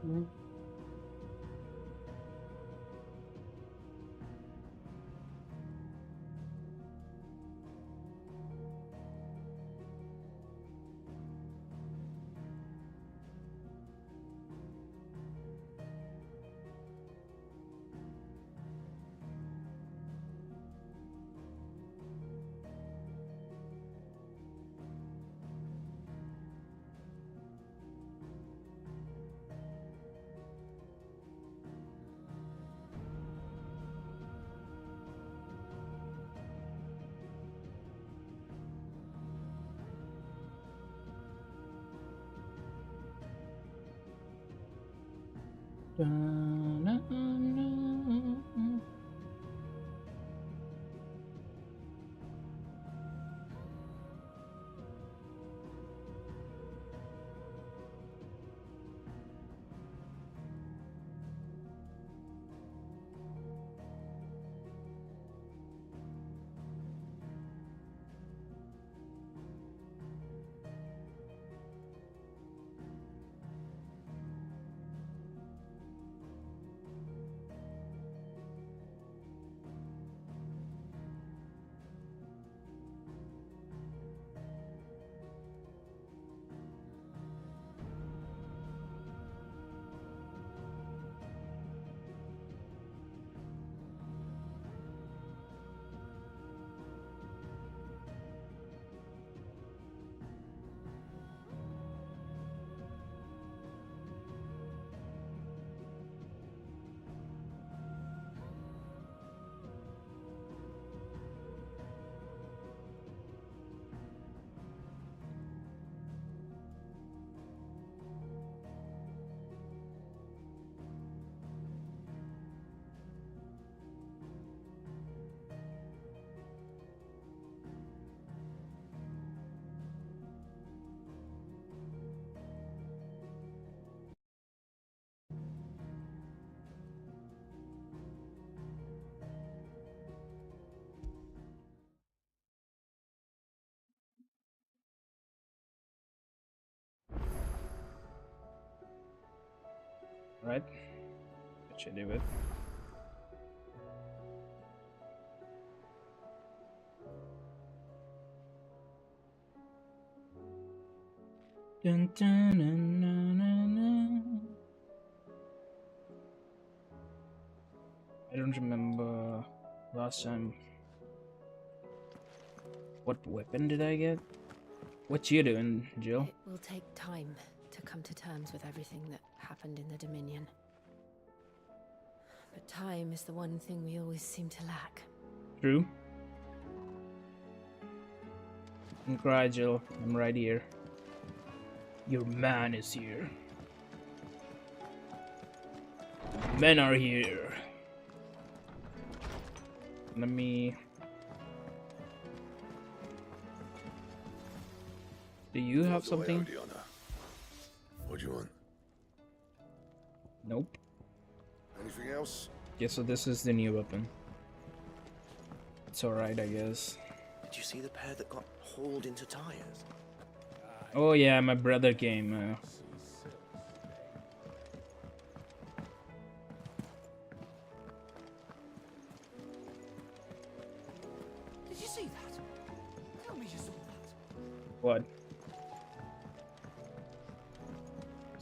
Mm. Da-na-na. Right, that should do it. Dun, dun, dun, dun, dun, dun. I don't remember last time. What weapon did I get? What you doing, Jill? It will take time to come to terms with everything that happened in the Dominion. But time is the one thing we always seem to lack. True. Don't cry, Jill. I'm right here. Your man is here. Men are here. Let me... Do you have something? What do you want? Nope. Anything else? Yeah, so this is the new weapon. It's alright, I guess. Did you see the pair that got hauled into tires? Oh yeah, my brother came. Did you see that? Tell me you saw that. What?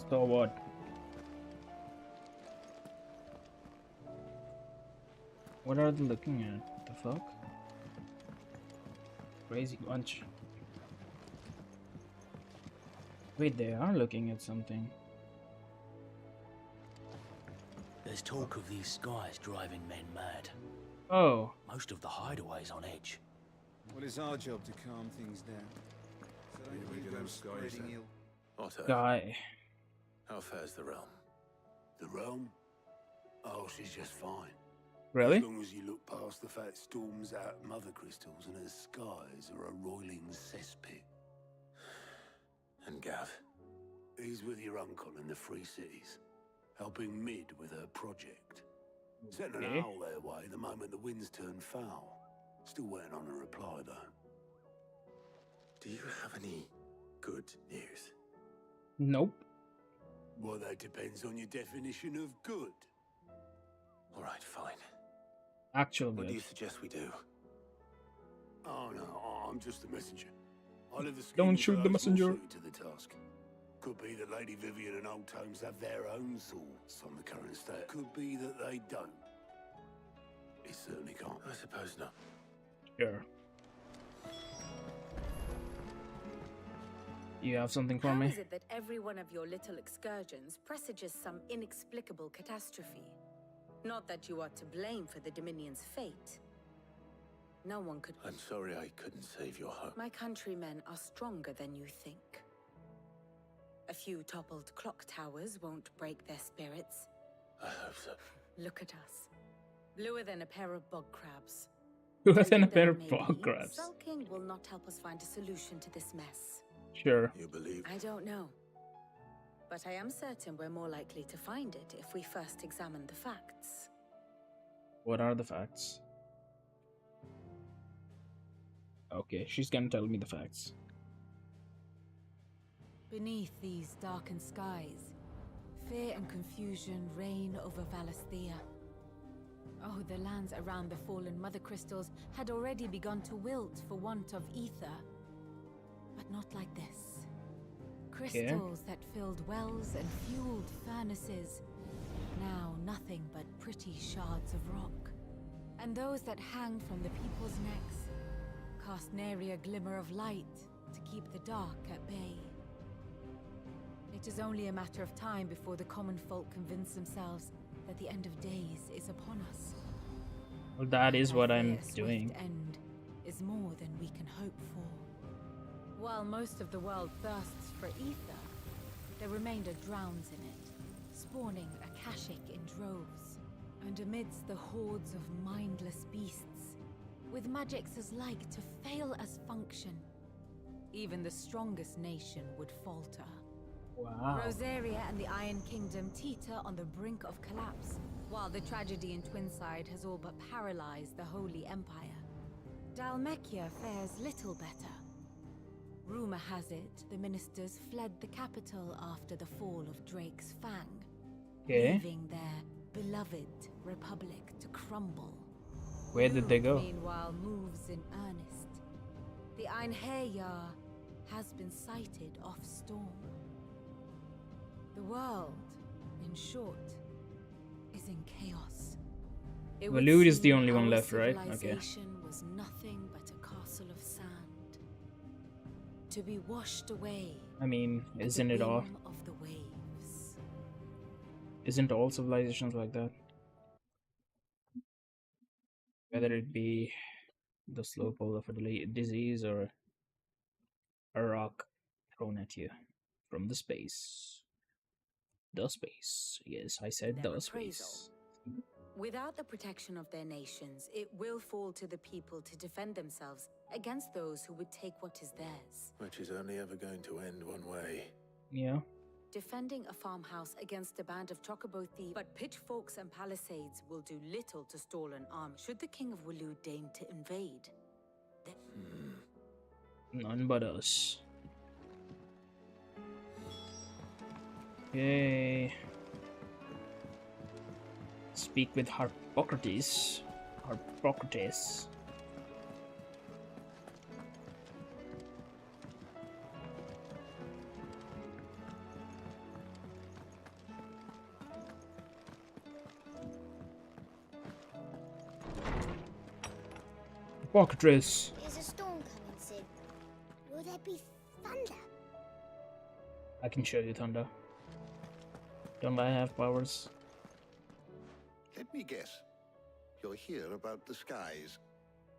So what? What are they looking at? What the fuck? Crazy bunch. Wait, they are looking at something. There's talk of these skies driving men mad. Oh. Most of the hideaways on edge. Well, it's our job to calm things down. So Yeah, we you do go those skies spreading then. ill. Otter, Guy. how fares the realm? The realm? Oh, she's just fine. Really? As long as you look past the fat storms out mother crystals and her skies are a roiling cesspit. And Gav? He's with your uncle in the Free Cities, helping Mid with her project. Sent an Okay. owl their way the moment the winds turned foul. Still waiting on a reply, though. Do you have any good news? Nope. Well, that depends on your definition of good. All right, fine. Actual What do you good. suggest we do? Oh no, I'm just a messenger. I live the Don't scheme shoot the fellows more messenger. suited to the task. Could be that Lady Vivian and Old Tomes have their own thoughts on the current state. Could be that they don't. It certainly can't. I suppose not. Sure. You have something for How me? is it that every one of your little excursions presages some inexplicable catastrophe? Not that you are to blame for the Dominion's fate. No one could... I'm sorry I couldn't save your home. My countrymen are stronger than you think. A few toppled clock towers won't break their spirits. I hope so. Look at us. Bluer than a pair of bog crabs. Who than a Tempted pair though of it may bog be, crabs? Sulking will not help us find a solution to this mess. Sure. You believe? I don't know. But I am certain we're more likely to find it if we first examine the facts. What are the facts? Okay, she's gonna tell me the facts. Beneath these darkened skies, fear and confusion reign over Valisthea. Oh, the lands around the fallen mother crystals had already begun to wilt for want of ether. But not like this. Crystals that filled wells and fueled furnaces. Now nothing but pretty shards of rock. And those that hang from the people's necks cast nary a glimmer of light to keep the dark at bay. It is only a matter of time before the common folk convince themselves that the end of days is upon us. Well, that is what I'm Fear doing. swift end is more than we can hope for. While most of the world thirsts for ether, the remainder drowns in it, spawning Akashic in droves. And amidst the hordes of mindless beasts, with magics as like to fail as function, even the strongest nation would falter. Wow. Rosaria and the Iron Kingdom teeter on the brink of collapse, while the tragedy in Twinside has all but paralyzed the Holy Empire. Dalmekia fares little better. Rumor has it the ministers fled the capital after the fall of Drake's Fang, leaving their beloved republic to crumble. Where did they go? Meanwhile, moves in earnest. The Einherjar has been sighted off storm. The world, in short, is in chaos. It would Waloed is the seem only one our left, right? Okay. civilization was nothing but a castle of sand, to be washed away. I mean, at the isn't it all? whim of the waves. Isn't all civilizations like that? Whether it be the slow pull of a disease or a rock thrown at you from the space. The space. Yes, I said Their the appraisal. space. Without the protection of their nations, it will fall to the people to defend themselves against those who would take what is theirs. Which is only ever going to end one way. Yeah. Defending a farmhouse against a band of chocobo thieves, but pitchforks and palisades will do little to stall an army should the King of Waloed deign to invade. None but us. Yay. Speak with Harpocrates. Harpocrates. Harpocrates. There's a storm coming soon. Will there be thunder? I can show you thunder. Don't I have powers? Let me guess. You're here about the skies.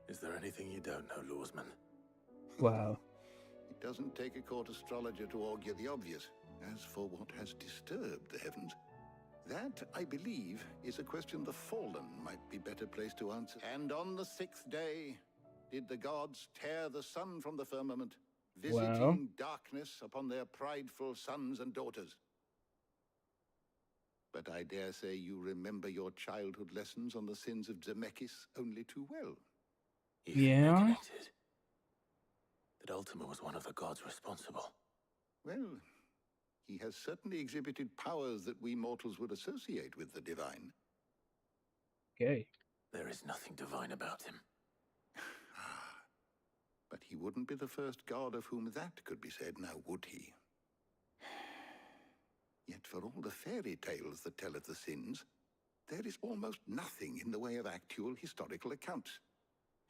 Is there anything you don't know, Lawsman? Wow. It doesn't take a court astrologer to augur the obvious. As for what has disturbed the heavens, that, I believe, is a question the Fallen might be better placed to answer. And on the 6th day, did the gods tear the sun from the firmament, visiting darkness upon their prideful sons and daughters. But I dare say you remember your childhood lessons on the sins of Zemeckis only too well. Yeah? Connected. That Ultima was one of the gods responsible. Well, He has certainly exhibited powers that we mortals would associate with the divine. Okay. There is nothing divine about him. But he wouldn't be the first god of whom that could be said, now would he? Yet for all the fairy tales that tell of the sins, there is almost nothing in the way of actual historical accounts.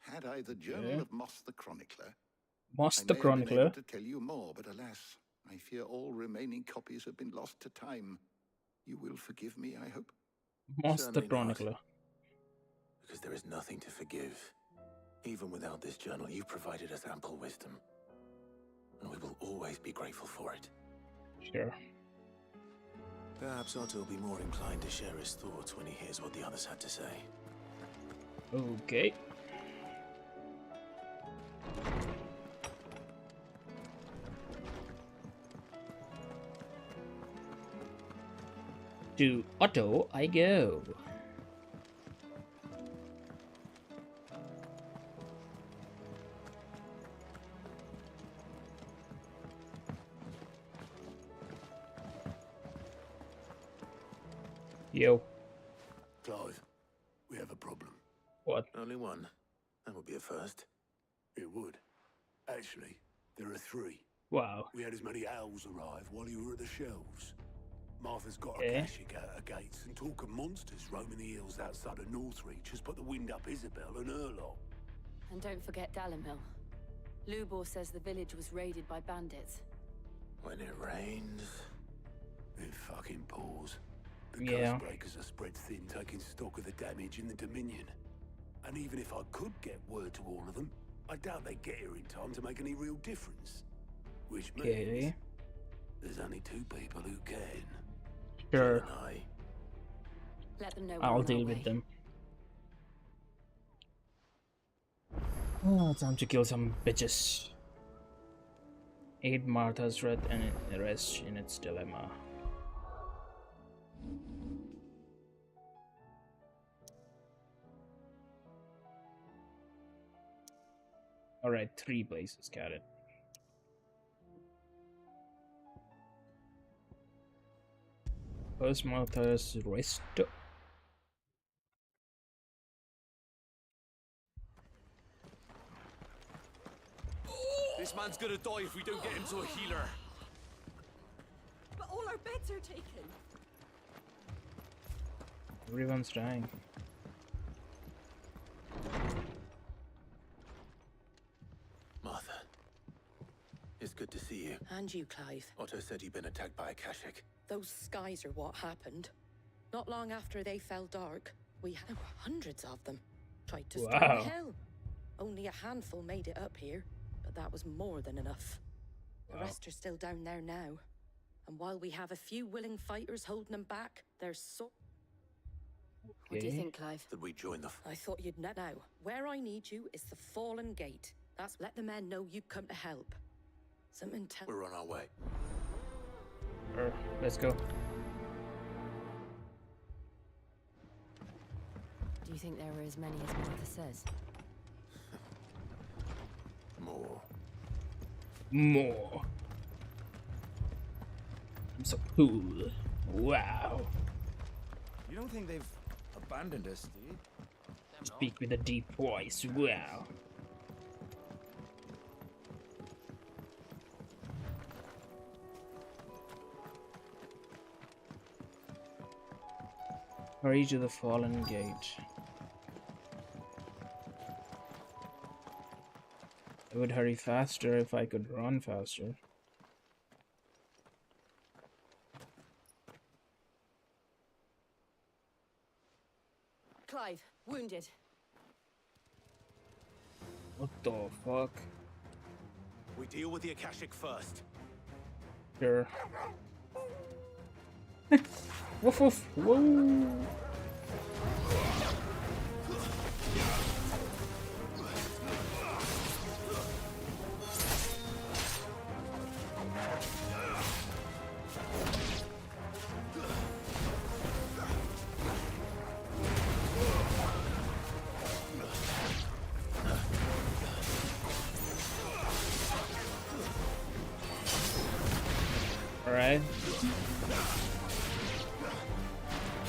Had I the journal of Moss the Chronicler, Moss I the may have been able Chronicler. to tell you more, but alas, I fear all remaining copies have been lost to time. You will forgive me, I hope? Moss the Certainly not. Chronicler. Because there is nothing to forgive. Even without this journal, you provided us ample wisdom. And we will always be grateful for it. Sure. Perhaps Otto will be more inclined to share his thoughts when he hears what the others had to say. Okay. To Otto I go. Yo. Clive, we have a problem. What? Only one. That would be a first. It would. Actually, there are three. Wow. We had as many owls arrive while you were at the shelves. Martha's got a Eh? Akashic out her gates, and talk of monsters roaming the hills outside of Northreach has put the wind up Isabel and her lot. And don't forget Dalimil. Lubor says the village was raided by bandits. When it rains... It fucking pours. The Yeah. Ghostbreakers are spread thin, taking stock of the damage in the Dominion. And even if I could get word to all of them, I doubt they'd get here in time to make any real difference. Which means Okay. there's only two people who can. Sure. Jill and I. Let them know we're I'll on our deal with way. them. Oh, time to kill some bitches. Aid Martha's threat and rest in its dilemma. Alright, 3 places, got it. First Martha's rest. This man's gonna die if we don't get him to a healer. But all our beds are taken. Everyone's dying. Martha. It's good to see you. And you, Clive. Otto said you'd been attacked by Akashic. Those skies are what happened. Not long after they fell dark, there were hundreds of them. Tried to storm Wow. hell. Only a handful made it up here, but that was more than enough. The Wow. rest are still down there now. And while we have a few willing fighters holding them back, there's so... What do you Okay. think, Clive? That we join the... I thought you'd know. Now, where I need you is the Fallen Gate. That's let the men know you've come to help. Something tell... We're on our way. Sure, let's go. Do you think there were as many as Martha says? More. More. I'm so cool. Wow. You don't think they've abandoned us, do you? Speak with a deep voice. Wow. Hurry to the Fallen Gate. I would hurry faster if I could run faster. Clive, wounded. What the fuck? We deal with the Akashic first. Sure. Woof woof. Whoa. Alright.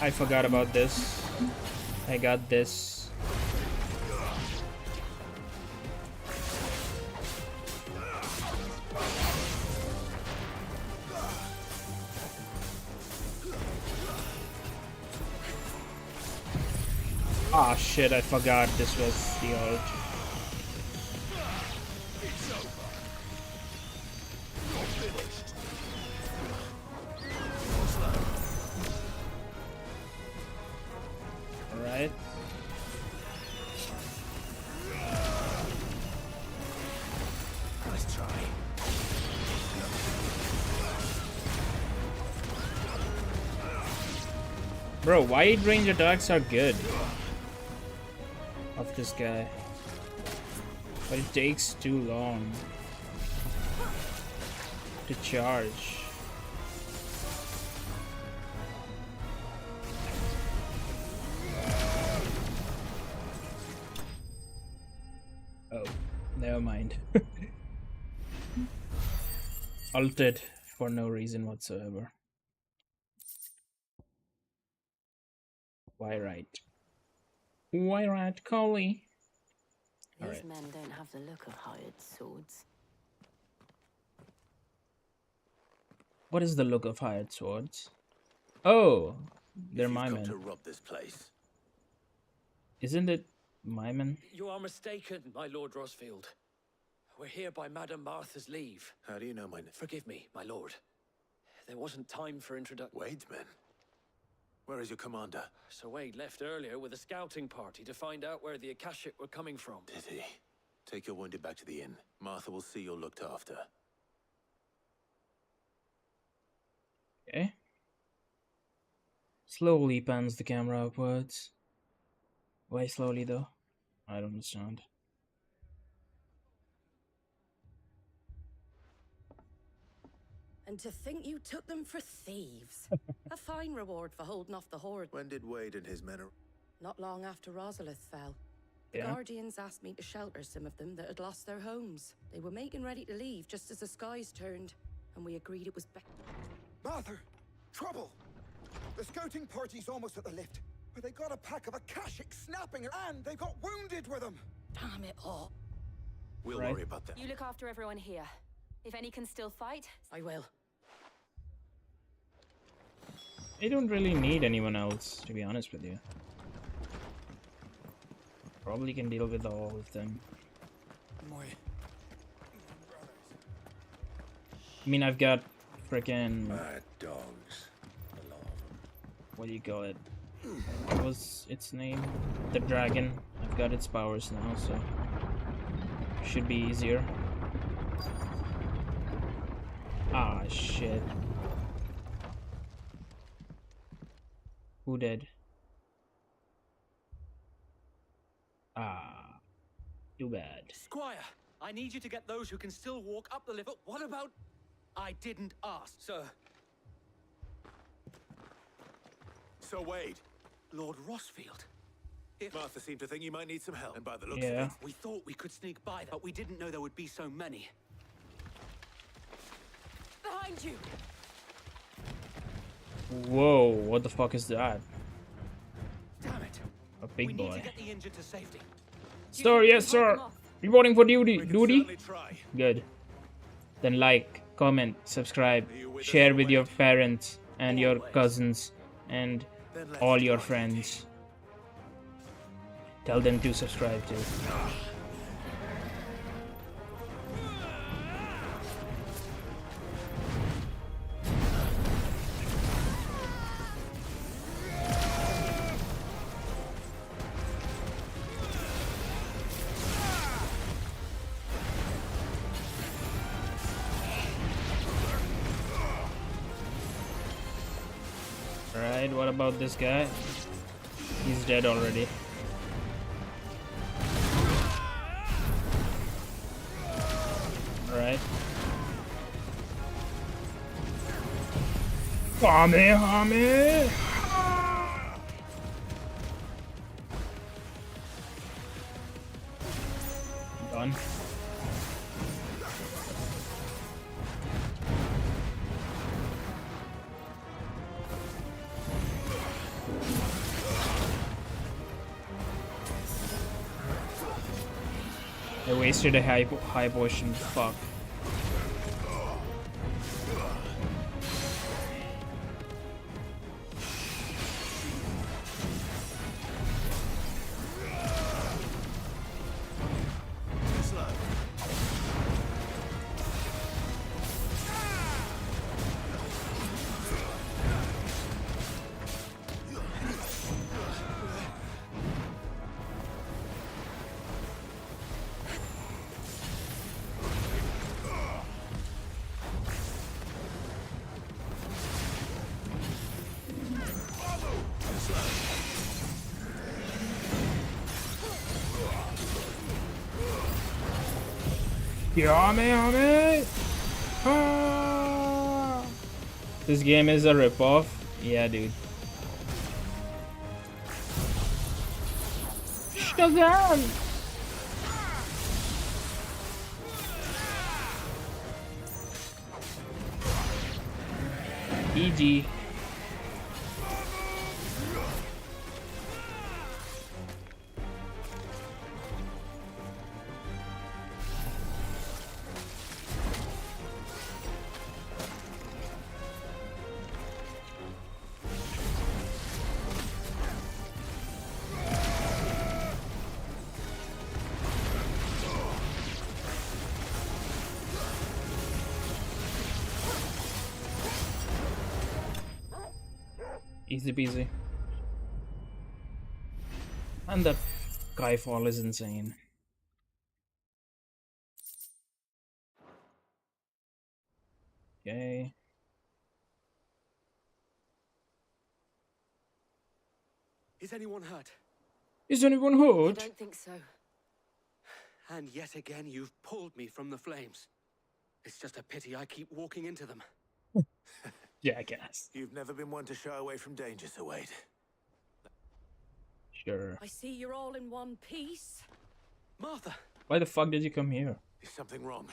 I forgot about this. I got this. Ah, shit, I forgot this was the ult. Alright. Let's try. Bro, wide range attacks are good of this guy, but it takes too long to charge. Oh, never mind. Ulted for no reason whatsoever. Why right? Why right, Collie? These men don't have the look of hired swords. What is the look of hired swords? Oh, they're my men. To rob this place. Isn't it my men? You are mistaken, my Lord Rosfield. We're here by Madame Martha's leave. How do you know my name? Forgive me, my lord. There wasn't time for introduction. Wade's men? Where is your commander? Sir Wade left earlier with a scouting party to find out where the Akashic were coming from. Did he? Take your wounded back to the inn. Martha will see you're looked after. Okay. Slowly pans the camera upwards. Why slowly though? I don't understand. And to think you took them for thieves. A fine reward for holding off the horde. When did Wade and his men arrive? Not long after Rosalith fell. The Guardians asked me to shelter some of them that had lost their homes. They were making ready to leave just as the skies turned, and we agreed it was better. Martha! Trouble! The scouting party's almost at the lift, but they got a pack of Akashic snapping, and they got wounded with them! Damn it all. We'll worry about that. You look after everyone here. If any can still fight, I will. I don't really need anyone else, to be honest with you. Probably can deal with all of them. I mean, I've got freaking mad dogs. A lot of them. What do you call it? What was its name? The dragon. I've got its powers now, so should be easier. Ah, shit. Who did? Ah, too bad. Squire, I need you to get those who can still walk up the lift. But what about... I didn't ask, sir. So Wade. Lord Rosfield. Martha seemed to think you might need some help, and by the looks of it, we thought we could sneak by, but we didn't know there would be so many. Behind you! Whoa, what the fuck is that? Damn it. A big we boy. need to get the injured to safety. Sir, yes, sir. Reporting for duty. Good. Then like, comment, subscribe, share with your parents and your cousins and all your friends. Tell them to subscribe too. Alright, what about this guy? He's dead already. Alright. Hame! Done. I wasted a high potion. Fuck. Yummy. Ah. This game is a ripoff. Yeah, dude. Shazam! EG. Easy peasy. And that Skyfall is insane. Okay. Is anyone hurt? Is anyone hurt? I don't think so. And yet again, you've pulled me from the flames. It's just a pity I keep walking into them. Yeah, I guess. You've never been one to shy away from danger, Sir Wade. Sure. I see you're all in one piece. Martha! Why the fuck did you come here? Is something wrong?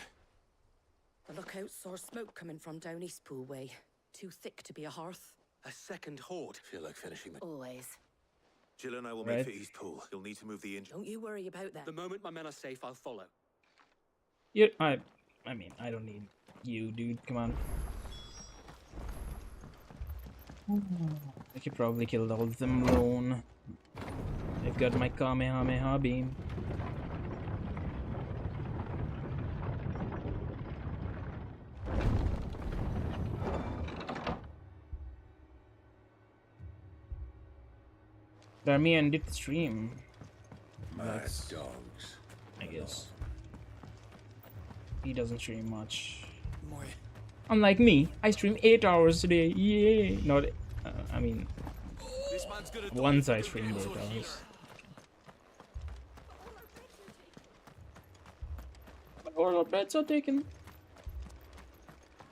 The lookout saw smoke coming from down Eastpool way. Too thick to be a hearth. A second horde. Feel like finishing the... Always. Jill and I will Right. make for Eastpool. You'll need to move the engine. Don't you worry about that. The moment my men are safe, I'll follow. I mean, I don't need you, dude. Come on. I could probably kill all of them alone. I've got my Kamehameha beam. Let me end the stream. Mad dogs. I guess. He doesn't stream much. Moi. Unlike me, I stream 8 hours a day. Yay! Not, I mean, This man's gonna once I streamed 8 hours. But all our bets are taken.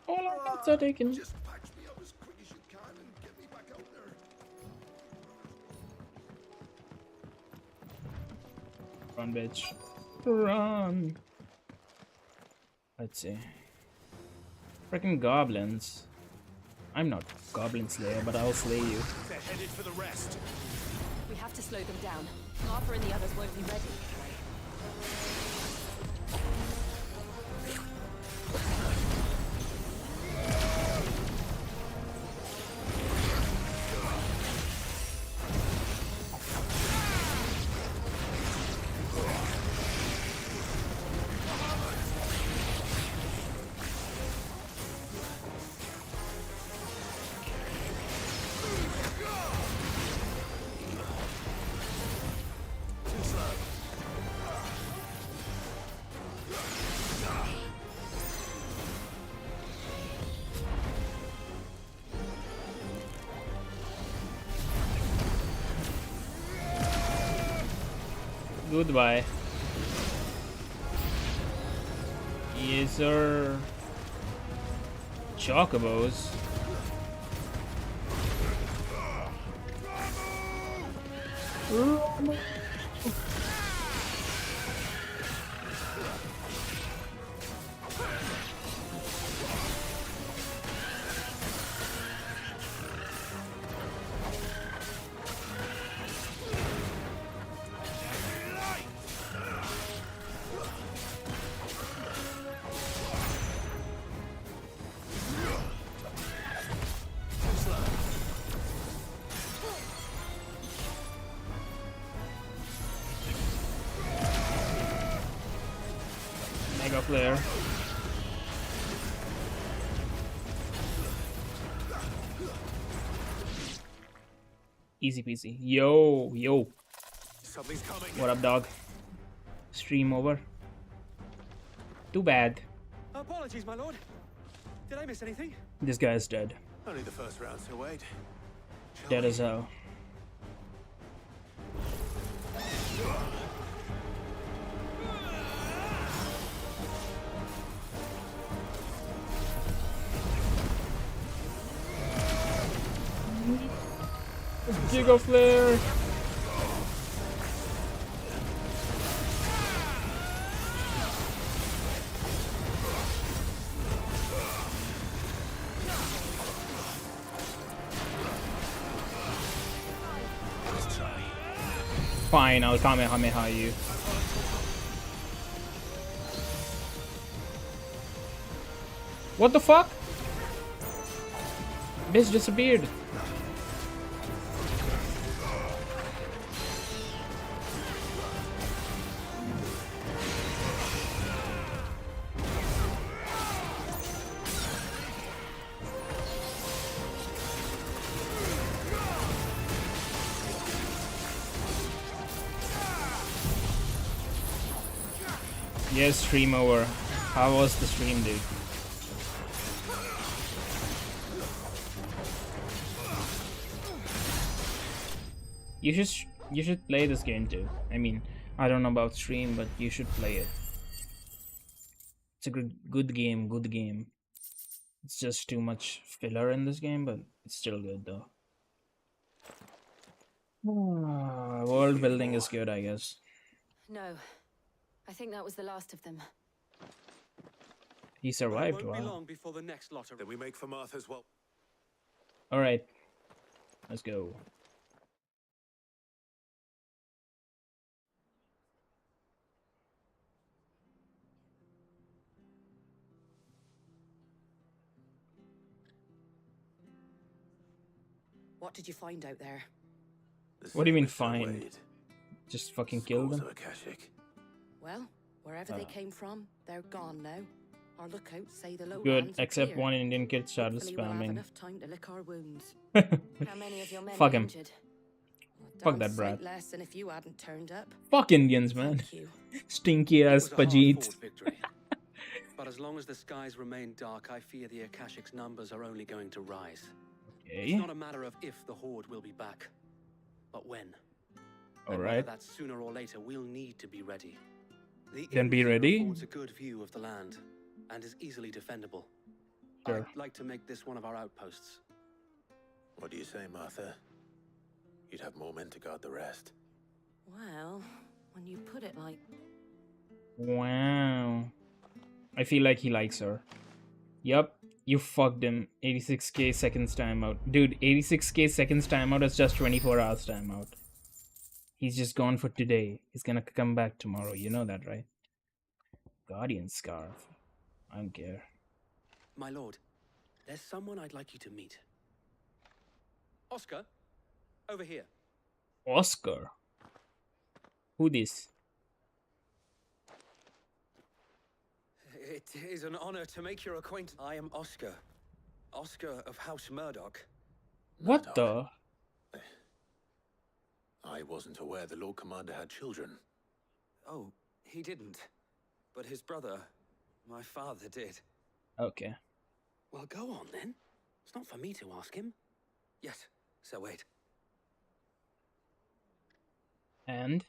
All our bets are taken. Just patch me up as quick as you can and get me back out there. Run, bitch. Run. Let's see. Freaking goblins. I'm not Goblin Slayer, but I'll slay you. They're headed for the rest. We have to slow them down. Martha and the others won't be ready. Goodbye. Yes, sir. Chocobos. flare. Easy peasy. Yo, yo. Something's coming. What up, dog? Stream over. Too bad. Apologies, my lord. Did I miss anything? This guy is dead. Only the first round, so wait. Dead as hell. Giga flare. Fine, I'll Kamehameha you. What the fuck? Bitch disappeared. Yes, stream over. How was the stream, dude? You should play this game too. I mean, I don't know about stream, but you should play it. It's a good game, good game. It's just too much filler in this game, but it's still good though. World building is good, I guess. No. I think that was the last of them. He survived. Won't be Wow. long before the next lot of... Then we make for Martha's well. All right, let's go. What did you find out there? What do you mean find? Just fucking kill them? Well, wherever they came from, they're gone now. Our lookouts say the lowlands Good, are except clear. one Indian kid started Hopefully we'll have spamming. enough time to lick our wounds. How many of your men Fuck are him. injured? Fuck Damn that brat. sight less than if you hadn't turned up. Fuck Indians, man. Thank you. Stinky ass It was a Pajit. hard-fought victory. But as long as the skies remain dark, I fear the Akashic's numbers are only going to rise. Okay. It's not a matter of if the Horde will be back, but when. All And right. whether that's sooner or later, we'll need to be ready. The Then inn be here ready? affords a good view of the land and is easily defendable. Sure. I'd like to make this one of our outposts. What do you say, Martha? You'd have more men to guard the rest. Well, when you put it like... Wow. I feel like he likes her. Yup, you fucked him. 86k seconds timeout. Dude, 86k seconds timeout is just 24 hours timeout. He's just gone for today. He's gonna come back tomorrow. You know that, right? Guardian Scarf. I don't care. My lord, there's someone I'd like you to meet. Oscar, over here. Oscar? Who this? It is an honor to make your acquaintance. I am Oscar. Oscar of House Murdoch. What the? I wasn't aware the Lord Commander had children. Oh, he didn't. But his brother, my father, did. Okay. Well, go on then. It's not for me to ask him. Yes, so wait. And?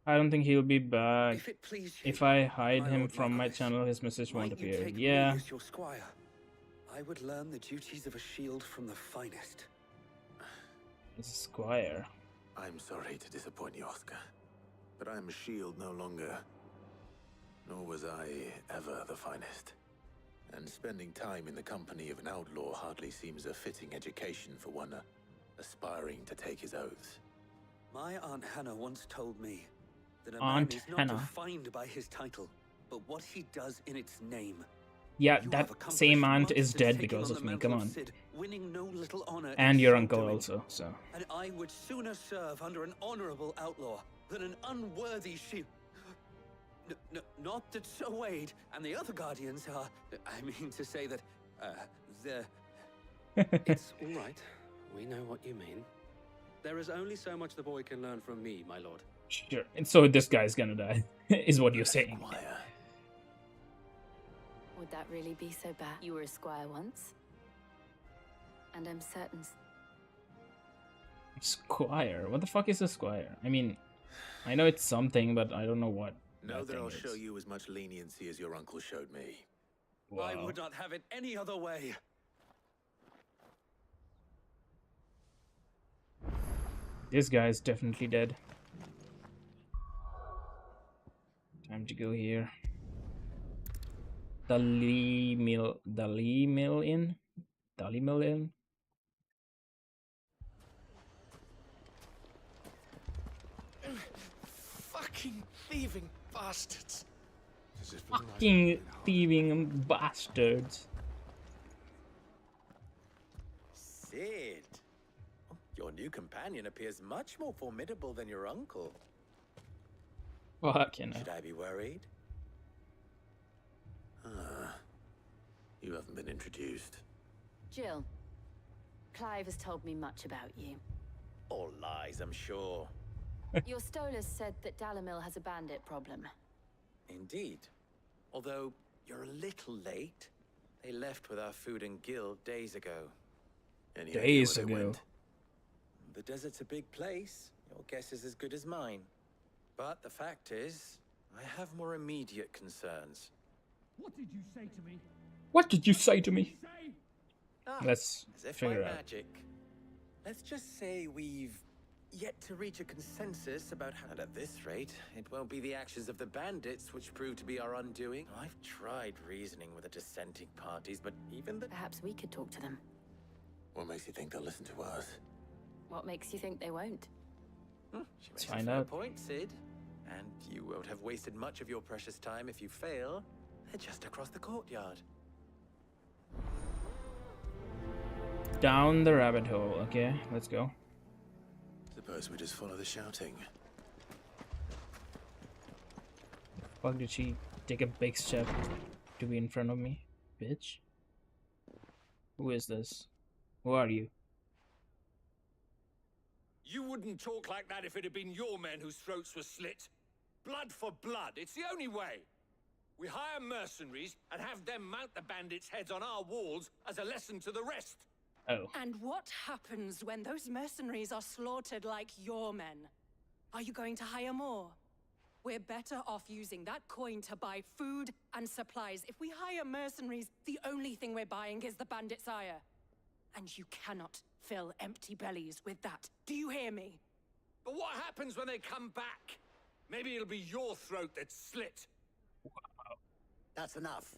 I don't think he'll be back. If it please you, If I hide my him Lord from my Marquis, channel, his message won't might you appear. take me Yeah. as your squire? I would learn the duties of a shield from the finest. Squire. I'm sorry to disappoint you, Oscar. But I'm a shield no longer. Nor was I ever the finest. And spending time in the company of an outlaw hardly seems a fitting education for one aspiring to take his oaths. My Aunt Hannah once told me that a Aunt man is not Hannah. defined by his title, but what he does in its name. Yeah, You that have accomplished same aunt much is since dead taking because on of the me. mantle Come of on. Cid, winning no little honor And in your so uncle doing. also, so. And I would sooner serve under an honorable outlaw than an unworthy shield. Not that Sir Wade and the other Guardians are... I mean to say that, they're... It's all right. We know what you mean. There is only so much the boy can learn from me, my lord. Sure. And so this guy's gonna die, is what you're saying. Would that really be so bad? You were a squire once. And I'm certain... Squire? What the fuck is a squire? I mean, I know it's something, but I don't know what. Know that I'll show you as much leniency as your uncle showed me. Wow. I would not have it any other way. This guy's definitely dead. Time to go here. The Lee Mill Inn? Fucking thieving bastards. Fucking thieving bastards. Sid, your new companion appears much more formidable than your uncle. Fuck, you know. Should I be worried? You haven't been introduced. Jill, Clive has told me much about you. All lies, I'm sure. Your Stolas said that Dalamil has a bandit problem. Indeed. Although, you're a little late. They left with our food and guild days ago. Days ago. The desert's a big place. Your guess is as good as mine. But the fact is, I have more immediate concerns. What did you say to me? What did you say to me? Let's As if figure by out. magic. Let's just say we've yet to reach a consensus about how... And at this rate, it won't be the actions of the bandits which prove to be our undoing. I've tried reasoning with the dissenting parties, but even the... Perhaps we could talk to them. What makes you think they'll listen to us? What makes you think they won't? She Let's makes a find fair out. point, Sid. And you won't have wasted much of your precious time if you fail. They're just across the courtyard. Down the rabbit hole. Okay, let's go. Suppose we just follow the shouting. Fuck, did she take a big step to be in front of me? Bitch. Who is this? Who are you? You wouldn't talk like that if it had been your men whose throats were slit. Blood for blood, it's the only way. We hire mercenaries and have them mount the bandits' heads on our walls as a lesson to the rest. Oh. And what happens when those mercenaries are slaughtered like your men? Are you going to hire more? We're better off using that coin to buy food and supplies. If we hire mercenaries, the only thing we're buying is the bandit's ire. And you cannot fill empty bellies with that. Do you hear me? But what happens when they come back? Maybe it'll be your throat that's slit. That's enough.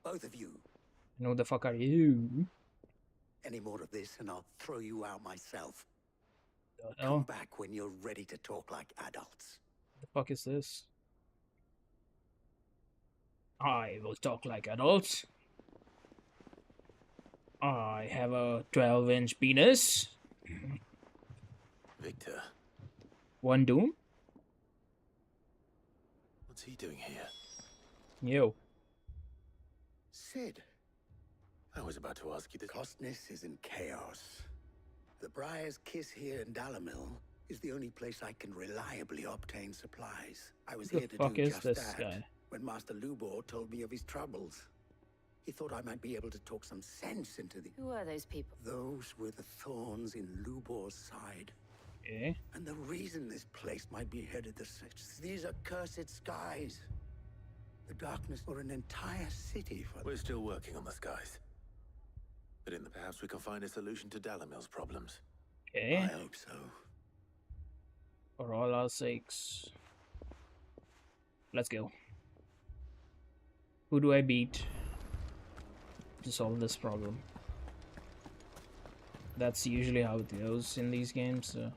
Both of you. And who the fuck are you? Any more of this and I'll throw you out myself. Oh. Come back when you're ready to talk like adults. The fuck is this? I will talk like adults. I have a 12-inch penis. Victor, One doom? what's he doing here? Yo. Sid. I was about to ask you this. Costness is in chaos. The Briar's Kiss here in Dalamil is the only place I can reliably obtain supplies. I was Who here the to fuck do is just this that guy? when Master Lubor told me of his troubles. He thought I might be able to talk some sense into the... Who are those people? Those were the thorns in Lubor's side. Okay. And the reason this place might be headed the these accursed skies. The darkness for an entire city for... We're still working on the skies. But perhaps we can find a solution to Dalamil's problems. Okay. I hope so. For all our sakes. Let's go. Who do I beat to solve this problem? That's usually how it goes in these games. So.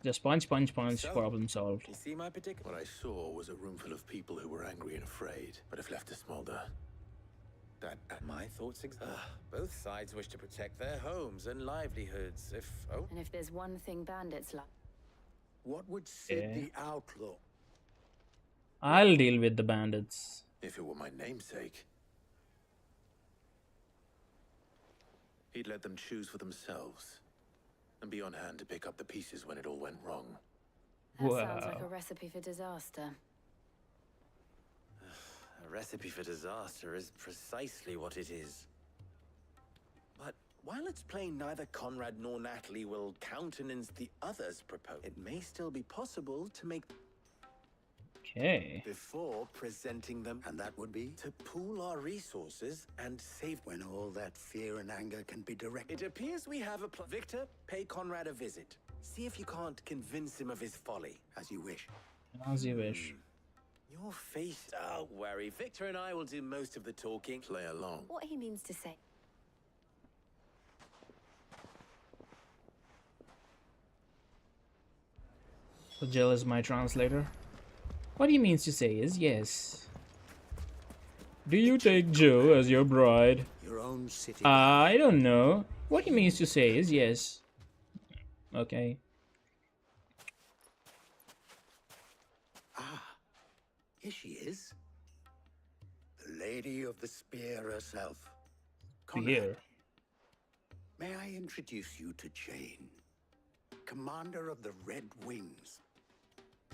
Just punch, punch, punch, So, problem solved. You see my predicament? What I saw was a room full of people who were angry and afraid, but if left to smolder. My thoughts both sides wish to protect their homes and livelihoods, if... Oh. And if there's one thing bandits like... What would Sid Yeah. the Outlaw? I'll deal with the bandits. If it were my namesake, he'd let them choose for themselves and be on hand to pick up the pieces when it all went wrong. That sounds like a recipe for disaster. A recipe for disaster is precisely what it is. But while it's plain neither Conrad nor Natalie will countenance the other's proposal, it may still be possible to make... Okay. Before presenting them, And that would be? to pool our resources and save... When all that fear and anger can be directed. It appears we have a plan. Victor, pay Conrad a visit. See if you can't convince him of his folly. As you wish. As you wish. Your face... Don't worry. Victor and I will do most of the talking. Play along. What he means to say. So Jill is my translator. What he means to say is yes. Do you take Jill as your bride? Your own city. I don't know. What he means to say is yes. Okay. Ah, here she is. The lady of the spear herself. Here. May I introduce you to Jane, commander of the Red Wings.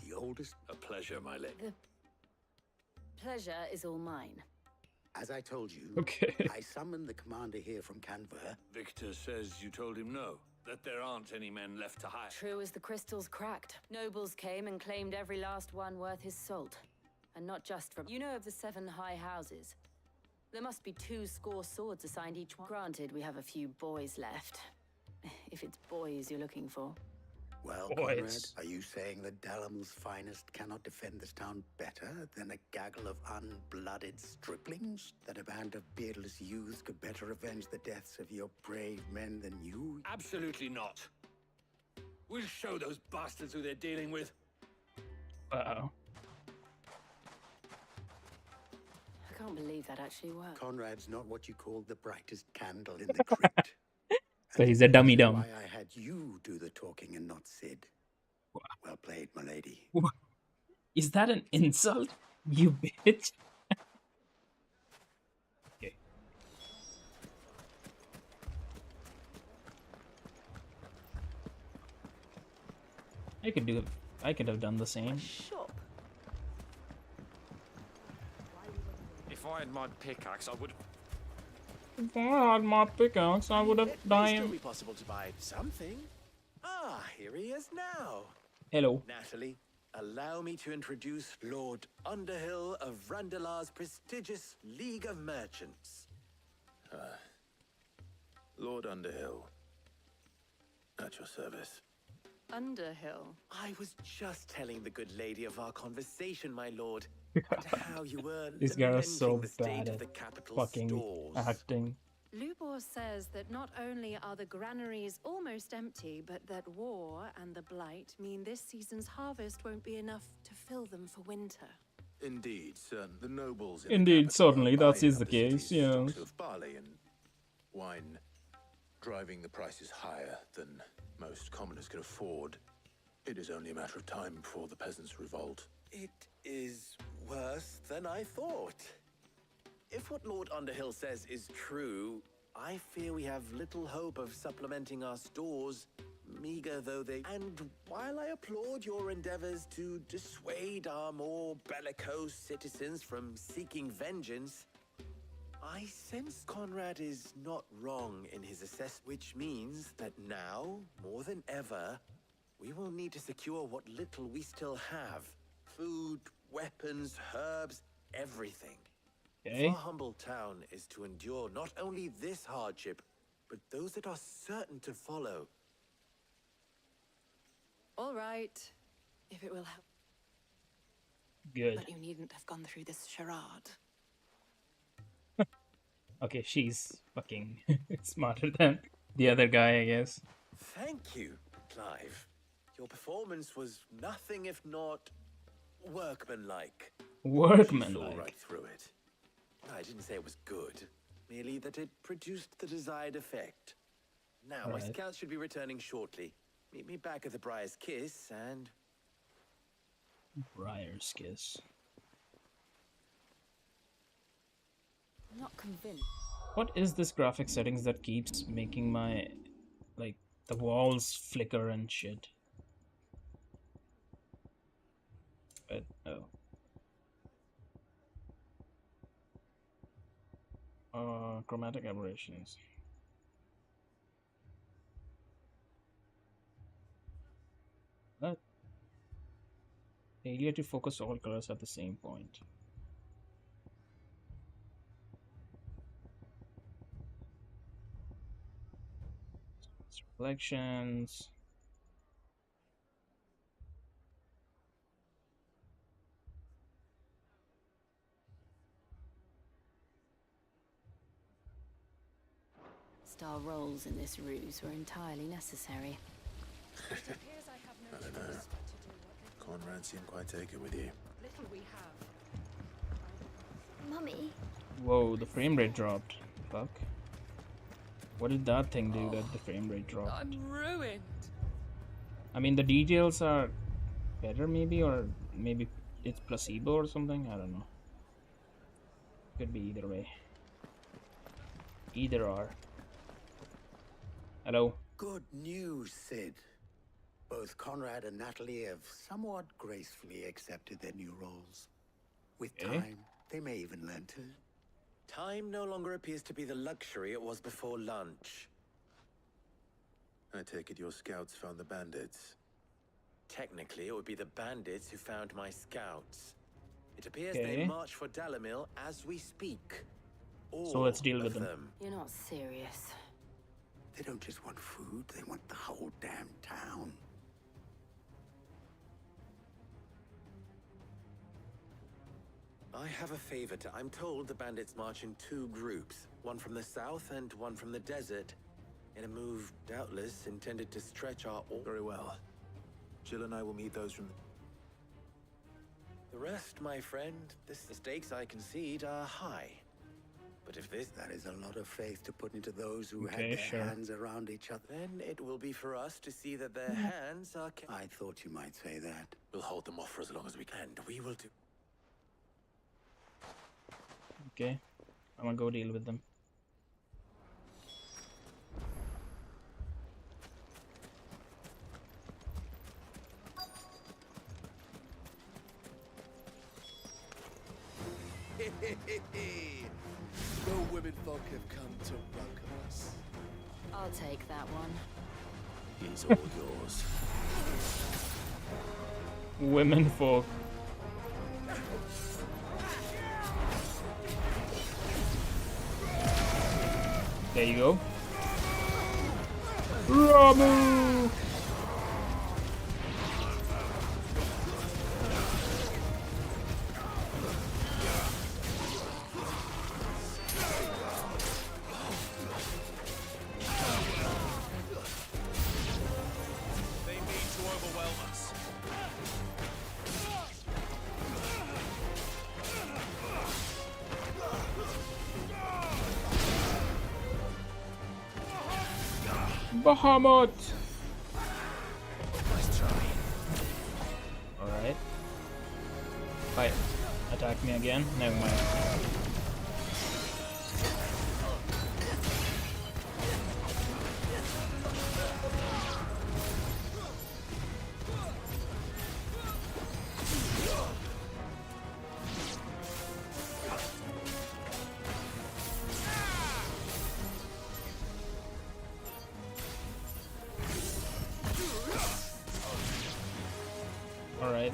The oldest... A pleasure, my lady. The pleasure is all mine. As I told you, Okay. I summoned the commander here from Canberra. Victor says you told him no, that there aren't any men left to hire. True as the crystals cracked. Nobles came and claimed every last one worth his salt. And not just from... You know of the 7 high houses. There must be 2 swords assigned each one. Granted, we have a few boys left. If it's boys you're looking for. Well, Boys. Conrad, are you saying that Dalamel's finest cannot defend this town better than a gaggle of unblooded striplings? That a band of beardless youths could better avenge the deaths of your brave men than you? Absolutely not. We'll show those bastards who they're dealing with. Uh-oh. I can't believe that actually worked. Conrad's not what you call the brightest candle in the crypt. So he's a dummy dumb. Why I had you do the talking and not Sid. Well played, my lady. Is that an insult? You bitch. Okay. I could have done the same. If I had my pickaxe, I would... If I had my pickaxe, I would have It may still died. be possible to buy something. Ah, here he is now. Hello. Natalie, allow me to introduce Lord Underhill of Randalar's prestigious League of Merchants. Lord Underhill. At your service. Underhill. I was just telling the good lady of our conversation, my lord, and how you were These guys are so lamenting the state bad of at the capital fucking stores. acting. Lubor says that not only are the granaries almost empty, but that war and the blight mean this season's harvest won't be enough to fill them for winter. Indeed, sir. The nobles in Indeed, the capital certainly, are that buying is the up city's case, yes. stocks of barley and wine, driving the prices higher than most commoners can afford. It is only a matter of time before the peasants revolt. It is worse than I thought. If what Lord Underhill says is true, I fear we have little hope of supplementing our stores, meager though they... And while I applaud your endeavors to dissuade our more bellicose citizens from seeking vengeance, I sense Conrad is not wrong in his assessment, which means that now, more than ever, we will need to secure what little we still have. Food, weapons, herbs, everything. Okay. If our humble town is to endure not only this hardship, but those that are certain to follow. All right, if it will help. Good. But you needn't have gone through this charade. Okay, she's fucking smarter than the other guy, I guess. Thank you, Clive. Your performance was nothing if not workmanlike. Workmanlike. Saw right through it. I didn't say it was good, merely that it produced the desired effect. Now, my Right. scouts should be returning shortly. Meet me back at the Briar's Kiss, and... Briar's Kiss. Not convinced. What is this graphic settings that keeps making my, like, the walls flicker and shit? But, oh. Chromatic aberrations. What? Failure to focus all colors at the same point. Reflections. Star roles in this ruse were entirely necessary. I don't know. Conrad seemed quite taken with you. Little we have. Mummy. Whoa, the frame rate dropped. Fuck. What did that thing do that the frame rate dropped? I'm ruined. I mean, the details are better maybe, or maybe it's placebo or something. I don't know. Could be either way. Either or. Hello. Good news, Sid. Both Conrad and Natalie have somewhat gracefully accepted their new roles. With time, they may even learn to. Time no longer appears to be the luxury it was before lunch. I take it your scouts found the bandits. Technically, it would be the bandits who found my scouts. It appears Okay. they march for Dalamil as we speak. So let's deal with All of them. You're not serious. They don't just want food, they want the whole damn town. I have a favor to... I'm told the bandits march in 2 groups. One from the south and one from the desert. In a move, doubtless, intended to stretch our... Very well. Jill and I will meet those from The rest, my friend, the stakes I concede are high. But if this... That is a lot of faith to put into those who Okay, had their sure. hands around each other. Then it will be for us to see that their hands are... I thought you might say that. We'll hold them off for as long as we can. And we will do... Okay. I'm gonna go deal with them. No women folk have come to welcome us. I'll take that one. He's all yours. Women folk. There you go. Ramu! They mean to overwhelm us. Bahamut! Nice try. Alright. Fight. Attack me again? Never mind. Alright.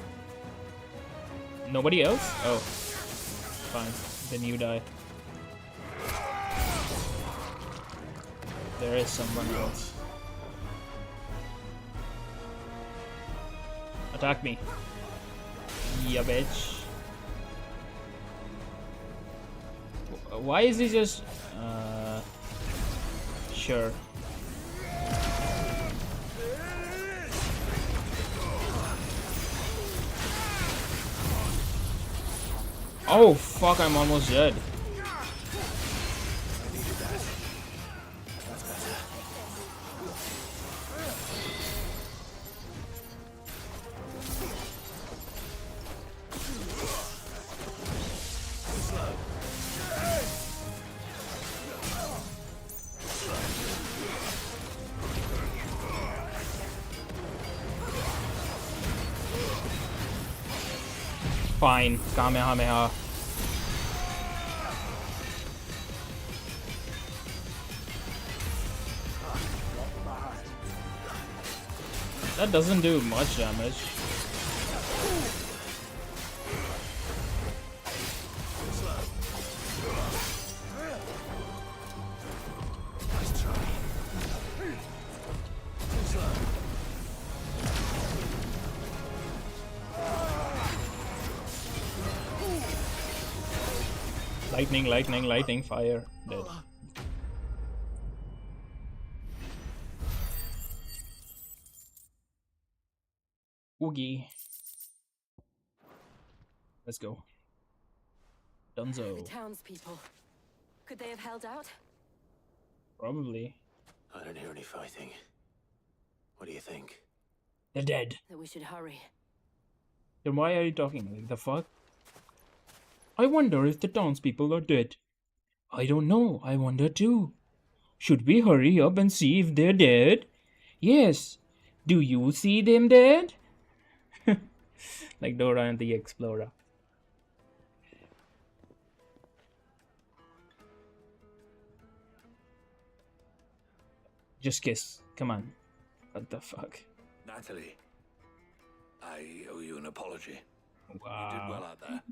Nobody else? Oh. Fine. Then you die. There is someone else. Attack me. Yeah, bitch. Why is he just... Sure. Oh fuck, I'm almost dead. Fine. Kamehameha. That doesn't do much damage. Lightning, lightning, lightning, fire. Dead. Oogie. Let's go. Dunzo. The townspeople. Could they have held out? Probably. I don't hear any fighting. What do you think? They're dead. That we should hurry. Then why are you talking like the fuck? I wonder if the townspeople are dead. I don't know. I wonder too. Should we hurry up and see if they're dead? Yes. Do you see them dead? Like Dora and the Explorer. Just kiss. Come on. What the fuck? Natalie, I owe you an apology. Wow. You did well out there.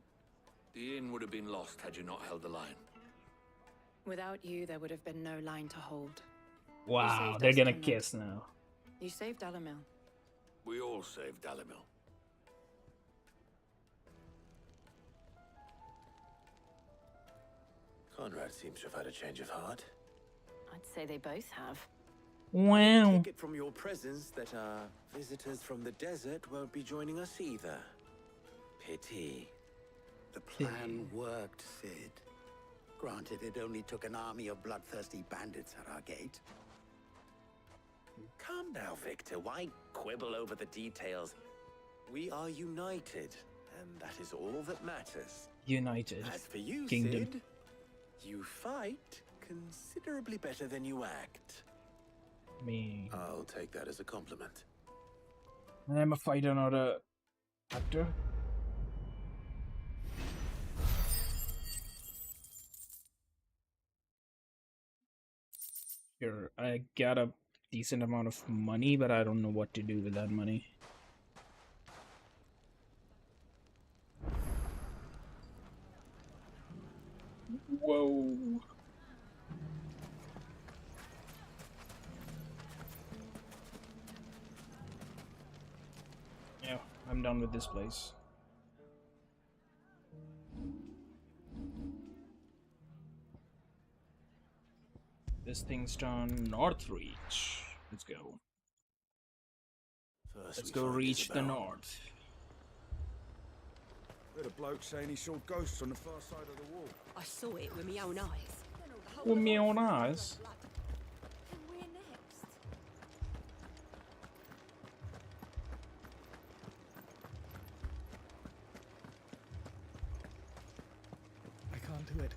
The inn would have been lost had you not held the line. Without you, there would have been no line to hold. Wow, they're gonna kiss now. You saved Alamil. We all saved Alamil. Conrad seems to have had a change of heart. I'd say they both have. Wow. Take it from your presence that our visitors from the desert won't be joining us either. Pity. The plan worked, Sid. Granted, it only took an army of bloodthirsty bandits at our gate. Calm now, Victor. Why quibble over the details? We are united, and that is all that matters. United. As for you, Kingdom. Sid, you fight considerably better than you act. Me. I'll take that as a compliment. I'm a fighter, not a actor. Here, I got a decent amount of money, but I don't know what to do with that money. Whoa. Yeah, I'm done with this place. This thing's done. Northreach. Let's go. Let's go reach the north. Heard a bloke saying he saw ghosts on the far side of the wall. I saw it with my own eyes. With my own eyes? And we're next. I can't do it.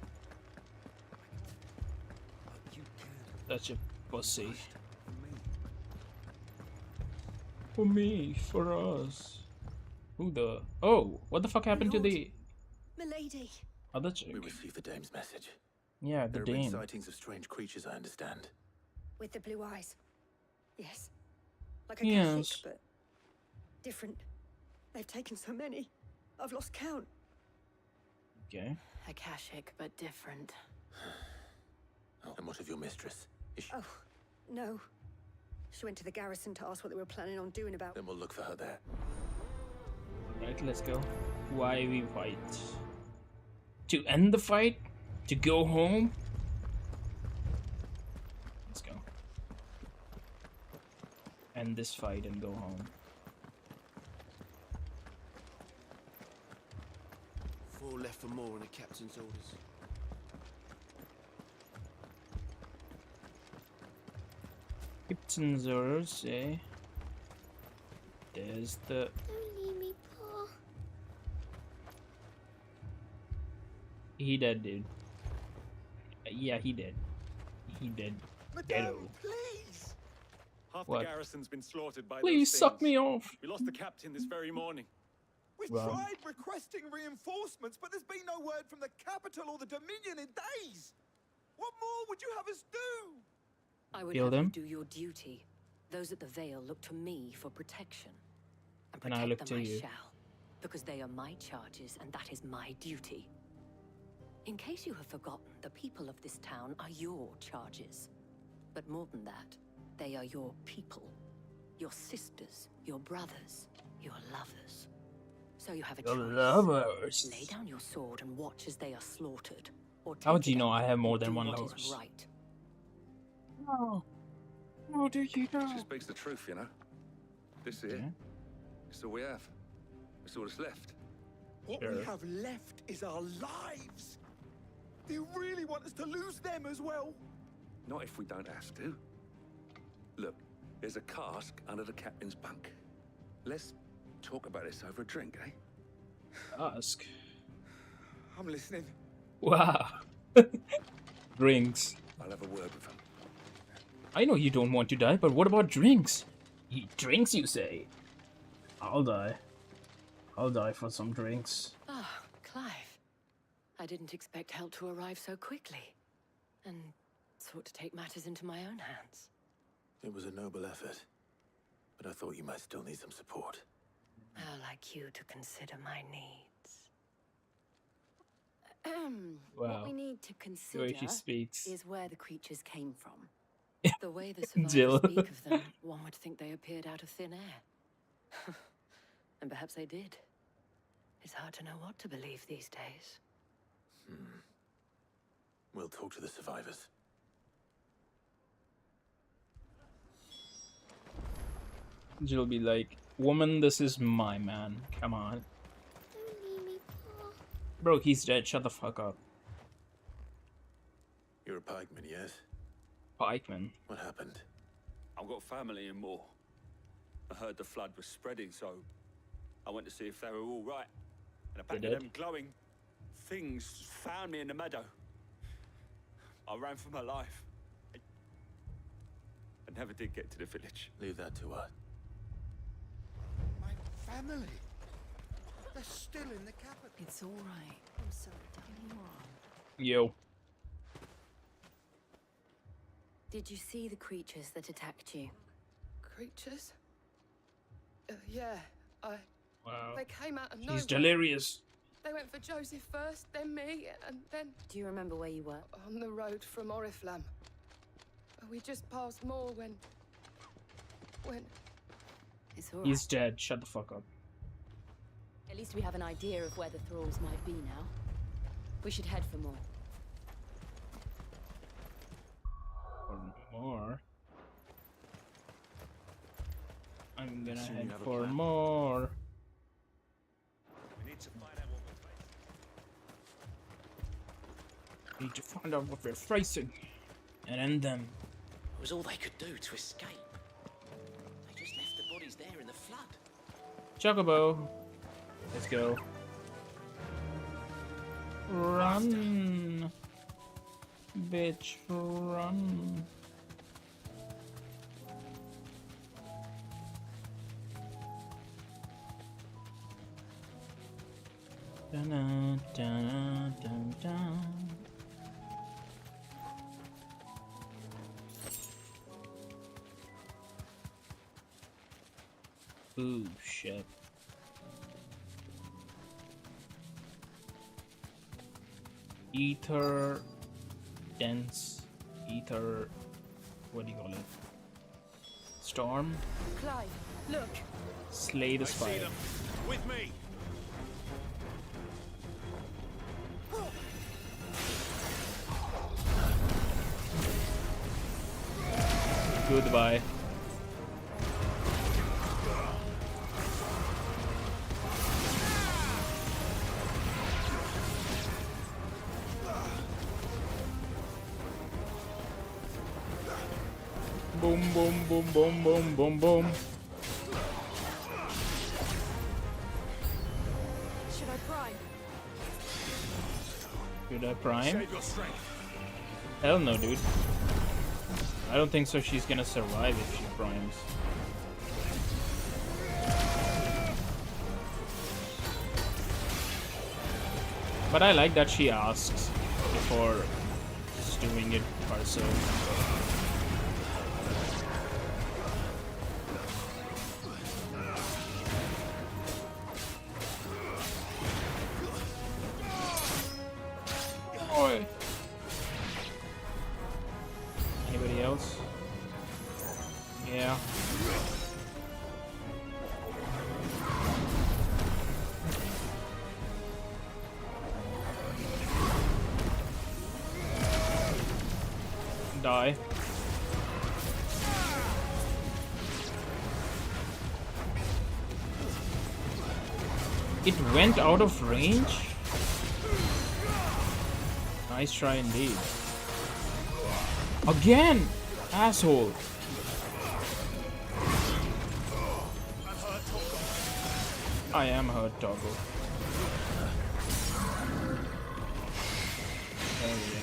Such a pussy. For me, for us. Who the? Oh, what the fuck happened to the Milady. other chick? We received the dame's message. Yeah, the There have been dame. sightings of strange creatures, I understand. With the blue eyes. Yes. Like a Yes. Kashyyyk, but different. They've taken so many. I've lost count. Okay. Akashic, but different. Oh, and what of your mistress? Is she... Oh, no. She went to the garrison to ask what they were planning on doing about. Then we'll look for her there. Alright, let's go. Why we fight? To end the fight? To go home? Let's go. End this fight and go home. 4 left for more on the captain's orders. Captain's orders, eh? There's the... Don't leave me, Pa. He dead, dude. Yeah, he did. He did. Deado. Please! Half What? the garrison's been slaughtered by Please those suck things. me off. We lost the captain this very morning. We've tried requesting reinforcements, but there's been no word from the capital or the Dominion in days. What more would you have us do? I would Kill have them. you do your duty. Those at the Vale look to me for protection. And I look to you. Shall, because they are my charges, and that is my duty. In case you have forgotten, the people of this town are your charges. But more than that, they are your people. Your sisters, your brothers, your lovers. So you have a Your choice. lovers. Lay down your sword and watch as they are slaughtered. Or How take do you it know up I have more and than do one what is lovers? right. No. How do you know? She speaks the truth, you know. This here, it's all we have. It's all that's left. What we have left is our lives. Do you really want us to lose them as well? Not if we don't have to. Look, there's a cask under the captain's bunk. Let's talk about this over a drink, eh? Ask. I'm listening. Wow. Drinks. I'll have a word with him. I know you don't want to die, but what about drinks? Eat drinks, you say? I'll die. I'll die for some drinks. Ah, Clive. I didn't expect help to arrive so quickly. And sought to take matters into my own hands. It was a noble effort, but I thought you might still need some support. I'd like you to consider my needs. What Wow. we need to The consider way she speaks. is where the creatures came from. The way the survivors Jill. speak of them, one would think they appeared out of thin air. And perhaps they did. It's hard to know what to believe these days. We'll talk to the survivors. Jill be like, woman, this is my man. Come on. Bro, he's dead. Shut the fuck up. You're a pikeman, yes? Pikeman. What happened? I've got family in Moor. I heard the flood was spreading, so I went to see if they were all right. And a pack of They're dead? them glowing things found me in the meadow. I ran for my life. I never did get to the village. Leave that to us. My family. They're still in the capital. It's all right. I'm sorry, darling. Yo. Did you see the creatures that attacked you? Creatures? Yeah, Wow. They came out of nowhere. She's delirious. They went for Joseph first, then me, and then... Do you remember where you were? On the road from Oriflamme. We just passed Moor when... It's all right. He's dead. Shut the fuck up. At least we have an idea of where the thralls might be now. We should head for more. For more. I'm gonna Assume you head have a for plan. more. We need to find out what we're facing. Need to find out what we're facing and end them. It was all they could do to escape. They just left the bodies there in the flood. Chocobo. Let's go. Run. Bitch, run. Dun, dun, dun, dun. Ooh, shit. Ether, dense, ether, what do you call it? Storm, Clive, look. slay the spider. With me. Goodbye. Boom, boom, boom, boom, boom, boom, boom. Should I prime? Should I prime? Save your strength. Hell no, dude. I don't think so. She's gonna survive if she primes. But I like that she asks before just doing it herself. Oi. Anybody else? Yeah. Die. It went out of range? Nice try indeed. Again! Asshole! I am hurt, Toggle. There we go.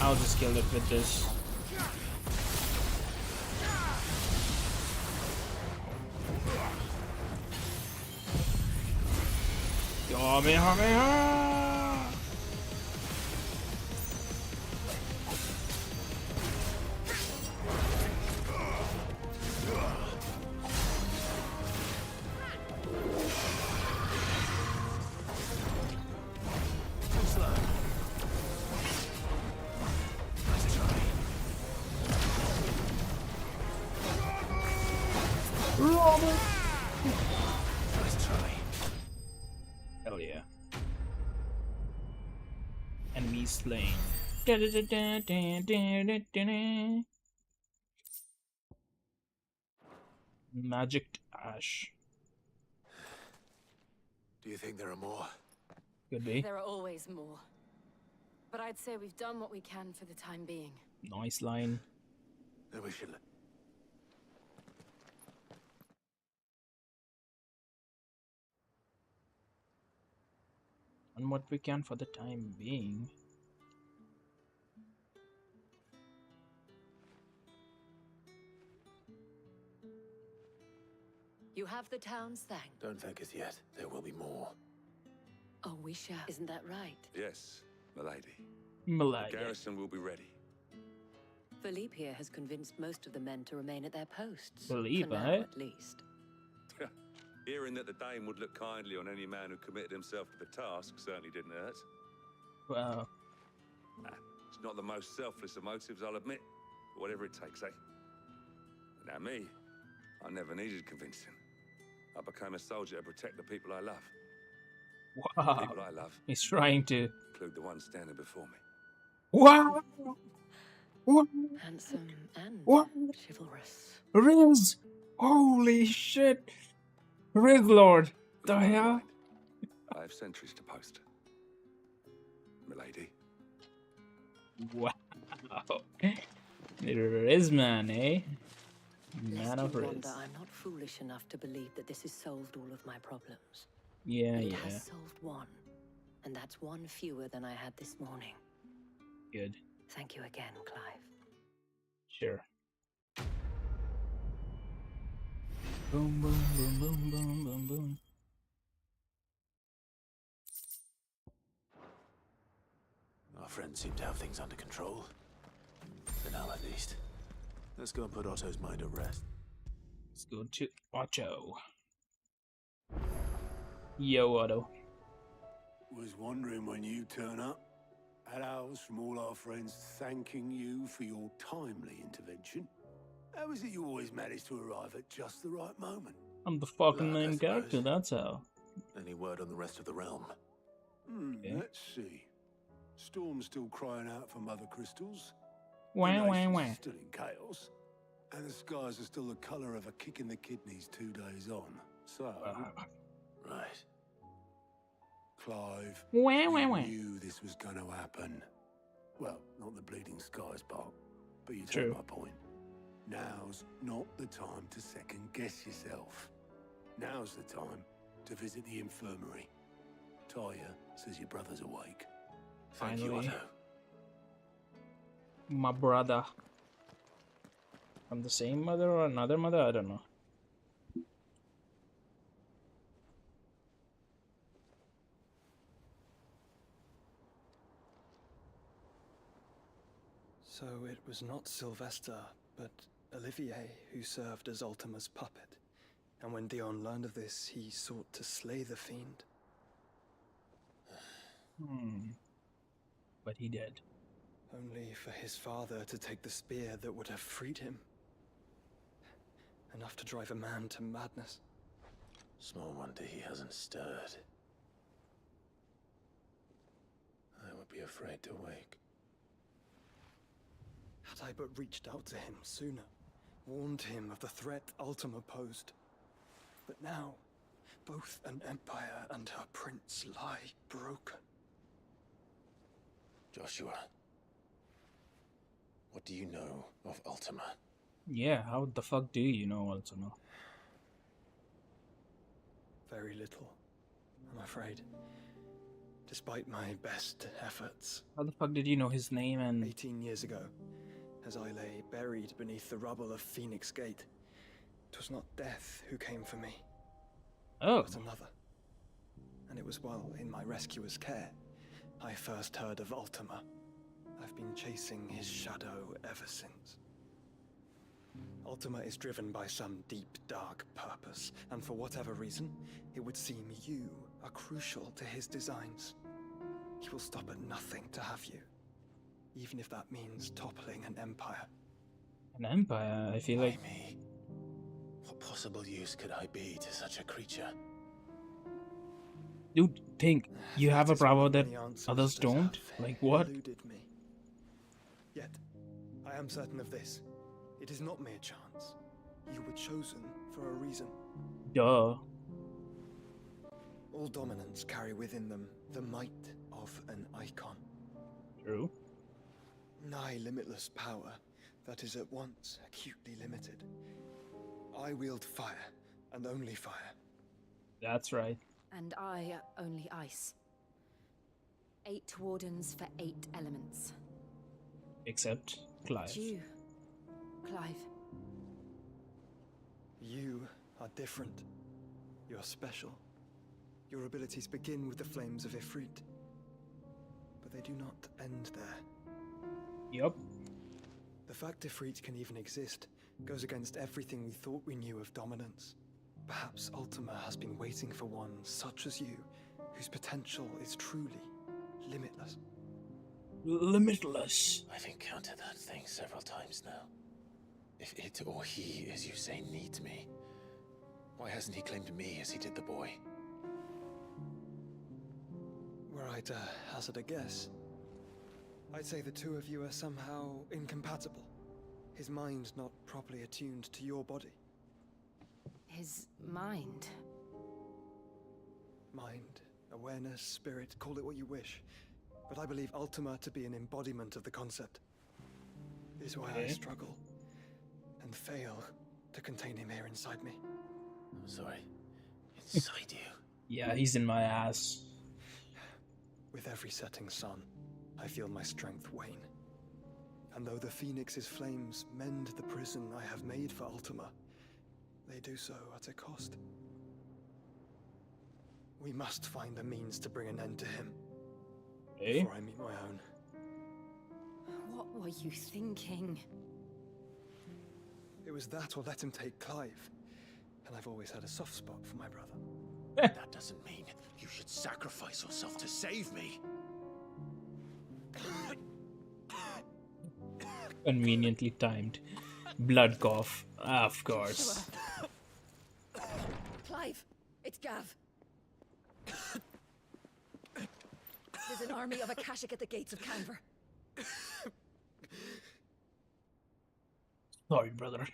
I'll just kill it with this. Kamehameha! Hell yeah. Enemy slain. Magic Ash. Do you think there are more? Could be. There are always more. But I'd say we've done what we can for the time being. Nice line. Then we should. And what we can for the time being. You have the town's thanks. Don't thank us yet. There will be more. Oh, we shall. Isn't that right? Yes, milady. Milady. The garrison will be ready. Philippe here has convinced most of the men to remain at their posts. Philippe, for now, eh? at least. Hearing that the Dane would look kindly on any man who committed himself to the task certainly didn't hurt. Wow. It's not the most selfless of motives, I'll admit. But whatever it takes, eh? Now me, I never needed convincing. I became a soldier to protect the people I love. Wow. The people I love. He's trying to. Include the ones standing before me. Wow. Handsome and What? chivalrous. Riz! Holy shit! Riz Lord! The hell? I have sentries to post. Milady. Wow. Riz man, eh? Man of Lest you Riz. wonder, I'm not foolish enough to believe that this has solved all of my problems. Yeah, But it yeah. has solved one. And that's one fewer than I had this morning. Good. Thank you again, Clive. Sure. Boom, boom, boom, boom, boom, boom, boom. Our friends seem to have things under control. For now, at least. Let's go and put Otto's mind at rest. Let's go to Otto. Yo, Otto. Was wondering when you turn up. Had ours from all our friends thanking you for your timely intervention. How is it you always manage to arrive at just the right moment? I'm the fucking Luck, I main character, suppose. that's how. Any word on the rest of the realm? Okay. Let's see. Storm's still crying out for mother crystals. Wah, The wah, nation's wah. still in chaos. And the skies are still the colour of a kick in the kidneys 2 days on. So, Right. Clive, Wah, you wah, wah. knew this was going to happen. Well, not the bleeding skies part, but you True. take my point. Now's not the time to second guess yourself. Now's the time to visit the infirmary. Talia says your brother's awake. Thank you, Finally. Otto. My brother. From the same mother or another mother? I don't know. was not Sylvester, but Olivier who served as Ultima's puppet. And when Dion learned of this, he sought to slay the fiend. But he did. Only for his father to take the spear that would have freed him. Enough to drive a man to madness. Small wonder he hasn't stirred. I would be afraid to wake. Had I but reached out to him sooner, warned him of the threat Ultima posed. But now, both an empire and her prince lie broken. Joshua, what do you know of Ultima? Yeah, how the fuck do you know Ultima? Very little, I'm afraid. Despite my best efforts. How the fuck did you know his name and... 18 years ago, as I lay buried beneath the rubble of Phoenix Gate, 'twas not death who came for me, but another. And it was while in my rescuer's care, I first heard of Ultima. I've been chasing his shadow ever since. Ultima is driven by some deep, dark purpose, and for whatever reason, it would seem you are crucial to his designs. He will stop at nothing to have you, even if that means toppling an empire. An empire? I feel like... me? What possible use could I be to such a creature? Dude, think. You have a power that others don't? Like what? Me. Yet, I am certain of this. It is not mere chance. You were chosen for a reason. Duh. All dominants carry within them the might of an icon. True. Nigh limitless power that is at once acutely limited. I wield fire, and only fire. That's right. And I only ice. 8 wardens for 8 elements. Except Clive. It's you, Clive. You are different. You're special. Your abilities begin with the flames of Ifrit. But they do not end there. Yup. The fact Ifrit can even exist goes against everything we thought we knew of dominance. Perhaps Ultima has been waiting for one such as you, whose potential is truly limitless. Limitless. I've encountered that thing several times now. If it or he, as you say, needs me, why hasn't he claimed me as he did the boy? Were I to hazard a guess, I'd say the two of you are somehow incompatible. His mind not properly attuned to your body. His mind. Mind, awareness, spirit, call it what you wish. But I believe Ultima to be an embodiment of the concept. This is why I struggle and fail to contain him here inside me. I'm sorry. Inside you? Yeah, he's in my ass. With every setting sun, I feel my strength wane. And though the Phoenix's flames mend the prison I have made for Ultima, they do so at a cost. We must find a means to bring an end to him. Before I meet my own. What were you thinking? It was that or let him take Clive. And I've always had a soft spot for my brother. That doesn't mean you should sacrifice yourself to save me. Conveniently timed. Blood cough. Of course. Clive, it's Gav. There's an army of Akashic at the gates of Canver. Sorry, brother.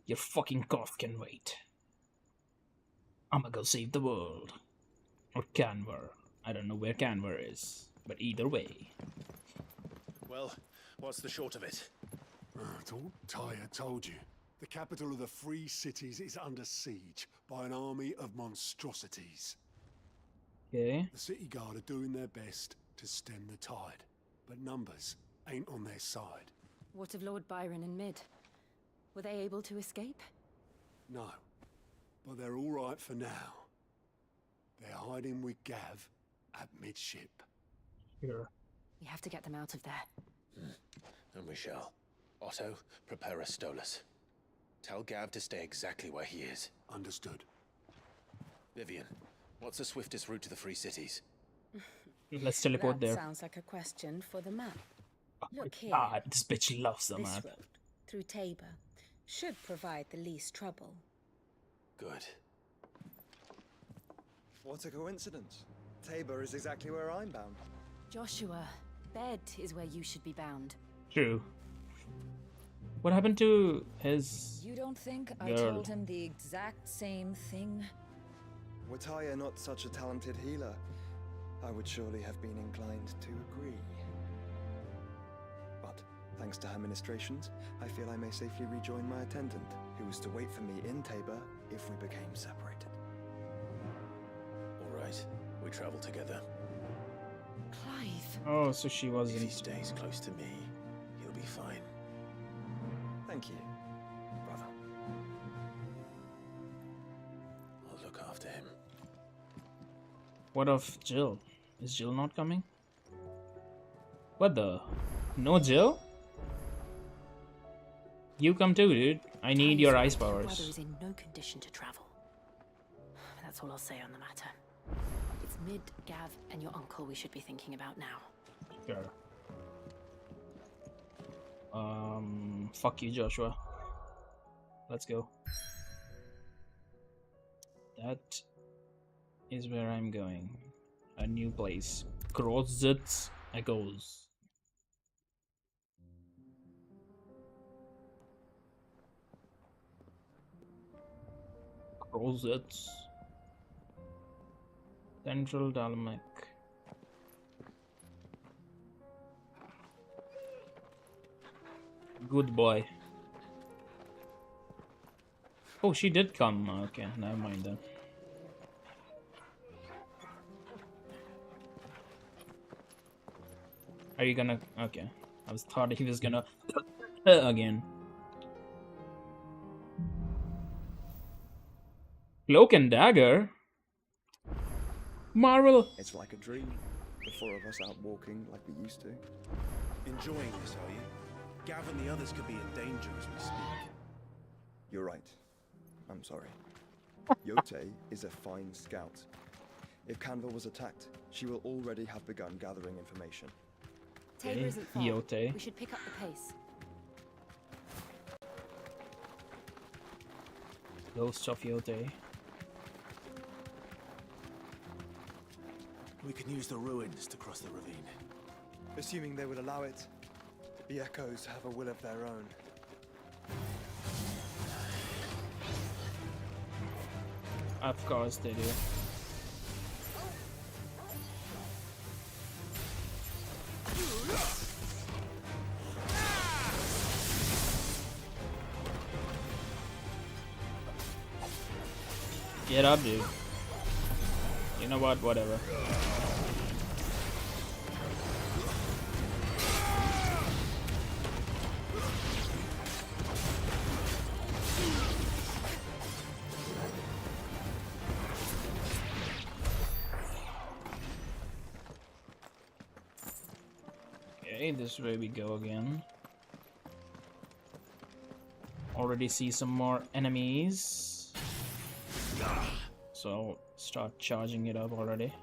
Your fucking cough can wait. I'ma go save the world. Or Canver. I don't know where Canver is. But either way. Well, what's the short of it? Thought Tyre told you. The capital of the Free Cities is under siege by an army of monstrosities. Okay. The city guard are doing their best to stem the tide, but numbers ain't on their side. What of Lord Byron and Mid? Were they able to escape? No, but they're all right for now. They're hiding with Gav at midship. Sure. We have to get them out of there. And we shall. Otto, prepare a Stolas. Tell Gav to stay exactly where he is. Understood. Vivian, what's the swiftest route to the Free Cities? Let's teleport That there. sounds like a question for the map. Look here. God, this bitch loves the This map. road through Tabor should provide the least trouble. Good. What a coincidence. Tabor is exactly where I'm bound. Joshua, bed is where you should be bound. True. What happened to his You don't think I girl? told him the exact same thing? Were Taya not such a talented healer, I would surely have been inclined to agree. But thanks to her ministrations, I feel I may safely rejoin my attendant, who was to wait for me in Tabor if we became separated. All right, we travel together. Clive. Oh, so she wasn't. If he stays close to me, he'll be fine. Thank you, brother. I'll look after him. What of Jill? Is Jill not coming? What the? No Jill? You come too, dude. I need your ice Brother powers. is in no condition to travel. That's all I'll say on the matter. It's Mid, Gav, and your uncle we should be thinking about now. Sure. Fuck you, Joshua. Let's go. That is where I'm going. A new place. Grozitz Echoes. Grozitz. Central Dalmec. Good boy. Oh, she did come. Okay, never mind then. Are you gonna... Okay. I was thought he was gonna... again. Cloak and dagger? Marvel! It's like a dream. The four of us out walking like we used to. Enjoying this, are you? Gav and the others could be in danger as we speak. You're right. I'm sorry. Yote is a fine scout. If Canville was attacked, she will already have begun gathering information. Tabor isn't far. Yote. We should pick up the pace. Ghost of Yote. We can use the ruins to cross the ravine. Assuming they would allow it. The Echoes have a will of their own. Of course they do. Get up, dude. You know what? Whatever. Okay, this way we go again. Already see some more enemies. So start charging it up already.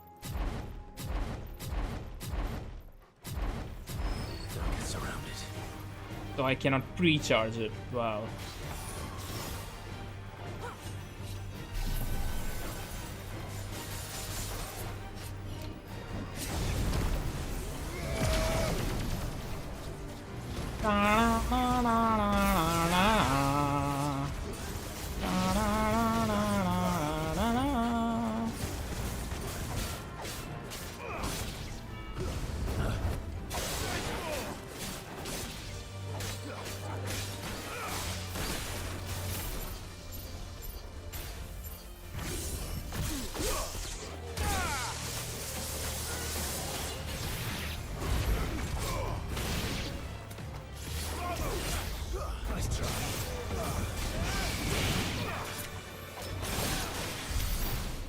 Don't get surrounded. So I cannot pre-charge it. Wow.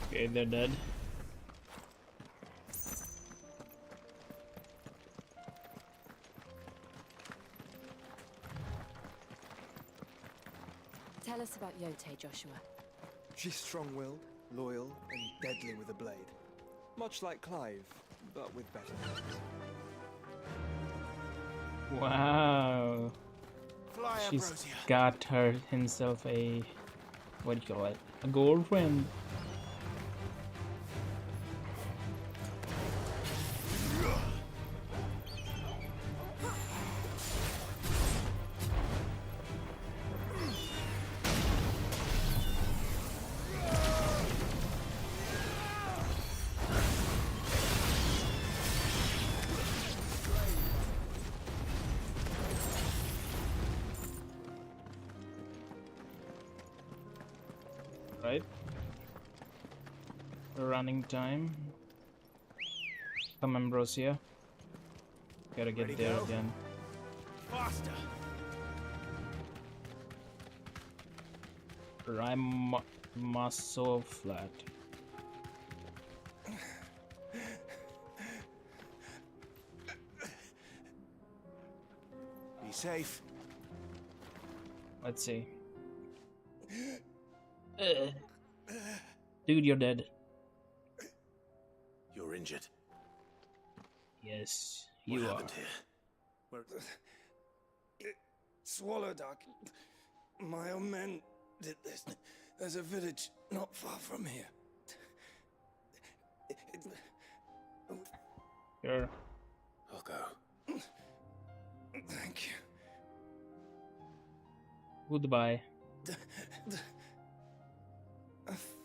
Okay, they're dead. us about Yote, Joshua. She's strong-willed, loyal, and deadly with a blade. Much like Clive, but with better hands. Wow. Fly, She's Ambrosia. got himself a, what do you call it? A girlfriend. Right? Running time. Come, Ambrosia. Gotta get Ready, there go? again. Faster. I'm so flat. Be safe. Let's see. Dude, you're dead. You're injured. Yes, What you are. happened here? It swallowed our... My own men did this. There's a village not far from here. Sure. I'll go. Thank you. Goodbye.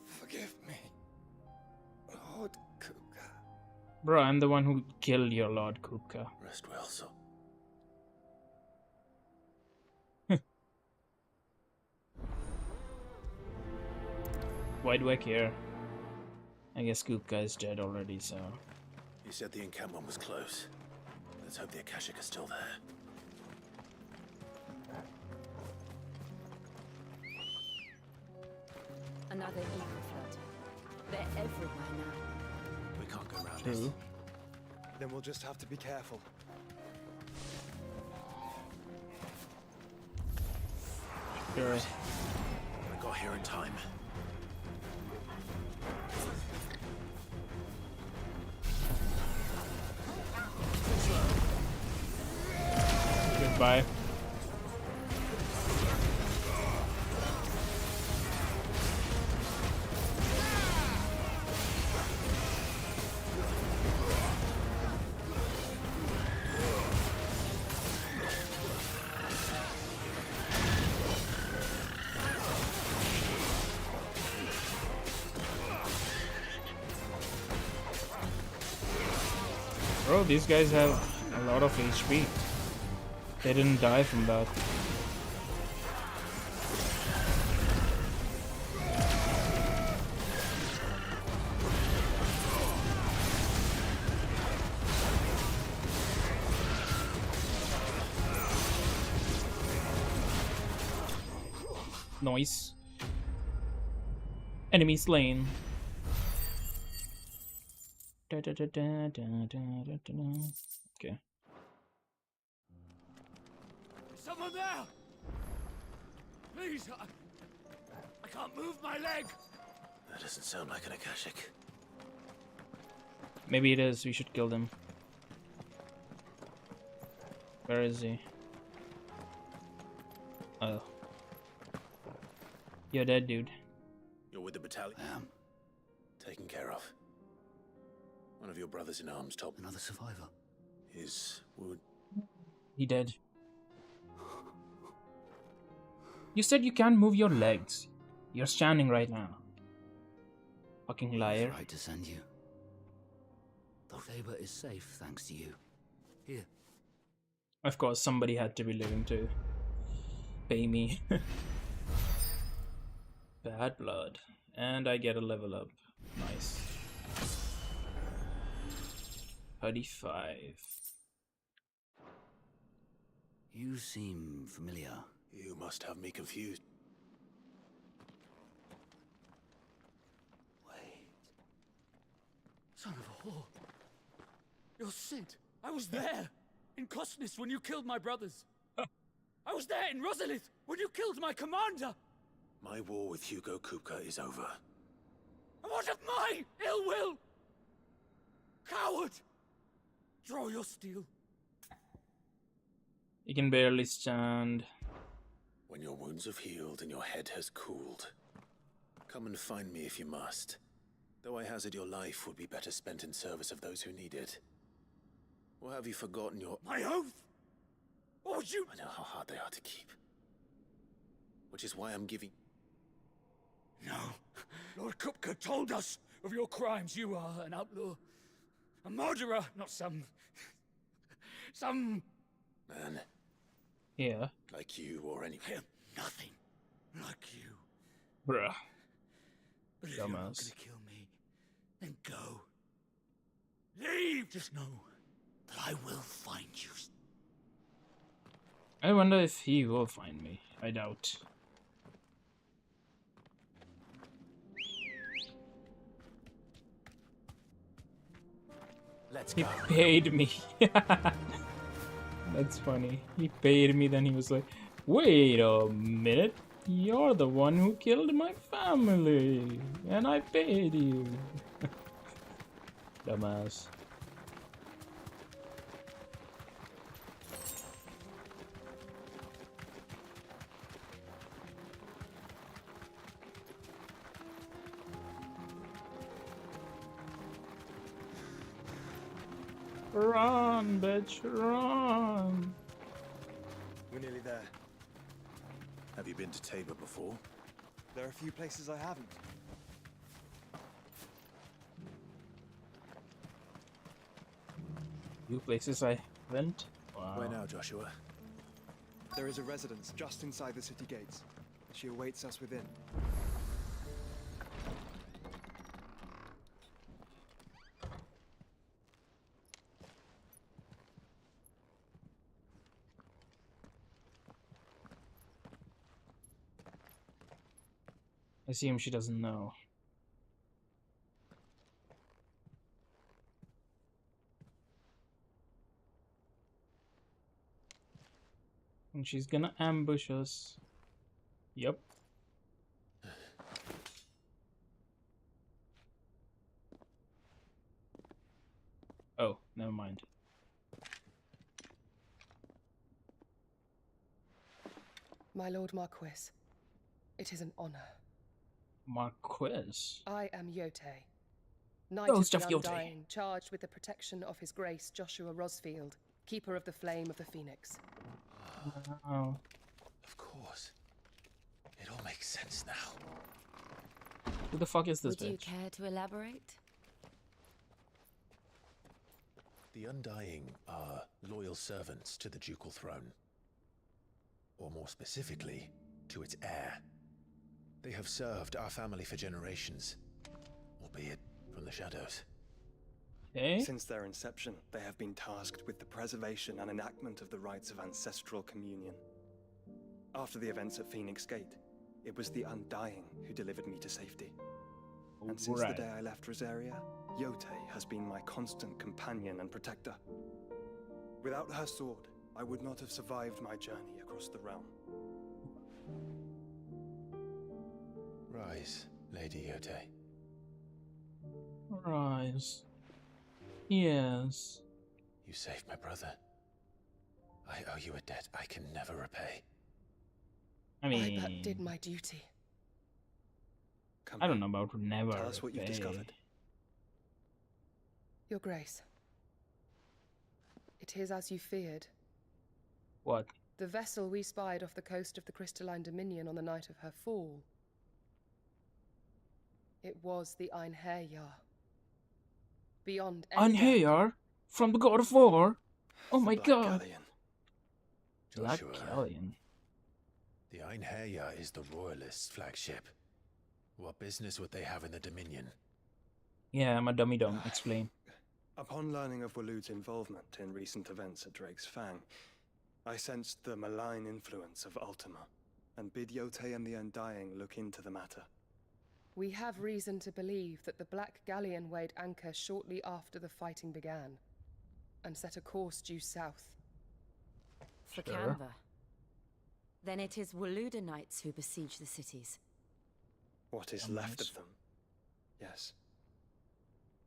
Forgive me, Lord Kupka. Bro, I'm the one who killed your Lord Kupka. Rest well, so. Why do I care? I guess Kupka is dead already, so... You said the encampment was close. Let's hope the Akashic are still there. Another eco float. They're everywhere now. We can't go around True. this. Then we'll just have to be careful. Sure. I got here in time. Goodbye. Bro, these guys have a lot of HP. They didn't die from that. Noise. Enemy slain. Okay. Someone there! Please, I can't move my leg! That doesn't sound like an Akashic. Maybe it is. We should kill them. Where is he? Oh. You're dead, dude. You're with the battalion? I am. Taken care of. One of your brothers in arms told Another survivor. His wound. He dead. You said you can't move your legs. You're standing right now. Fucking liar. Right to send you. The favor is safe thanks to you. Here. Of course, somebody had to be living to pay me. Bad blood. And I get a level up. Nice. 35. You seem familiar. You must have me confused. Wait. Son of a whore. You're Sid. I was there. In Cosnis when you killed my brothers. I was there in Rosalith when you killed my commander. My war with Hugo Kupka is over. What of my ill will? Coward! Draw your steel. He can barely stand. When your wounds have healed and your head has cooled, come and find me if you must. Though I hazard your life would be better spent in service of those who need it. Or have you forgotten your... My oath? Or would you... I know how hard they are to keep. Which is why I'm giving... No. Lord Kupka told us of your crimes. You are an outlaw. A murderer, not some man. Yeah. Like you or anyone. I am nothing like you. Bruh. But if you're not gonna kill me, then go. Leave! Just know that I will find you. I wonder if he will find me. I doubt. Let's he go. paid me. That's funny. He paid me, then he was like, wait a minute. You're the one who killed my family. And I paid you. Dumbass. Run, bitch, run! We're nearly there. Have you been to Tabor before? There are a few places I haven't. Few places I went? Wow. Where now, Joshua? There is a residence just inside the city gates. She awaits us within. I assume she doesn't know. And she's gonna ambush us. Yep. Oh, never mind. My Lord Marquis, it is an honor. Marquis? I am Yote, Knight of the Undying, charged with the protection of His Grace Joshua Rosfield, Keeper of the Flame of the Phoenix. Wow. Of course. It all makes sense now. Who the fuck is this bitch? Would you care to elaborate? The Undying are loyal servants to the ducal throne. Or more specifically, to its heir. They have served our family for generations, albeit from the shadows. Okay. Since their inception, they have been tasked with the preservation and enactment of the rites of ancestral communion. After the events at Phoenix Gate, it was the Undying who delivered me to safety. And since the day I left Rosaria, Yote has been my constant companion and protector. Without her sword, I would not have survived my journey across the realm. Rise, Lady Yote. Rise. Yes. You saved my brother. I owe you a debt I can never repay. I mean, I but did my duty. I don't know about never. Tell us what you've discovered. Your Grace. It is as you feared. What? The vessel we spied off the coast of the Crystalline Dominion on the night of her fall. It was the Einherjar. Beyond any Einherjar? From the God of War? Oh my god. Black Joshua, Galleon. The Einherjar is the Royalists' flagship. What business would they have in the Dominion? Yeah, I'm a dummy dumb. Explain. Upon learning of Waloed's involvement in recent events at Drake's Fang, I sensed the malign influence of Ultima, and bid Yote and the Undying look into the matter. We have reason to believe that the Black Galleon weighed anchor shortly after the fighting began, and set a course due south. For Canva. Then it is Waloeda knights who besiege the cities. What is left of them. Yes.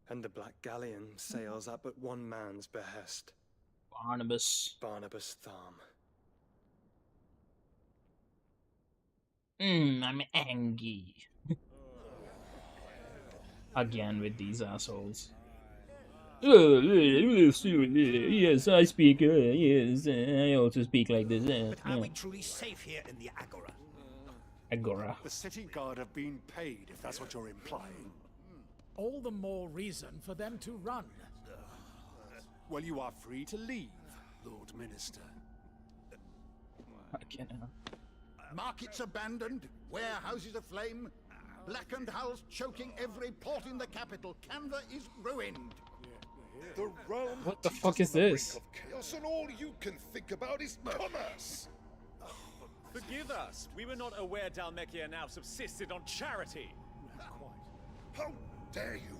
And the Black Galleon sails at but one man's behest. Barnabas. Barnabas Tharm. I'm angry. Again with these assholes. Yes, I speak. Yes, I also speak like this. But are we truly safe here in the Agora? Agora. The city guard have been paid, if that's what you're implying. All the more reason for them to run. Well, you are free to leave, Lord Minister. Markets abandoned, warehouses aflame, blackened hulls choking every port in the capital. Canva is ruined. The realm What the fuck is this? of chaos, and all you can think about is commerce. Forgive us. We were not aware Dalmekia now subsisted on charity. How dare you?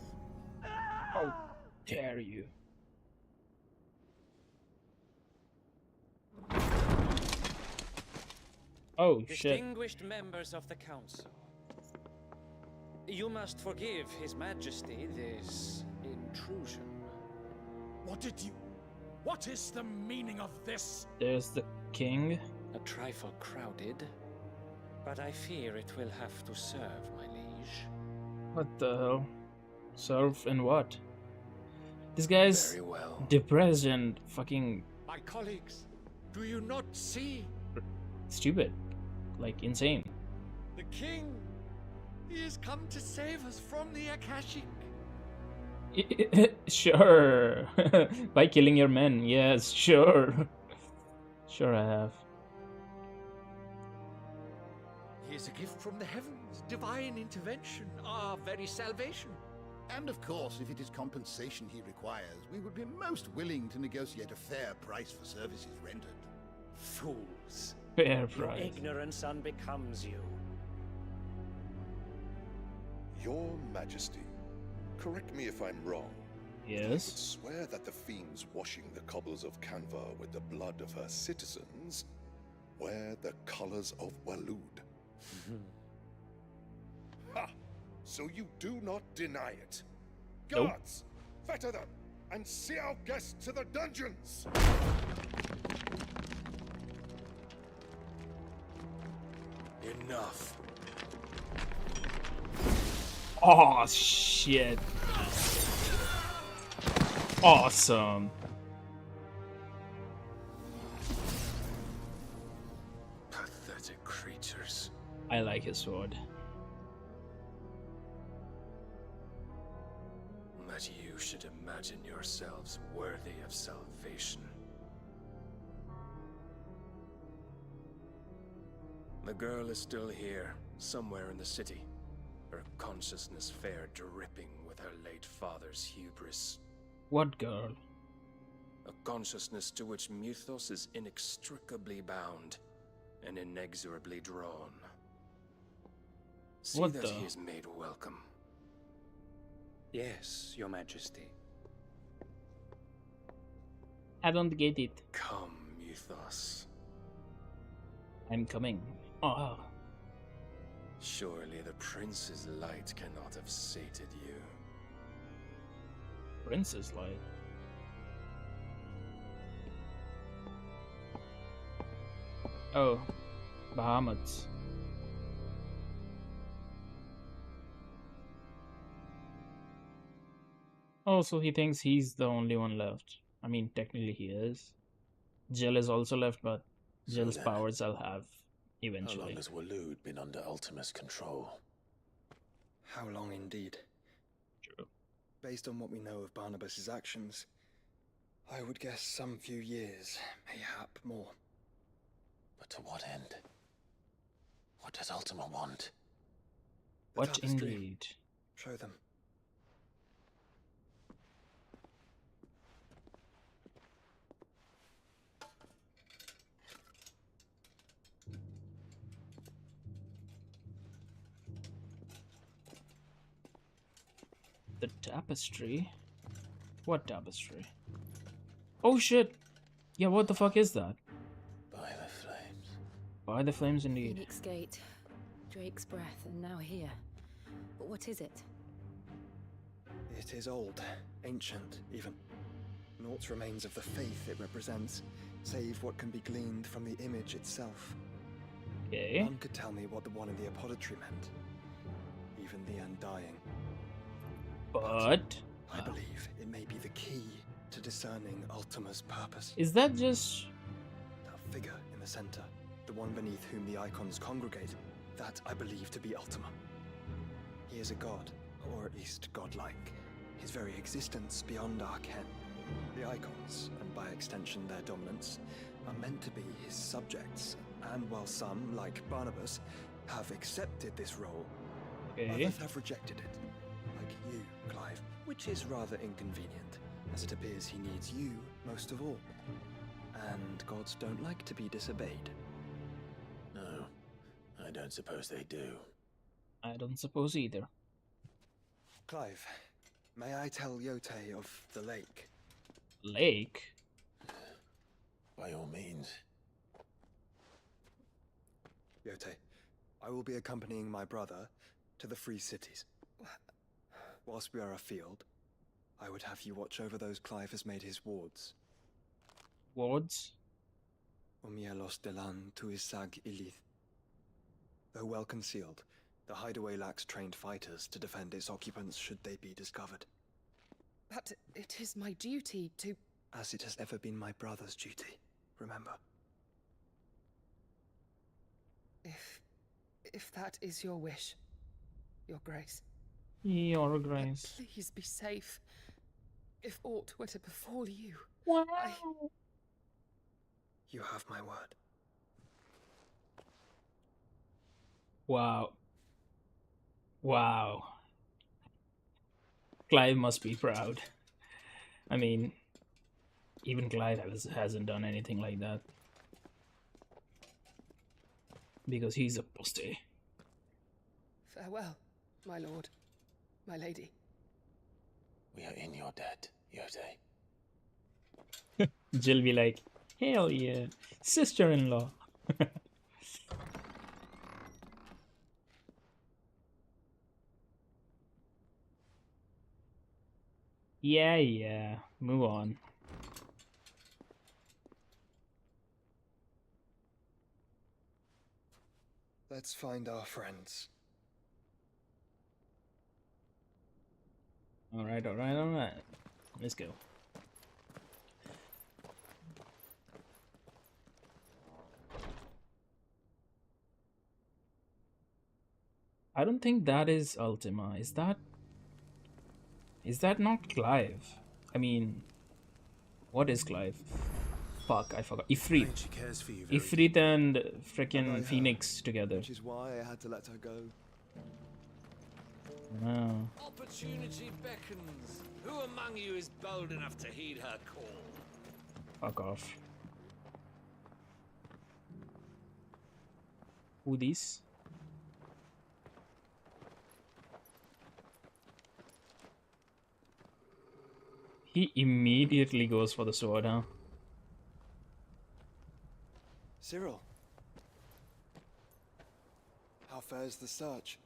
How dare you? Oh shit. Distinguished members of the council, you must forgive His Majesty this intrusion. What is the meaning of this? There's the king. A trifle crowded, but I fear it will have to serve, my liege. What the hell? Serve and what? This guy's Very well. depressed and fucking My colleagues, do you not see? stupid. Like insane. The king, he has come to save us from the Akashic. Sure. By killing your men. Yes, sure. Sure I have. He is a gift from the heavens, divine intervention, our very salvation. And of course, if it is compensation he requires, we would be most willing to negotiate a fair price for services rendered. Fools. Fair Your price. ignorance unbecomes you. Your Majesty, correct me if I'm wrong. Yes. I would swear that the fiends washing the cobbles of Canva with the blood of her citizens wear the colors of Waloed. Ha! So you do not deny it. Nope. Guards, fetter them and see our guests to the dungeons. Enough. Oh shit. Awesome. Pathetic creatures. I like his sword. That you should imagine yourselves worthy of salvation. The girl is still here, somewhere in the city. Her consciousness fair dripping with her late father's hubris. What girl? A consciousness to which Mythos is inextricably bound and inexorably drawn. See What that the? he is made welcome. Yes, Your Majesty. I don't get it. Come, Mythos. I'm coming. Oh. Surely the prince's light cannot have sated you. Princess light. Oh. Bahamut. Also, he thinks he's the only one left. I mean, technically he is. Jill is also left, but Jill's then, powers I'll have How eventually. long has Waloed been under Ultima's control? How long indeed? True. Based on what we know of Barnabas's actions, I would guess some few years, mayhap more. But to what end? What does Ultima want? What indeed? Show them. The tapestry? What tapestry? Oh shit! Yeah, what the fuck is that? By the flames. By the flames indeed. Phoenix Gate, Drake's breath, and now here. But what is it? It is old, ancient, even. Naught remains of the faith it represents, save what can be gleaned from the image itself. Okay. None could tell me what the one in the apothecary meant. Even the Undying. But I believe it may be the key to discerning Ultima's purpose. is that just that figure in the center, the one beneath whom the icons congregate? That I believe to be Ultima. He is a god, or at least godlike. His very existence beyond our ken. The icons, and by extension their dominance, are meant to be his subjects. And while some, like Barnabas, have accepted this role, others have rejected it. Like you, Clive, which is rather inconvenient, as it appears he needs you most of all. And gods don't like to be disobeyed. No, I don't suppose they do. I don't suppose either. Clive, may I tell Yote of the lake? Lake? By all means. Yote, I will be accompanying my brother to the Free Cities. Whilst we are afield, I would have you watch over those Clive has made his wards. Wards? Umielos delan tuisag ilith. Though well concealed, the hideaway lacks trained fighters to defend its occupants should they be discovered. But it is my duty to... As it has ever been my brother's duty, remember. If that is your wish, Your Grace. Your Grace. Please be safe. If aught were to befall you, wow. You have my word. Wow. Wow. Clive must be proud. I mean, even Clive hasn't done anything like that. Because he's a pussy. Farewell, my lord, my lady. We are in your debt, Yote. Jill be like, hell yeah, sister-in-law. Yeah, move on. Let's find our friends. Alright. Let's go. I don't think that is Ultima. Is that not Clive? I mean, what is Clive? Fuck, I forgot. Ifrit. She cares for you very Ifrit and frickin' Phoenix together. Which is why I had to let her go. Wow. Opportunity beckons. Who among you is bold enough to heed her call? Fuck off. Who these? He immediately goes for the sword, huh? Cyril. How fares the search?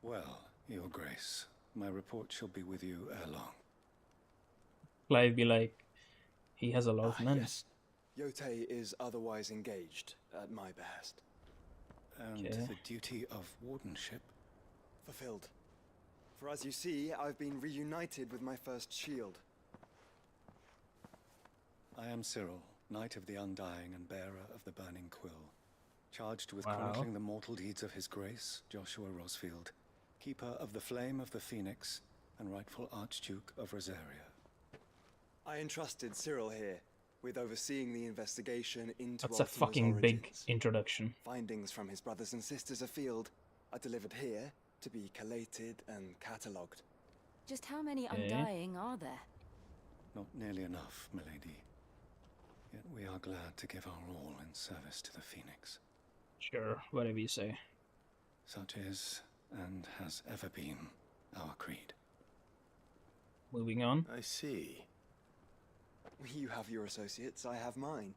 Well, Your Grace, my report shall be with you ere long. Clive be like, he has a lot of men. Yes. Yote is otherwise engaged at my behest. And the duty of wardenship? Fulfilled. For as you see, I've been reunited with my first shield. I am Cyril, Knight of the Undying and bearer of the Burning Quill, charged with chronicling the mortal deeds of His Grace, Joshua Rosfield, Keeper of the Flame of the Phoenix, and rightful Archduke of Rosaria. I entrusted Cyril here with overseeing the investigation into That's a Ultima's fucking origins. big introduction. Findings from his brothers and sisters afield are delivered here to be collated and catalogued. Just how many Undying are there? Not nearly enough, milady. Yet we are glad to give our all in service to the Phoenix. Sure, whatever you say. Such is, and has ever been, our creed. Moving on. I see. You have your associates, I have mine.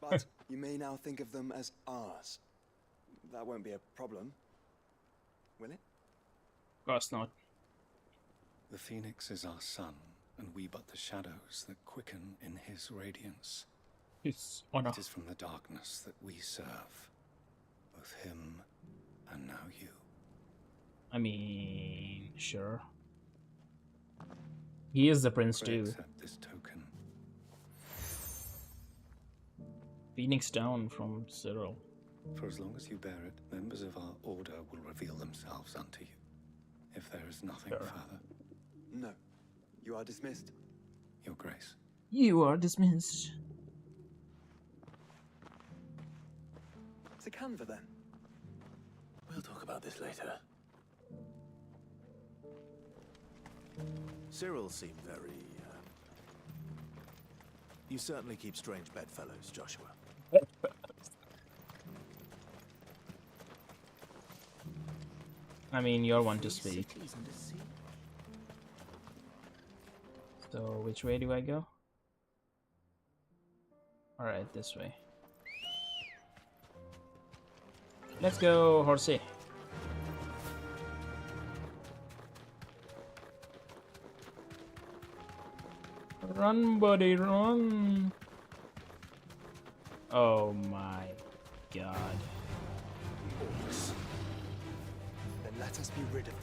But you may now think of them as ours. That won't be a problem, will it? course not. The Phoenix is our sun, and we but the shadows that quicken in his radiance. His honor. It is from the darkness that we serve, both him and now you. I mean, sure. He is the prince too. Accept this token. Phoenix down from Cyril. For as long as you bear it, members of our order will reveal themselves unto you. If there is nothing further. No. You are dismissed. Your Grace. You are dismissed. It's a canva then. We'll talk about this later. Cyril seemed very... You certainly keep strange bedfellows, Joshua. I mean, you're one to speak. So, which way do I go? Alright, this way. Let's go, horsey. Run, buddy, run. Oh my god. Orcs. Then let us be rid of them.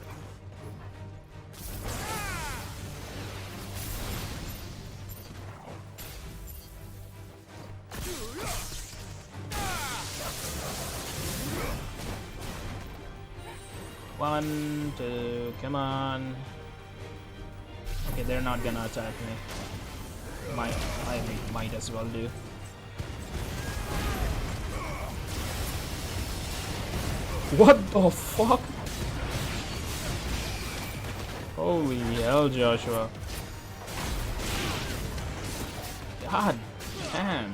One, two, come on. Okay, they're not gonna attack me. I might as well do. What the fuck? Holy hell, Joshua. God damn.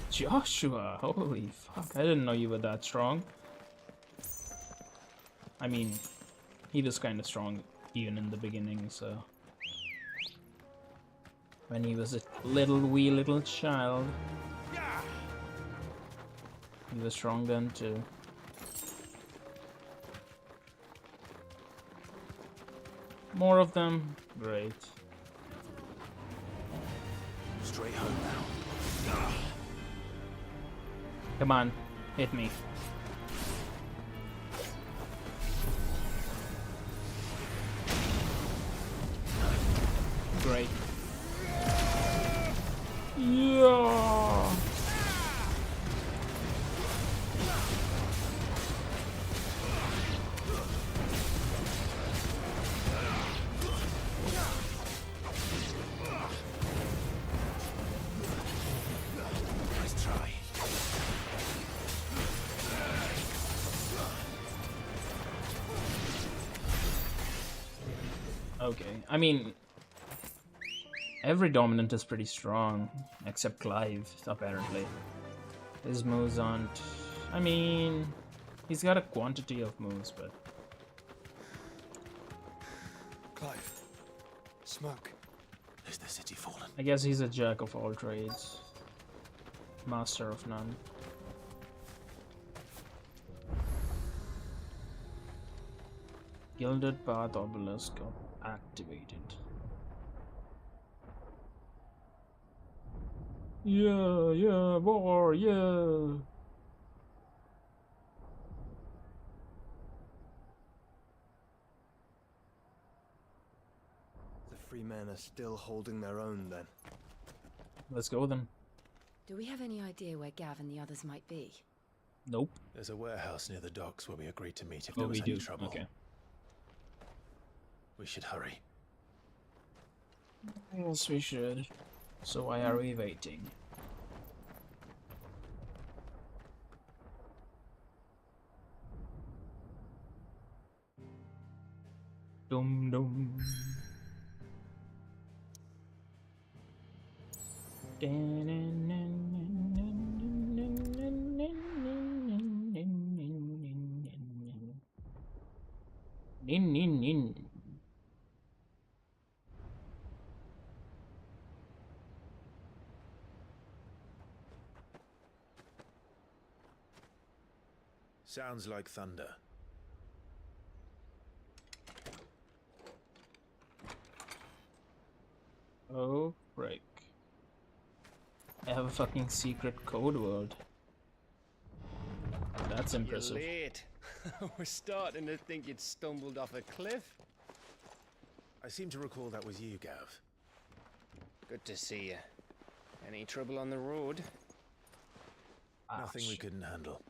Joshua, holy fuck. I didn't know you were that strong. I mean, he was kind of strong even in the beginning, so... When he was a wee little child. He was strong then too. More of them? Great. Straight home now. Come on, hit me. Great. Yeah. Nice try. Okay, I mean, every dominant is pretty strong, except Clive, apparently. His moves aren't... I mean, he's got a quantity of moves, but... Clive. Smoke. Is the city fallen? I guess he's a jack of all trades. Master of none. Gilded Path Obelisk activated. Yeah, war, yeah. The free men are still holding their own then. Let's go then. Do we have any idea where Gav and the others might be? Nope. There's a warehouse near the docks where we agreed to meet if Oh, there was we any do. trouble. Okay. We should hurry. Yes, we should. So why are we waiting? Dum dum. Nin nin nin. Sounds like thunder. Oh, break. I have a fucking secret code word. That's impressive. You're late. We're starting to think you'd stumbled off a cliff. I seem to recall that was you, Gav. Good to see you. Any trouble on the road? Nothing we couldn't handle.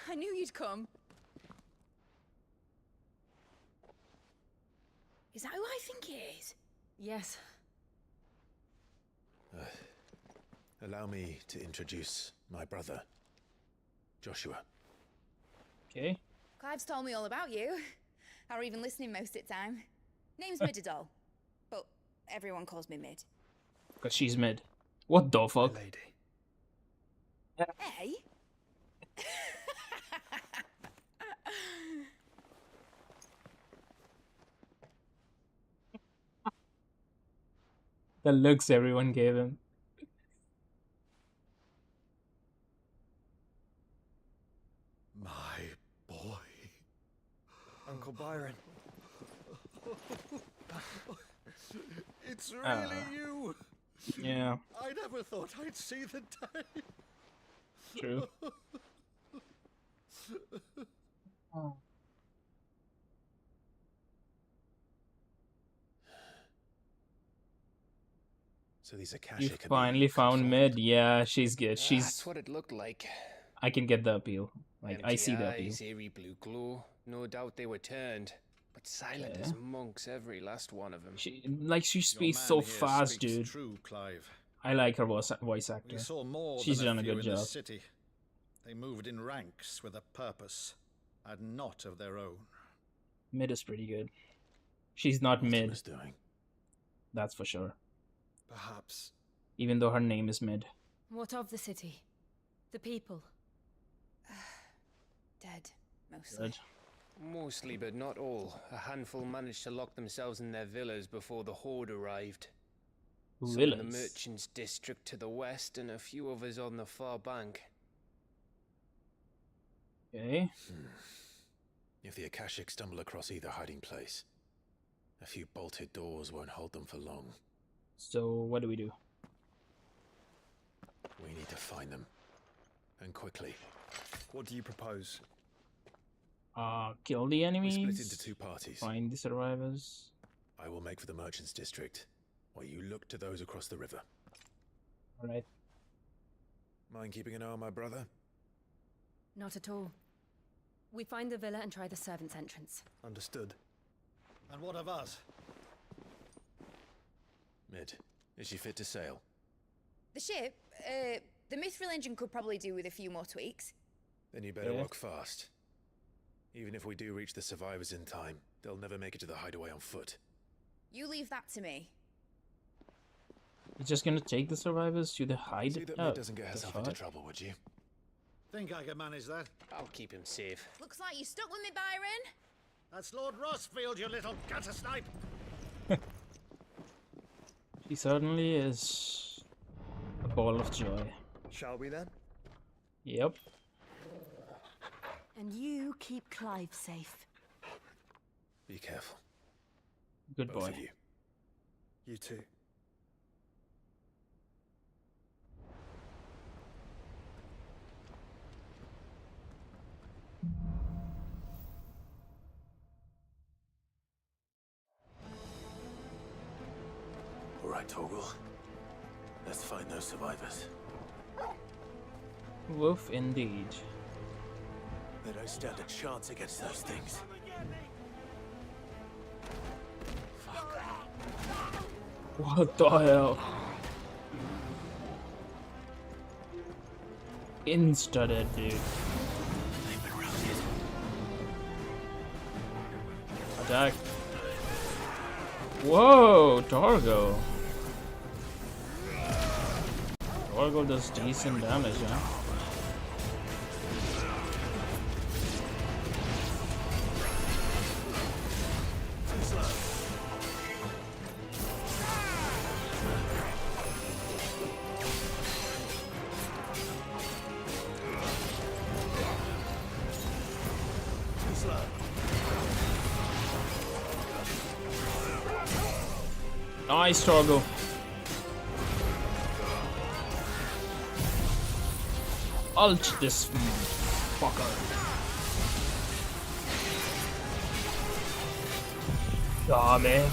I knew you'd come. Is that who I think it is? Yes. Allow me to introduce my brother, Joshua. Okay. Clive's told me all about you. Or even listening most of the time. Name's Midadol, but everyone calls me Mid. Because she's mid. What the fuck? Lady. Hey? The looks everyone gave him. My boy. Uncle Byron. It's really you. Yeah. I never thought I'd see the day. True. So these are You Akashic. finally found mid. Yeah, she's good. She's. That's what it looked like. I can get the appeal. Like I see the appeal. Eyes, eerie blue glow. No doubt they were turned, but silent as monks, every last one of them. She speaks so fast, dude. True, Clive. I like her voice actor. We saw more She's than done a few good in job. the city. They moved in ranks with a purpose, and not of their own. Mid is pretty good. She's not mid. Doing? That's for sure. Perhaps. Even though her name is mid. What of the city? The people? Dead, mostly. Good. Mostly, but not all. A handful managed to lock themselves in their villas before the horde arrived. Some in the Villas? merchants' district to the west, and a few others on the far bank. Okay. If the Akashic stumble across either hiding place, a few bolted doors won't hold them for long. So what do we do? We need to find them. And quickly. What do you propose? Kill the enemies. We split into two parties. Find the survivors. I will make for the merchants' district, while you look to those across the river. Alright. Mind keeping an eye on my brother? Not at all. We find the villa and try the servants' entrance. Understood. And what of us? Mid, is she fit to sail? The ship, the mithril engine could probably do with a few more tweaks. Then you better walk fast. Even if we do reach the survivors in time, they'll never make it to the hideaway on foot. You leave that to me. You're just gonna take the survivors to the hide? See that Mid doesn't get herself into trouble, would you? Think I can manage that? I'll keep him safe. Looks like you stuck with me, Byron. That's Lord Rossfield, you little gutter snipe! She certainly is a ball of joy. Shall we then? Yep. And you keep Clive safe. Be careful. Good Both boy. of you. You too. All right, Torgal. Let's find those survivors. Woof indeed. They don't stand a chance against those things. What the hell? Insta-dead, dude. Attack. Whoa, Torgo. Torgo does decent damage, huh? Nice toggle. Ult this fucker. Dame.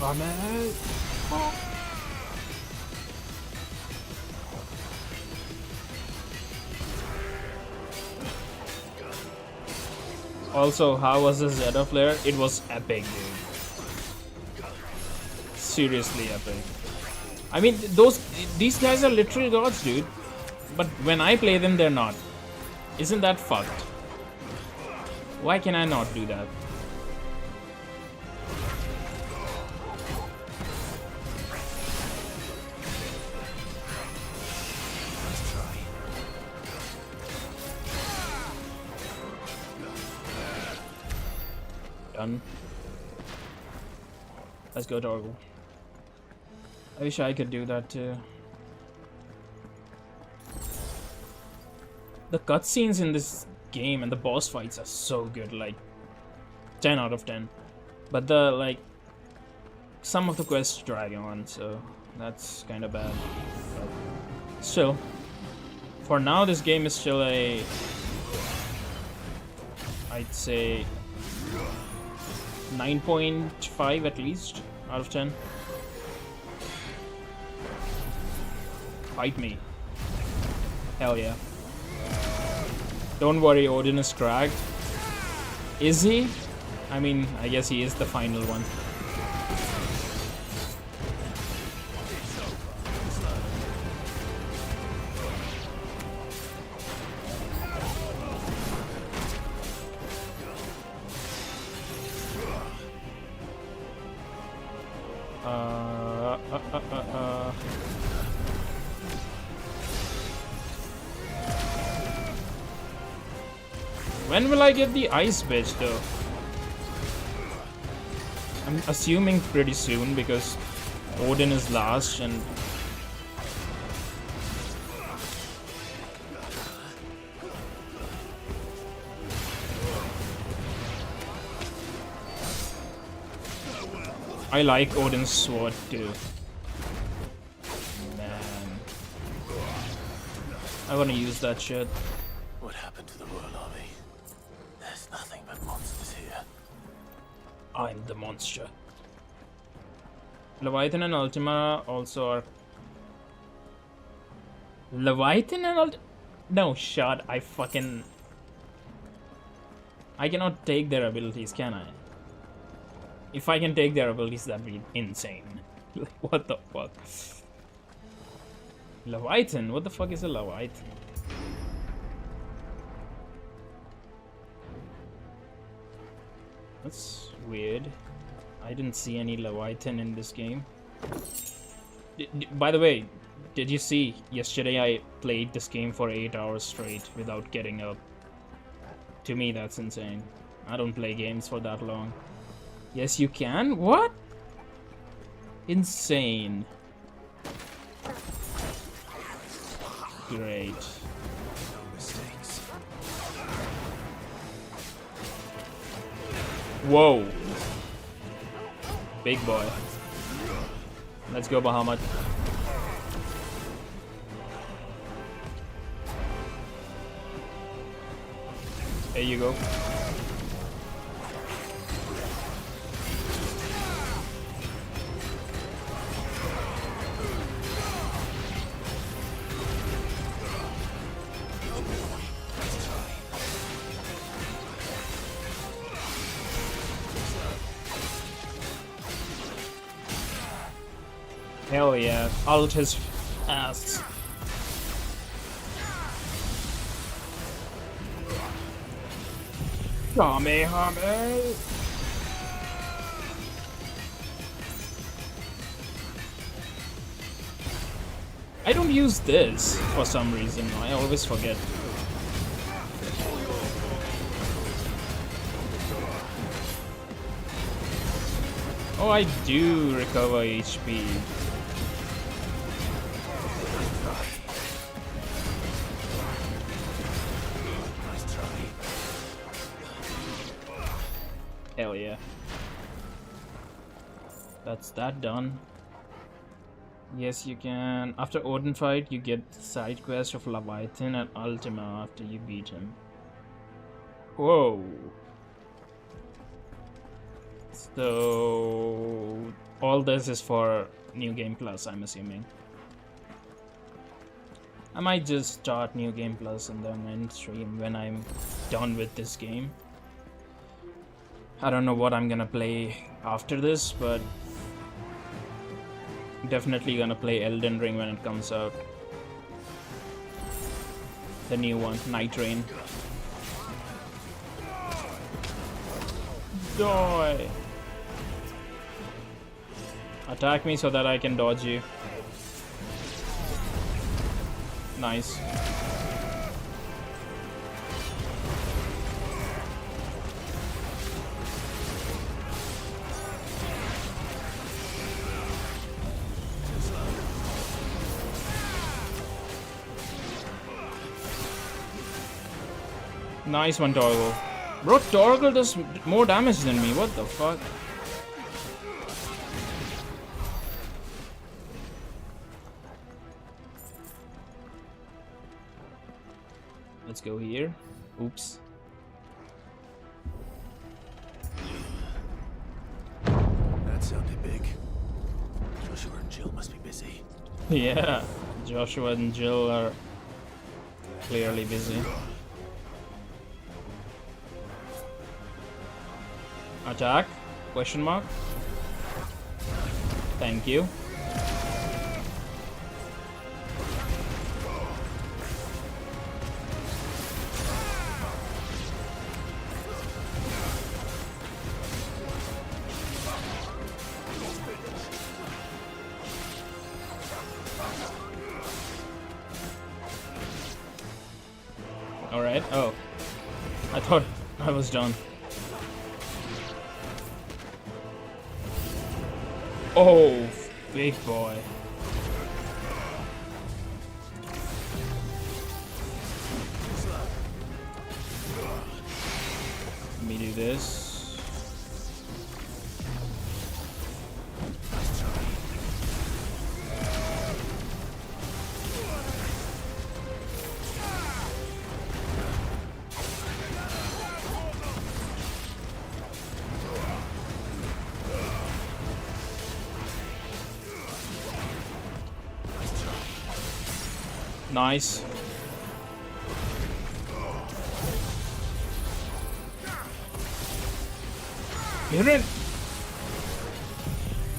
Also, how was the Zeta flare? It was epic, dude. Seriously epic. I mean, these guys are literal gods, dude. But when I play them, they're not. Isn't that fucked? Why can I not do that? Done. Let's go, Torgal. I wish I could do that too. The cutscenes in this game and the boss fights are so good, like 10 out of 10. But some of the quests drag on, so that's kind of bad. But still, for now, this game is still I'd say 9.5 at least out of 10. Fight me. Hell yeah. Don't worry, Odin is cracked. Is he? I mean, I guess he is the final one. When will I get the ice bitch though? I'm assuming pretty soon because Odin is last and I like Odin's sword too. Man. I wanna use that shit. What happened to the Royal Army? There's nothing but monsters here. I'm the monster. Leviathan and Ultima also are... Leviathan and Ultima? No, shot. I cannot take their abilities, can I? If I can take their abilities, that'd be insane. What the fuck? Leviathan? What the fuck is a Leviathan? That's weird. I didn't see any Leviathan in this game. By the way, did you see? Yesterday I played this game for 8 hours straight without getting up. To me, that's insane. I don't play games for that long. Yes, you can? What? Insane. Great. Whoa. Big boy. Let's go, Bahamut. There you go. Hell yeah, ult his ass. Kamehameha! I don't use this for some reason, I always forget. Oh, I do recover HP. Hell yeah. That's that done. Yes, you can. After Odin fight, you get the side quest of Leviathan and Ultima after you beat him. Whoa. So all this is for New Game Plus, I'm assuming. I might just start New Game Plus and then end stream when I'm done with this game. I don't know what I'm gonna play after this, but definitely gonna play Elden Ring when it comes out. The new one, Night Rain. Die! Attack me so that I can dodge you. Nice. Nice one, Torgal. Bro, Torgal does more damage than me. What the fuck? Let's go here. Oops. That sounded big. Joshua and Jill must be busy. Yeah, Joshua and Jill are clearly busy. Attack? Question mark? Thank you. Alright, oh. I thought I was done. Oh, big boy. Let me do this. Nice. Hit it!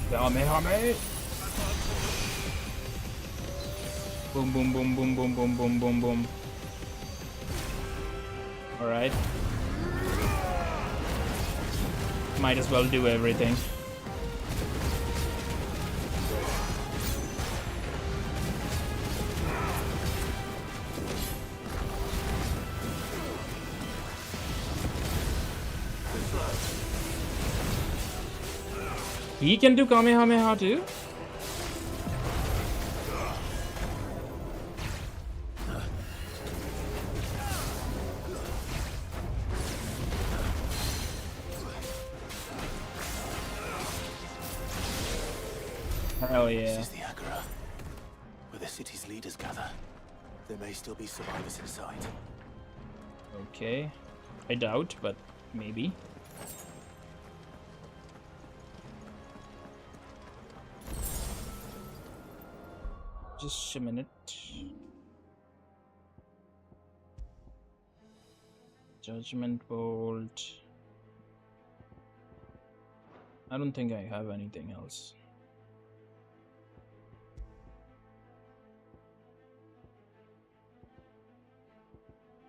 Kamehameha! Boom, boom, boom, boom, boom, boom, boom, boom, boom. Alright. Might as well do everything. He can do Kamehameha too? Hell yeah. This is the Agora, where the city's leaders gather. There may still be survivors inside. Okay. I doubt, but maybe. Just a minute. Judgment Bolt. I don't think I have anything else.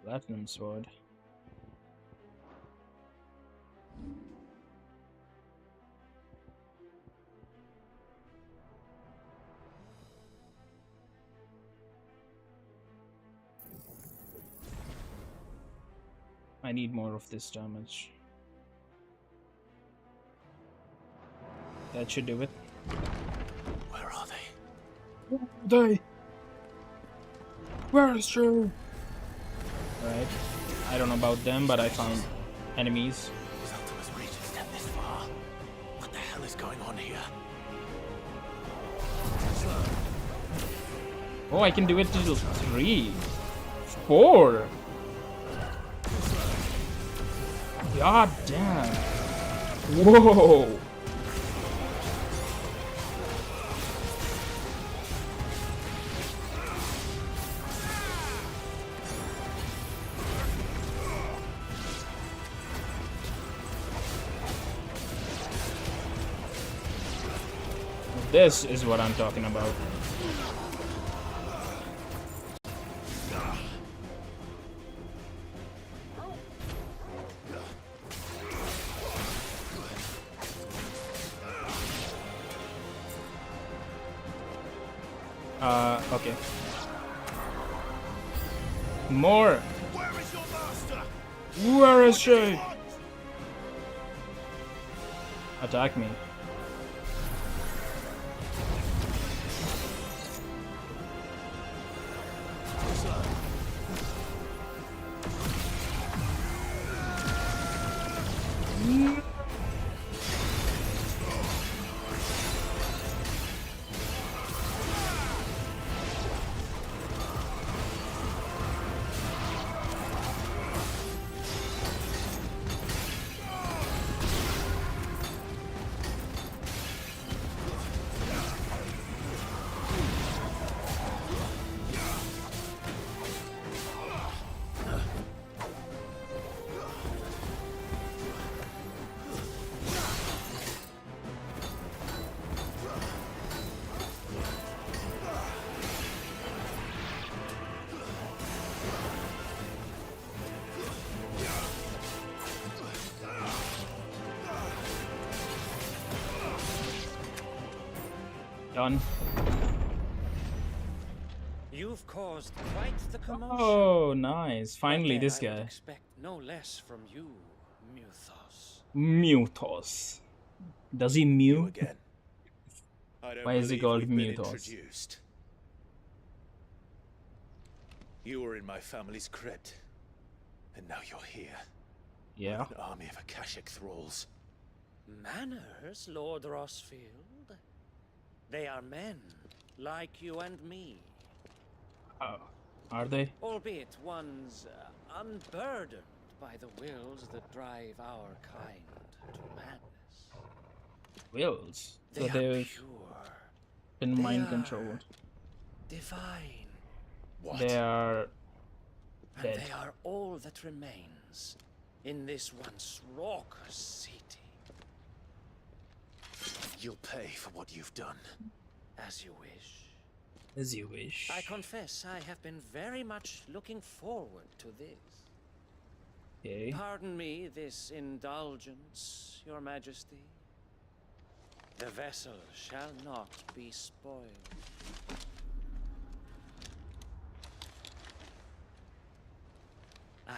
Platinum Sword. I need more of this damage. That should do it. Where are they? Where is Joe? Alright. I don't know about them, but I found enemies. His Ultima's reach extend this far. What the hell is going on here? Oh, I can do it till 3. 4. God damn. Whoa. This is what I'm talking about. Okay. More. Where is your master? Where is she? Attack me. Done. You've caused quite the commotion. Oh, nice. Finally, this I would guy. expect no less from you, Muthos. Muthos. Does he mew? Again. I don't Why is he called believe we've been Muthos? introduced. You were in my family's crypt, and now you're here. Yeah. With an army of Akashic thralls. Manners, Lord Rosfield? They are men, like you and me. Oh, are they? Albeit ones unburdened by the wills that drive our kind to madness. Wills? So They are they've pure. been They mind are controlled. Divine. What? They are And dead. they are all that remains in this once raucous city. You'll pay for what you've done. As you wish. As you wish. I confess I have been very much looking forward to this. Okay. Pardon me this indulgence, Your Majesty. The vessel shall not be spoiled.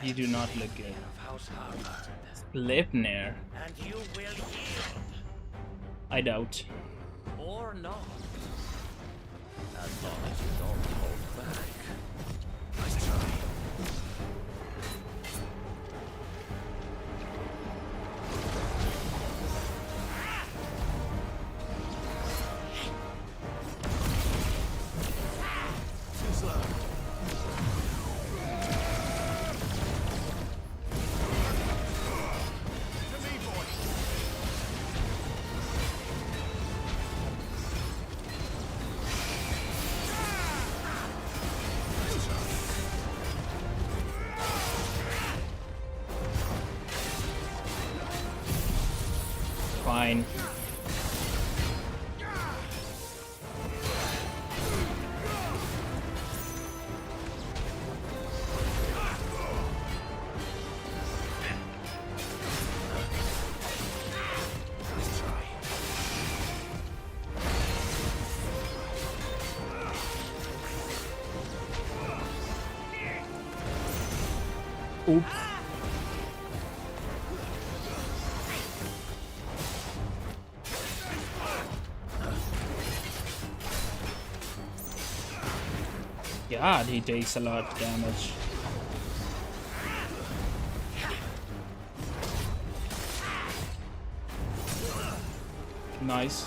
You do not look good. Of House Harvard. Sleipnir. And you will yield. I doubt. Or not. As long as you don't hold back. Nice try. Too slow. To me, boy. Fine. Oops. God, he takes a lot of damage. Nice.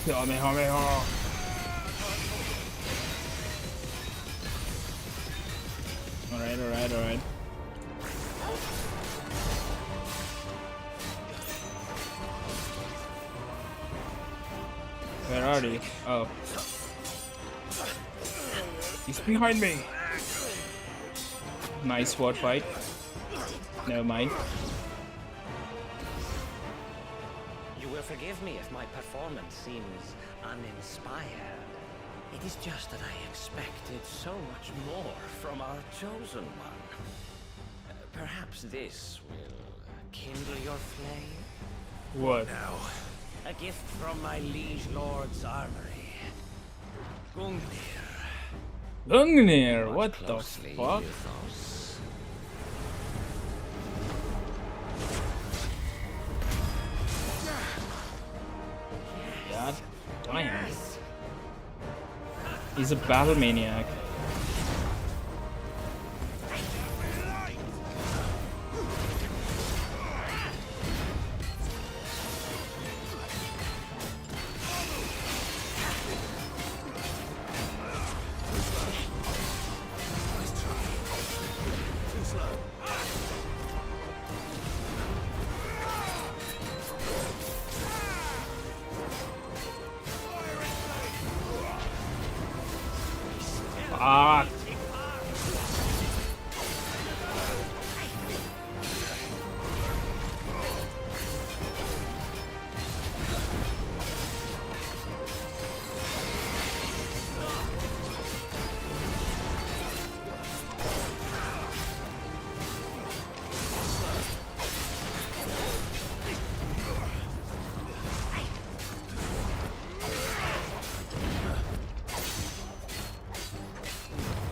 Kamehameha. Alright. Where are they? Oh. He's behind me. Nice sword fight. Never mind. You will forgive me if my performance seems uninspired. It is just that I expected so much more from our chosen one. Perhaps this will kindle your flame? What? Now, a gift from my liege lord's armory. Gungnir. Gungnir? What the fuck? God damn. He's a battle maniac. Ah.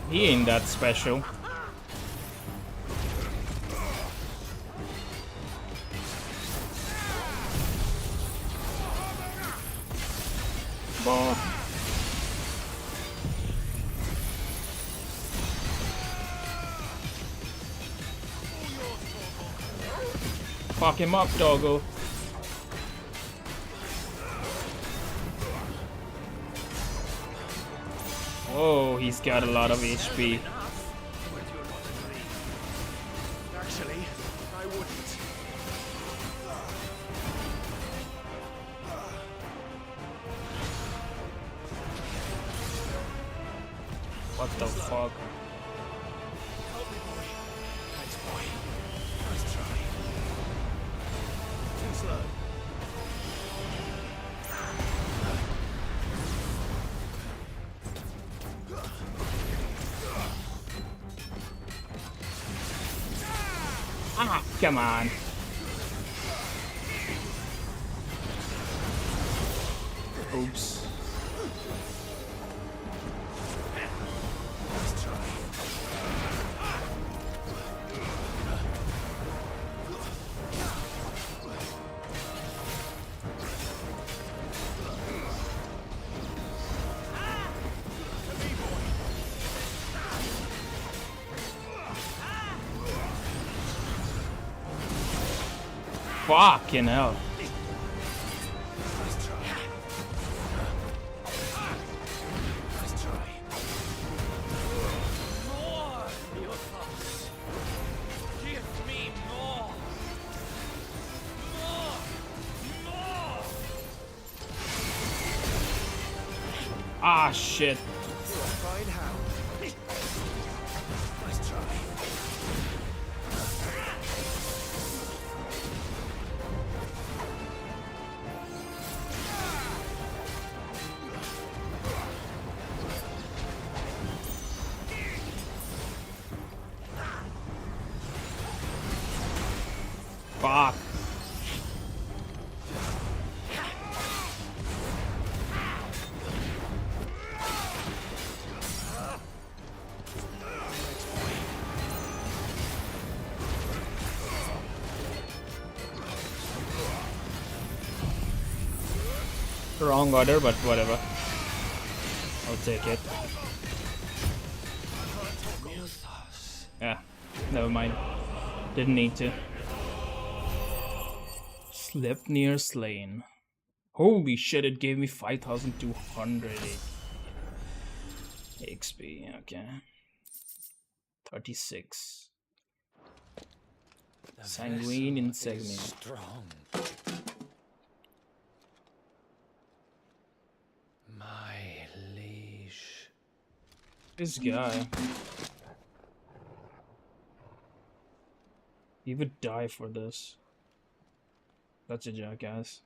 He ain't that special. Bah. Fuck him up, doggo. Oh, he's got a lot of HP. Actually, I wouldn't. What the fuck? Thanks, boy. Nice try. Too slow. Ah, come on. Oops. Fucking hell. Ah, shit. Fuck. Wrong order, but whatever. I'll take it. Yeah, never mind. Didn't need to. Slept near slain. Holy shit, it gave me 5,200 XP. Okay. 36. Sanguine Insignia. Strong. My liege. This guy. He would die for this. That's a jackass.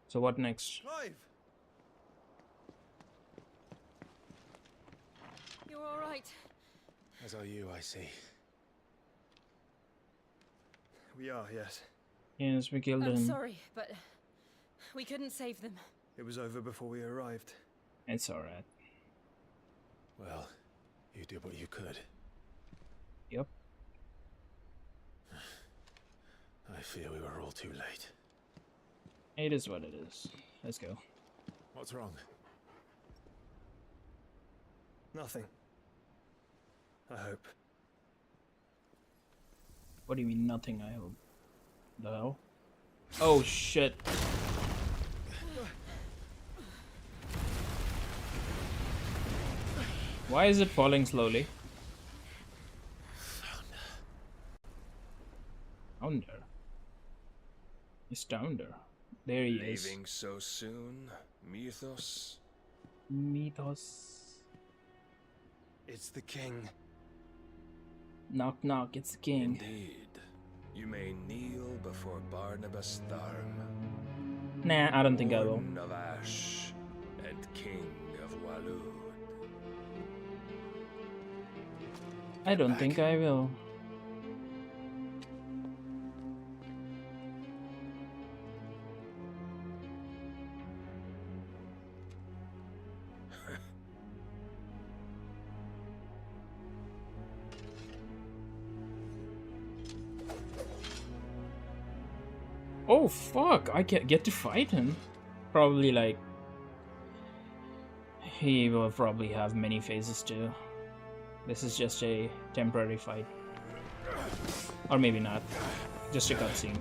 So what next? Clive! You're all right. As are you, I see. We are, yes. Yes, we killed I'm him. sorry, but we couldn't save them. It was over before we arrived. It's alright. Well, you did what you could. Yep. I fear we were all too late. It is what it is. Let's go. What's wrong? Nothing. I hope. What do you mean nothing, I hope? The hell? Oh shit. Why is it falling slowly? Founder. It's Founder. There he is. Leaving so soon, Mythos? Mythos. It's the king. Knock knock, it's the king. Indeed. You may kneel before Barnabas Tharm. Nah, I don't think I will. Born of Ash and king of Walud. I don't think I will. Oh fuck, I get to fight him. Probably like... He will probably have many phases too. This is just a temporary fight. Or maybe not. Just a cutscene.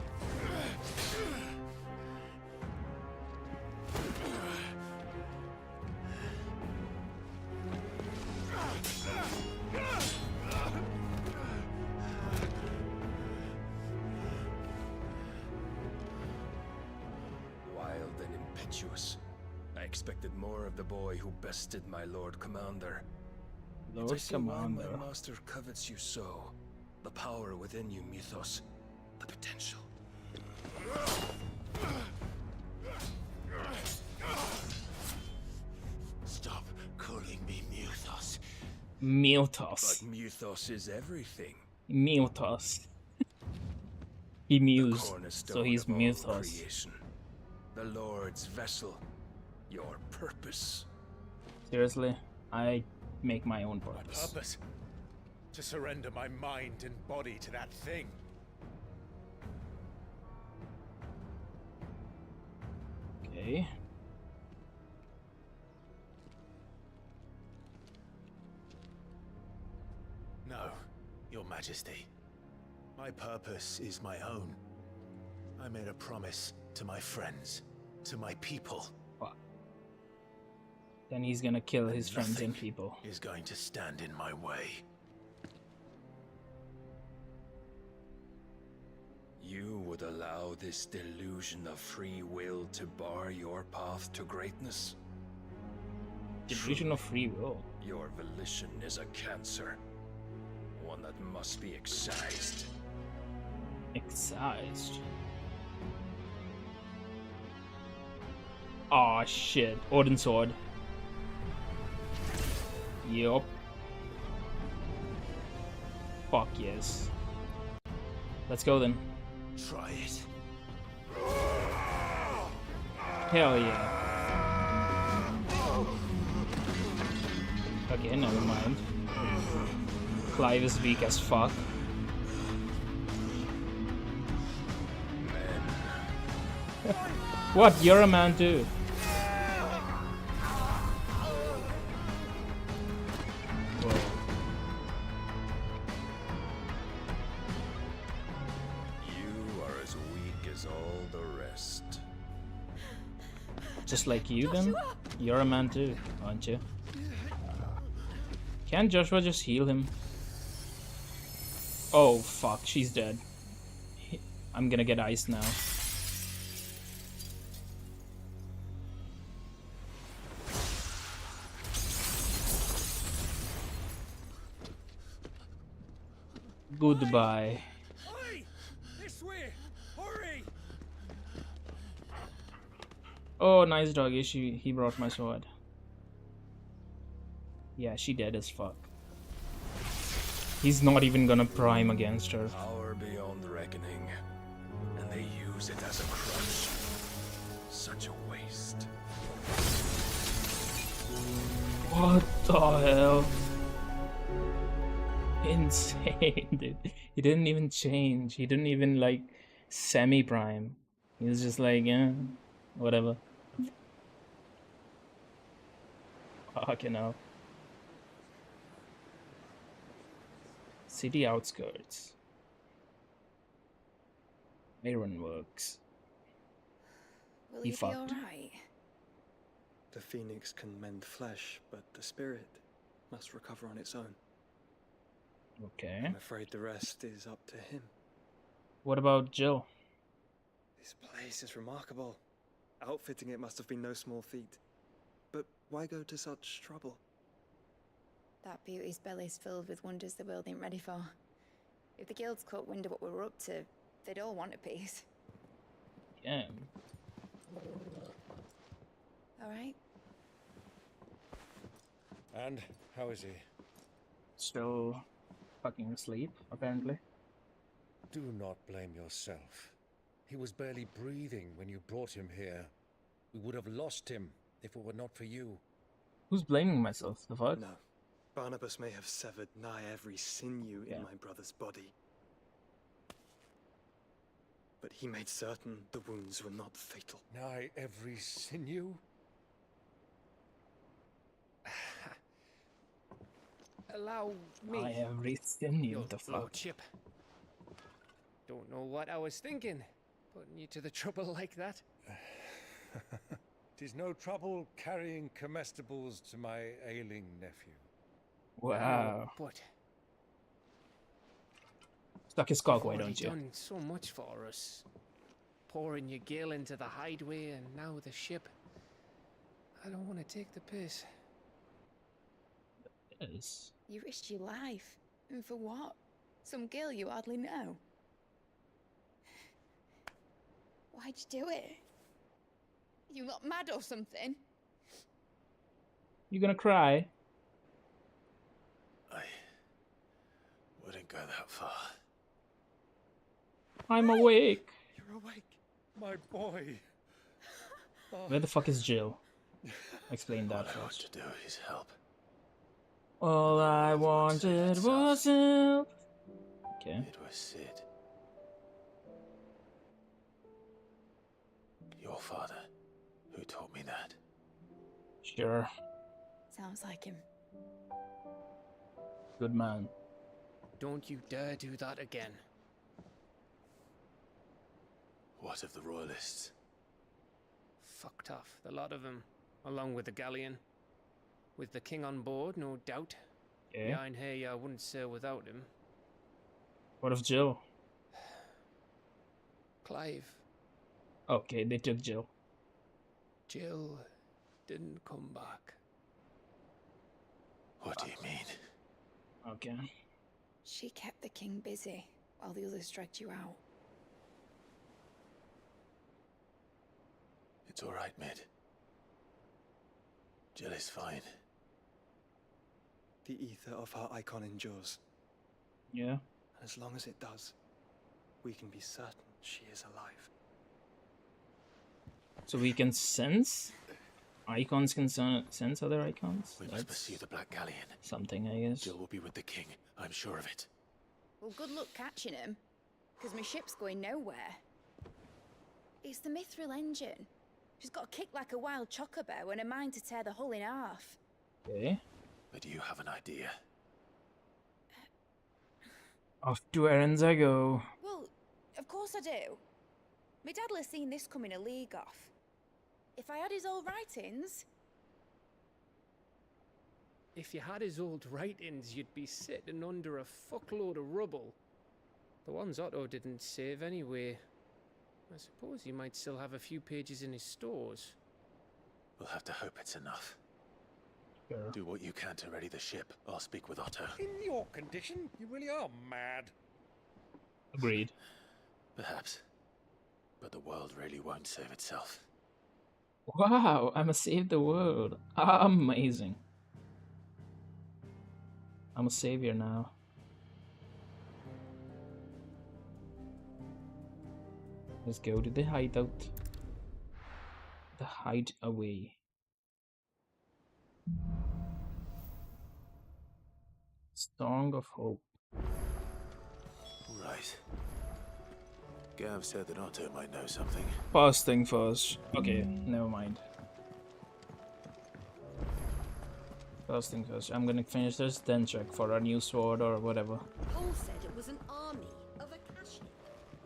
I expected more of the boy who bested my Lord Commander. Lord Yet I see why Commander. my master covets you so. The power within you, Mythos. The potential. Stop calling me Mythos. Mythos. But Mythos is everything. Mythos. He mused, so Cornerstone he's of all Mythos. creation. The Lord's vessel. Your purpose. Seriously, I make my own My purpose. purpose? To surrender my mind and body to that thing. Okay. No, Your Majesty. My purpose is my own. I made a promise to my friends, to my people. What? Then he's gonna kill his friends Nothing and people. is going to stand in my way. You would allow this delusion of free will to bar your path to greatness? Delusion of free will. Your volition is a cancer. One that must be excised. Excised. Aw, shit. Odin sword. Yup. Fuck yes. Let's go then. Try it. Hell yeah. Okay, never mind. Clive is weak as fuck. What? You're a man too. Whoa. You are as weak is all the rest. Just like you, then? You're a man too, aren't you? Can't Joshua just heal him? Oh, fuck. She's dead. I'm gonna get iced now. Goodbye. Oi! This way! Hurry! Oh, nice doggy. He brought my sword. Yeah, she dead as fuck. He's not even gonna prime against her. Power beyond reckoning, and they use it as a crutch. Such a waste. What the hell? Insane, dude. He didn't even change. He didn't even like semi-prime. He was just like, yeah, whatever. Fucking hell. City outskirts. Ironworks. Will He you be fucked. alright? The phoenix can mend flesh, but the spirit must recover on its own. Okay. I'm afraid the rest is up to him. What about Jill? This place is remarkable. Outfitting it must have been no small feat. But why go to such trouble? That beauty's belly's filled with wonders the world ain't ready for. If the guilds caught wind of what we were up to, they'd all want a piece. Yeah. Alright? And how is he? Still fucking asleep, apparently. Do not blame yourself. He was barely breathing when you brought him here. We would have lost him if it were not for you. Who's blaming myself? The fuck? No. Barnabas may have severed nigh every sinew in my brother's body. But he made certain the wounds were not fatal. Nigh every sinew? Allow me. I have reskin you, the fuck. Lordship. Don't know what I was thinking, putting you to the trouble like that. 'Tis no trouble carrying comestibles to my ailing nephew. Wow. But Stuck his cock, why you've don't you? done so much for us. Pouring your gil into the hideaway and now the ship. I don't want to take the piss. Yes. You risked your life. And for what? Some girl you hardly know. Why'd you do it? You not mad or something? You gonna cry? I wouldn't go that far. I'm awake. You're awake, my boy. Where the fuck is Jill? Explain that All I want first. to do is help. All I wanted was help. Okay. It was Sid. Your father, who taught me that. Sure. Sounds like him. Good man. Don't you dare do that again. What of the royalists? Fucked off, the lot of them, along with the galleon. With the king on board, no doubt. Okay. Behind here, I wouldn't sail without him. What of Jill? Clive. Okay, they took Jill. Jill didn't come back. What do you mean? Okay. She kept the king busy while the others dragged you out. It's all right, Mid. Jill is fine. The ether of her icon endures. Yeah. And as long as it does, we can be certain she is alive. So we can sense? Icons can sense other icons? We must pursue the Black Galleon. Something, I guess. Jill will be with the king. I'm sure of it. Well, good luck catching him, because my ship's going nowhere. It's the Mithril engine. She's got a kick like a wild chocobo and a mind to tear the hull in half. Okay. But do you have an idea? Off to errands I go. Well, of course I do. My dad'll have seen this coming a league off. If I had his old writings... If you had his old writings, you'd be sitting under a fuckload of rubble. The ones Otto didn't save anyway. I suppose he might still have a few pages in his stores. We'll have to hope it's enough. Sure. Do what you can to ready the ship. I'll speak with Otto. In your condition, you really are mad. Agreed. Perhaps. But the world really won't save itself. Wow, I'ma save the world. Amazing. I'm a savior now. Let's go to the hideout. The hideaway. Song of Hope. Right. Gav said that Otto might know something. First thing first. Okay, never mind. First thing first. I'm gonna finish this, then check for a new sword or whatever. Paul said it was an army of Akashic.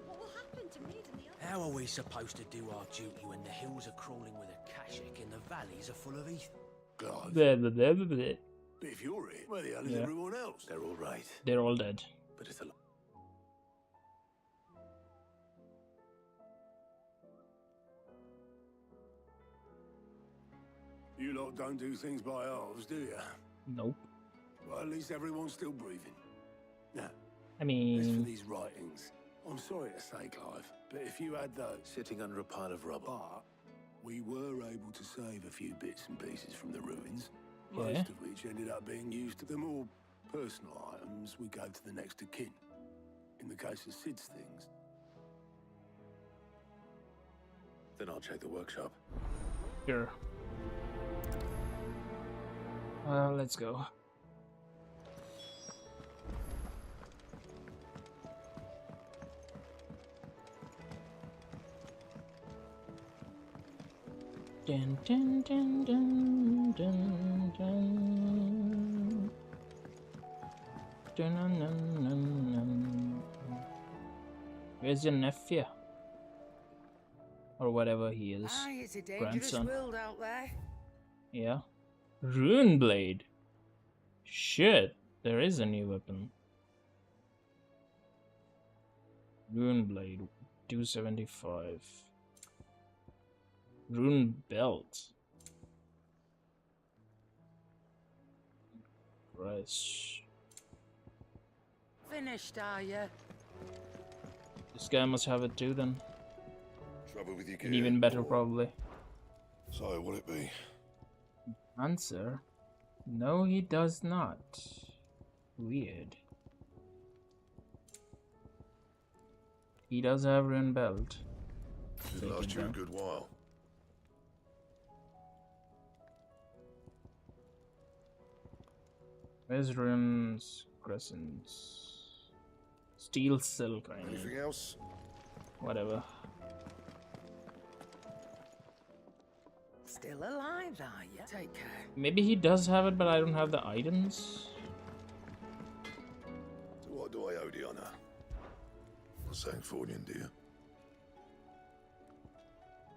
What will happen to me and the others? How are we supposed to do our duty when the hills are crawling with Akashic and the valleys are full of heath? God. But if you're it, where the hell is everyone else? They're all right. They're all dead. But it's a lot. You lot don't do things by halves, do you? Nope. Well, at least everyone's still breathing. Now, I mean... as for these writings, I'm sorry to say, Clive, but if you had those... Sitting under a pile of rubble. But we were able to save a few bits and pieces from the ruins, Yeah. most of which ended up being used. The more personal items we gave to the next of kin. In the case of Sid's things. Then I'll check the workshop. Sure. Let's go. Dun, dun, dun, dun, dun, dun. Dun, dun, dun, dun, dun. Where's your nephew? Or whatever he is. Aye, it's a dangerous Grandson. world out there. Yeah. Rune Blade. Shit, there is a new weapon. Rune Blade, 275. Rune Belt. Christ. Finished, are you? This guy must have it too then. Trouble with your And gear, even better or- probably. So, will it be? Answer. No, he does not. Weird. He does have Rune Belt. Should Take last it you a down. good while. Where's Rune's Crescents? Steel Silk, I Anything mean. else? Whatever. Still alive, are you? Take care. Maybe he does have it, but I don't have the items. To what do I owe the honor? A Sanfordnian, dear.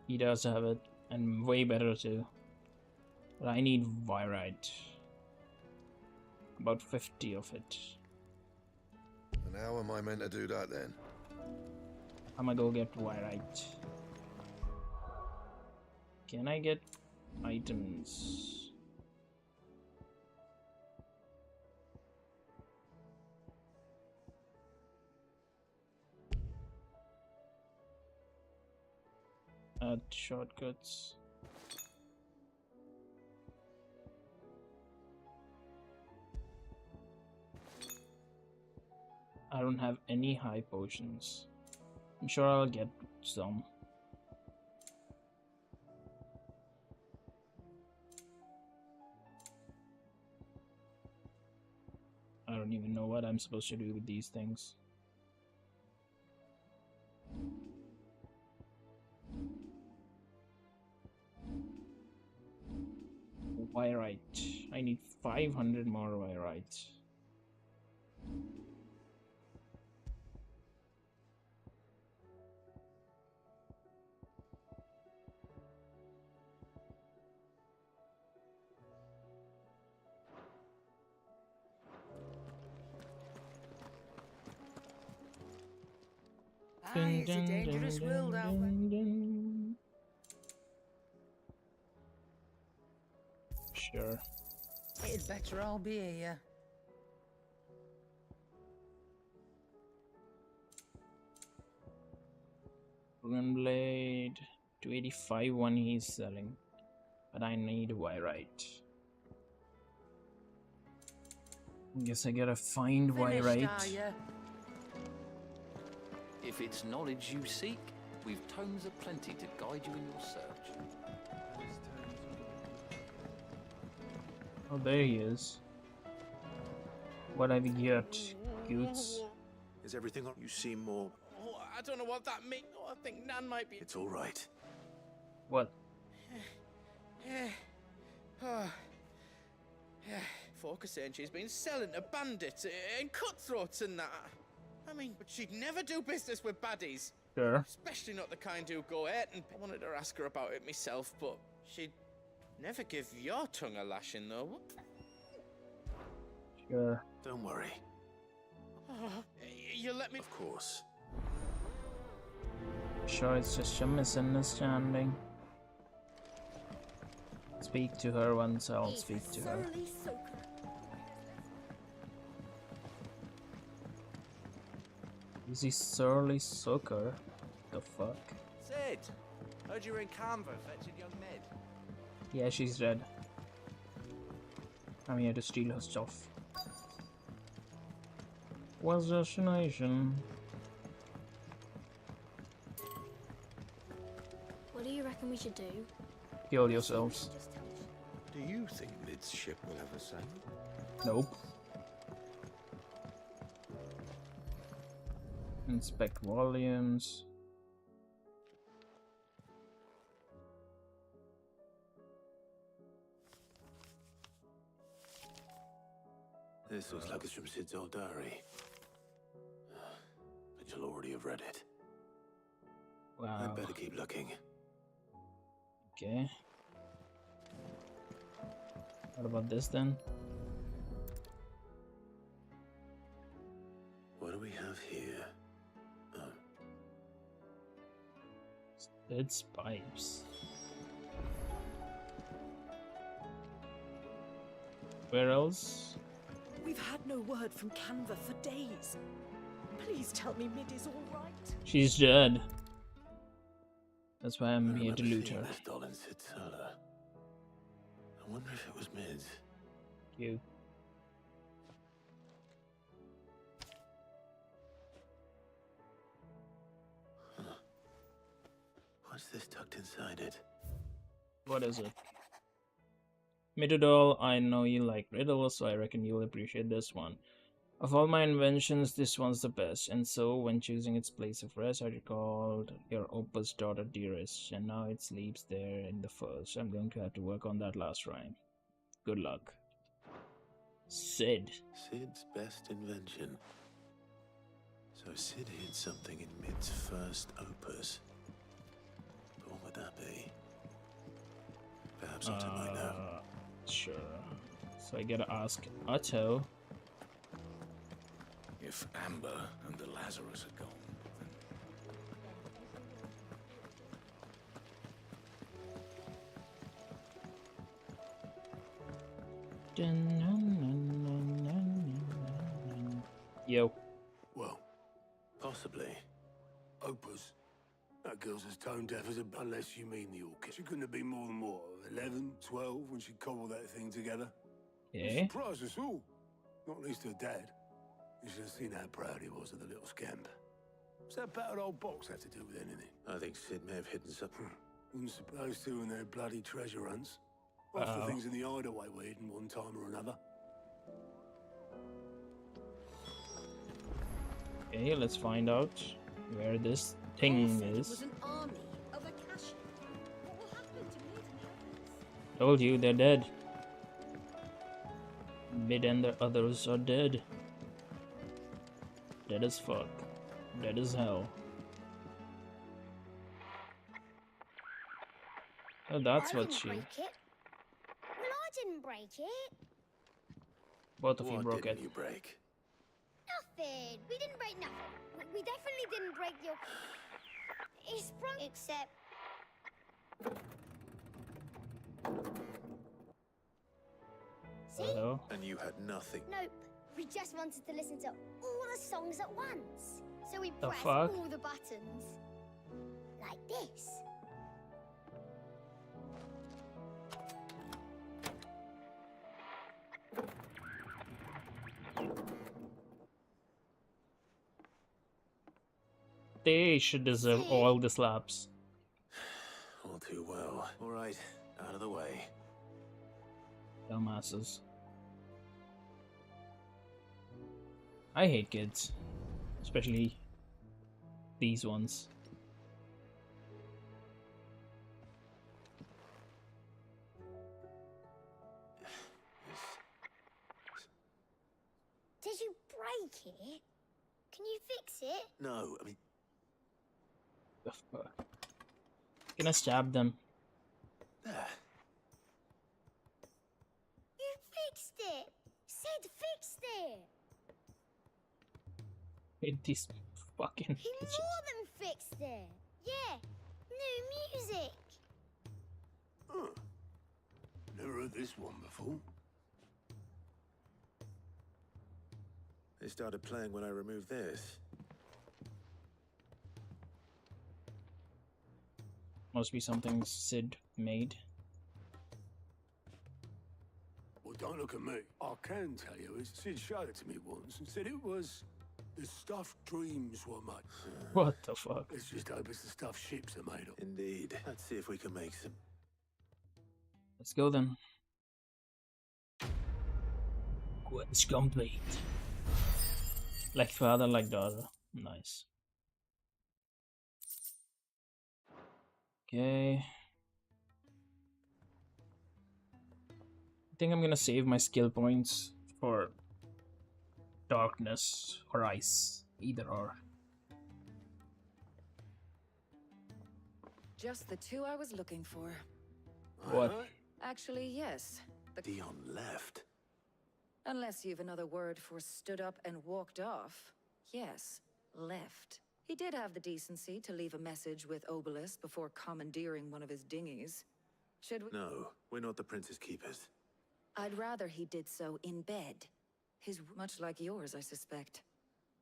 He does have it, and way better too. But I need Virite. About 50 of it. And how am I meant to do that then? I'm gonna go get Virite. Can I get items? Add shortcuts. I don't have any high potions. I'm sure I'll get some. I don't even know what I'm supposed to do with these things. Wyrite. I need 500 more Wyrite. Aye, it's a dangerous world out there. Sure. It'd better all be here. Blade 285 one he's selling, but I need Wyrite. Guess I gotta find Wyrite. If it's knowledge you seek, we've tomes aplenty to guide you in your search. Oh, there he is. What have you got, Goots? Is everything on? You seem more. Oh, I don't know what that means. Oh, I think Nan might be. It's all right. What? Folk are saying she's been selling to bandits and cutthroats and that. I mean, but she'd never do business with baddies. Sure. Especially not the kind who go out and I wanted to ask her about it myself, but she'd never give your tongue a lashing, though. Sure. Don't worry. Oh, you let me. Of course. Sure, it's just a misunderstanding. Speak to her once I'll speak to her. Is he surly soaker? The fuck? Sid! Heard you were in Canva fetching young Ned. Yeah, she's dead. I'm here to steal her stuff. What's the destination? What do you reckon we should do? Kill yourselves. Do you think Mid's ship will ever sail? Nope. Inspect volumes. This looks like it's from Sid's old diary. But you'll already have read it. Wow. I'd better keep looking. Okay. What about this then? What do we have here? It's pipes. Where else? We've had no word from Canva for days. Please tell me Mid is all right. She's dead. That's why I'm here to loot her. This doll in Sid's cellar. I wonder if it was Mid's. You. What's this tucked inside it? What is it? Mitadol, I know you like riddles, so I reckon you'll appreciate this one. Of all my inventions, this one's the best, and so when choosing its place of rest, I recalled your opus daughter Dearest, and now it sleeps there in the first. I'm going to have to work on that last rhyme. Good luck. Sid. Sid's best invention. So Sid hid something in Mid's first opus. But what would that be? Perhaps Otto might know. Sure. So I gotta ask Otto. If Amber and the Lazarus are gone, Yo. Well, possibly. Opus. That girl's as tone deaf as a... Unless you mean the orchid. She couldn't have been more than what, 11, 12 when she cobbled that thing together? Yeah. It surprised us all. Not least her dad. You should have seen how proud he was of the little scamp. What's that battered old box have to do with anything? I think Sid may have hidden something. Wouldn't suppose to in their bloody treasure hunts. Half the things in the hideaway were hidden one time or another. Okay, let's find out where this thing is. Was an army of Akashi. What will happen to Mid and Heavens? Told you, they're dead. Mid and the others are dead. Dead as fuck. Dead as hell. Oh, that's what she... Break it. Well, I didn't break it. Both of you broke it. You break? Nothing. We didn't break nothing. We definitely didn't break your... It's sprung... Except... See? Hello? And you had nothing. Nope. We just wanted to listen to all the songs at once. So we The pressed fuck? all the buttons. Like this. They should deserve all the slaps. All too well. All right, out of the way. Dumbasses. I hate kids. Especially these ones. Did you break it? Can you fix it? No, I mean... The fuck? Can I stab them? There. You fixed it! Sid fixed it! Hate these fucking He bitches. more than fixed it! Yeah! New music! Huh. Never heard this one before. They started playing when I removed this. Must be something Sid made. Well, don't look at me. I can tell you, Sid showed it to me once and said it was the stuff dreams were made. What the fuck? Let's just hope it's the stuff ships are made of. Indeed. Let's see if we can make some... Let's go then. Quest complete. Like father, like daughter. Nice. Okay. I think I'm gonna save my skill points for darkness or ice. Either or. Just the two I was looking for. What? Actually, yes. Dion left. Unless you've another word for stood up and walked off. Yes, left. He did have the decency to leave a message with Obelisk before commandeering one of his dinghies. Should we? No, we're not the Prince's keepers. I'd rather he did so in bed. His much like yours, I suspect.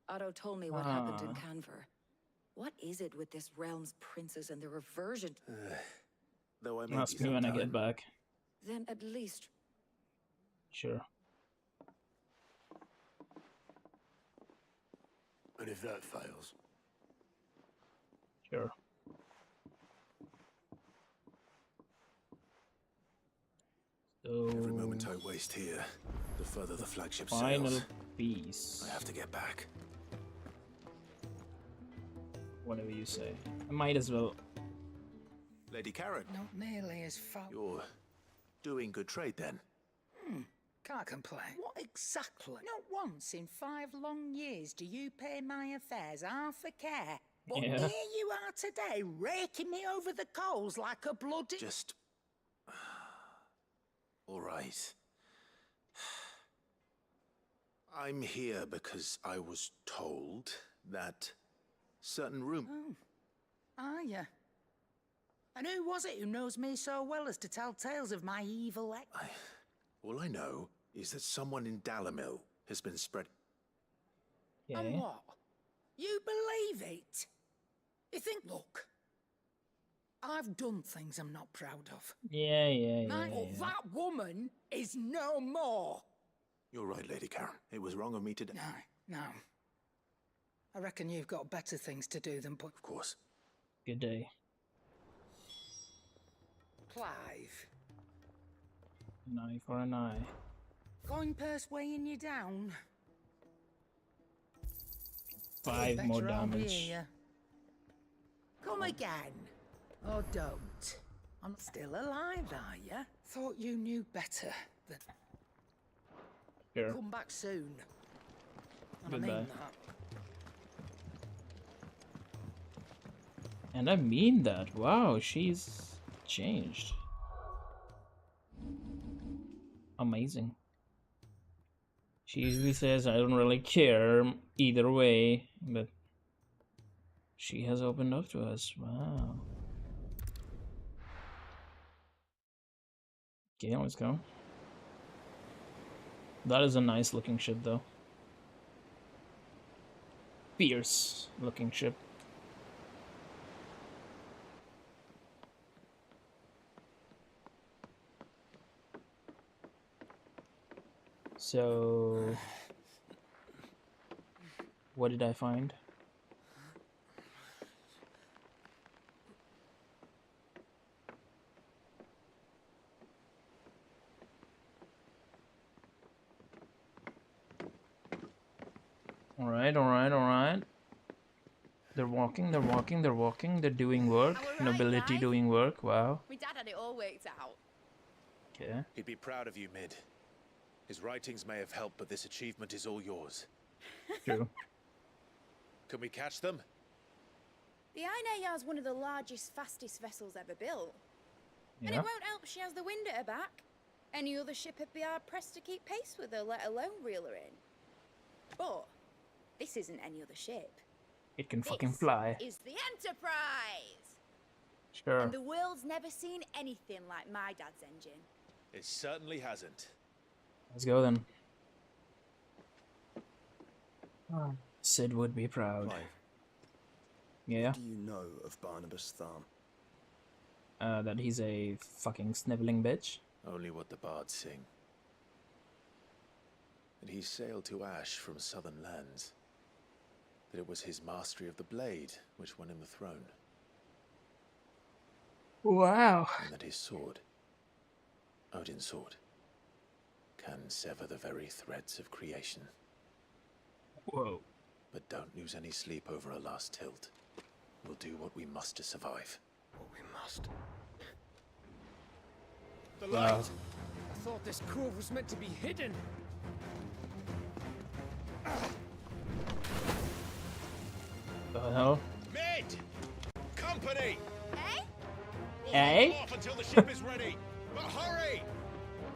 Otto told me what happened in Canver. What is it with this realm's princes and their aversion? Though I may Ask me when I get back. Then at least... Sure. And if that fails? Sure. So... Every moment I waste here, the further the flagship Final sails. piece. I have to get back. Whatever you say. I might as well. Lady Karen. Not nearly as far. You're doing good trade then. Can't complain. What exactly? Not once in 5 long years do you pay my affairs half a care. But Yeah. here you are today, raking me over the coals like a bloody... Just... All right. I'm here because I was told that certain room... Oh, are you? And who was it who knows me so well as to tell tales of my evil ex? All I know is that someone in Dalamil has been spread... And what? You believe it? You think, look, I've done things I'm not proud of. Yeah. That woman is no more. You're right, Lady Karen. It was wrong of me to... No. I reckon you've got better things to do than put... Of course. Good day. Clive. An eye for an eye. Coin purse weighing you down. 5 more Better I'll be damage. here. Come again. Or don't. I'm still alive, are you? Thought you knew better than... Sure. Come back soon. And I Goodbye. mean that. And I mean that. Wow, she's changed. Amazing. She usually says, I don't really care either way, but She has opened up to us. Wow. Okay, let's go. That is a nice looking ship, though. Fierce looking ship. So, what did I find? Alright, alright, alright. They're walking, they're walking, they're walking, they're doing work. Nobility doing work, wow. My dad had it all worked out. Okay. He'd be proud of you, Mid. His writings may have helped, but this achievement is all yours. True. Can we catch them? The Aina is one of the largest, fastest vessels ever built. And it Yeah. won't help she has the wind at her back. Any other ship would be hard pressed to keep pace with her, let alone reel her in. But this isn't any other ship. It can fucking fly. Is the Enterprise! Sure. And the world's never seen anything like my dad's engine. It certainly hasn't. Let's go then. Sid would be proud. Clive, Yeah. what do you know of Barnabas Tharm? That he's a fucking sniveling bitch. Only what the bards sing. That he sailed to Ash from southern lands. That it was his mastery of the blade which won him the throne. Wow. And that his sword, Odin's sword, can sever the very threads of creation. Whoa. But don't lose any sleep over a last tilt. We'll do what we must to survive. What we must. The light! I thought this cove was meant to be hidden. The hell? Mid! Company! Eh? Off until the ship is ready! But hurry!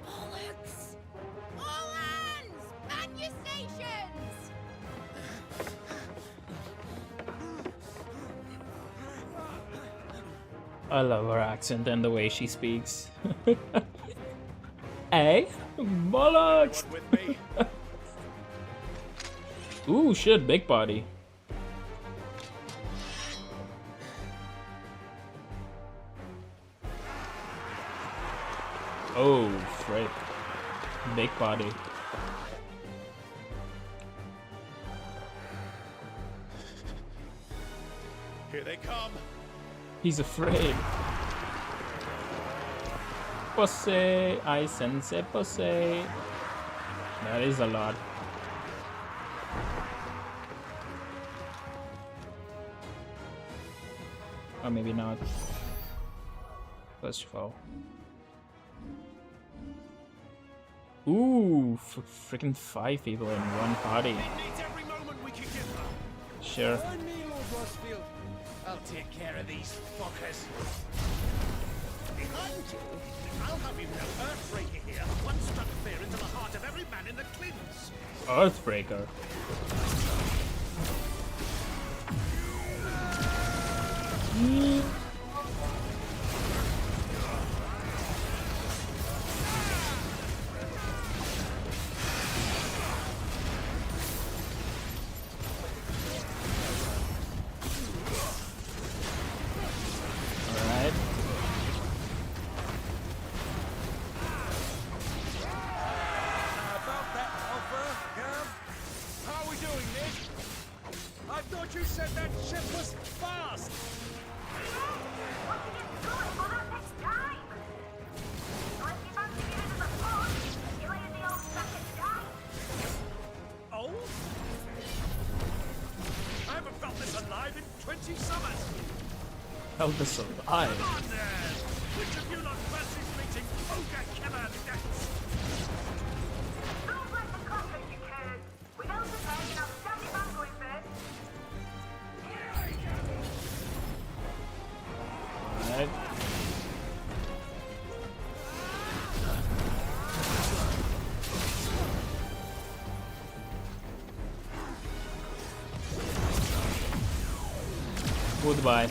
Bollocks! All hands! Man your stations! I love her accent and the way she speaks. Eh? Bollocks! Ooh, shit, big body. Oh, frick. Big body. Here they come! He's afraid. Pussy, I sense a pussy. That is a lot. Or maybe not. First of all. Ooh, freaking 5 people in one party. Sure. Find me, Lord Rosfield. I'll take care of these fuckers. Behind you, I'll have you know Earthbreaker here once struck fear into the heart of every man in the Clints. Earthbreaker. Alright. About that offer, Gav? How are we doing, Nick? I thought you said that ship was fast! Old? I haven't felt this alive in 20 summers! Held this alive. Come on then! Which of you lot fancies meeting Ogre Killer next? Sounds like the contact you carried. We don't prepare enough standing man going first. Alright. Goodbye.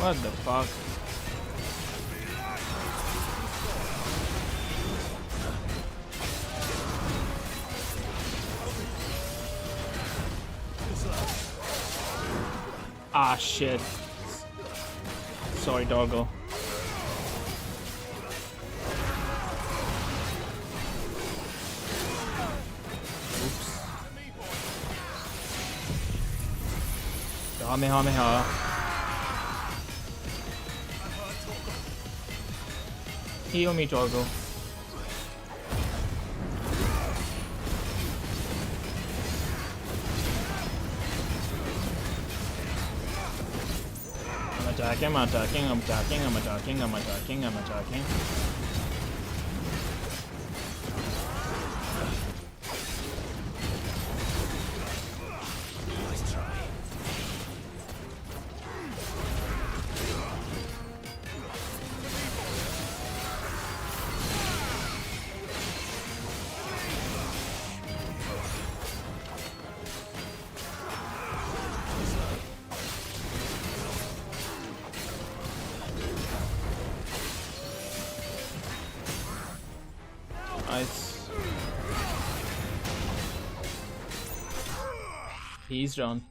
What the fuck? Ah, shit. Sorry, doggo. Oops. Kamehameha. Heal me, doggo. I'm attacking. Nice try. Nice. He's done.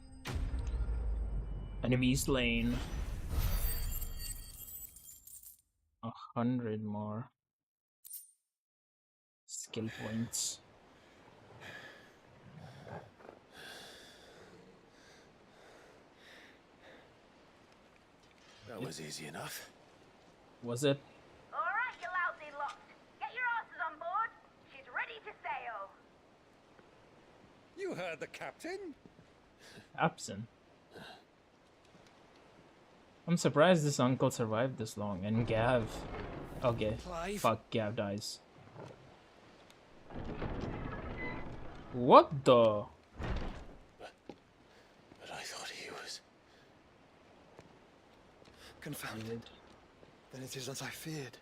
Enemy slain. 100 more skill points. That was easy enough. Was it? Alright, you lousy lot. Get your asses on board. She's ready to sail. You heard the captain. Absent. I'm surprised this uncle survived this long. And Gav. Okay. Clive. Fuck, Gav dies. What the? But I thought he was... Confounded. Then it is as I feared.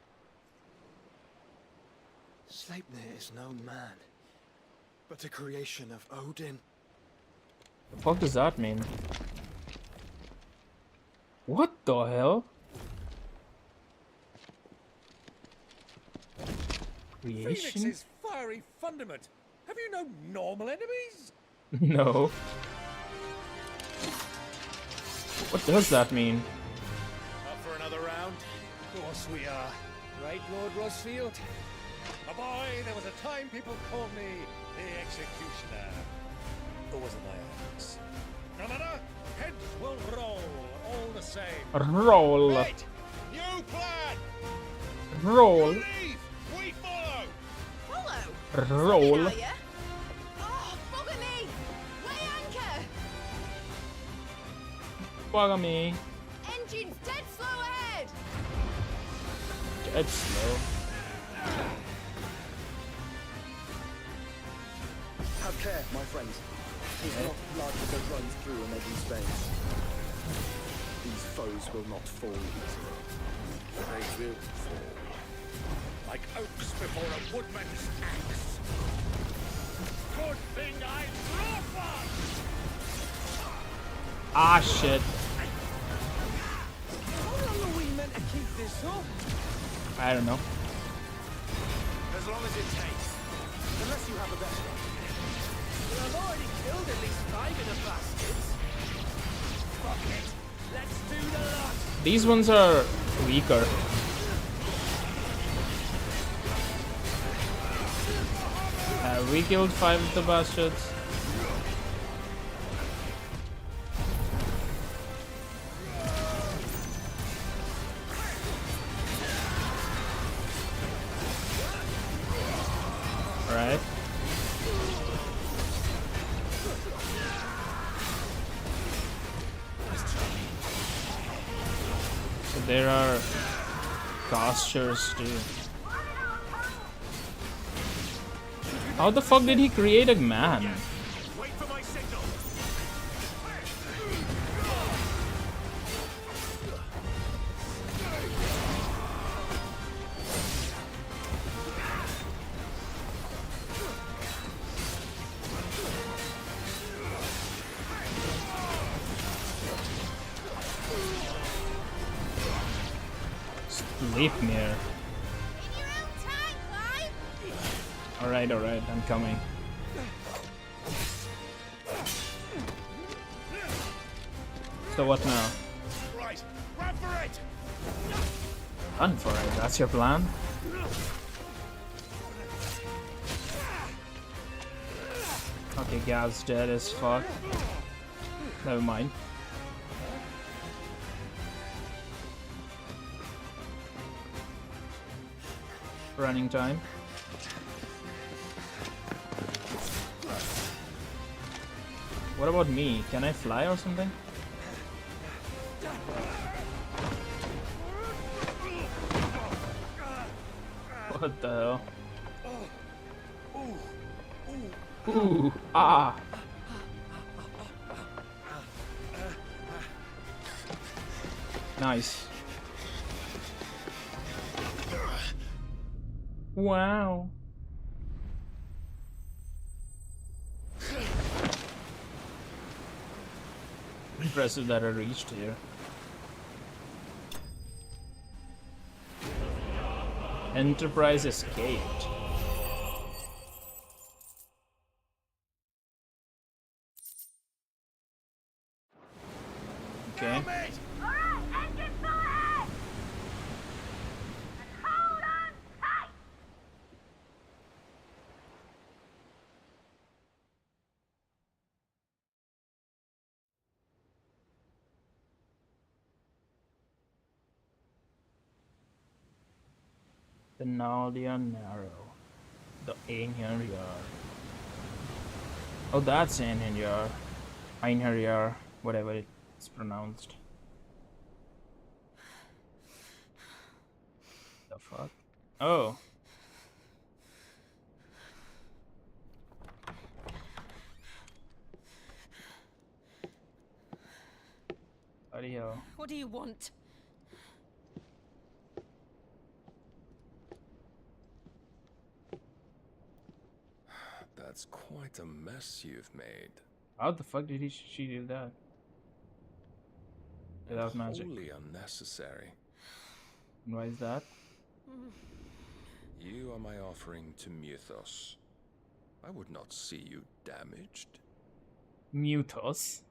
Sleipnir is no man, but a creation of Odin. The fuck does that mean? What the hell? Creation? Phoenix's fiery fundament. Have you no normal enemies? No. What does that mean? Up for another round? Of course we are. Right, Lord Rosfield? My boy, there was a time people called me the Executioner. Or was it my axe? No matter, heads will roll all the same. Roll. Right, new plan. Roll. You leave, we follow. Follow? Roll. Are ya? Oh, bugger me! Weigh anchor! Bugger me. Engine's dead slow ahead! Dead slow. Have care, my friends. It's not blood that runs through Omegan's veins. These foes will not fall easily. They will fall. Like oaks before a woodman's axe. Good thing I brought one! Ah, shit. How long are we meant to keep this up? I don't know. As long as it takes. Unless you have a better one. Well, I've already killed at least 5 of the bastards. Fuck it. Let's do the lot. These ones are weaker. Have we killed 5 of the bastards? Right. So there are casters too. How the fuck did he create a man? Wait for my signal. Sleipnir. Alright, I'm coming. So what now? Right, run for it! Run for it, that's your plan? Okay, Gav's dead as fuck. Never mind. Running time. What about me? Can I fly or something? What the hell? Ooh, ah! Nice. Wow. Impressive that I reached here. Enterprise escaped. Okay. The Nadia Narrow. The Einherjar. Oh, that's Einherjar. Einherjar, whatever it's pronounced. The fuck? Oh. Bloody hell. What do you want? That's quite a mess you've made. How the fuck did she do that? Without magic. Wholly unnecessary. And why is that? You are my offering to Muthos. I would not see you damaged. Muthos?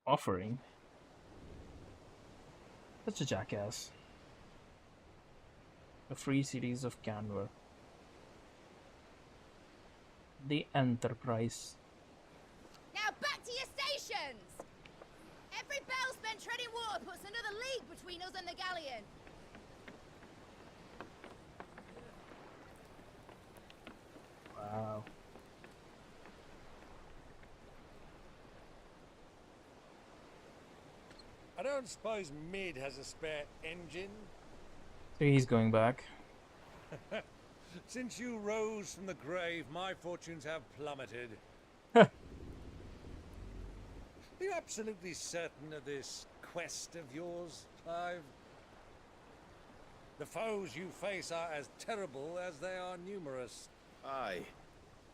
Offering? Such a jackass. The free cities of Canver. The Enterprise. Now back to your stations! Every bell spent treading water puts another league between us and the galleon. Wow. I don't suppose Mid has a spare engine? So he's going back. Since you rose from the grave, my fortunes have plummeted. Are you absolutely certain of this quest of yours, Clive? The foes you face are as terrible as they are numerous. Aye.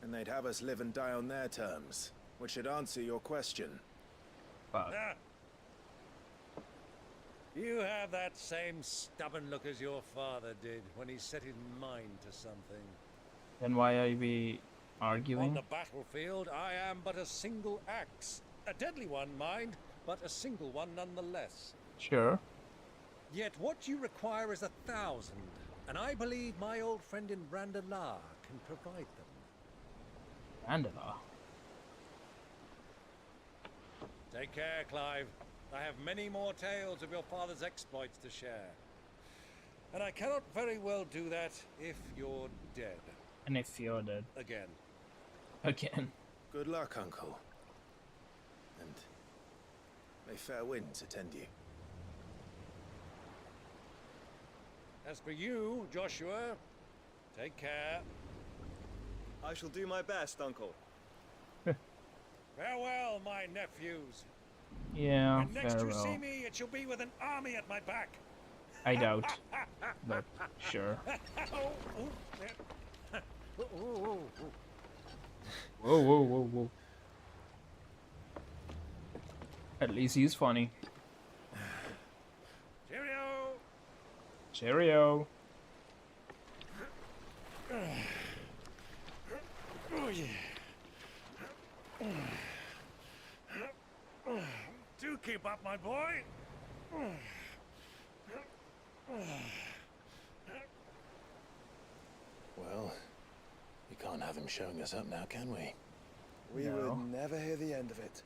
And they'd have us live and die on their terms, which should answer your question. Ah. You have that same stubborn look as your father did when he set his mind to something. Then why are we arguing? On the battlefield, I am but a single axe. A deadly one, mind, but a single one nonetheless. Sure. Yet what you require is 1,000, and I believe my old friend in Brandalar can provide them. Brandalar? Take care, Clive. I have many more tales of your father's exploits to share. And I cannot very well do that if you're dead. And if you're dead. Again. Again. Good luck, Uncle. And may fair winds attend you. As for you, Joshua, take care. I shall do my best, Uncle. Farewell, my nephews. Yeah, When next you farewell. see me, it shall be with an army at my back. I doubt. But sure. Whoa, whoa, whoa, whoa. At least he's funny. Cheerio. Cheerio. Oh, yeah. Do keep up, my boy. Well, we can't have him showing us up now, can we? We would never hear the end of it.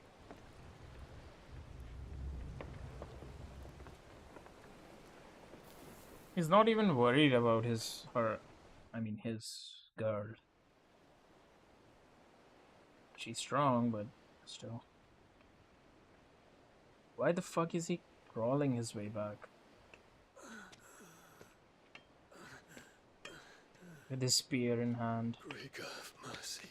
He's not even worried about his girl. She's strong, but still. Why the fuck is he crawling his way back? With his spear in hand. Greek of mercy.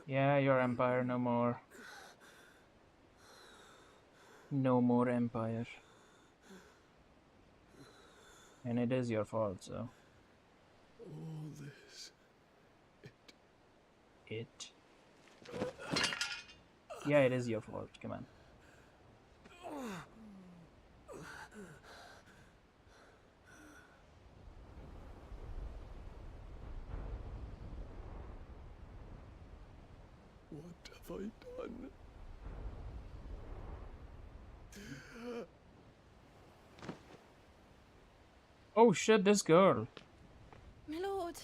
Yeah, your empire no more. No more empire. And it is your fault, so. All this. It. Yeah, it is your fault. Come on. What have I done? Oh shit, this girl. My lord.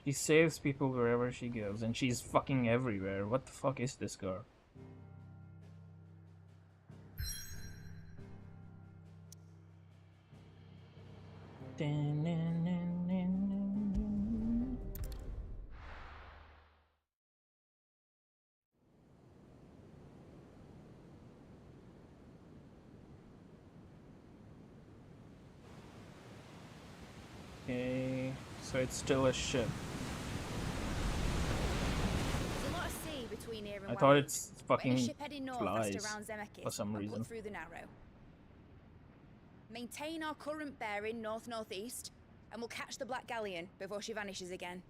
She saves people wherever she goes, and she's fucking everywhere. What the fuck is this girl? Okay, so it's still a ship. There's a lot of sea between here and I thought Wales. it's We're in a fucking ship heading north flies west around Zemeckis for some and reason. put through the Narrow. Maintain our current bearing north-northeast, and we'll catch the Black Galleon before she vanishes again.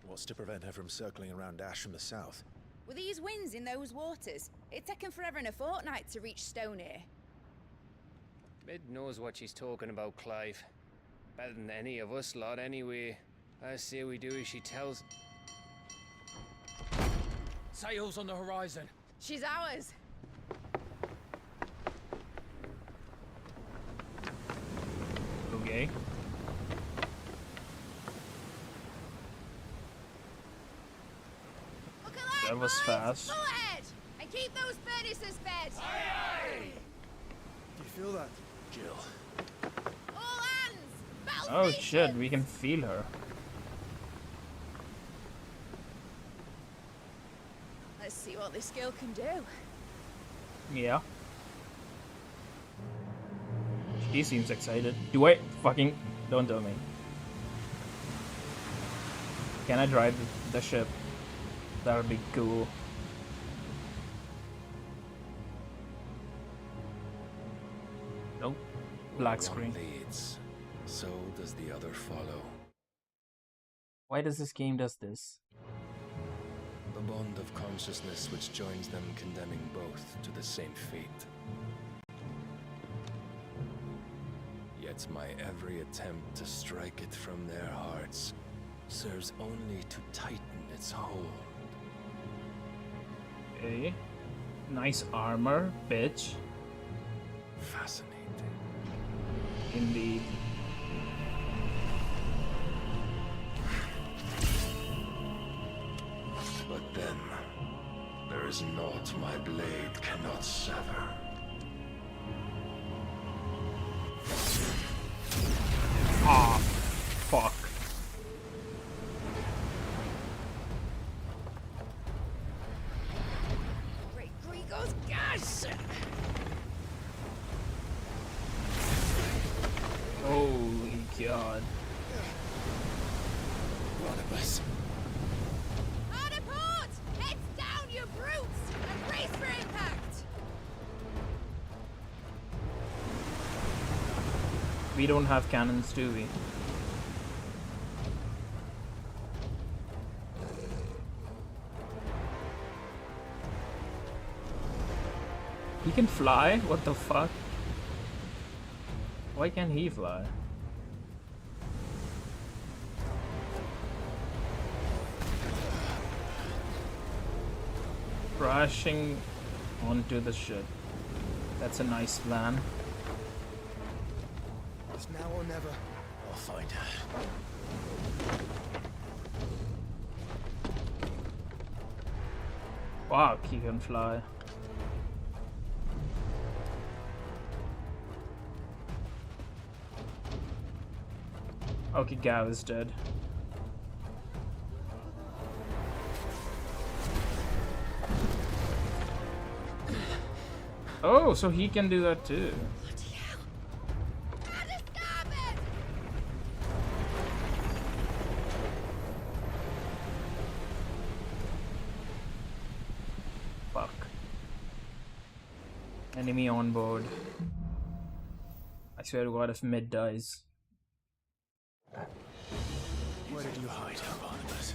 What's to prevent her from circling around Ash from the south? With these winds in those waters, it'd taken forever and a fortnight to reach Stonehere. Mid knows what she's talking about, Clive. Better than any of us lot, anyway. I say we do as she tells. Sails on the horizon. She's ours. Okay. Look alive, That was boys! fast. Full ahead! And keep those furnaces fed! Do you feel that? Jill. All hands! Battle Oh station! shit, we can feel her. Let's see what this girl can do. Yeah. She seems excited. Do I fucking... Don't tell me. Can I drive the ship? That would be cool. Nope. Black Where screen. one leads, so does the other follow. Why does this game does this? The bond of consciousness which joins them condemning both to the same fate. Yet my every attempt to strike it from their hearts serves only to tighten its hold. Okay. Nice armor, bitch. Fascinating. Indeed. But then, there is naught my blade cannot sever. Ah, fuck. Great Grigos gas! Holy god. Barnabas. Hard a port! Heads down, you brutes! And brace for impact! We don't have cannons, do we? He can fly? What the fuck? Why can't he fly? Crashing onto the ship. That's a nice plan. It's now or never. I'll find her. Wow, he can fly. Okay, Gav is dead. Oh, so he can do that too. Fuck. Enemy on board. I swear to God, if mid dies. Where did you hide, Barnabas?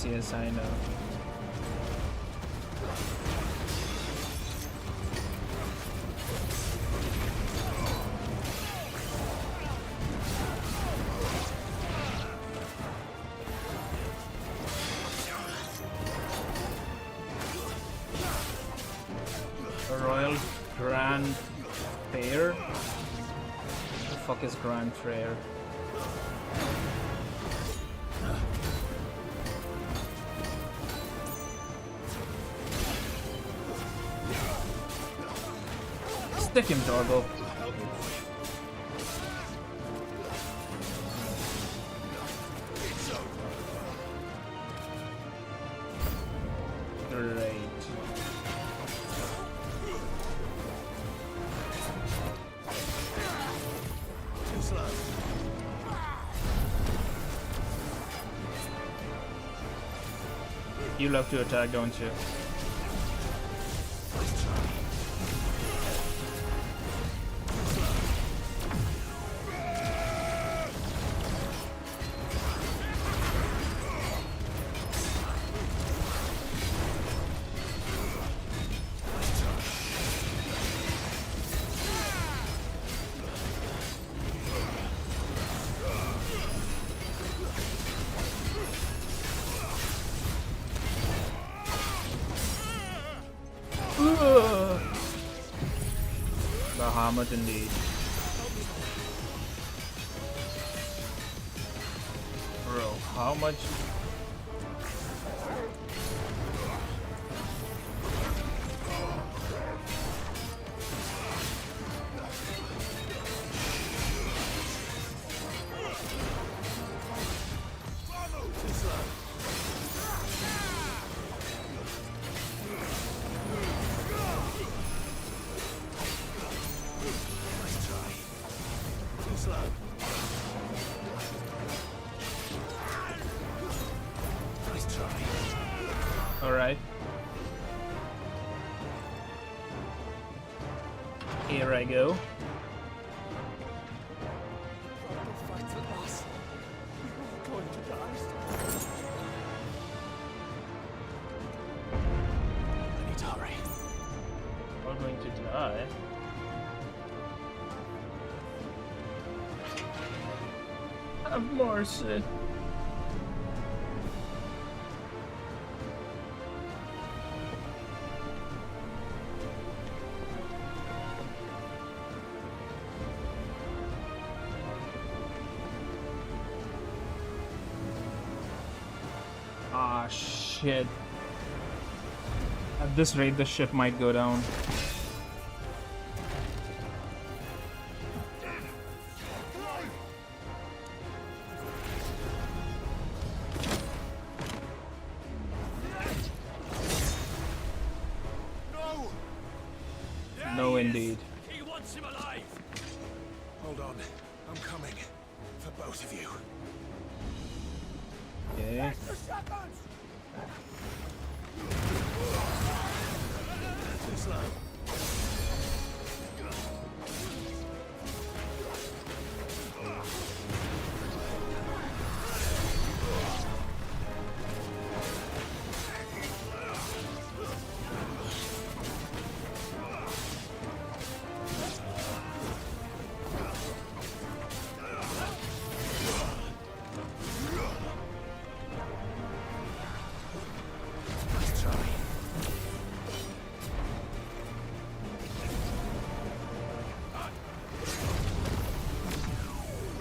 Yes, I know. A Royal Grand Fair? What the fuck is Grand Fair? Stick him, Torgo. Great. Too slow. You love to attack, don't you? Bahamut indeed. Bro, how much? Alright. Here I go. I need to hurry. We're going to die. Have mercy. Ah, shit. I At this rate, the ship might go down. No, indeed. He wants him alive. Hold on, I'm coming for both of you. Okay. Too slow.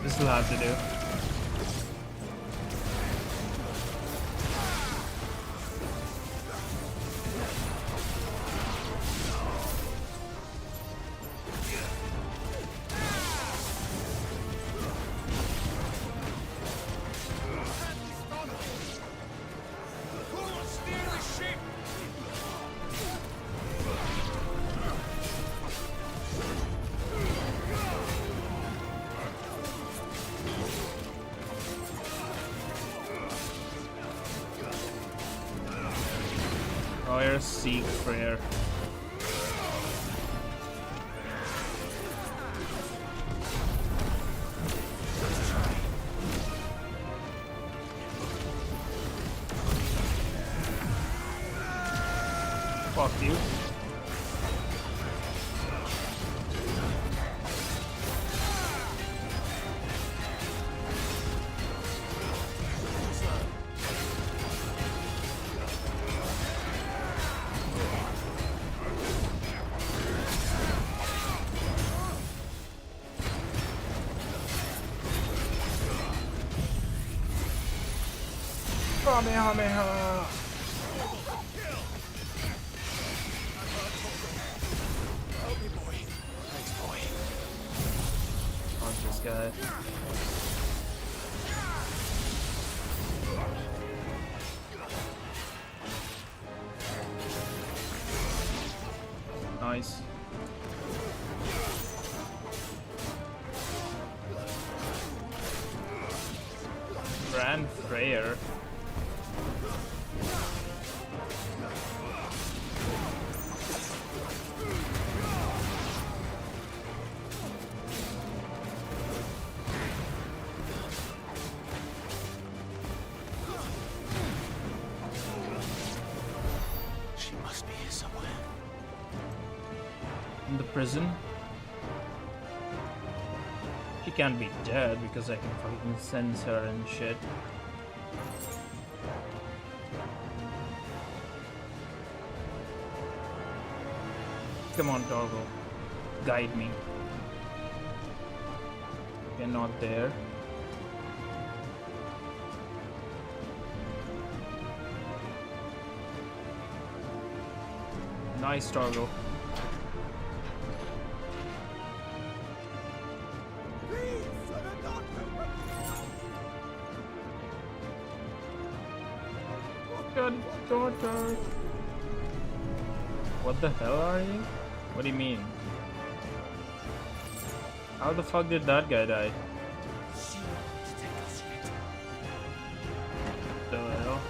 This will have to do. Prayer, seek prayer. Fuck you. Kamehameha! Punch this guy. Nice. Grand Prayer. She must be here somewhere. In the prison. She can't be dead because I can fucking sense her and shit. Come on, Toggle. Guide me. You're not there. Nice, Toggle. Good daughter. What the hell are you? What do you mean? How the fuck did that guy die? The hell?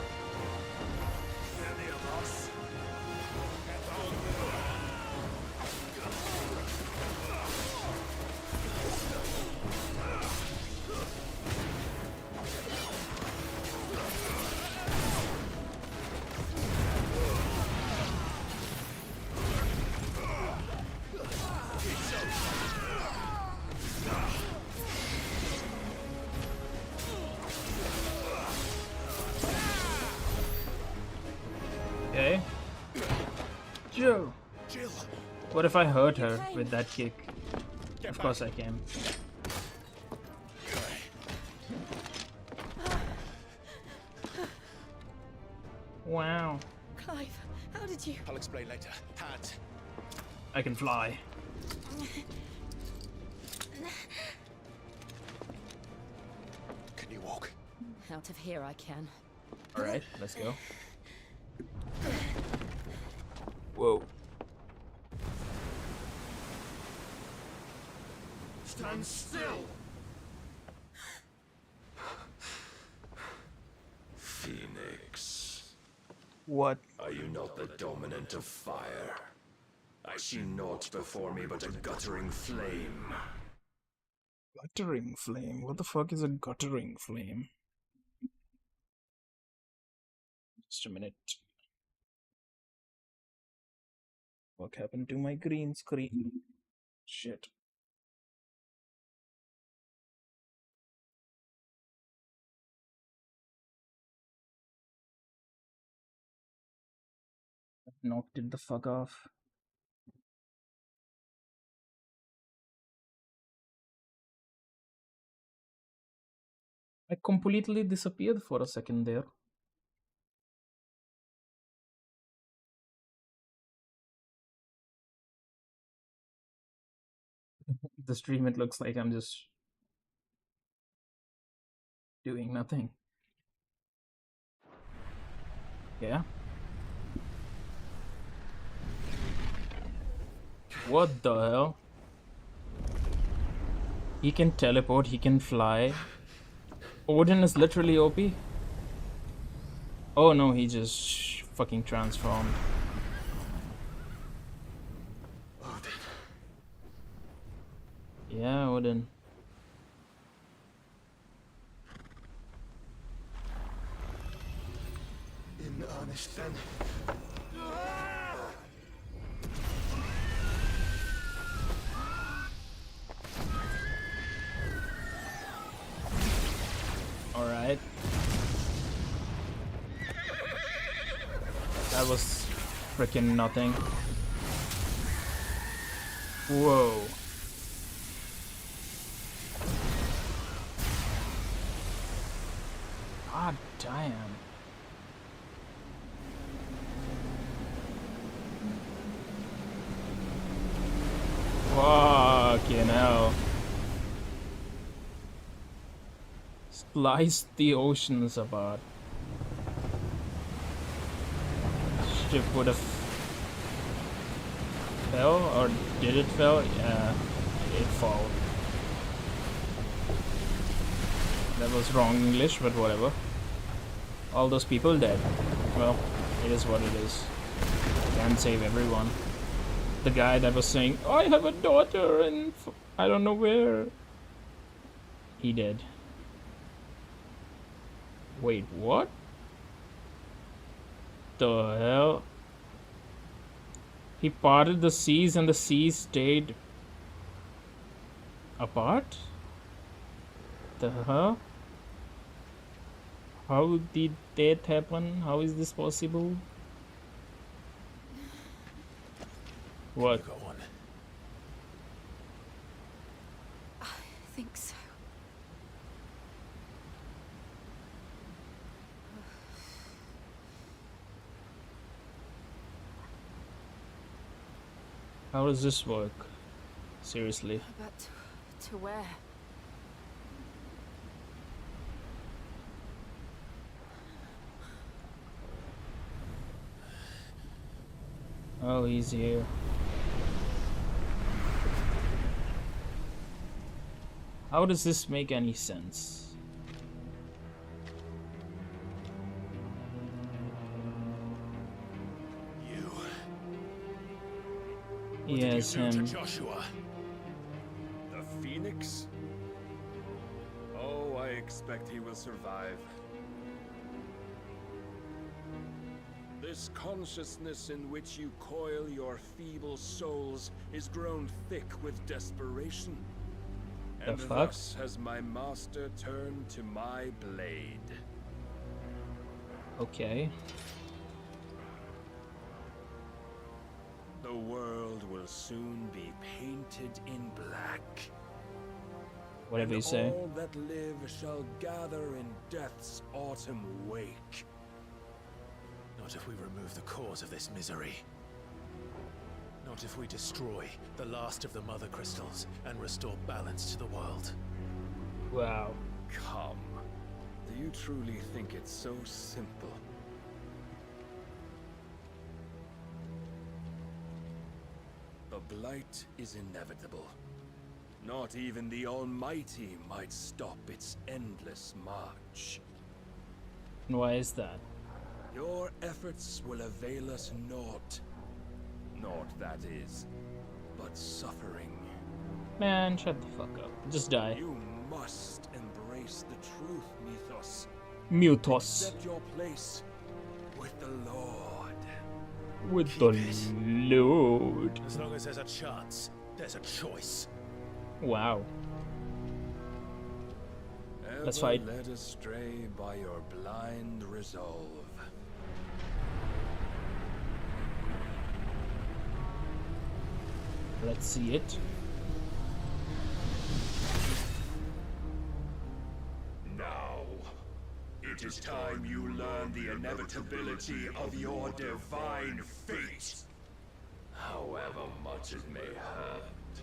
Okay. Joe. Jill. What if I hurt her with that kick? Of course I can. Wow. Clive, How did you? I'll explain later. Hand. I can fly. Can you walk? Out of here I can. Alright, let's go. Whoa. Stand still! Phoenix. What? Are you not the dominant of fire? I see naught before me but a guttering flame. Guttering flame? What the fuck is a guttering flame? Just a minute. What happened to my green screen? Shit. Knocked it the fuck off. I completely disappeared for a second there. The stream, it looks like I'm just doing nothing. Yeah. What the hell? He can teleport, he can fly. Odin is literally OP. Oh no, he just fucking transformed. Odin. Yeah, Odin. In earnest then. Alright. That was freaking nothing. Whoa. God damn. Fucking hell. Sliced the oceans apart. Ship would have fell, or did it fell? Yeah, it fell. That was wrong English, but whatever. All those people dead. Well, it is what it is. Can't save everyone. The guy that was saying, I have a daughter and I don't know where. He did. Wait, what? The hell? He parted the seas and the seas stayed apart? The hell? How did that happen? How is this possible? What? Go on. I think so. How does this work? Seriously. But to where? Oh, he's here. How does this make any sense? Yes, him. Joshua? The Phoenix? Oh, I expect he will survive. This consciousness in which you coil your feeble souls is grown thick with desperation. And thus has my master turned to my blade. Okay. The world will soon be painted in black. Whatever you say. All that live shall gather in death's autumn wake. Not if we remove the cause of this misery. Not if we destroy the last of the Mother Crystals and restore balance to the world. Wow. Come. Do you truly think it's so simple? The Blight is inevitable. Not even the Almighty might stop its endless march. Why is that? Your efforts will avail us naught. Naught, that is, but suffering. Man, shut the fuck up. Just die. You must embrace the truth, Mythos. Mythos. Accept your place with the Lord. With the Lord. As long as there's a chance, there's a choice. Wow. Let's fight. Led astray by your blind resolve. Let's see it. Now, it is time you learn the inevitability of your divine fate, however much it may hurt.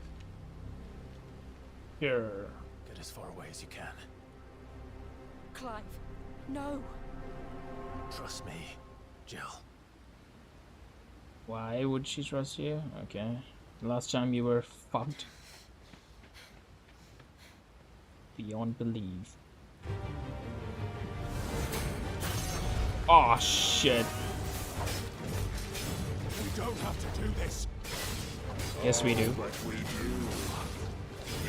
Here. Get as far away as you can. Clive, no. Trust me, Jill. Why would she trust you? Okay. Last time you were fucked. Beyond belief. Oh shit. We don't have to do this. Yes, we do. But we do.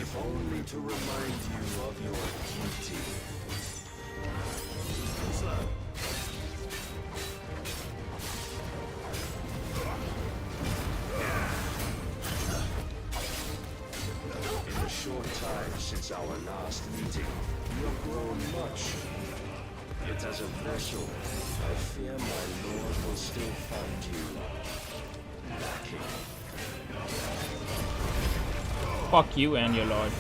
If only to remind you of your duty. Slow. In the short time since our last meeting, you have grown much. Yet as a vessel, I fear my lord will still find you lacking. Fuck you and your lord.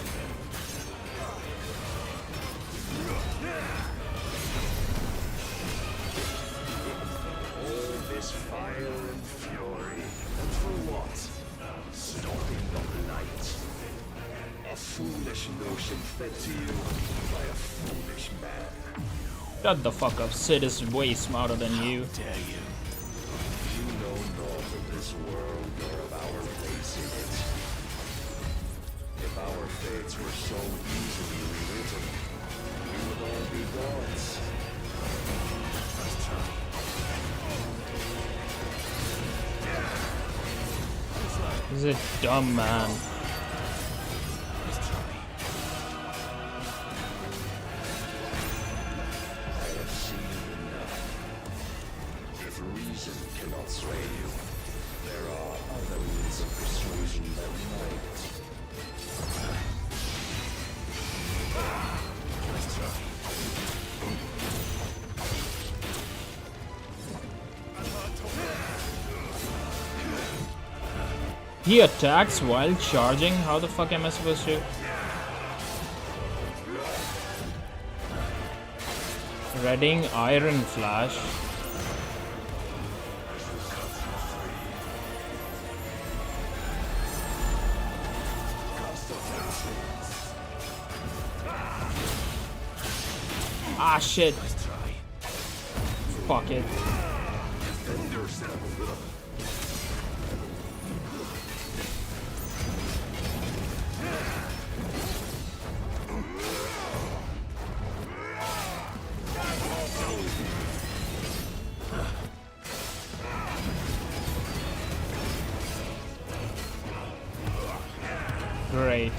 All this fire and fury, and for what? Stopping the light. A foolish notion fed to you by a foolish man. Shut the fuck up. Sid is way smarter than you. How dare you? You know naught of this world nor of our place in it. If our fates were so easily rewritten, we would all be gods. Let's try. This is a dumb man. Reason cannot sway you. There are other means of persuasion that might. Let's try. He attacks while charging? How the fuck am I supposed to? Reading Iron Flash. Ah shit. Fuck it. Great.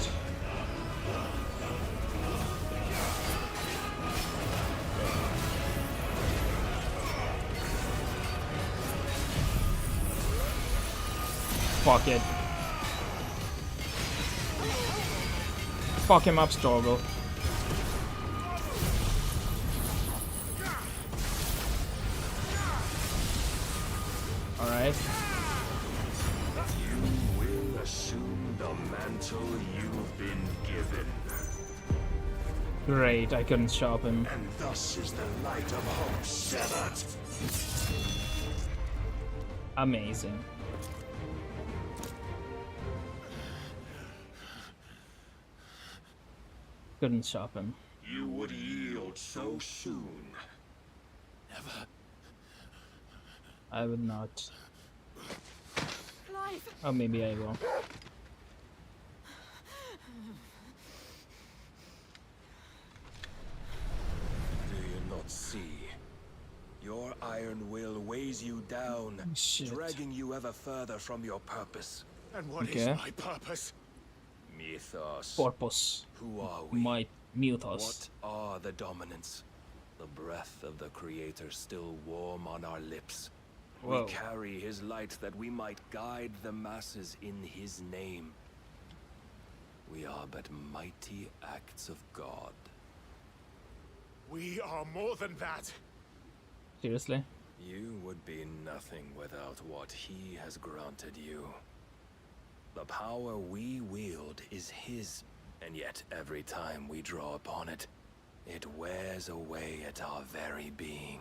Fuck it. Fuck him up, Storgo. Alright. You will assume the mantle you've been given. Great, I couldn't stop him. And thus is the light of hope severed. Amazing. Couldn't stop him. You would yield so soon. Never. I would not. Clive. Or maybe I will. Do you not see? Your iron will weighs you down, dragging you ever further from your purpose. And what is my purpose? Mythos. Purpose. Who are we? My mythos. What are the dominants? The breath of the Creator still warm on our lips. Whoa. We carry his light that we might guide the masses in his name. We are but mighty acts of God. We are more than that. Seriously? You would be nothing without what he has granted you. The power we wield is his, and yet every time we draw upon it, it wears away at our very being.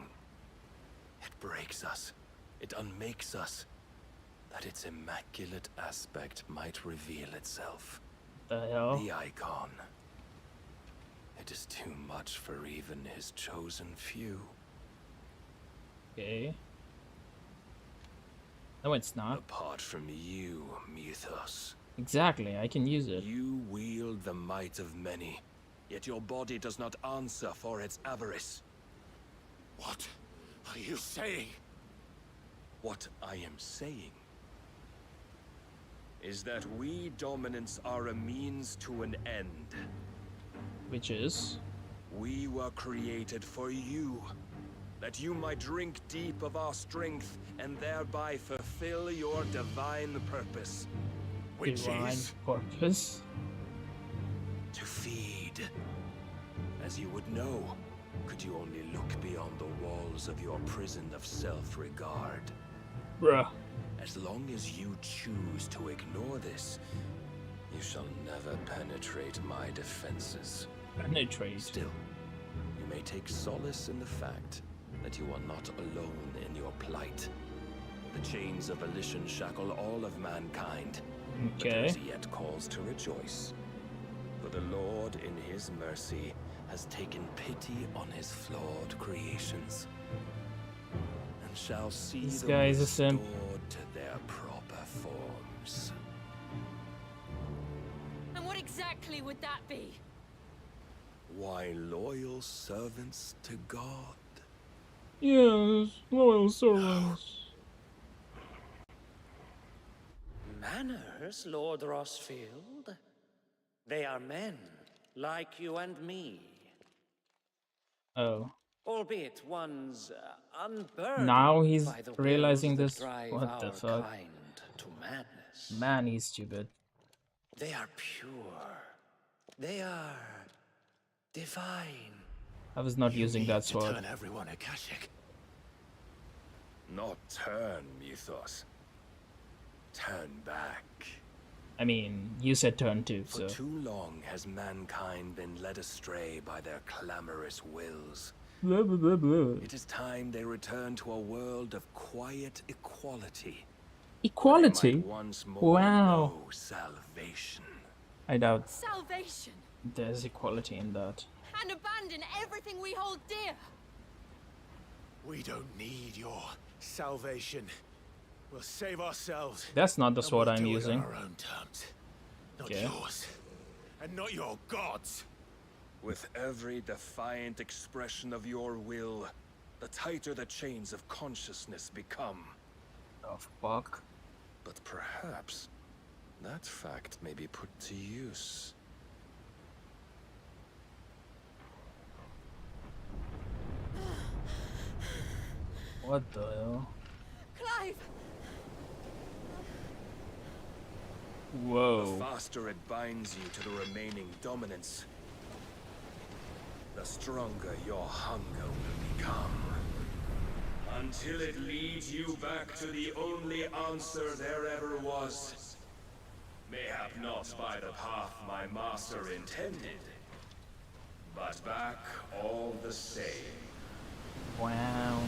It breaks us. It unmakes us, that its immaculate aspect might reveal itself. The hell? The icon. It is too much for even his chosen few. Okay. No, it's not. Apart from you, Mythos. Exactly, I can use it. You wield the might of many, yet your body does not answer for its avarice. What are you saying? What I am saying is that we dominants are a means to an end. Which is? We were created for you, that you might drink deep of our strength and thereby fulfill your divine purpose. Which divine is? Purpose? To feed. As you would know, could you only look beyond the walls of your prison of self-regard. Bruh. As long as you choose to ignore this, you shall never penetrate my defenses. Penetrate? Still, you may take solace in the fact that you are not alone in your plight. The chains of volition shackle all of mankind. But there is yet cause to rejoice. For the Lord, in his mercy, has taken pity on his flawed creations, and shall see This them guy is a simp. restored to their proper forms. And what exactly would that be? Why, loyal servants to God. Yes, loyal servants. Manners, Lord Rossfield? They are men, like you and me. Oh. Albeit one's unburdened Now he's by the realizing wills this. that drive What the our fuck? kind to madness. Man, he's stupid. They are pure. They are divine. I was not using that To sword. turn everyone Akashic. Not turn, Mythos. Turn back. I mean, you said turn too, For so. too long has mankind been led astray by their clamorous wills. Blah, blah, blah, blah. It is time they return to a world of quiet equality. Equality? They might once more Wow. know salvation. I doubt Salvation. there's equality in that. And abandon everything we hold dear. We don't need your salvation. We'll save ourselves. That's not the and sword we'll I'm do it using. on our own terms. Not Okay. yours. And not your gods. With every defiant expression of your will, the tighter the chains of consciousness become. Oh, fuck. But perhaps that fact may be put to use. What the hell? Clive! Whoa. The faster it binds you to the remaining dominance, the stronger your hunger will become. Until it leads you back to the only answer there ever was. Mayhap not by the path my master intended, but back all the same. Wow.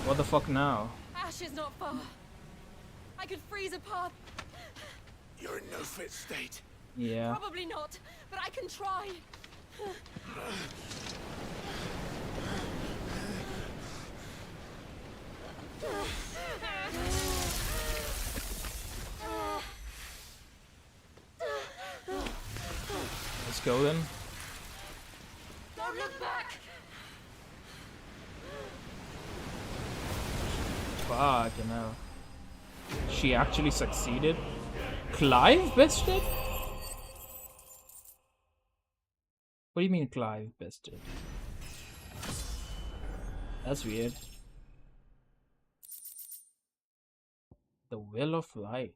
What the fuck now? Ash is not far. I could freeze a path. You're in no fit state. Yeah. Probably not, but I can try. Let's go then. Don't look back. Fucking hell. She actually succeeded. Clive bested? What do you mean Clive bested? That's weird. The Will of Light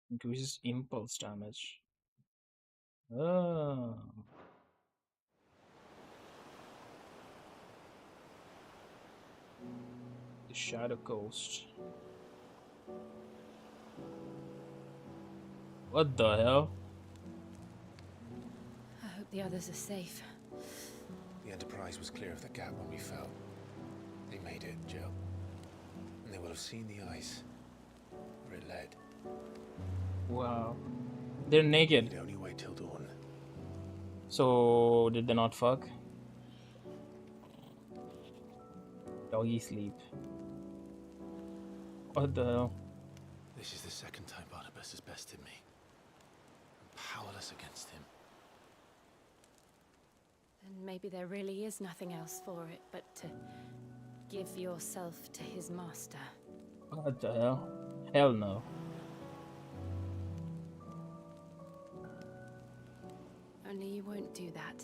increases impulse damage. Oh. The Shadow Coast. What the hell? I hope the others are safe. The Enterprise was clear of the gap when we fell. They made it, Jill. And they will have seen the ice where it led. Wow. They're naked. They'd only wait till dawn. So, did they not fuck? Doggy sleep. What the hell? This is the second time Barnabas has bested me. I'm powerless against him. Then maybe there really is nothing else for it but to give yourself to his master. What the hell? Hell no. Only you won't do that.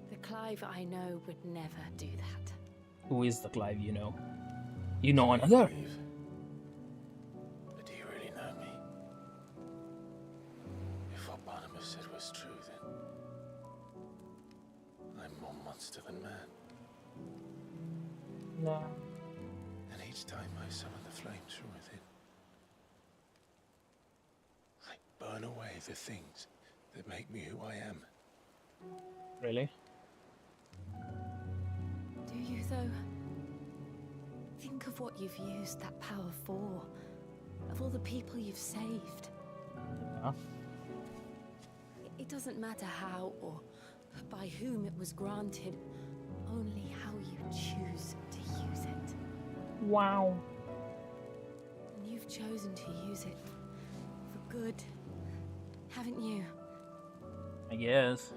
The Clive I know would never do that. Who is the Clive you know? You know another? But do you really know me? If what Barnabas said was true, then I'm more monster than man. No. And each time I summon the flames from within, I burn away the things that make me who I am. Really? Do you, though? Think of what you've used that power for. Of all the people you've saved. Yeah. It doesn't matter how or by whom it was granted, only how you choose to use it. Wow. And you've chosen to use it for good, haven't you? I guess.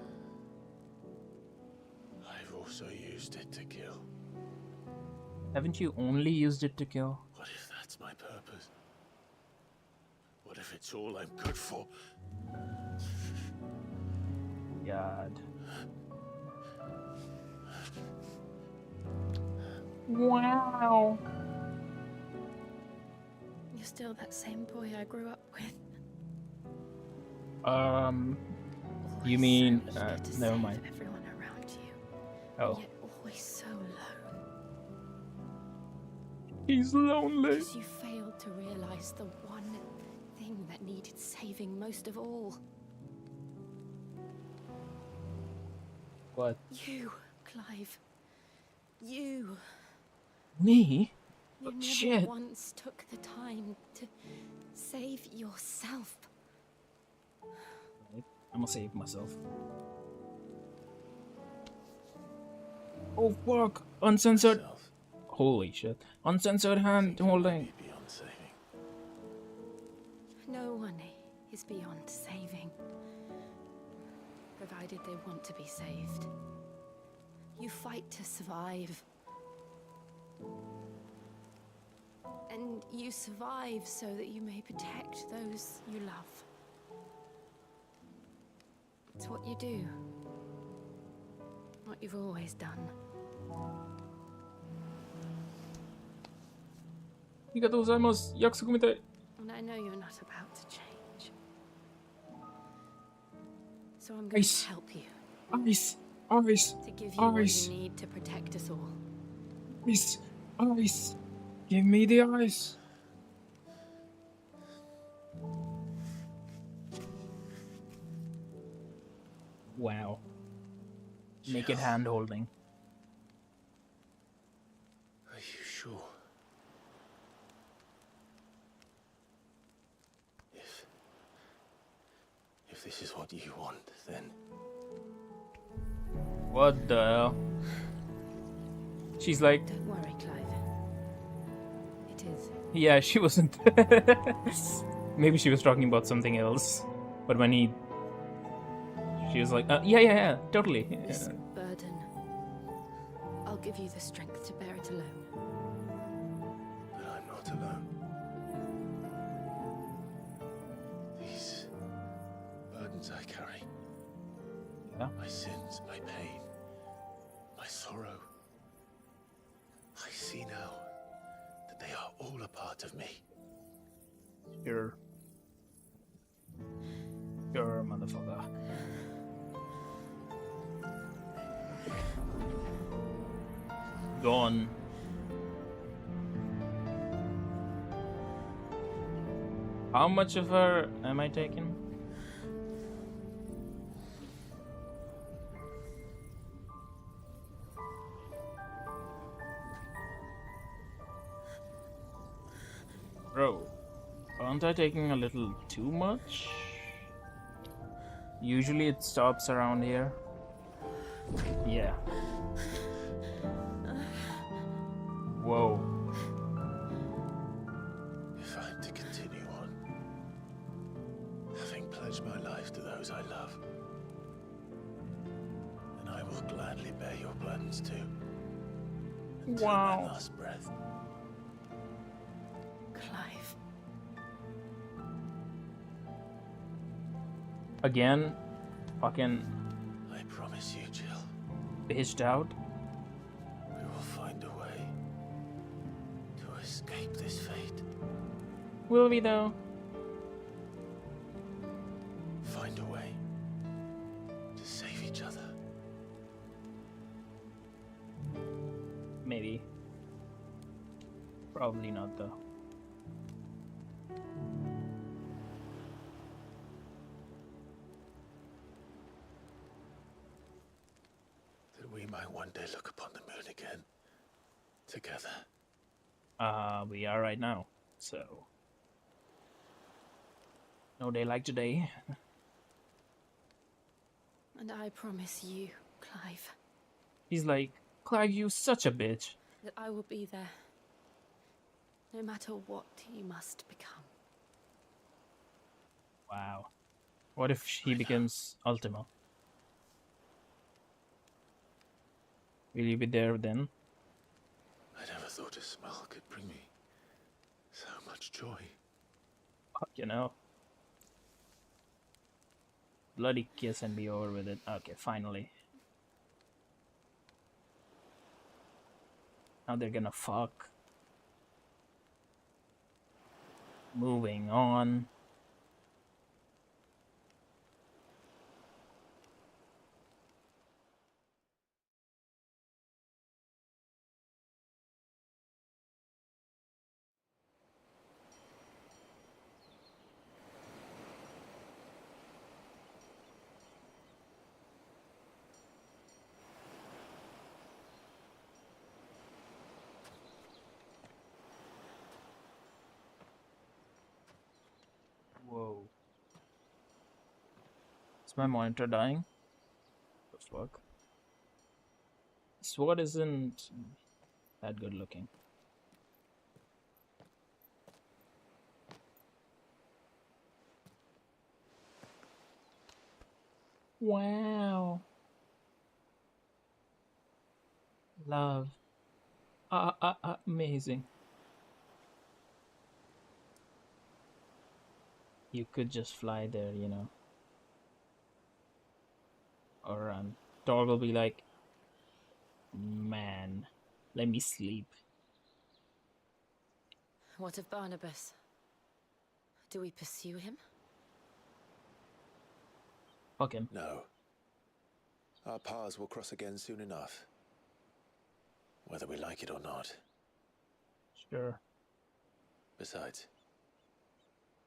I've also used it to kill. Haven't you only used it to kill? What if that's my purpose? What if it's all I'm good for? God. Wow. You're still that same boy I grew up with. You mean, never mind. Everyone around you. Oh. Yet always so alone. He's lonely. Because you failed to realize the one thing that needed saving most of all. What? You, Clive. You. Me? You never Shit. once took the time to save yourself. I'm gonna save myself. Oh fuck! Uncensored. Holy shit! Uncensored hand holding. Beyond saving. No one is beyond saving, provided they want to be saved. You fight to survive. And you survive so that you may protect those you love. It's what you do. What you've always done. ありがとうございます。約束みたい。 And I know you're not about to change. So I'm going Ice. to help you. Ice. Ice. To give you what Ice. you need to protect us all. Ice. Ice. Give me the ice. Wow. Naked hand holding. this is what you want, then... What the hell? She's like... Don't worry, Clive. It is. Yeah, she wasn't... Maybe she was talking about something else. But when he... She was like, yeah, totally. This burden, I'll give you the strength to bear it alone. But I'm not alone. These burdens I carry. Yeah. My sins, my pain, my sorrow. I see now that they are all a part of me. You're a motherfucker. Gone. How much of her am I taking? Bro, aren't I taking a little too much? Usually it stops around here. Yeah. Whoa. If I'm to continue on, having pledged my life to those I love, then I will gladly bear your burdens too. Until my last breath. Clive. Again, fucking I promise you, Jill. bitched out. We will find a way to escape this fate. Will we though? Find a way to save each other. Maybe. Probably not though. That we might one day look upon the moon again. Together. We are right now, so... No day like today. And I promise you, Clive, He's like, Clive, you such a bitch. that I will be there. No matter what you must become. Wow. What if he becomes Ultima? Will you be there then? I never thought a smile could bring me so much joy. Fuck, you know. Bloody kiss and be over with it. Okay, finally. Now they're gonna fuck. Moving on. Whoa. Is my monitor dying? The fuck? Sword isn't that good looking. Wow. Love. Amazing. You could just fly there, you know. Or dog will be like, man, let me sleep. What of Barnabas? Do we pursue him? Fuck him. No. Our paths will cross again soon enough. Whether we like it or not. Sure. Besides,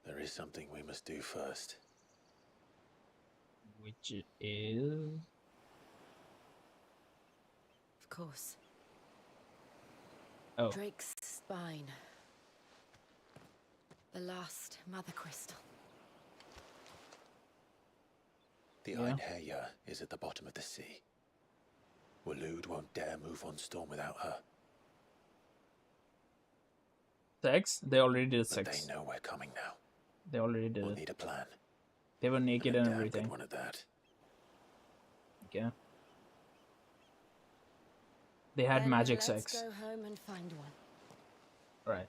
there is something we must do first. Which is... Of course. Oh. Drake's spine. The last mother crystal. The Einherjar is at the bottom of the sea. Waloed won't dare move on Storm without her. Sex? They already did But sex. they know we're coming now. They already did We'll it. need a plan. They were naked and a damn everything. Good one at that. Okay. They had Then magic let's sex. go home and find one. Right.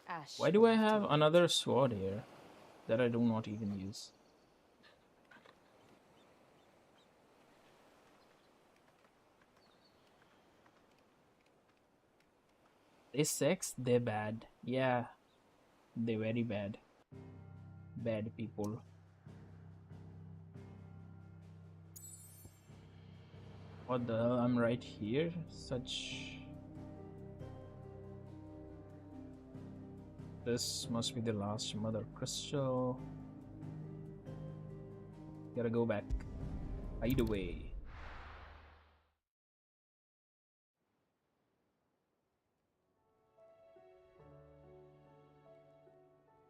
Ash. Why do I have another sword here that I do not even use? They sex, they're bad. Yeah. They're very bad. Bad people. What the hell? I'm right here? Such... This must be the last Mother Crystal. Gotta go back. Hide away.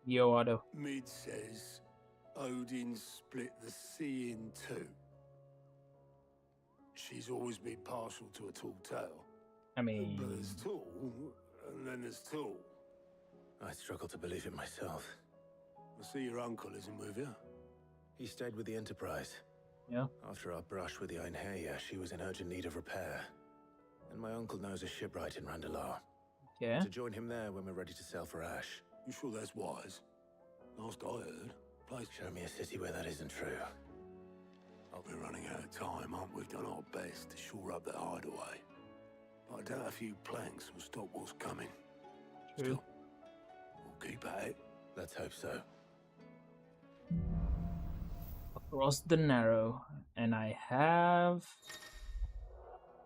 Yo, Otto. Mid says Odin split the sea in two. She's always been partial to a tall tale. I mean... But there's tall, and then there's tall. I struggle to believe it myself. I see your uncle isn't with you. He stayed with the Enterprise. Yeah. After our brush with the Einherjar, she was in urgent need of repair. And my uncle knows a shipwright in Randalar. Yeah. To join him there when we're ready to sail for Ash. You sure that's wise? Last I heard, place. Show me a city where that isn't true. I'll be running out of time, aren't we? We've done our best to shore up that hideaway. But I doubt a few planks will stop what's coming. True. Still, we'll keep at it. Let's hope so. Across the Narrow, and I have...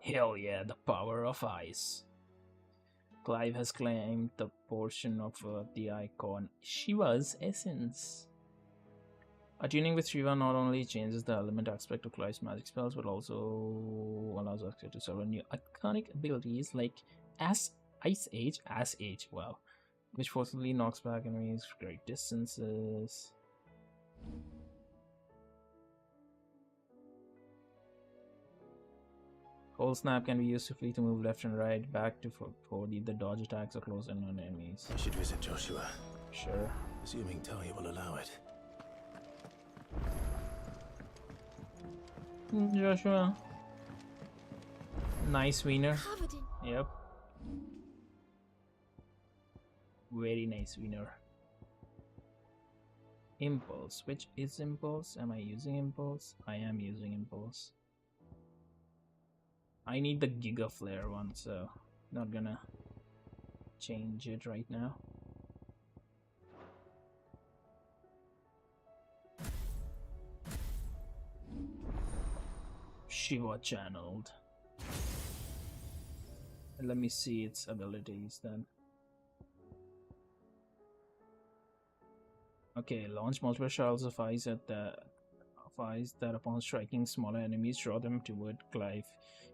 Hell yeah, the power of ice. Clive has claimed the portion of the icon Shiva's essence. Attuning with Shiva not only changes the element aspect of Clive's magic spells, but also allows us to several new iconic abilities like Ice Age, wow, which forcibly knocks back enemies for great distances. Cold Snap can be used swiftly to move left and right, back to for either dodge attacks or close in on enemies. We should visit Joshua. Sure. Assuming Talia will allow it. Joshua. Nice wiener. Yep. Very nice wiener. Impulse. Which is Impulse? Am I using Impulse? I am using Impulse. I need the Giga Flare one, so not gonna change it right now. Shiva channeled. Let me see its abilities then. Okay, launch multiple shells of ice at the ice that upon striking smaller enemies draw them toward Clive.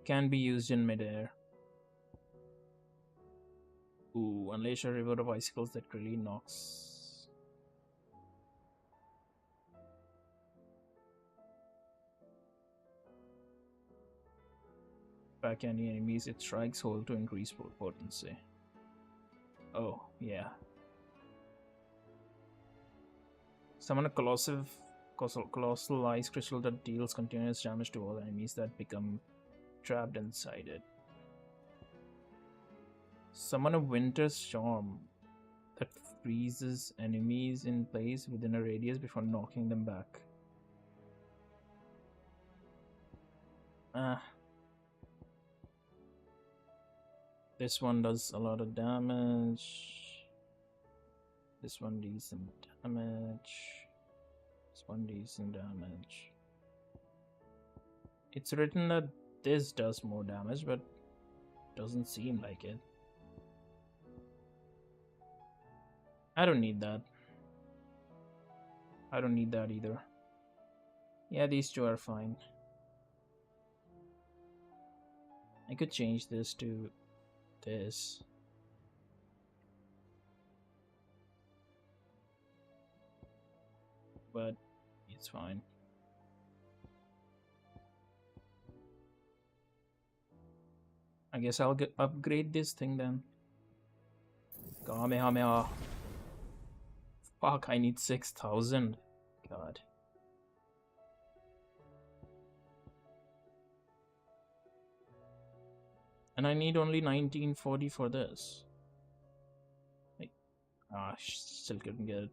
Can be used in midair. Ooh, unleash a river of icicles that really knocks. Back any enemies it strikes hold to increase potency. Oh, yeah. Summon a colossal ice crystal that deals continuous damage to all enemies that become trapped inside it. Summon a winter storm that freezes enemies in place within a radius before knocking them back. This one does a lot of damage. This one decent damage. This one decent damage. It's written that this does more damage, but doesn't seem like it. I don't need that. I don't need that either. Yeah, these two are fine. I could change this to this. But It's fine. I guess I'll upgrade this thing then. Kamehameha. Fuck, I need 6,000. God. And I need only 1940 for this. Like, still couldn't get it.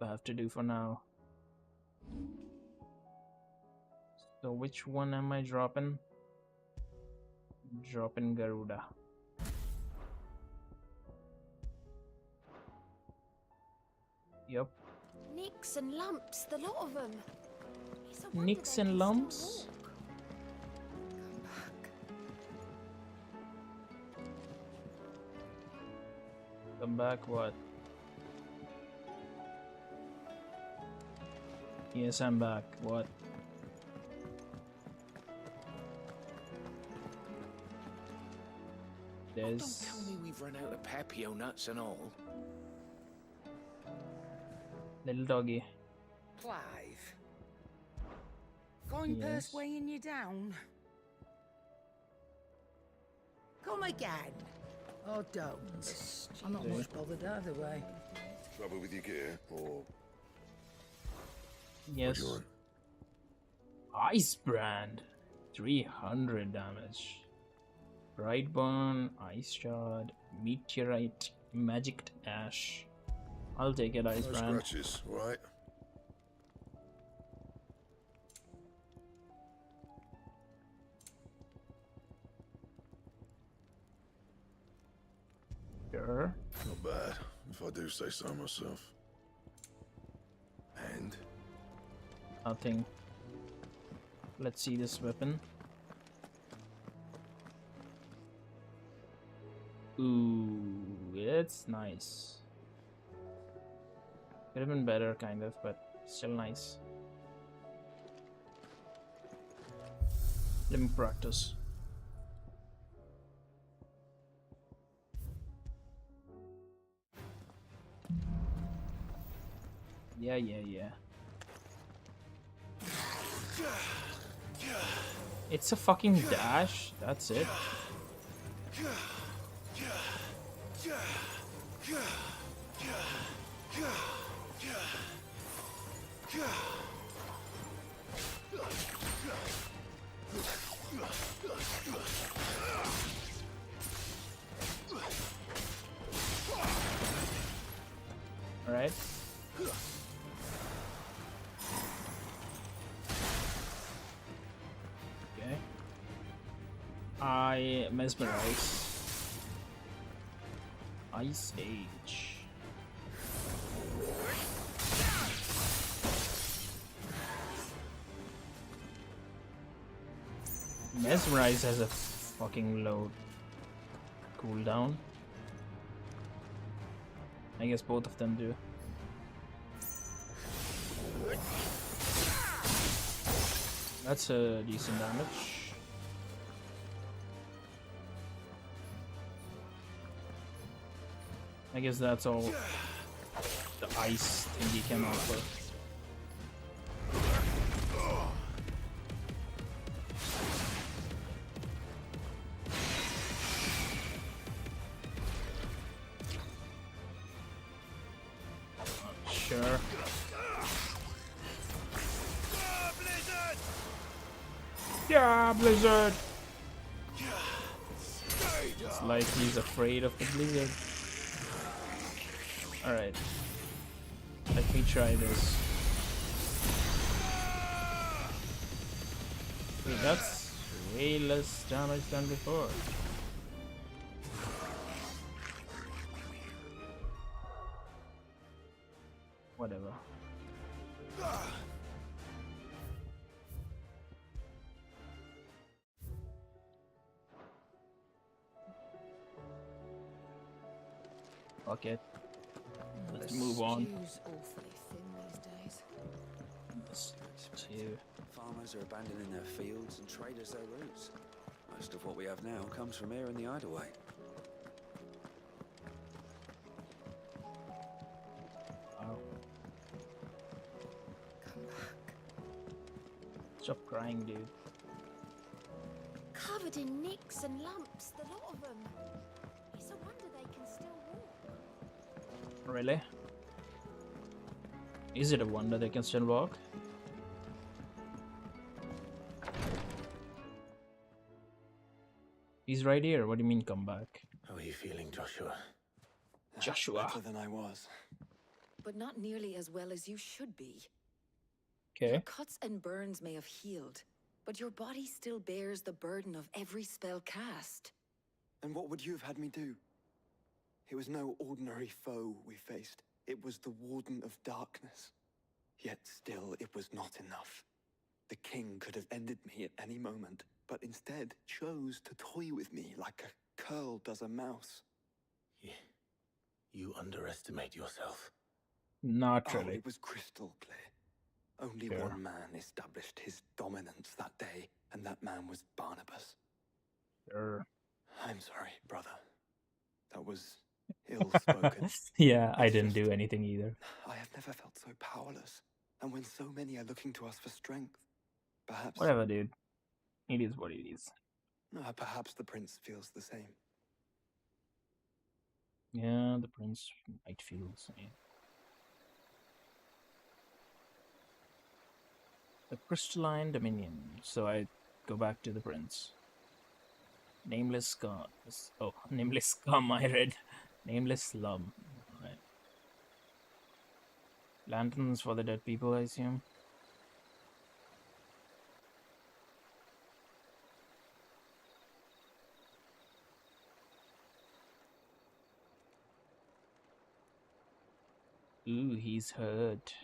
I have to do for now. So which one am I dropping? Dropping Garuda. Yep. Nicks and lumps, the lot of them. Nicks and lumps? Come back, what? Yes, I'm back. What? Don't tell me we've run out of Pepio nuts and all. Little doggy. Clive. Fine purse weighing you down. Come again. Oh, don't. I'm not much bothered either way. Trouble with your gear, or... Yes. Ice Brand. 300 damage. Brightburn, Ice Shard, Meteorite, Magic Ash. I'll take it, Ice Brand. Scratches, right? Sure. Not bad, if I do say so myself. And? Nothing. Let's see this weapon. Ooh, it's nice. Could have been better, kind of, but still nice. Let me practice. Yeah. It's a fucking dash, that's it. All right. Okay. I mesmerize. Ice Age. Mesmerize has a fucking low cooldown. I guess both of them do. That's a decent damage. I guess that's all the ice thingy can offer. Sure. Yeah, Blizzard! It's like he's afraid of the Blizzard. Alright. Let me try this. Dude, that's way less damage than before. Whatever. Fuck it. Let's move on. Farmers are abandoning their fields and traders their roots. Most of what we have now comes from here in the Idleway. crying, dude. Covered in nicks and lumps, the lot of them. It's a wonder they can still walk. Really? Is it a wonder they can still walk? He's right here. What do you mean come back? How are you feeling, Joshua? Joshua. Better than I was. But not nearly as well as you should be. Okay. Your cuts and burns may have healed, but your body still bears the burden of every spell cast. And what would you have had me do? It was no ordinary foe we faced. It was the Warden of Darkness. Yet still, it was not enough. The king could have ended me at any moment, but instead chose to toy with me like a curl does a mouse. You underestimate yourself. Not really. Oh, it was crystal clear. Only Fair. one man established his dominance that day, and that man was Barnabas. Sure. I'm sorry, brother. That was ill-spoken. Yeah, I didn't do anything either. I have never felt so powerless. And when so many are looking to us for strength, perhaps... Whatever, dude. It is what it is. Perhaps the prince feels the same. Yeah, the prince might feel the same. The crystalline dominion. So I go back to the prince. Nameless scum. Oh, nameless scum. I read. Nameless slum. Right. Lanterns for the dead people, I assume. Ooh, he's hurt.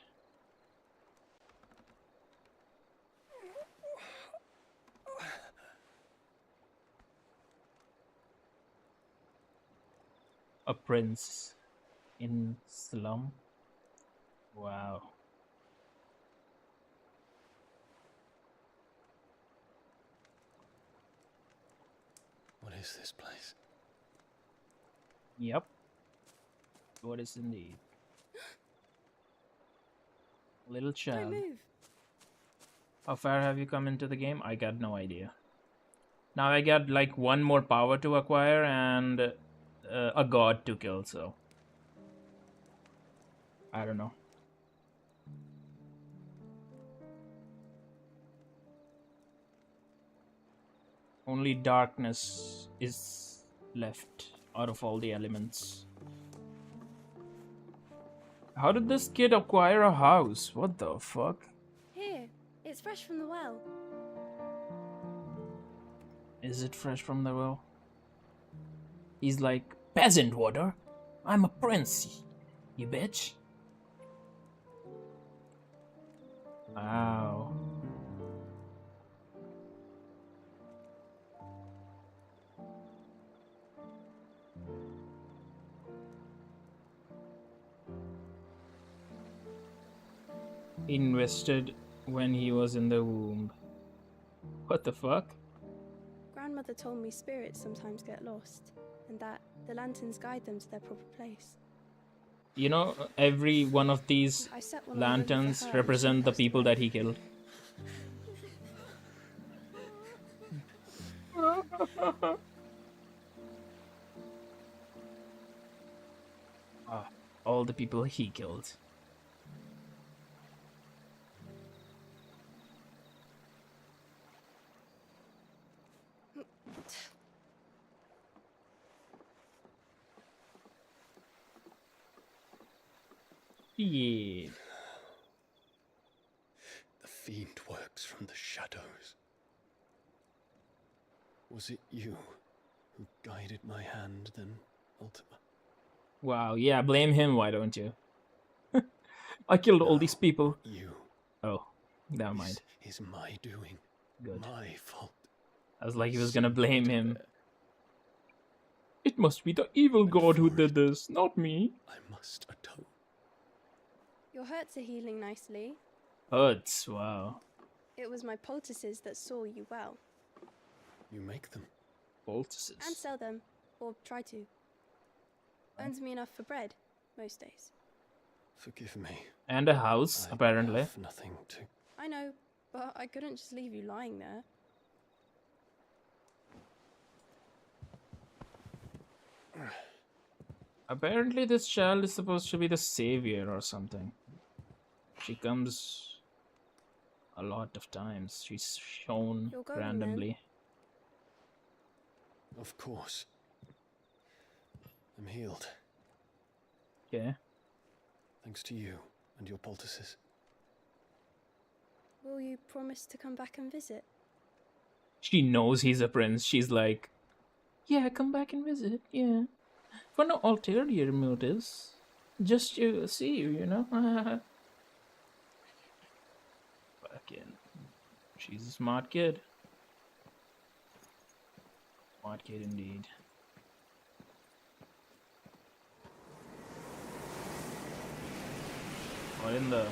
A prince in slum. Wow. What is this place? Yep. What is indeed? Little child. Don't move. How far have you come into the game? I got no idea. Now I got like one more power to acquire and a god to kill, so I don't know. Only darkness is left out of all the elements. How did this kid acquire a house? What the fuck? Here, it's fresh from the well. Is it fresh from the well? He's like, peasant water? I'm a prince, you bitch. Wow. Invested when he was in the womb. What the fuck? Grandmother told me spirits sometimes get lost, and that the lanterns guide them to their proper place. You know, every one of these I set one lanterns on her represent the people that he killed. All the people he killed. Yeah. The fiend works from the shadows. Was it you who guided my hand then, Ultima? Wow, yeah, blame him, why don't you? I killed all these people. You. Oh, never mind. Is my doing. Good. My fault. I was like, he was gonna blame him. It must be the evil god who did this, not me. I must atone. Your hurts are healing nicely. Hurts, wow. It was my poultices that saw you well. You make them? Poultices? And sell them, or try to. Earns me enough for bread, most days. Forgive me. And a house, apparently. I have nothing to... I know. But I couldn't just leave you lying there. Apparently this child is supposed to be the savior or something. She comes a lot of times. She's shown You're going, randomly. Of course. I'm healed. Okay. Thanks to you and your poultices. Will you promise to come back and visit? She knows he's a prince. She's like, yeah, come back and visit. Yeah. For no ulterior motives. Just to see you, you know? Fucking. She's a smart kid. Smart kid indeed. What in the...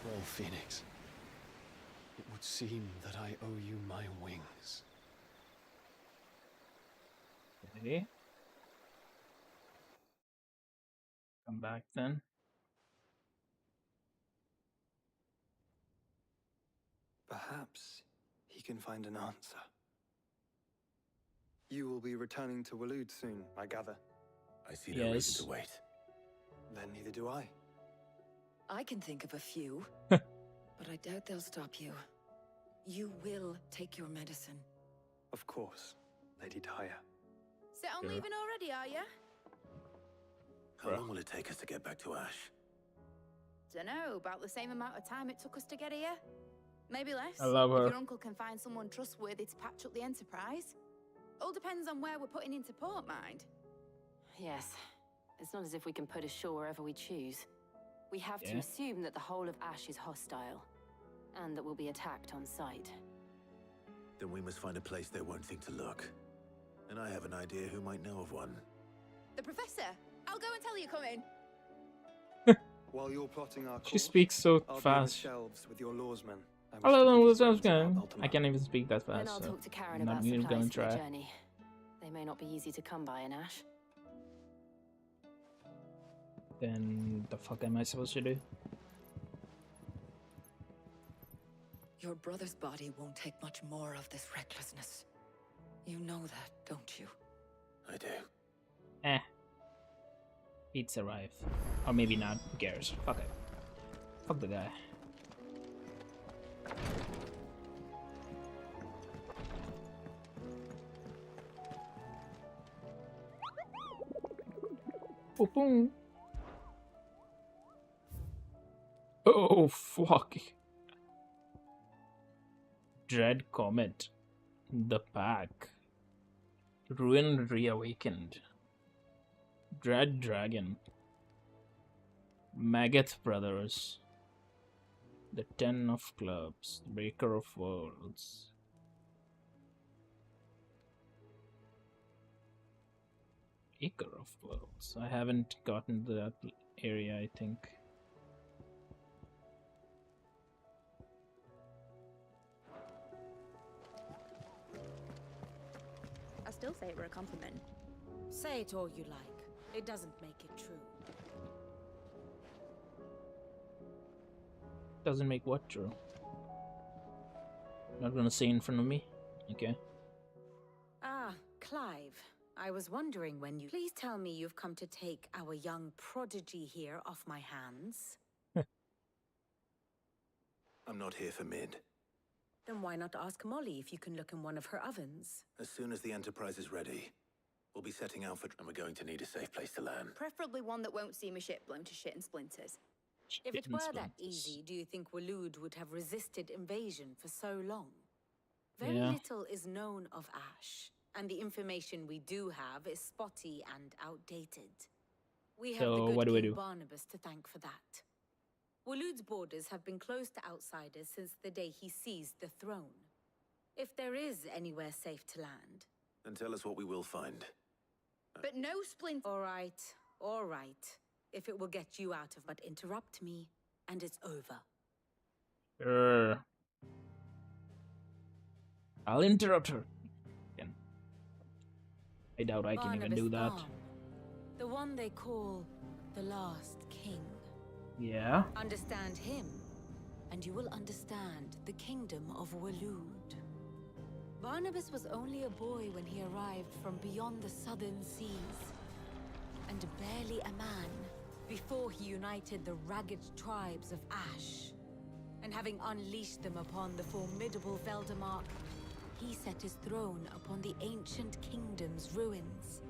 Well, Phoenix, it would seem that I owe you my wings. Okay. Come back then. Perhaps he can find an answer. You will be returning to Waloed soon, I gather. I see no reason to wait. Then neither do I. I can think of a few, but I doubt they'll stop you. You will take your medicine. Of course, Lady Daya. Set on leaving already, are you? How long will it take us to get back to Ash? Dunno, about the same amount of time it took us to get here. Maybe less. I love her. If your uncle can find someone trustworthy to patch up the Enterprise. All depends on where we're putting into port, mind. Yes. It's not as if we can put ashore wherever we choose. We have to assume that the whole of Ash is hostile, and that we'll be attacked on sight. Then we must find a place they won't think to look. And I have an idea who might know of one. The Professor! I'll go and tell you come in. While you're plotting our course, She speaks so I'll be on the fast. shelves with your lawsmen. I can't even speak that Then fast. I'll So talk to Karen I'm not about even supplies gonna for the try. journey. They may not be easy to come by in Ash. Then the fuck am I supposed to do? Your brother's body won't take much more of this recklessness. You know that, don't you? I do. Eh. It's arrived. Or maybe not. Who cares? Fuck it. Fuck the guy. Boom, boom. Oh, fuck. Dread Comet. The Pack. Ruin Reawakened. Dread Dragon. Maggot Brothers. The Ten of Clubs. Breaker of Worlds. Breaker of Worlds. I haven't gotten to that area, I think. I still say it were a compliment. Say it all you like. It doesn't make it true. Doesn't make what true? Not gonna say in front of me? Okay. Ah, Clive. I was wondering when you... Please tell me you've come to take our young prodigy here off my hands. I'm not here for Mid. Then why not ask Molly if you can look in one of her ovens? As soon as the Enterprise is ready, we'll be setting out for... And we're going to need a safe place to land. Preferably one that won't see my ship blown to shit and splinters. If it were that easy, do you think Waloed would have resisted invasion for so long? Very little is known of Ash, and the information we do have is spotty and outdated. We have So the what good do we King do? Barnabas to thank for that. Waloed's borders have been closed to outsiders since the day he seized the throne. If there is anywhere safe to land... Then tell us what we will find. But no splinters. All right, all right. If it will get you out of... But interrupt me, and it's over. I'll interrupt her. I doubt I can even Barnabas do that. Thorn, the one they call the Last King. Yeah. Understand him, and you will understand the kingdom of Waloed. Barnabas was only a boy when he arrived from beyond the southern seas, and barely a man before he united the ragged tribes of Ash. And having unleashed them upon the formidable Veldemark, he set his throne upon the ancient kingdom's ruins.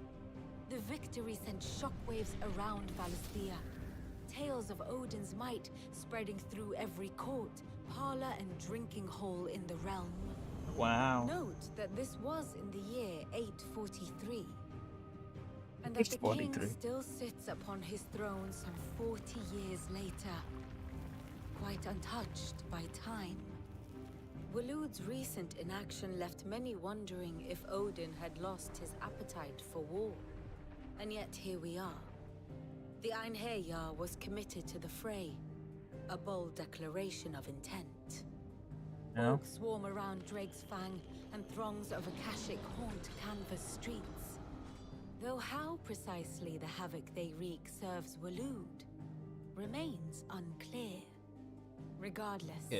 The victory sent shockwaves around Valisthea, tales of Odin's might spreading through every court, parlor, and drinking hole in the realm. Wow. Note that this was in the year 843, and that the king still sits upon his throne some 40 years later, quite untouched by time. Waloed's recent inaction left many wondering if Odin had lost his appetite for war. And yet here we are. The Einherjar was committed to the fray, a bold declaration of intent. Folk swarm around Drake's Fang, and throngs of Akashic haunt Canvas streets. Though how precisely the havoc they wreak serves Waloed remains unclear. Regardless,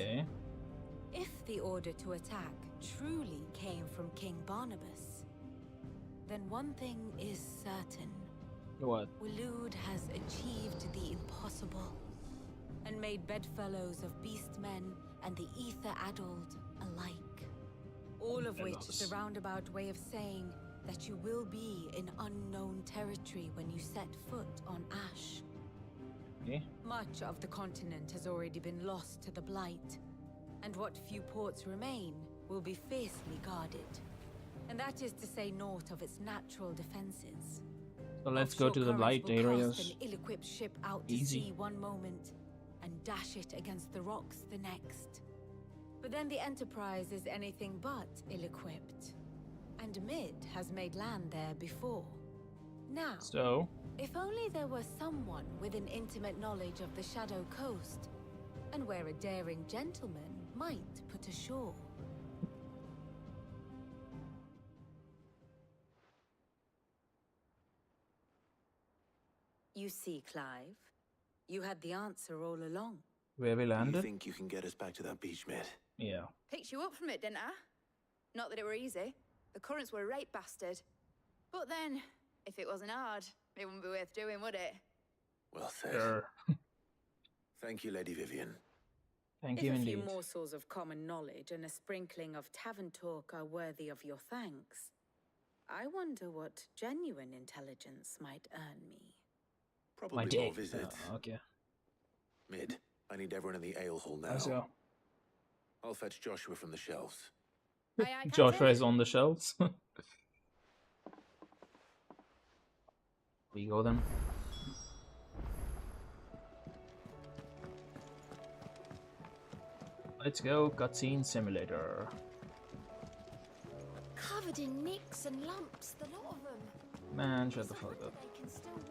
if the order to attack truly came from King Barnabas, then one thing is certain. What? Waloed has achieved the impossible, and made bedfellows of beastmen and the ether-addled alike. All of which is a roundabout way of saying that you will be in unknown territory when you set foot on Ash. Much of the continent has already been lost to the Blight, and what few ports remain will be fiercely guarded. And that is to say naught of its natural defenses. So let's go to the Blight areas. An ill-equipped ship out to sea one moment, and dash it against the rocks the next. But then the Enterprise is anything but ill-equipped, and Mid has made land there before. Now, if only there were someone with an intimate knowledge of the Shadow Coast, and where a daring gentleman might put ashore. You see, Clive, you had the answer all along. Where we landed? Do you think you can get us back to that beach, Mid? Yeah. Picked you up from it, didn't I? Not that it were easy. The currents were a right bastard. But then, if it wasn't hard, it wouldn't be worth doing, would it? Well said. Sure. Thank you, Lady Vivian. Thank you indeed. If a few morsels of common knowledge and a sprinkling of tavern talk are worthy of your thanks, I wonder what genuine intelligence might earn me. Probably more visits. Okay. Mid, I need everyone in the ale hall now. Let's go. I'll fetch Joshua from the shelves. Joshua is on the shelves. We go then. Let's go, cutscene simulator. Covered in nicks and lumps, the lot of them. Man, shut the fuck up. They can still walk.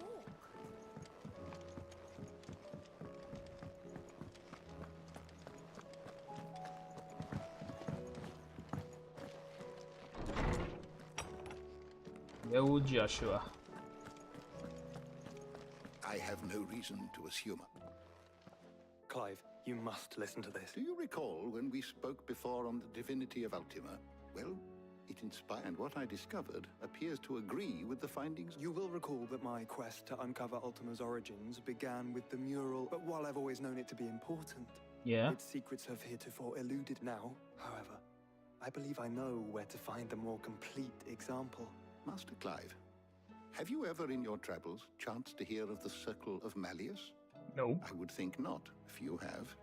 Yo, Joshua. I have no reason to assume. Clive, you must listen to this. Do you recall when we spoke before on the divinity of Ultima? Well, it inspired what I discovered appears to agree with the findings. You will recall that my quest to uncover Ultima's origins began with the mural, but while I've always known it to be important, its secrets have heretofore eluded. Now, however, I believe I know where to find the more complete example. Master Clive, have you ever in your travels chanced to hear of the Circle of Malleus? No. I would think not. Few have.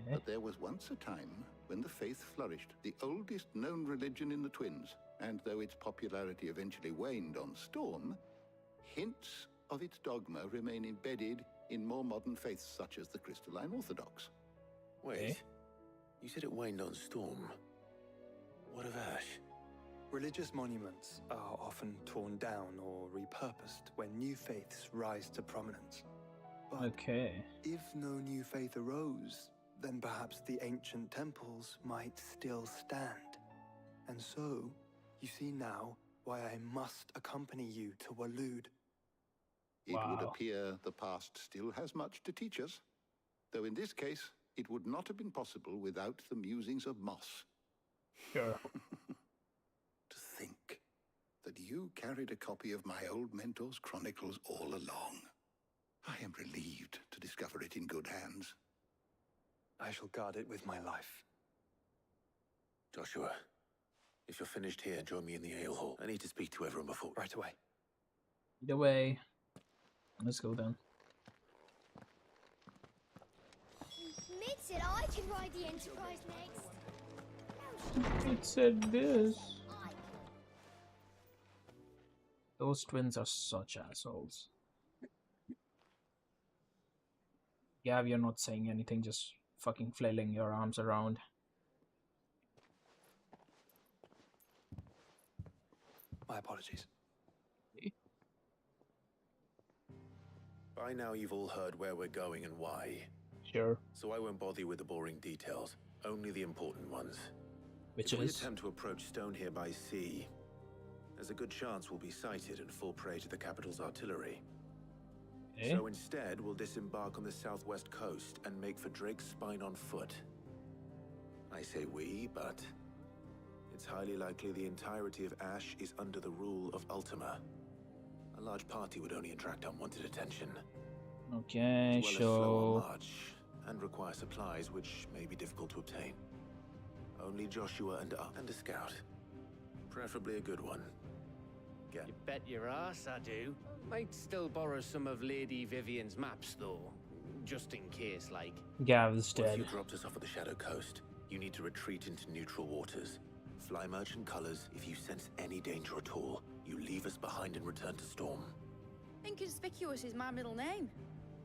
But there was once a time when the faith flourished, the oldest known religion in the Twins, and though its popularity eventually waned on Storm, hints of its dogma remain embedded in more modern faiths such as the Crystalline Orthodox. Wait, you said it waned on Storm. What of Ash? Religious monuments are often torn down or repurposed when new faiths rise to prominence. But if no new faith arose, then perhaps the ancient temples might still stand. And so, you see now why I must accompany you to Waloed. It would appear the past still has much to teach us. Though in this case, it would not have been possible without the musings of Moss. Sure. To think that you carried a copy of my old mentor's chronicles all along. I am relieved to discover it in good hands. I shall guard it with my life. Joshua, if you're finished here, join me in the ale hall. I need to speak to everyone before. Right away. Either way, let's go then. Mid said I can ride the Enterprise next. It said this. Those twins are such assholes. Gav, you're not saying anything, just fucking flailing your arms around. My apologies. By now you've all heard where we're going and why. Sure. So I won't bother you with the boring details, only the important ones. Which if we is? attempt to approach Stone here by sea, there's a good chance we'll be sighted and fall prey to the capital's artillery. Okay. So instead, we'll disembark on the southwest coast and make for Drake's Spine on foot. I say we, but it's highly likely the entirety of Ash is under the rule of Ultima. A large party would only attract unwanted attention. Okay, as well as slow sure. on march and require supplies which may be difficult to obtain. Only Joshua and a scout. Preferably a good one. You bet your ass I do. Might still borrow some of Lady Vivian's maps, though. Just in case, like. Gav's Once dead. you dropped us off at the Shadow Coast, you need to retreat into neutral waters. Fly merchant colors. If you sense any danger at all, you leave us behind and return to Storm. Inconspicuous is my middle name.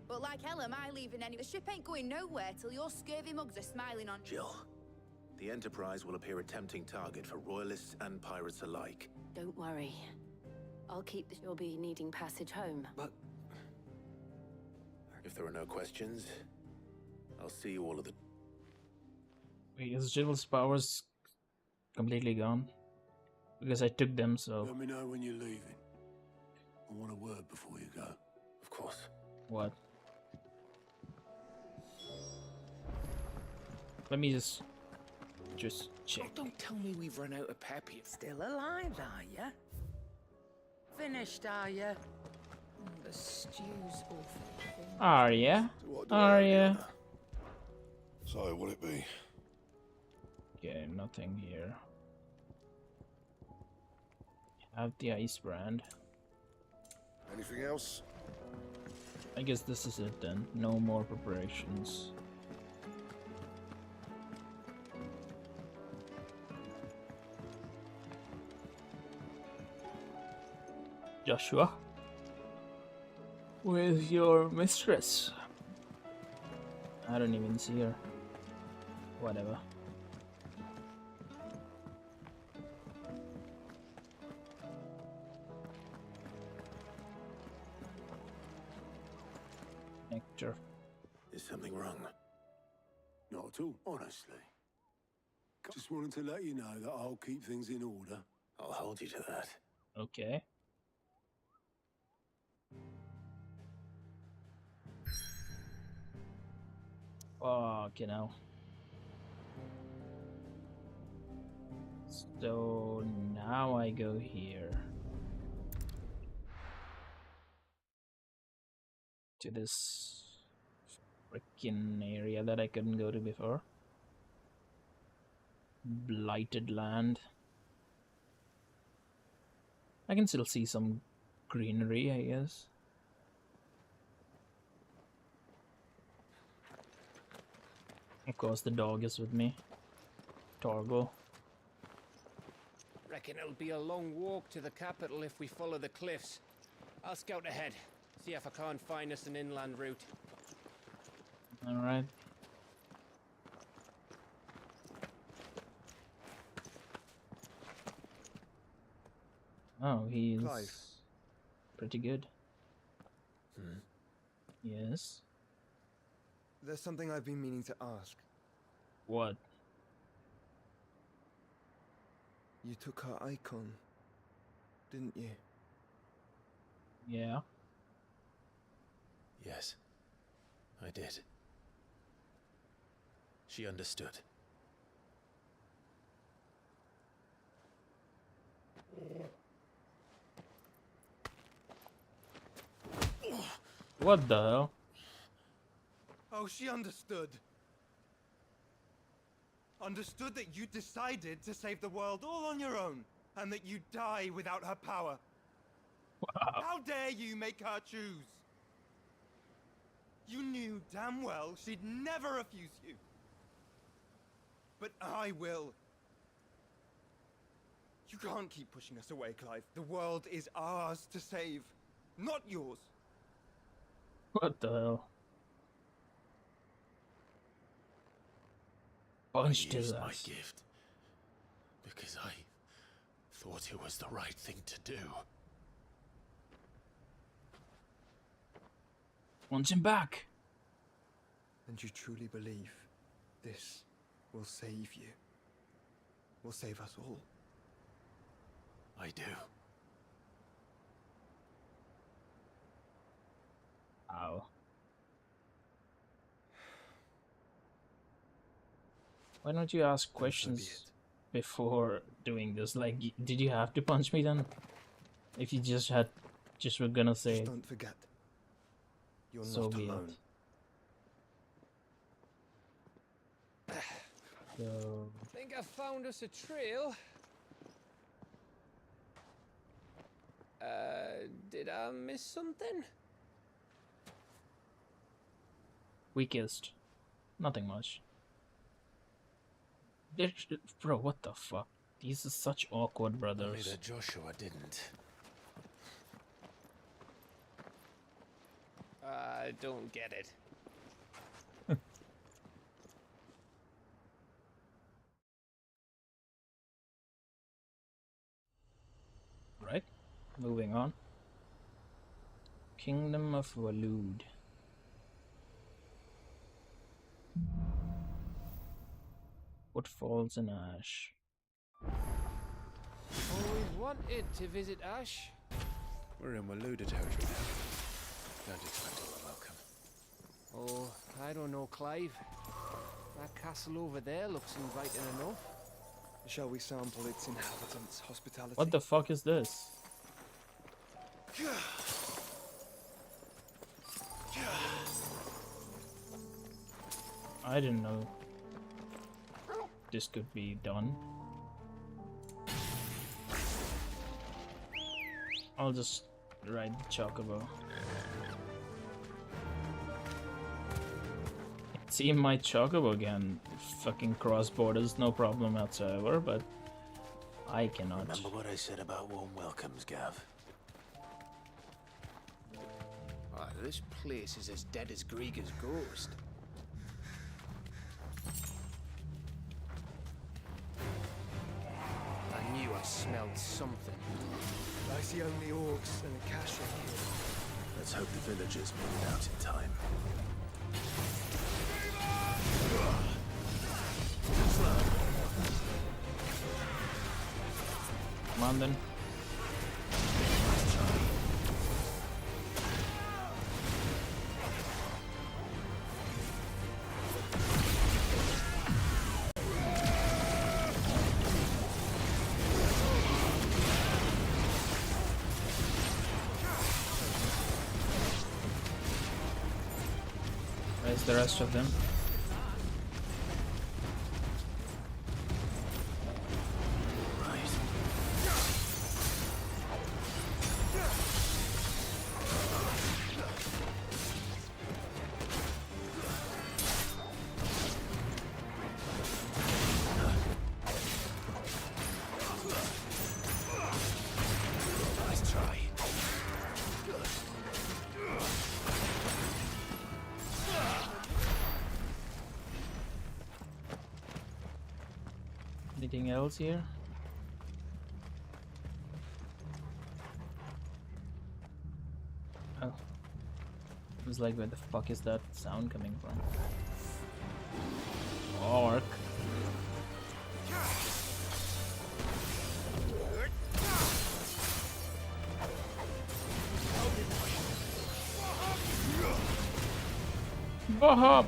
But like hell am I leaving any... The ship ain't going nowhere till your scurvy mugs are smiling on... Jill, the Enterprise will appear a tempting target for royalists and pirates alike. Don't worry. I'll keep the... You'll be needing passage home. But... If there are no questions, I'll see you all at the... Wait, is Jill's powers completely gone? Because I took them, so... Let me know when you're leaving. I want a word before you go. Of course. What? Let me just check. Oh, don't tell me we've run out of pep here. Still alive, are ya? Finished, are ya? The stew's awful. Are ya? Are ya? So, what'll it be? Okay, nothing here. Have the ice brand. Anything else? I guess this is it then. No more preparations. Joshua? Where's your mistress? I don't even see her. Whatever. Nectar. Is something wrong? Not at all, honestly. Just wanted to let you know that I'll keep things in order. I'll hold you to that. Okay. Fucking hell. So now I go here. To this freaking area that I couldn't go to before. Blighted land. I can still see some greenery, I guess. Of course, the dog is with me. Torgo. Reckon it'll be a long walk to the capital if we follow the cliffs. I'll scout ahead, see if I can't find us an inland route. Alright. Oh, he's Clive. pretty good. Hmm. Yes. There's something I've been meaning to ask. What? You took her icon, didn't you? Yeah. Yes, I did. She understood. What the hell? Oh, she understood. Understood that you decided to save the world all on your own, and that you'd die without her power. Wow. How dare you make her choose? You knew damn well she'd never refuse you. But I will. You can't keep pushing us away, Clive. The world is ours to save, not yours. What the hell? Punched his I used my ass. gift because I thought it was the right thing to do. Punch him back. And you truly believe this will save you? Will save us all? I do. Ow. Why don't you ask questions before doing this? Like, did you have to punch me then? If you just were gonna say, just don't forget, you're so not be alone. So, Think I found us a trail. Did I miss something? we kissed. Nothing much. Bro, what the fuck? These are such awkward Only brothers. that Joshua didn't. I don't get it. Right? Moving on. Kingdom of Waloed. What falls in ash? Always wanted to visit Ash. We're in Waloed territory now. Don't expect a welcome. Oh, I don't know, Clive. That castle over there looks inviting enough. Shall we sample its inhabitants' hospitality? What the fuck is this? I didn't know this could be done. I'll just ride the chocobo. See my chocobo again. Fucking cross borders, no problem whatsoever, but I cannot. Remember what I said about warm welcomes, Gav? Oh, this place is as dead as Grieger's ghost. I knew I smelled something. I see only orcs and a cache here. Let's hope the villagers made it out in time. Come on then. Where's the rest of them? Anything else here? Oh. It was like, where the fuck is that sound coming from? Orc. Bahab!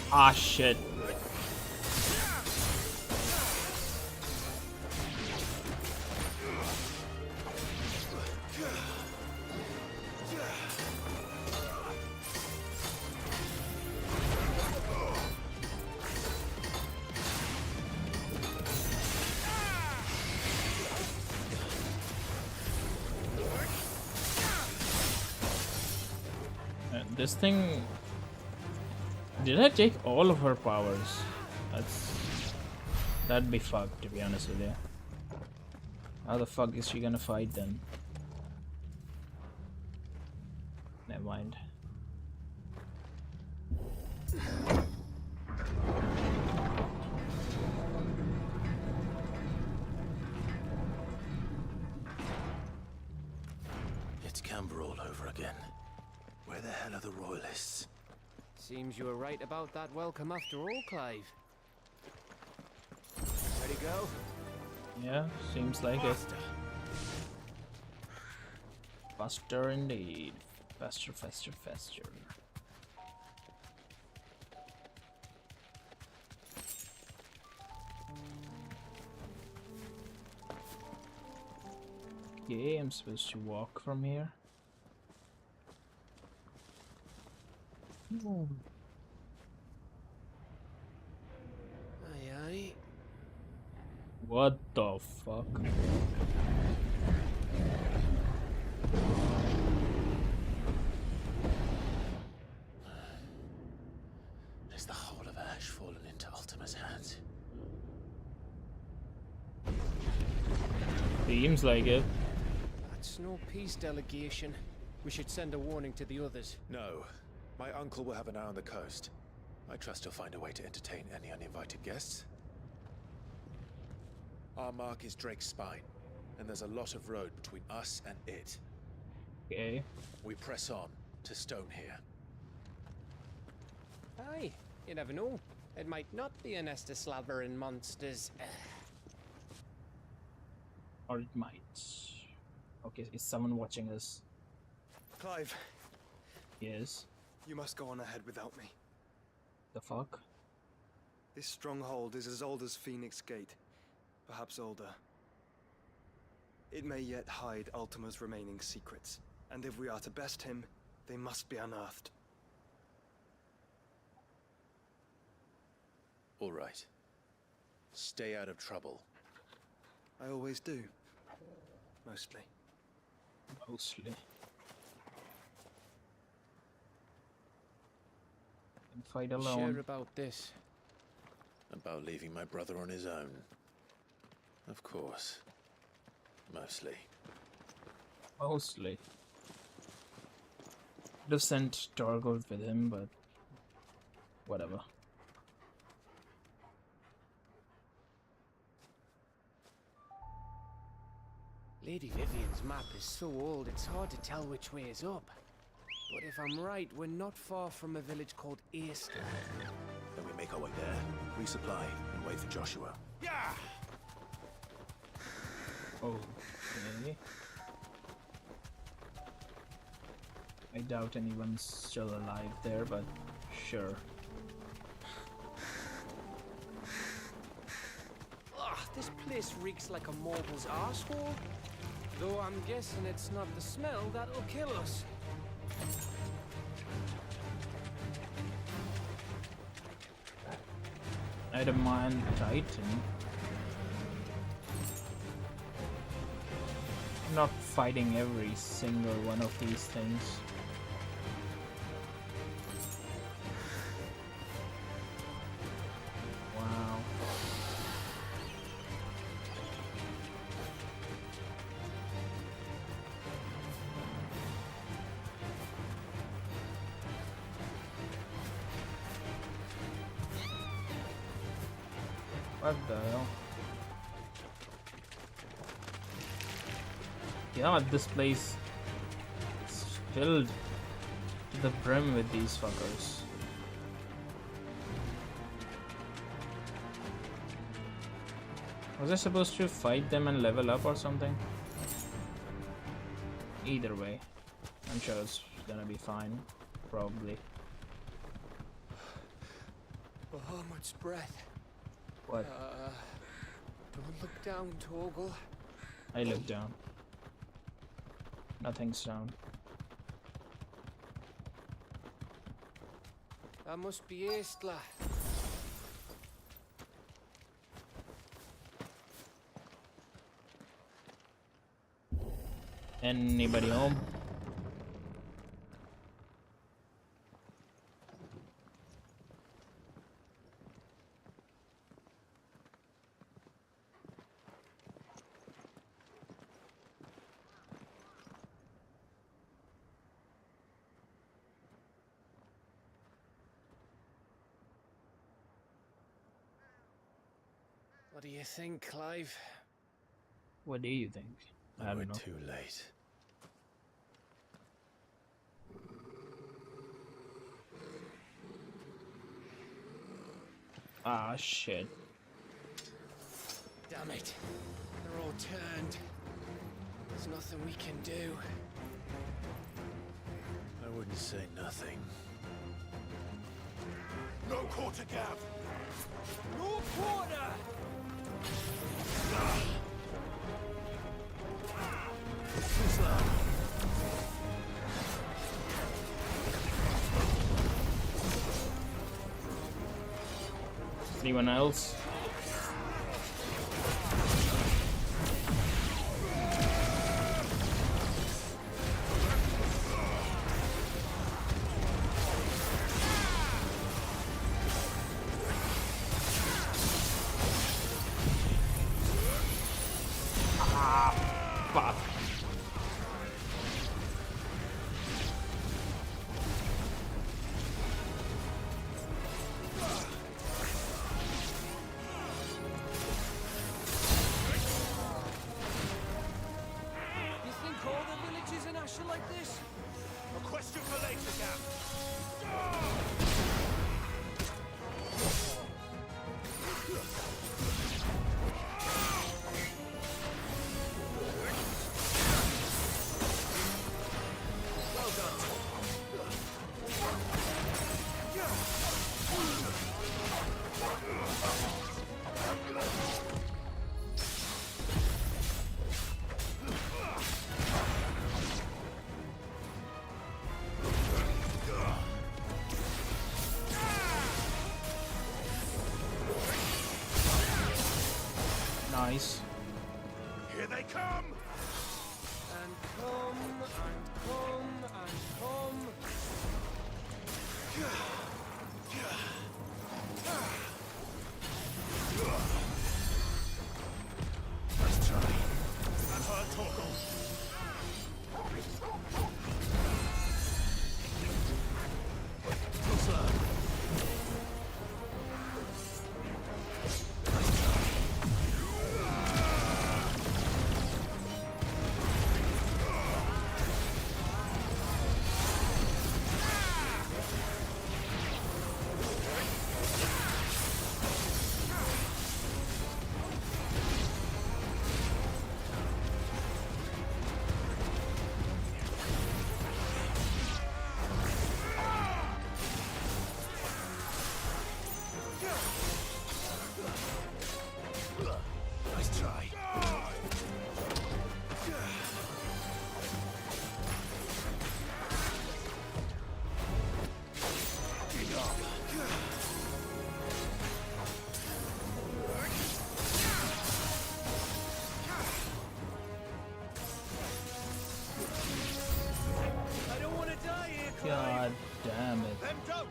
Ah, shit. This thing... Did I take all of her powers? That'd be fucked, to be honest with you. How the fuck is she gonna fight then? Never mind. It's Canberra all over again. Where the hell are the royalists? Seems you were right about that welcome after all, Clive. Ready to go? Yeah, seems like it. Faster indeed. Faster, faster, faster. Okay, I'm supposed to walk from here. Oh. Aye, aye. What the fuck? Is the whole of Ash fallen into Ultima's hands? Seems like it. That's no peace delegation. We should send a warning to the others. No. My uncle will have an eye on the coast. I trust he'll find a way to entertain any uninvited guests. Our mark is Drake's Spine, and there's a lot of road between us and it. Okay. We press on to Stone here. Aye, you never know. It might not be a nest of slavering monsters. Or it might. Okay, is someone watching us? Clive. Yes. You must go on ahead without me. The fuck? This stronghold is as old as Phoenix Gate. Perhaps older. It may yet hide Ultima's remaining secrets. And if we are to best him, they must be unearthed. All right. Stay out of trouble. I always do. Mostly. Mostly. Fight alone. Sure about this? About leaving my brother on his own. Of course. Mostly. Mostly. Could have sent Torgold with him, but whatever. Lady Vivian's map is so old it's hard to tell which way is up. But if I'm right, we're not far from a village called Eastern. Then we make our way there, resupply, and wait for Joshua. Yeah! Okay. I doubt anyone's still alive there, but sure. Ugh, this place reeks like a morble's arsehole. Though I'm guessing it's not the smell that'll kill us. I don't mind Titan. I'm not fighting every single one of these things. Wow. What the hell? Yeah, this place is filled to the brim with these fuckers. Was I supposed to fight them and level up or something? Either way, I'm sure it's gonna be fine. Probably. Bahamut's breath. What? Don't look down, Torgal. I look down. Nothing's down. That must be Aistla. Anybody home? What do you think, Clive? What do you think? I don't know. Too late. Ah, shit. Damn it. They're all turned. There's nothing we can do. I wouldn't say nothing. No quarter, Gav! No quarter! Anyone else? Fuck. You think all the villages in Ash are like this? A question for later, Gav. Well done. Nice. Here they come! And come, and come, and come. Let's try. And her Torgal. Too slow. Nice try. Get up. I don't want to die here, Clive. God damn it. Then don't!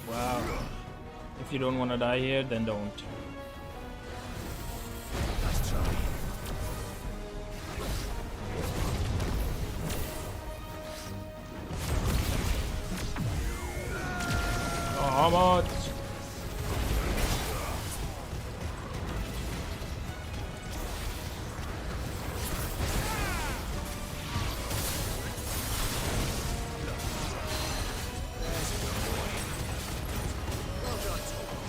Wow. If you don't want to die here, then don't. Nice try. Oh, how much? Well done, Torgal.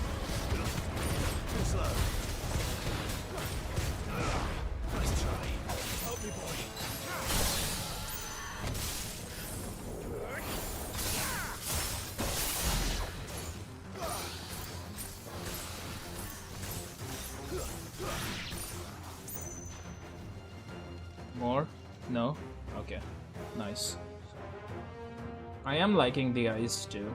Too slow. Nice try. Help me, boy. nice. I am liking the ice too.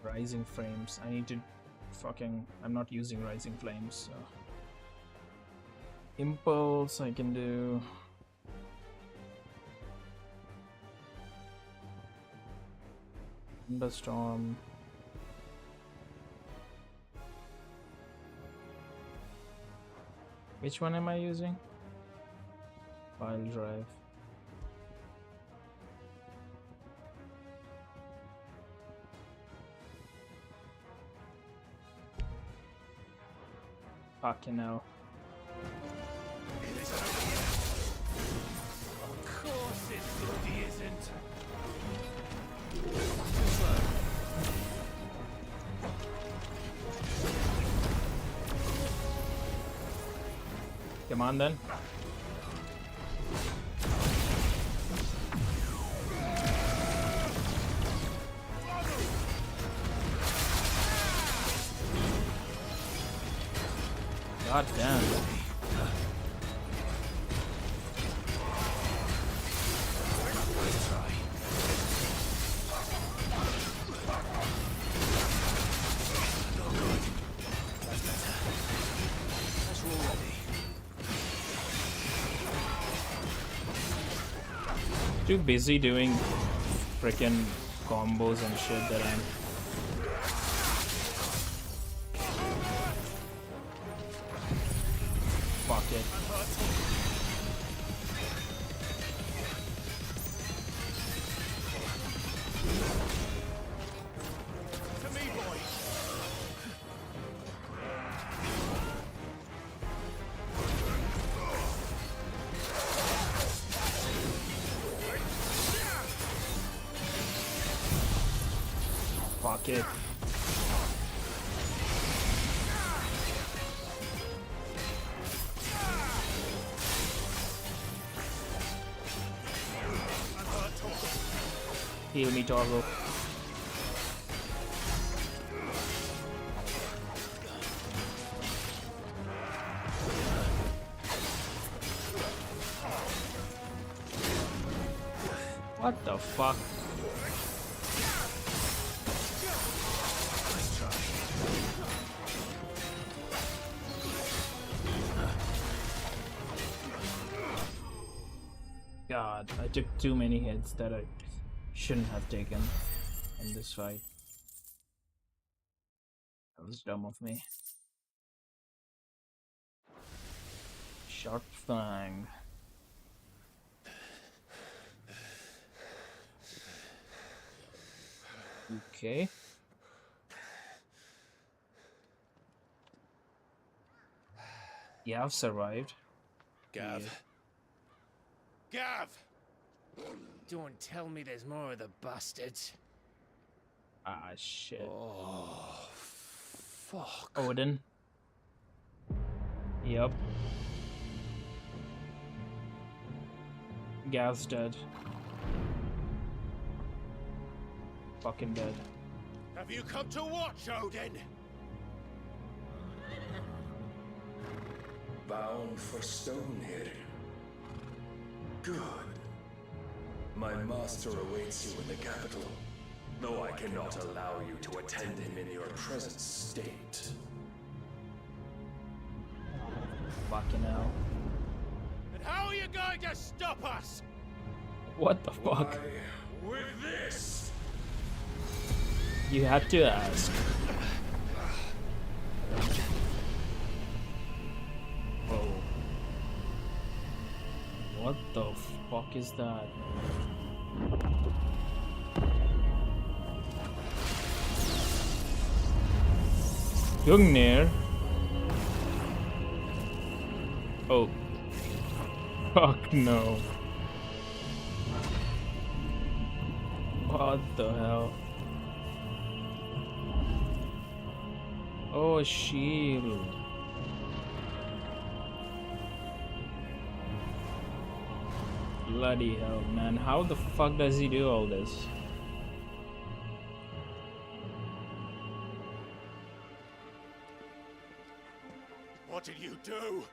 Rising frames. I need to fucking... I'm not using rising flames, so... Impulse I can do... Thunderstorm... Which one am I using? File drive. Fucking hell. Of course it's bloody isn't. Come on then. God damn. Too busy doing frickin' combos and shit that I'm... Fuck it. To me, boy. Fuck it. Heal me, Toggle. What the fuck? God, I took too many hits that I shouldn't have taken in this fight. That was dumb of me. Sharp Fang. Okay. Yeah, I've survived. Gav. Yeah. Gav! Don't tell me there's more of the bastards. Ah, shit. Oh, fuck. Odin. Yep. Gav's dead. Fucking dead. Have you come to watch, Odin? Bound for Stonehill. Good. My master awaits you in the capital, though I cannot allow you to attend him in your present state. Fucking hell. And how are you going to stop us? What the fuck? Why, with this! You had to ask. Whoa. What the fuck is that? Gungnir? Oh. Fuck no. What the hell? Oh, a shield. Bloody hell, man. How the fuck does he do all this? What did you do?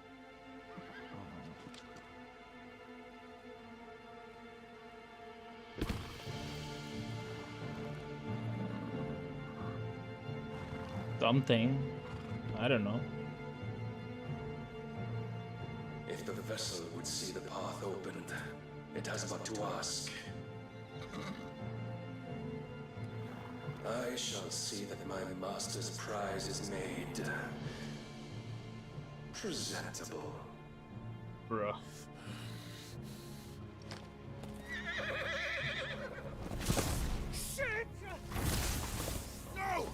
Something. I don't know. If the vessel would see the path opened, it has but to ask. I shall see that my master's prize is made presentable. Bruh. Shit! No!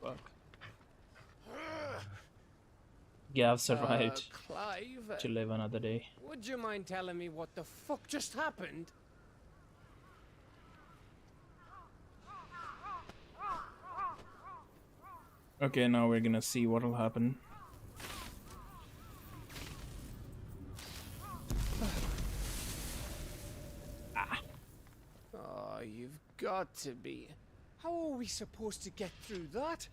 Fuck. Gav survived Clive, to live another day. would you mind telling me what the fuck just happened? Okay, now we're gonna see what'll happen. Oh, you've got to be. How are we supposed to get through that?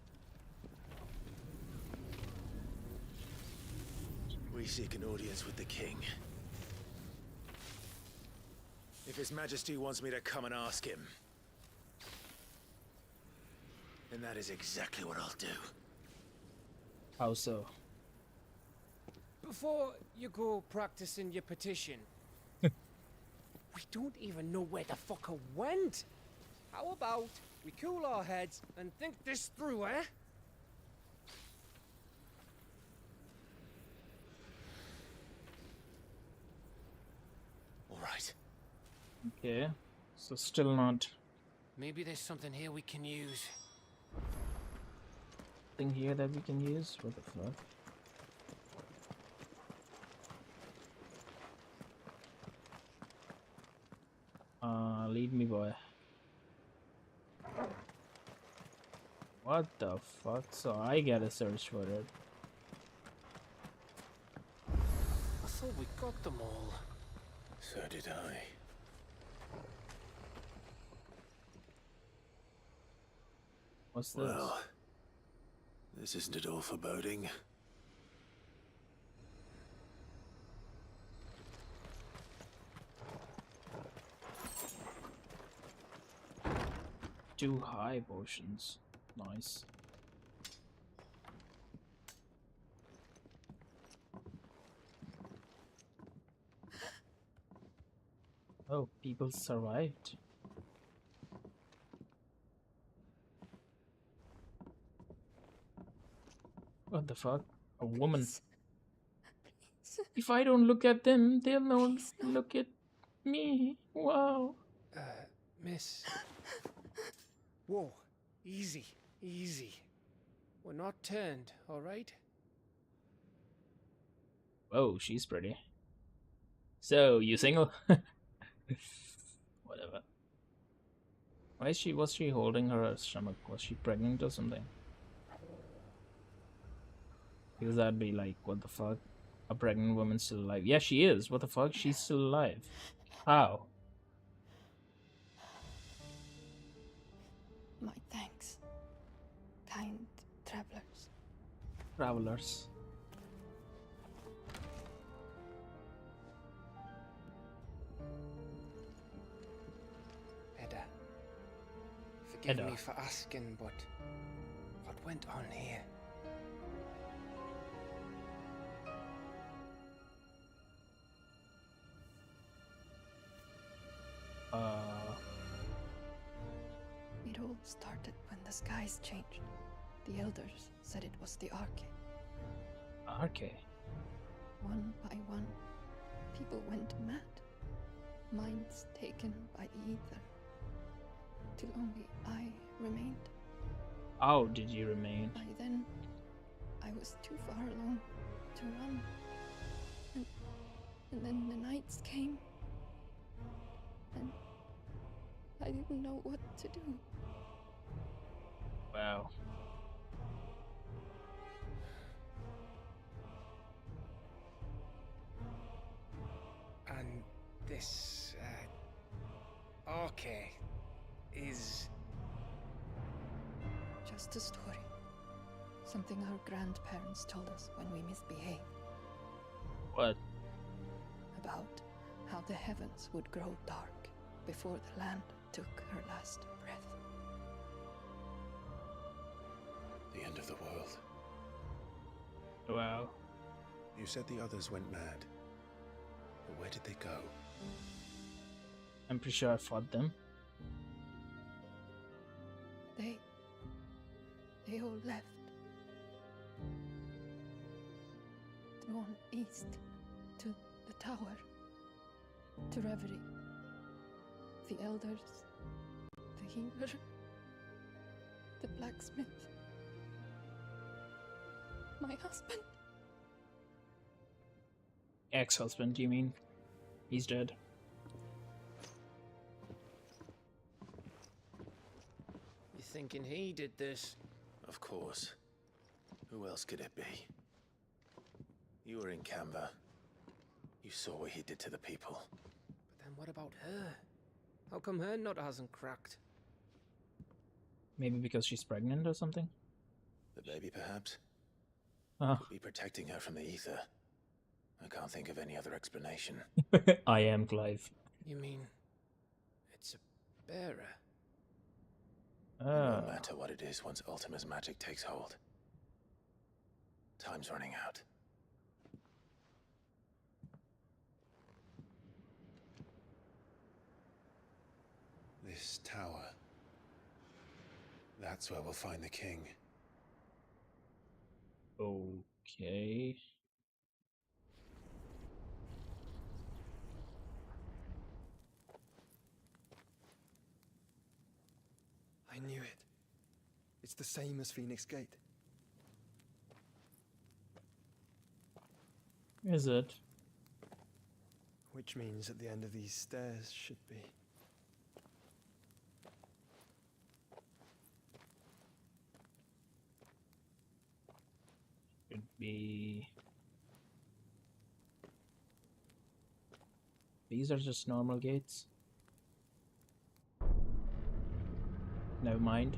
We seek an audience with the king. If His Majesty wants me to come and ask him, then that is exactly what I'll do. How so? Before you go practicing your petition, we don't even know where the fucker went. How about we cool our heads and think this through, eh? All right. Okay, so still not Maybe there's something here we can use. thing here that we can use. What the fuck? Lead me, boy. What the fuck? So I gotta search for it. I thought we got them all. So did I. What's this? Well, this isn't at all foreboding. Two high potions. Nice. Oh, people survived. What the fuck? A woman. If I don't look at them, they'll not look at me. Wow. Miss. Whoa. Easy. Easy. We're not turned, alright? Whoa, she's pretty. So, you single? Whatever. Why is she, was she holding her stomach? Was she pregnant or something? Because that'd be like, what the fuck? A pregnant woman still alive? Yeah, she is. What the fuck? She's still alive. How? My thanks, kind travelers. Travelers. Edda. Forgive Edda. me for asking, but what went on here? It all started when the skies changed. The elders said it was the Arche. Arche? One by one, people went mad. Minds taken by the ether. Till only I remained. How did you remain? By then, I was too far along to run. And then the nights came. I didn't know what to do. Wow. And this, okay, is... Just a story. Something our grandparents told us when we misbehaved. What? About how the heavens would grow dark before the land took her last breath. The end of the world. Wow. You said the others went mad. But where did they go? I'm pretty sure I fought them. They all left. Drawn east to the tower. To Reverie. The elders. The healer. The blacksmith. My husband. Ex-husband, you mean? He's dead. You thinking he did this? Of course. Who else could it be? You were in Canva. You saw what he did to the people. But then what about her? How come her nut hasn't cracked? Maybe because she's pregnant or something? The baby, perhaps? Oh. Could be protecting her from the ether. I can't think of any other explanation. I am Clive. You mean... it's a bearer? It won't matter what it is once Ultima's magic takes hold. Time's running out. This tower. That's where we'll find the king. Okay. I knew it. It's the same as Phoenix Gate. Is it? Which means at the end of these stairs should be. Should be... These are just normal gates. Never mind.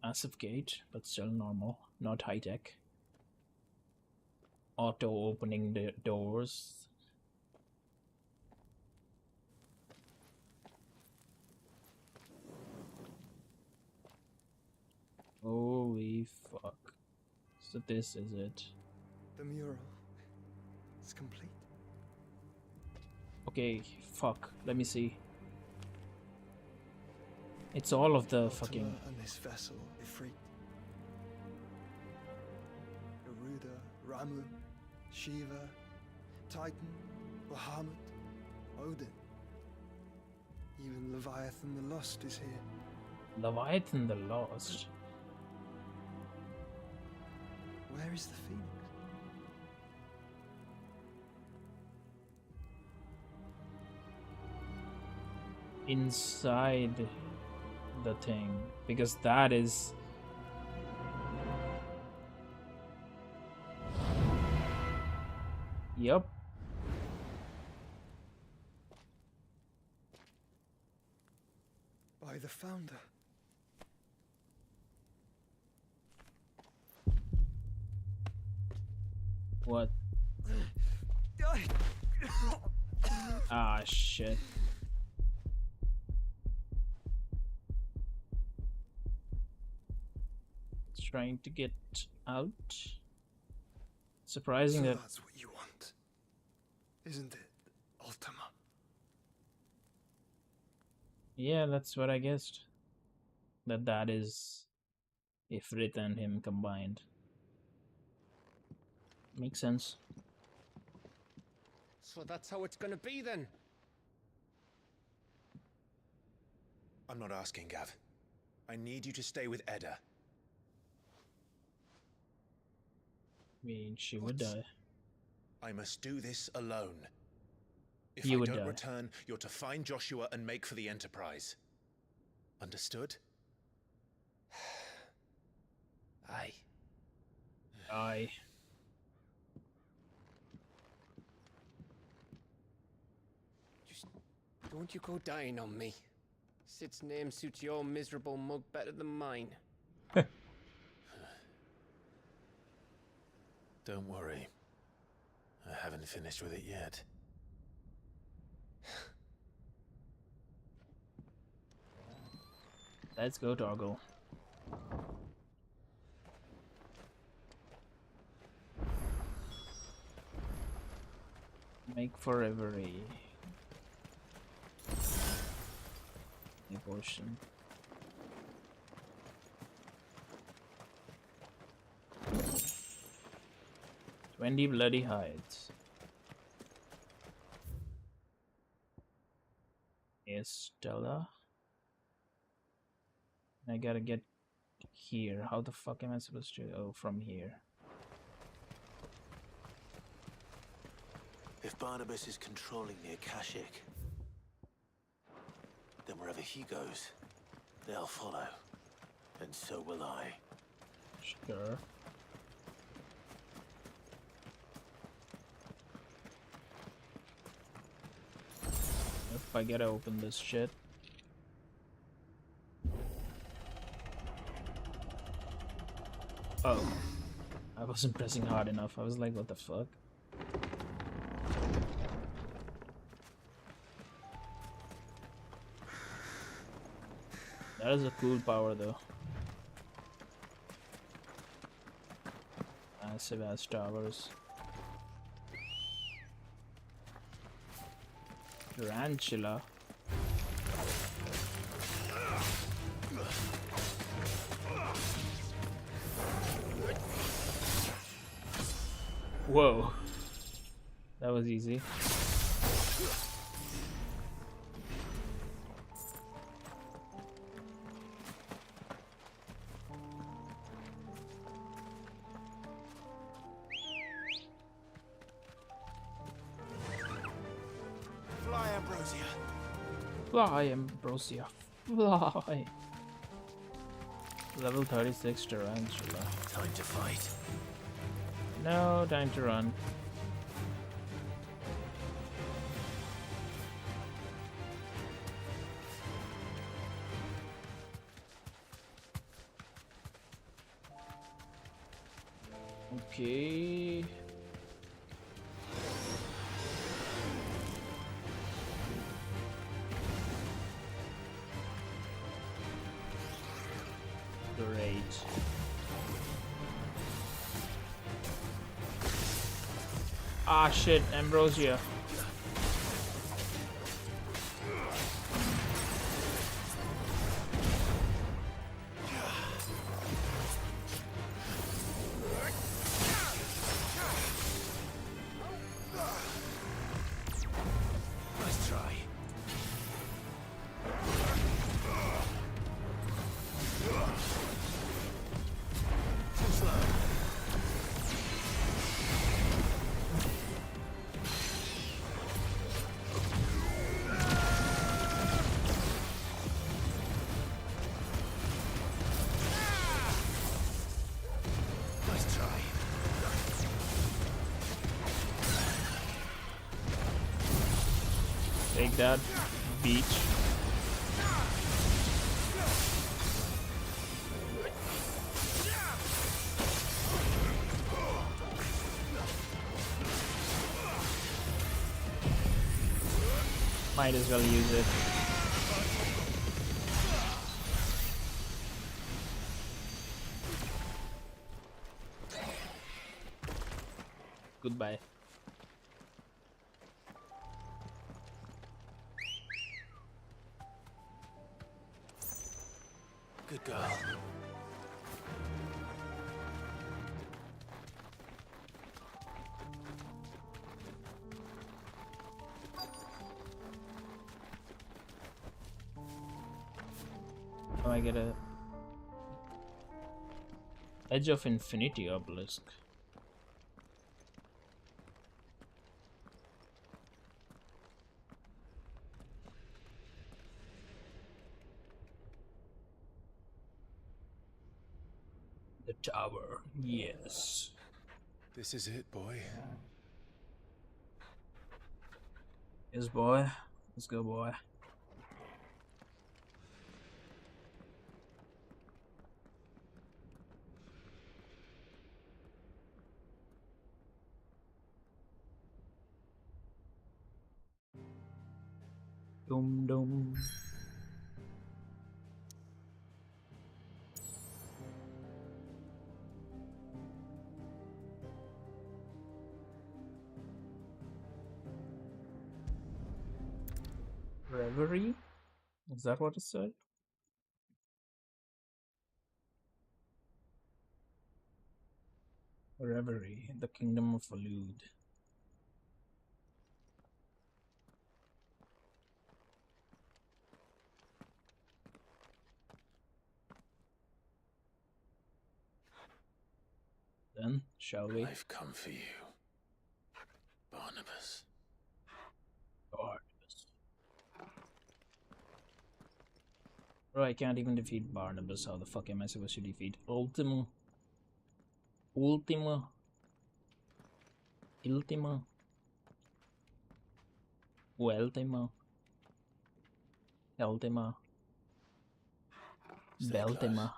Massive gate, but still normal, not high tech. Auto opening the doors. Holy fuck. So this is it. The mural is complete. Okay, fuck. Let me see. It's all of the fucking... And this vessel, Ifrit. Garuda, Ramu, Shiva, Titan, Bahamut, Odin. Even Leviathan the Lost is here. Leviathan the Lost? Where is the Phoenix? Inside the thing, because that is... Yep. By the founder. What? Ah, shit. It's trying to get out. Surprising that... That's what you want, isn't it, Ultima? Yeah, that's what I guessed. That is Ifrit and him combined. Makes sense. So that's how it's gonna be then? I'm not asking, Gav. I need you to stay with Edda. I mean, she would die. I must do this alone. If You I would don't die. return, you're to find Joshua and make for the Enterprise. Understood? Aye. Aye. Just don't you go dying on me. Sid's name suits your miserable mug better than mine. Don't worry. I haven't finished with it yet. Let's go, Toggle. Make for every portion. $20 bloody hides. Yes, Stella. I gotta get here. How the fuck am I supposed to? Oh, from here. If Barnabas is controlling the Akashic, then wherever he goes, they'll follow. And so will I. Sure. If I gotta open this shit. Oh. I wasn't pressing hard enough. I was like, what the fuck? That is a cool power though. Massive ass towers. Tarantula. Whoa. That was easy. Fly, Ambrosia. Fly, Ambrosia. Fly. Level 36 Tarantula. Time to fight. No, time to run. Okay. Great. Ah shit, Ambrosia. Nice try. Too slow. Nice try. Take that, beach. Might as well use it. Goodbye. Good girl. Oh, I get a Edge of Infinity obelisk. The tower, yes. This is it, boy. Yes, boy. Let's go, boy. Dum dum. Reverie? Is that what it said? Reverie, the kingdom of Alud. Then, shall we? I've come for you, Barnabas. Barnabas. Bro, I can't even defeat Barnabas. How the fuck am I supposed to defeat Ultima? Ultima? Ultima? Ultima? Ultima? Beltima?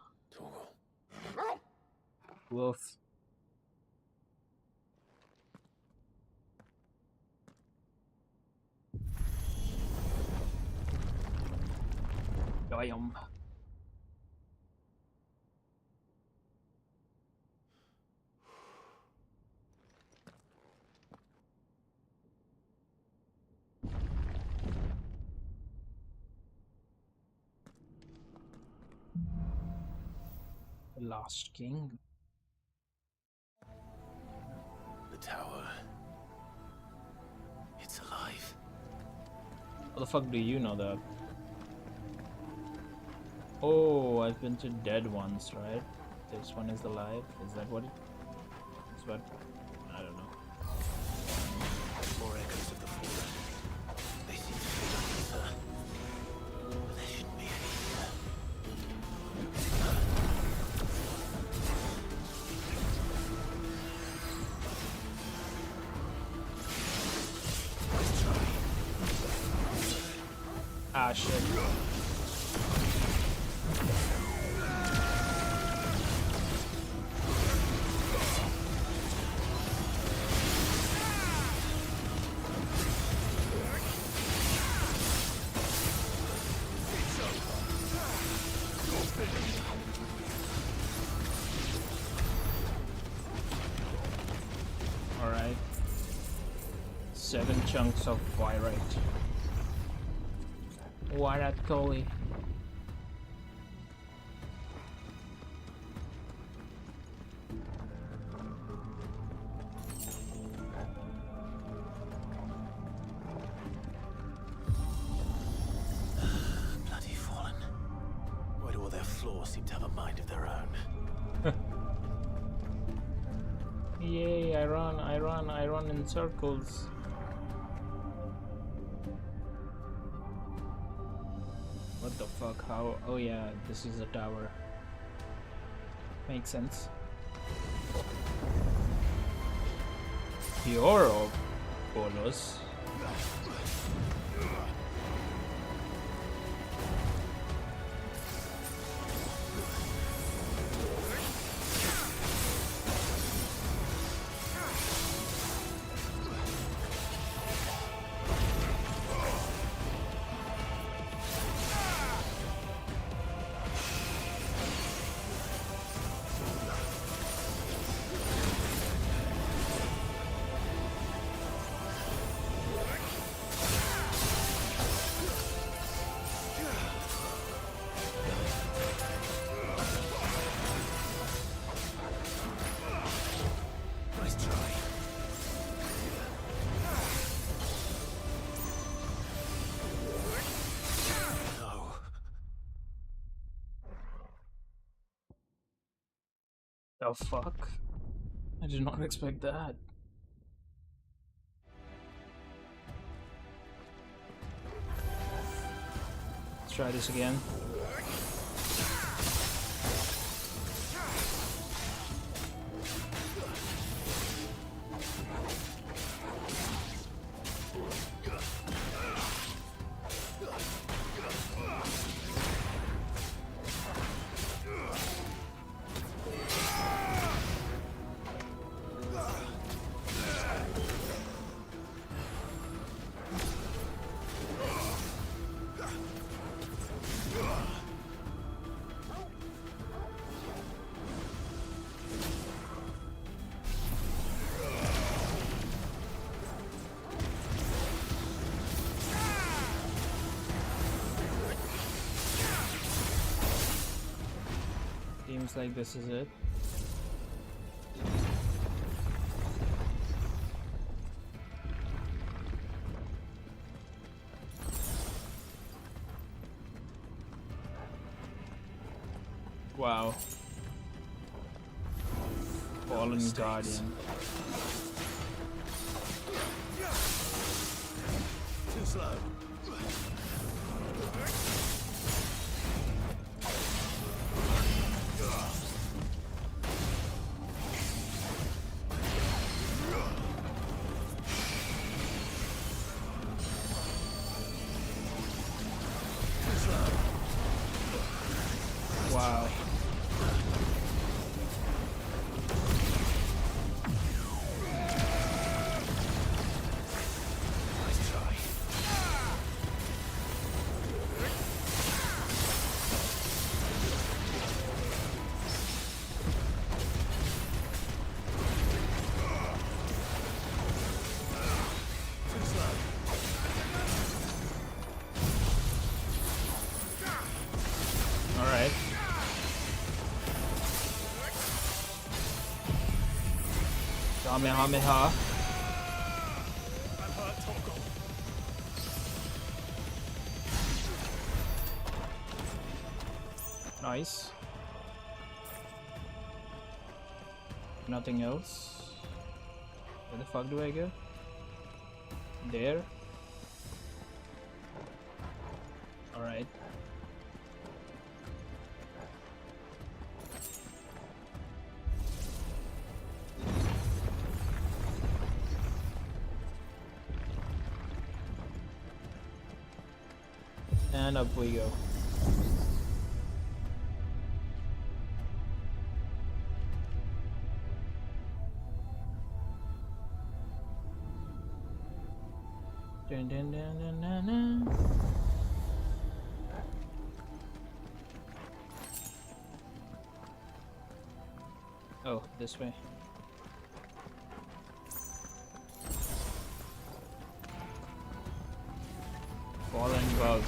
Woof. Damn. The Lost King. The tower. It's alive. How the fuck do you know that? Oh, I've been to dead ones, right? This one is alive. Is that what it is? What? I don't know. More echoes of the fallen. They seem to feel like ether. But there shouldn't be any here. Ah, shit. Alright. 7 chunks of pyrite. What at Coley? Bloody fallen. Why do all their flaws seem to have a mind of their own? Yay, I run in circles. What the fuck? How? Oh yeah, this is a tower. Makes sense. You're all bolos. The fuck? I did not expect that. Let's try this again. Seems like this is it. Wow. Fallen Guardian. Too slow. Wow. Alright. Kamehameha. Nice. Nothing else. Where the fuck do I go? There. Alright. And up we go. Dun, dun, dun, dun, dun, dun. Oh, this way. Fallen bug.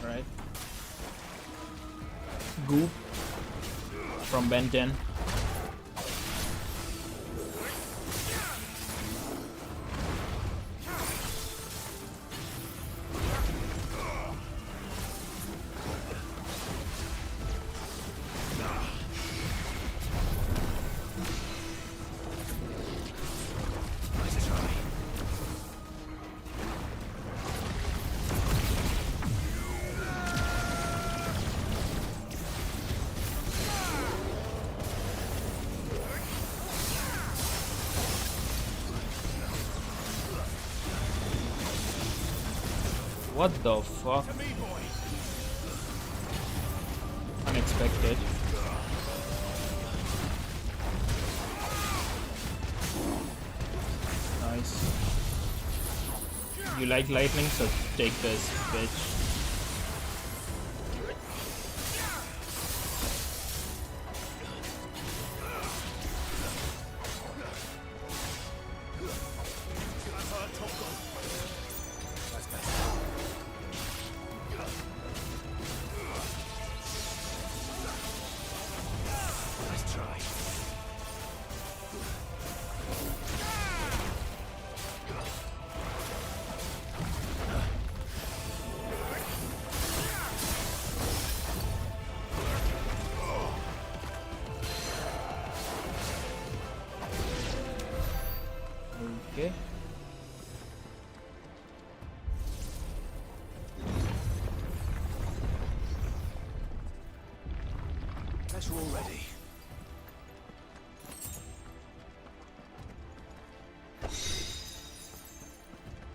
Right. Goop from Ben 10. What the fuck? Unexpected. Nice. You like lightning, so take this, bitch. Okay. Guess we're all ready.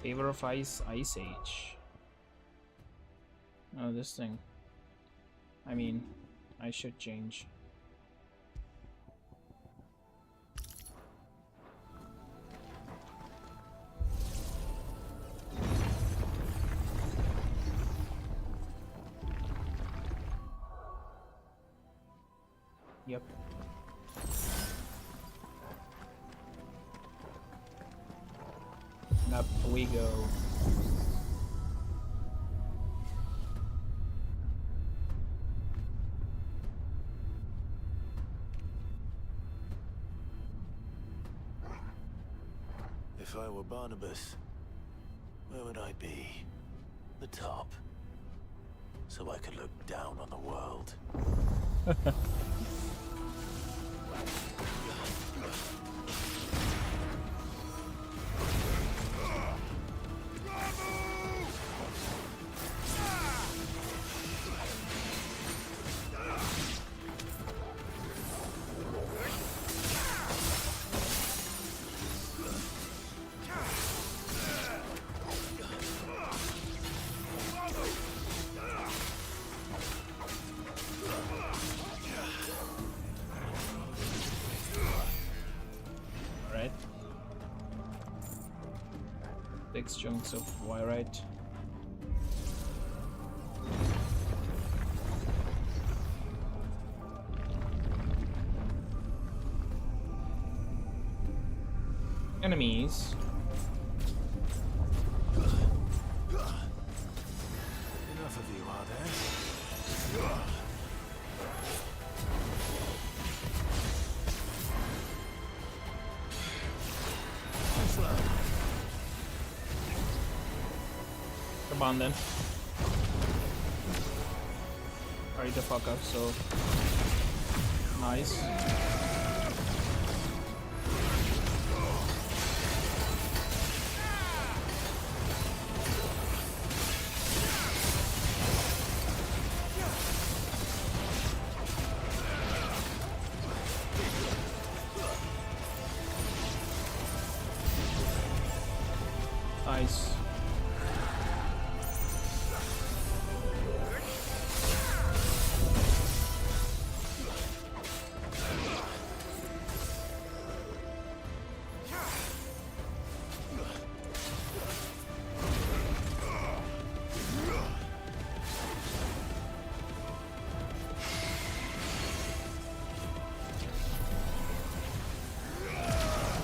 Favor of Ice Age. Oh, this thing. I mean, I should change. Yep. Up we go. If I were Barnabas, where would I be? The top. So I could look down on the world. Six chunks of wyrite. Enemies. Enough of you, are there? Come on then. Hurry the fuck up, so nice. Nice.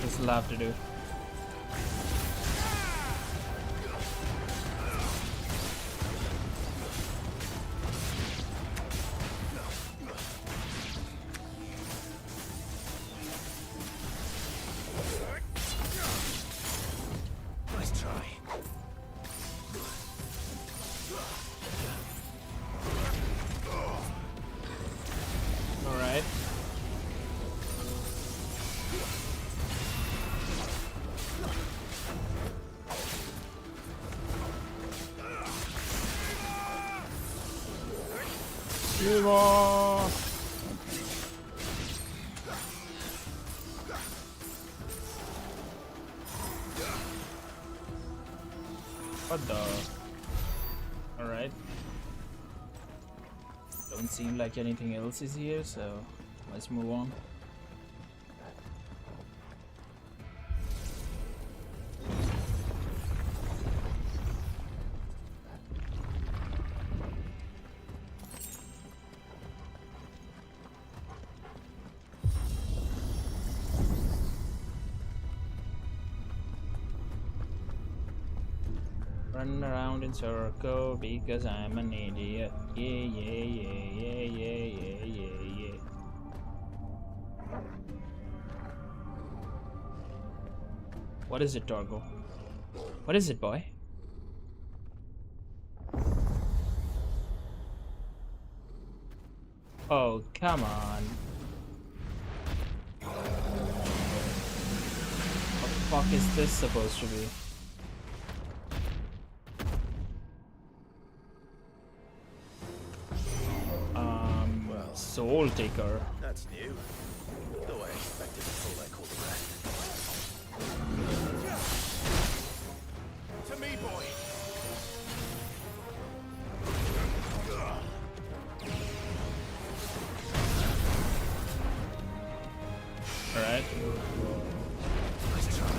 Just love to do. Nice try. All right. Viva! What the? Alright. Don't seem like anything else is here, so let's move on. Run around in circle because I'm an idiot. Yeah, yeah, yeah, yeah, yeah, yeah, yeah, yeah. What is it, Torgo? What is it, boy? Oh, come on. For fuck is this supposed to be? Soul Taker. That's new. Though I expected to pull like all the rest. To me, boy. All right. Nice try.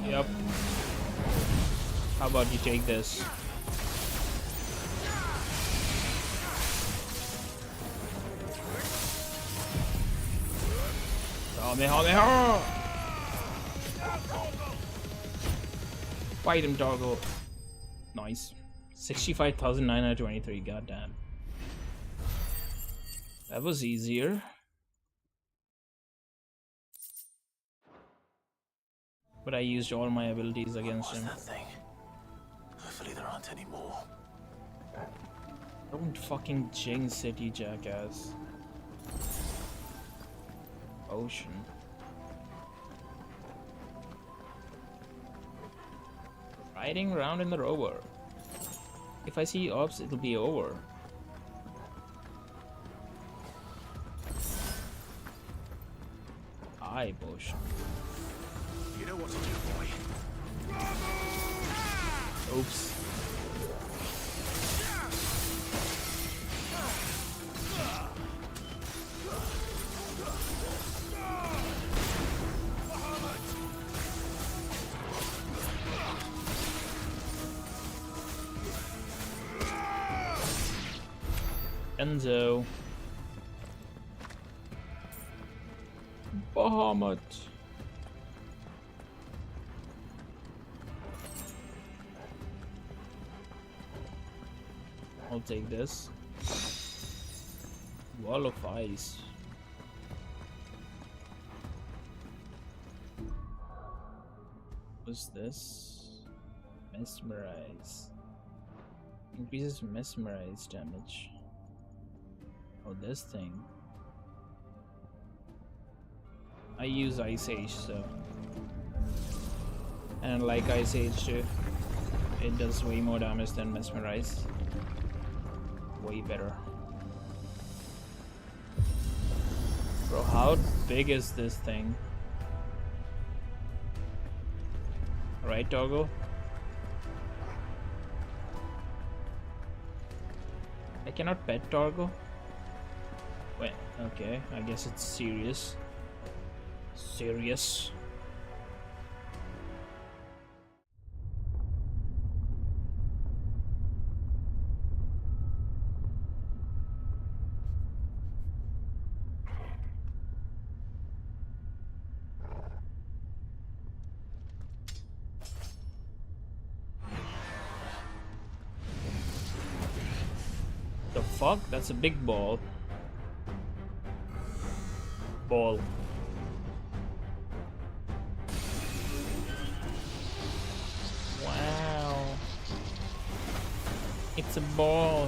Yep. How about you take this? Fight him, doggo. Nice. 65,923. Goddamn. That was easier. But I used all my abilities against him. That thing? Hopefully there aren't any more. Don't fucking jinx it, you jackass. Ocean. Riding around in the rover. If I see ops, it'll be over. Aye, bush. You know what to do, boy. Oops. Enzo. Bahamut. I'll take this. Wall of ice. What's this? Mesmerize. Increases mesmerize damage. Oh, this thing. I use Ice Age, so. And like Ice Age too, it does way more damage than Mesmerize. Way better. Bro, how big is this thing? Right, doggo? I cannot pet doggo? Wait, okay, I guess it's serious. Serious. The fuck? That's a big ball. Ball. Wow. It's a ball.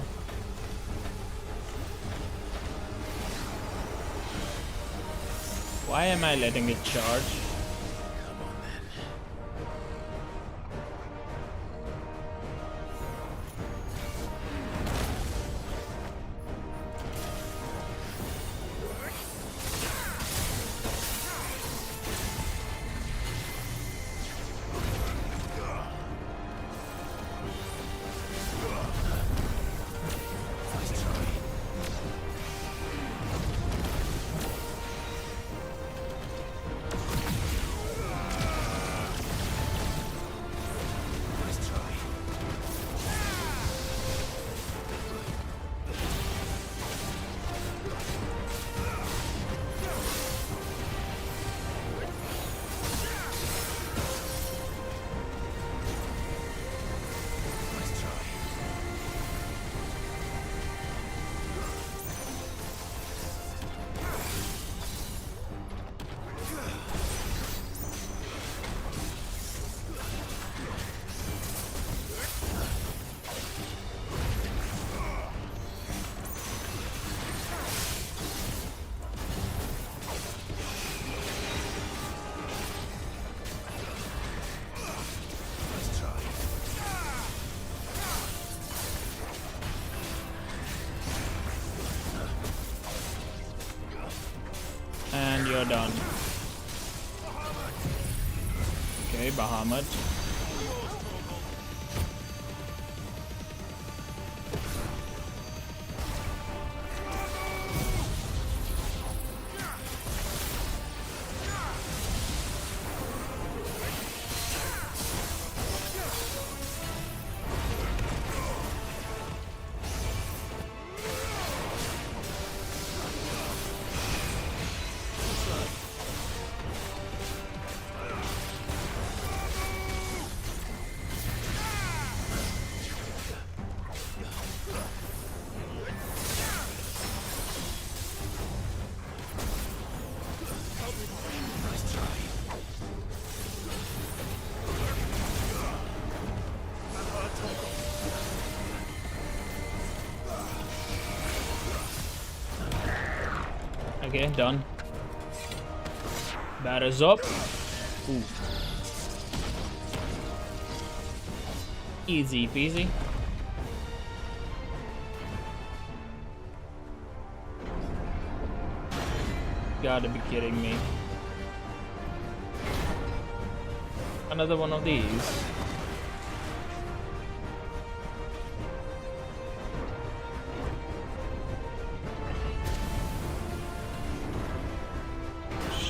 Why am I letting it charge? Done. Okay, Bahamut. Okay, done. Batter's up. Ooh. Easy peasy. Gotta be kidding me. Another one of these.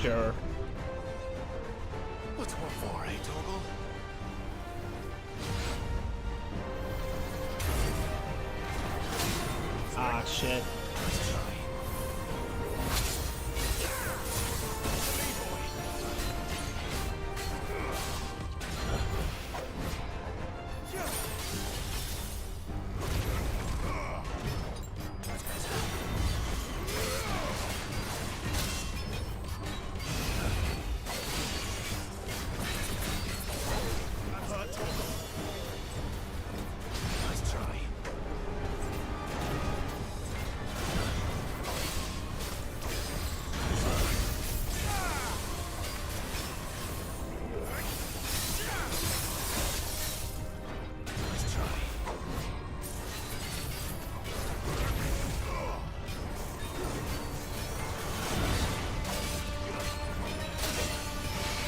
Sure. What's one for, eh, Toggle? Ah, shit.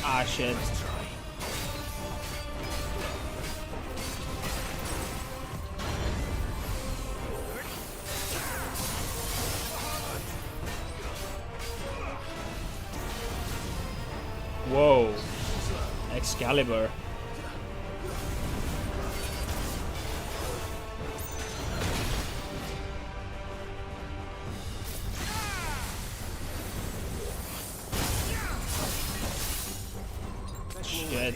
Ah, shit. Whoa. Excalibur. Shit.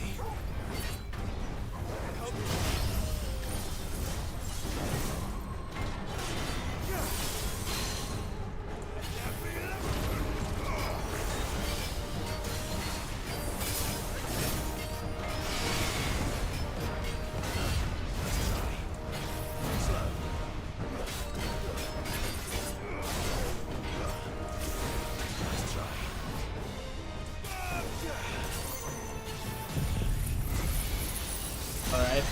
Alright.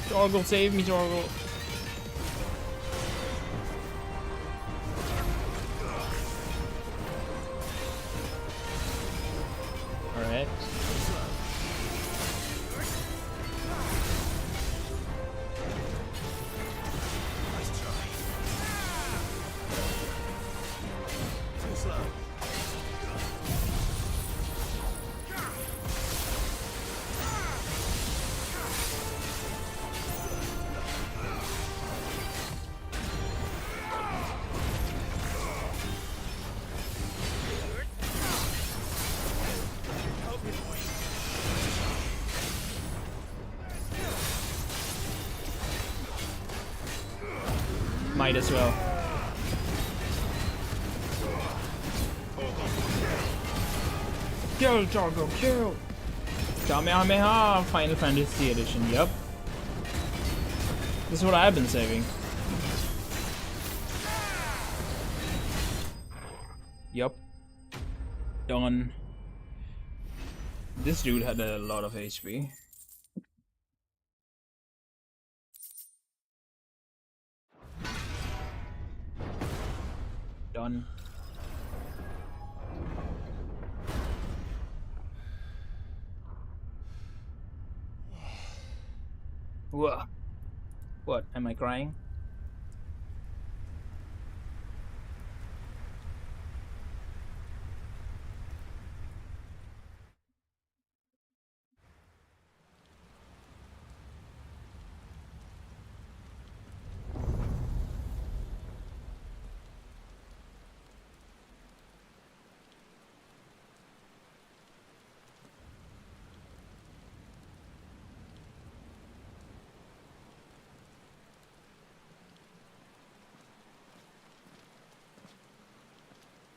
Jorgle, save me, Jorgle. Alright. Might as well. Kill, Jorgle, kill! Kamehameha! Final Fantasy Edition, yep. This is what I've been saving. Yup. Done. This dude had a lot of HP. Done. Whoa. What? Am I crying?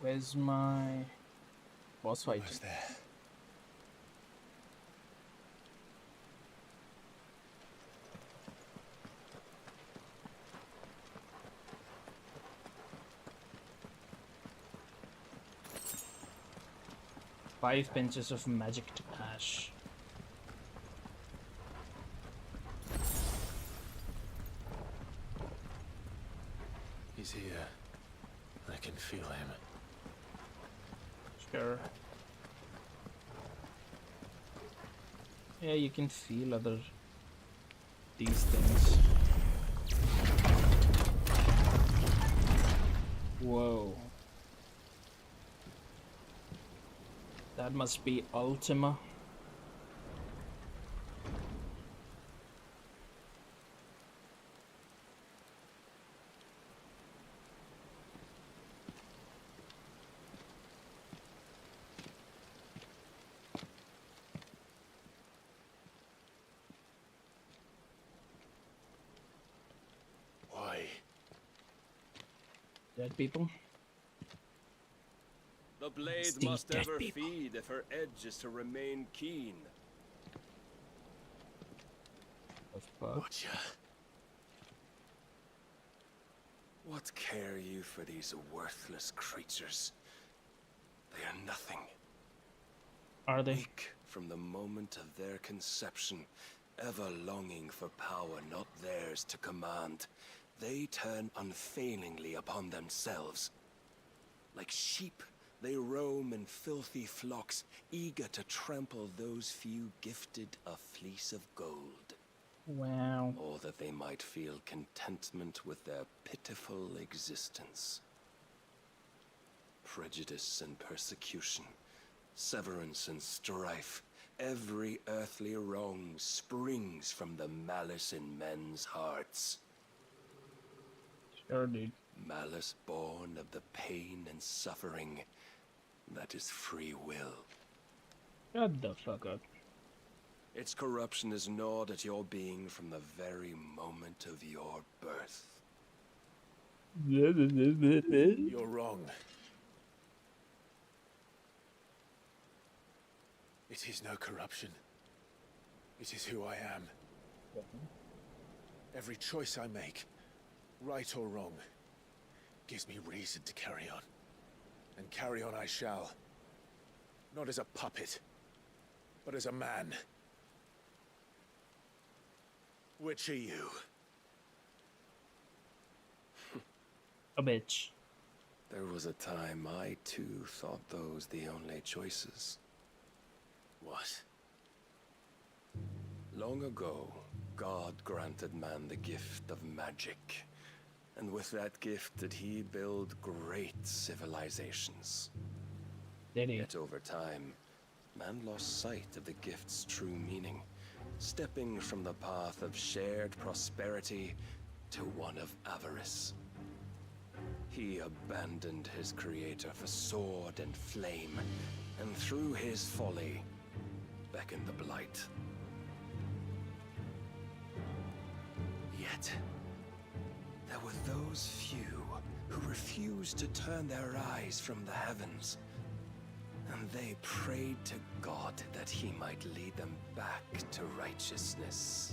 Where's my boss fight? Almost there. Five pinches of magic to ash. He's here. I can feel him. Sure. Yeah, you can feel these things. Whoa. That must be Ultima. Why? Dead people? The blade It's the must dead ever people. feed if her edge is to remain keen. Watcher. What care you for these worthless creatures? They are nothing. Are they? Weak from the moment of their conception, ever longing for power not theirs to command, they turn unfailingly upon themselves. Like sheep, they roam in filthy flocks, eager to trample those few gifted a fleece of gold. Wow. Or that they might feel contentment with their pitiful existence. Prejudice and persecution, severance and strife, every earthly wrong springs from the malice in men's hearts. Sure, dude. Malice born of the pain and suffering that is free will. Shut the fuck up. Its corruption is gnawed at your being from the very moment of your birth. You're wrong. It is no corruption. It is who I am. Every choice I make, right or wrong, gives me reason to carry on. And carry on I shall. Not as a puppet, but as a man. Which are you? A bitch. There was a time I too thought those the only choices. What? Long ago, God granted man the gift of magic. And with that gift did he build great civilizations. Did he? Yet over time, man lost sight of the gift's true meaning, stepping from the path of shared prosperity to one of avarice. He abandoned his creator for sword and flame, and through his folly, beckoned the blight. Yet, there were those few who refused to turn their eyes from the heavens, and they prayed to God that he might lead them back to righteousness.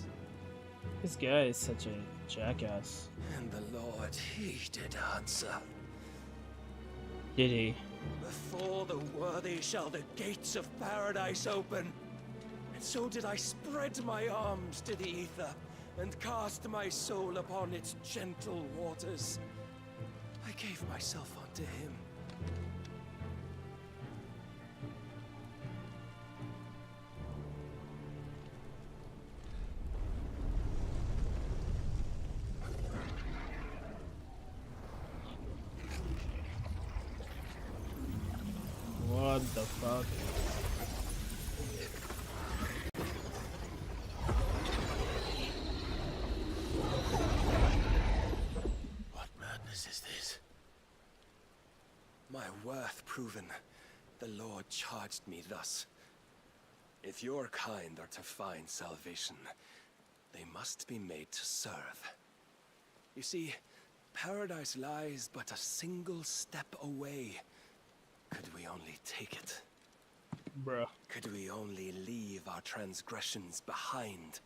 This guy is such a jackass. And the Lord, he did answer. Did he? Before the worthy shall the gates of paradise open. And so did I spread my arms to the ether, and cast my soul upon its gentle waters. I gave myself to him. What the fuck? What madness is this? My worth proven, the Lord charged me thus. If your kind are to find salvation, they must be made to serve. You see, paradise lies but a single step away. Could we only take it? Bruh. Could we only leave our transgressions behind?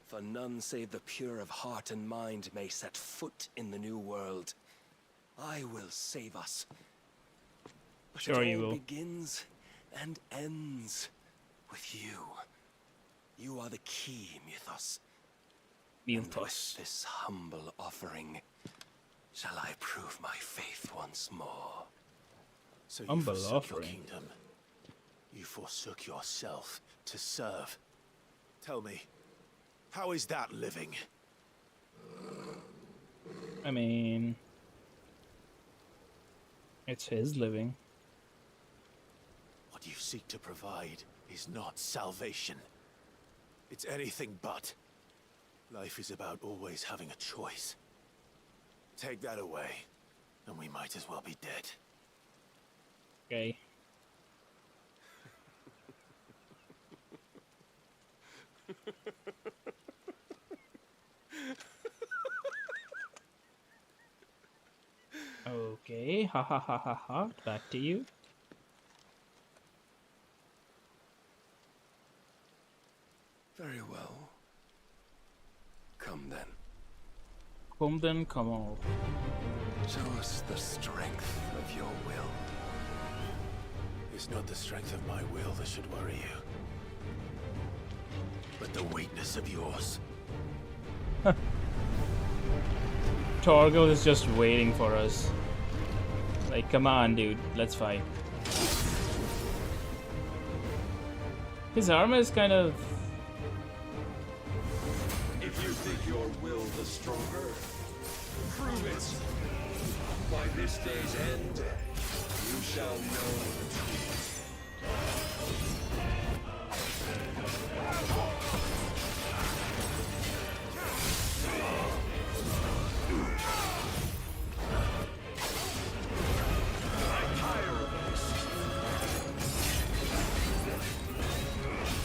For none save the pure of heart and mind may set foot in the new world. I will save us. But Sure it you all will. begins and ends with you. You are the key, Mythos. And with this humble offering, shall I prove my faith once more. So you Humble forsook offering. your kingdom. You forsook yourself to serve. Tell me, how is that living? I mean, it's his living. What you seek to provide is not salvation. It's anything but. Life is about always having a choice. Take that away, and we might as well be dead. Okay. Okay, ha ha ha ha ha. Back to you. Very well. Come then. Come then, come on. Show us the strength of your will. It's not the strength of my will that should worry you, but the weakness of yours. Torgal is just waiting for us. Like, come on, dude, let's fight. His armor is kind of... If you think your will the stronger, prove it. By this day's end, you shall know the truth.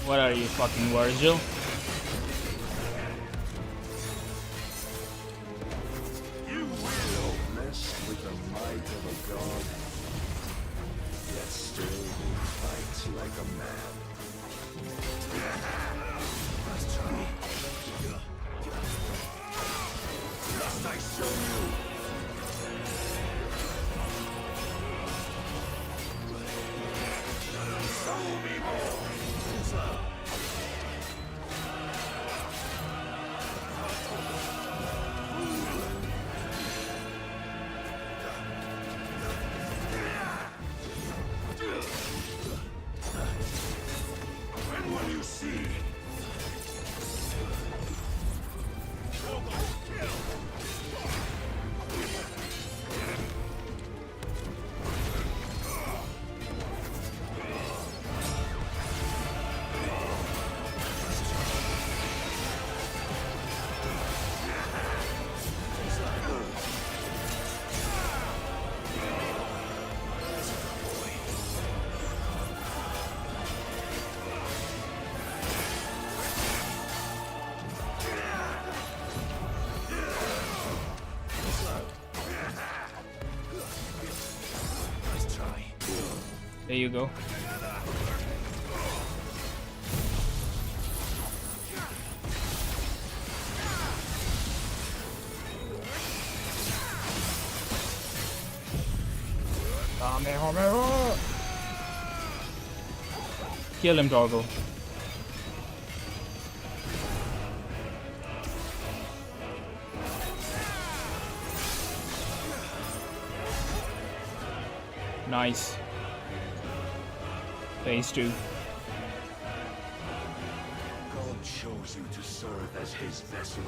What are you, fucking Virgil? You will mess with the might of a god, yet still you fight like a man. Let's try. Must I show you? Show me more. When will you see? There you go. Kill him, Torgal. Nice. Phase 2. God chose you to serve as his vessel,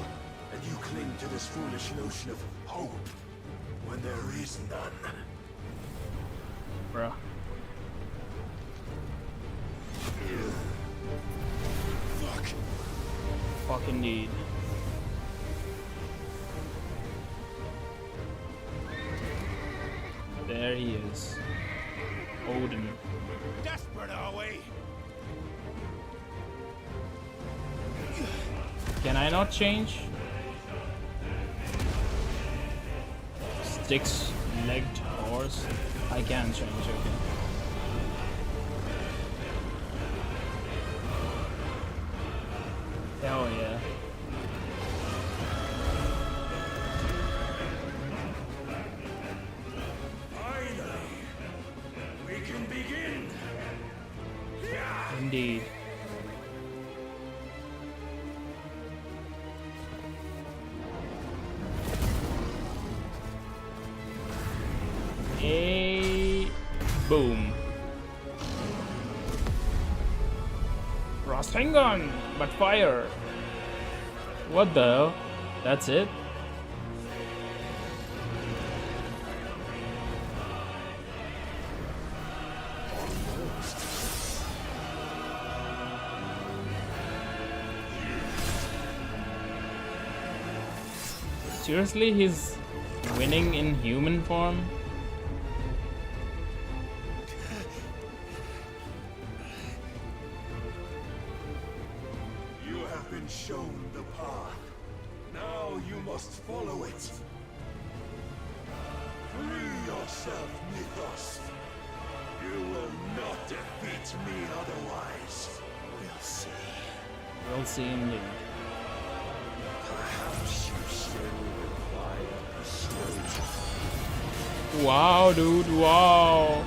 and you cling to this foolish notion of hope when there is none. Bruh. Fuck. Fuck indeed. There he is. Odin. Desperate, are we? Can I not change? Six-legged horse? I can change, okay. Hell yeah. Finally, we can begin. Indeed. A boom. Rasengan, but fire. What the hell? That's it? Seriously, he's winning in human form? You have been shown the path. Now you must follow it. Free yourself, Mythos. You will not defeat me otherwise. We'll see. We'll see indeed. Perhaps you still require persuasion. Wow, dude, wow.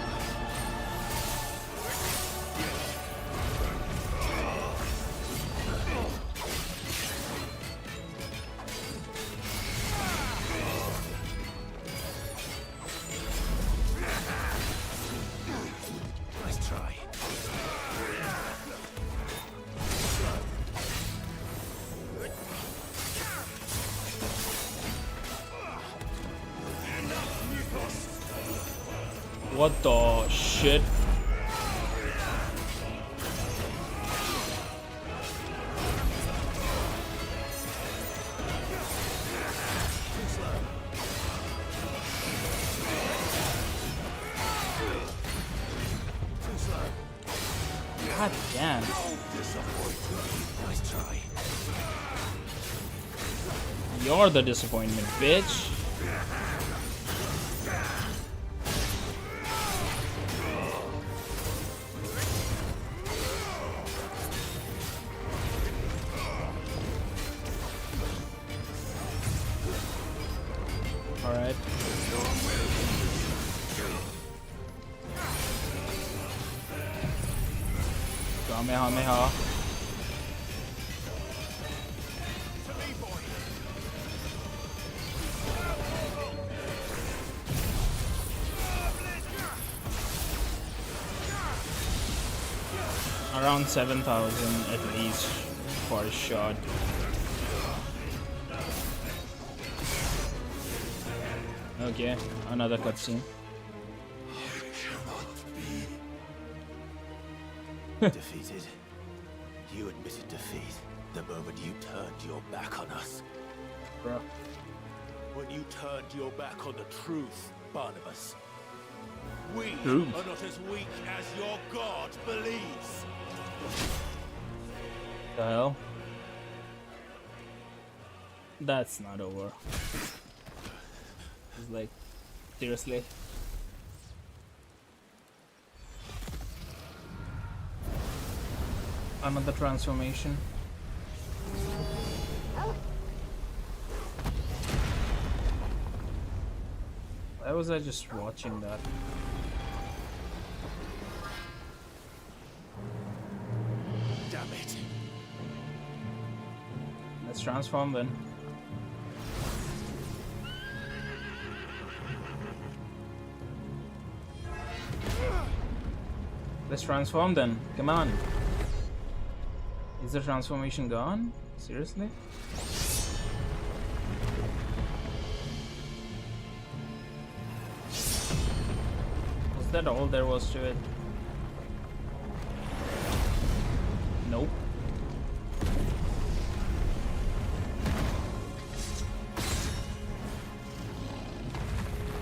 Nice try. What the shit? God damn. Nice try. You're the disappointment, bitch. Alright. Kamehameha. Around 7,000 at least for a shot. Okay, another cutscene. Defeated. You admitted defeat the moment you turned your back on us. Bruh. When you turned your back on the truth, Barnabas. We Truth. are not as weak as your God believes. The hell? That's not over. It's like, seriously? Another transformation. Why was I just watching that? Damn it. Let's transform then. Let's transform then. Come on. Is the transformation gone? Seriously? Was that all there was to it? Nope.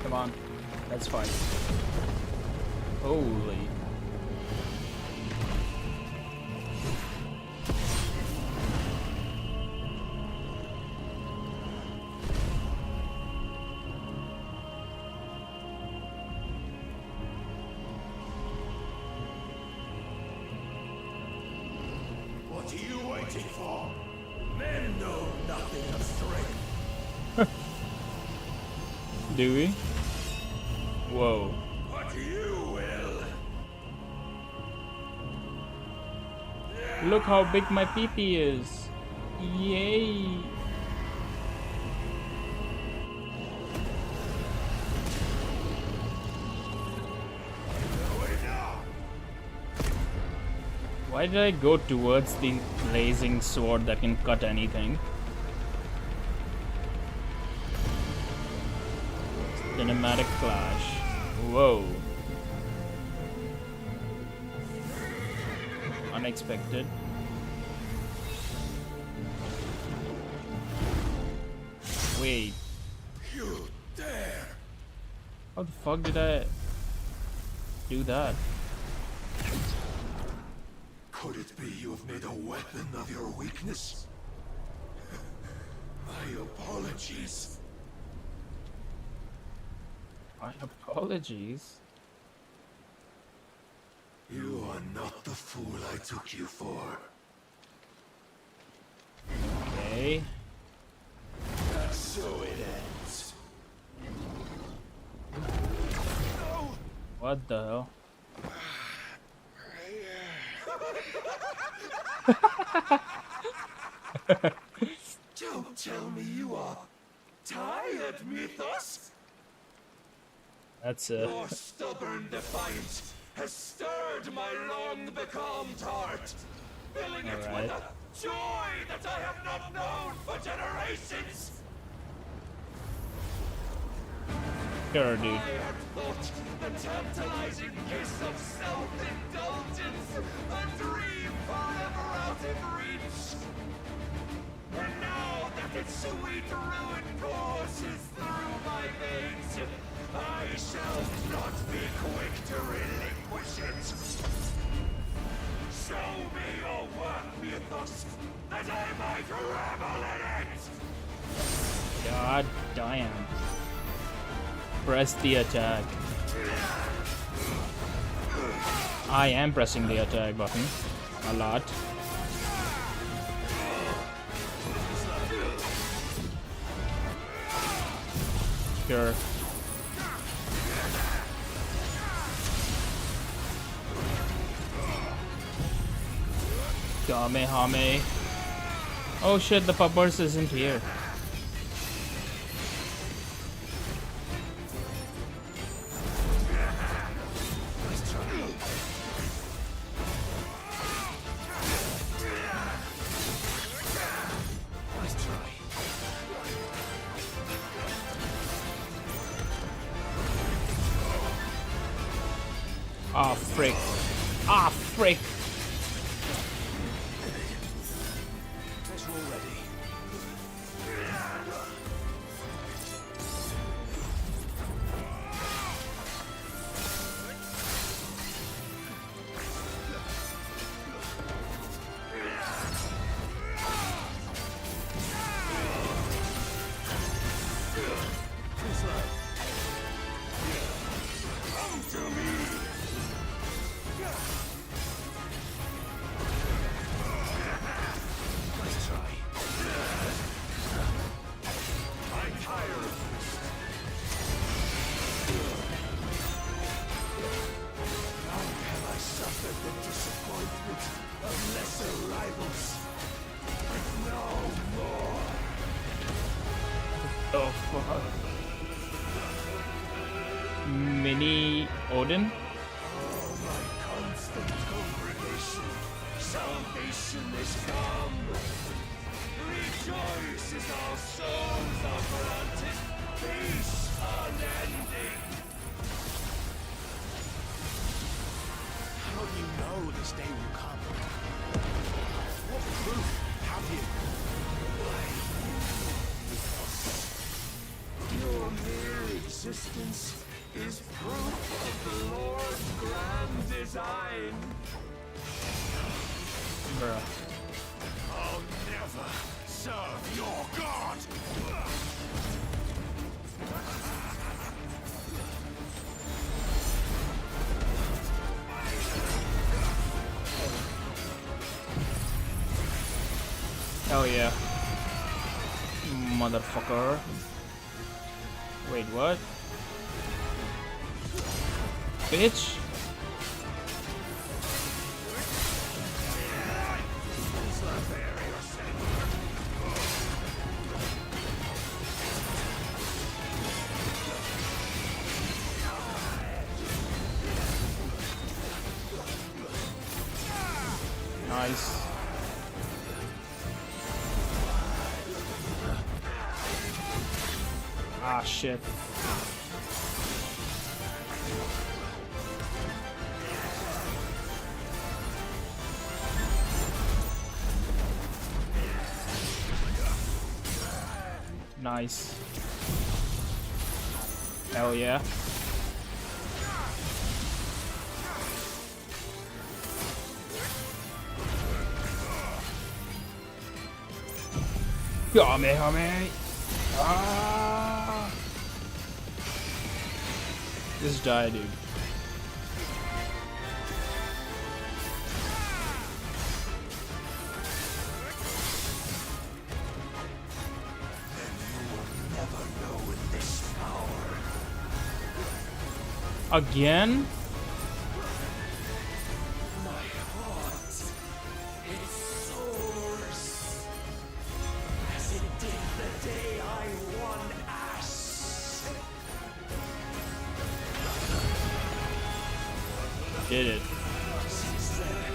Come on. Let's fight. Holy. What are you waiting for? Men know nothing of strength. Do we? Whoa. But you will. Look how big my pee-pee is. Yay. Why did I go towards the blazing sword that can cut anything? Cinematic clash. Whoa. Unexpected. Wait. You dare! How the fuck did I do that? Could it be you have made a weapon of your weakness? My apologies. My apologies. You are not the fool I took you for. Okay. And so it ends. What the hell? Don't tell me you are tired, Mythos. That's Your stubborn defiance has stirred my long becalmed heart, filling it with a joy that I have not known for generations. Sure, dude. I had thought the tantalizing kiss of self-indulgence a dream forever out of reach. And now that its sweet ruin courses through my veins, I shall not be quick to relinquish it. Show me your work, Mythos, that I might revel in it! God damn. Press the attack. I am pressing the attack button a lot. Sure. Kamehame. Oh shit, the puppers isn't here. Ah, frick. Ah, frick. Guess we're ready. Come to me! Nice try. I'm tired. How have I suffered the disappointment of lesser rivals? But no more. Oh fuck. Mini Odin? Oh, my constant salvation is come. Rejoice as our souls are granted peace unending. How do you know this day will come? What proof have you? Your mere existence is proof of the Lord's grand design. Bruh. I'll never serve your god! Hell yeah. Motherfucker. Wait, what? Bitch? Nice. Ah, shit. Nice. Hell yeah. Homie. Ah. Just die, dude. Again? My heart, it soars, as it did the day I won Ash. Did it. Since then,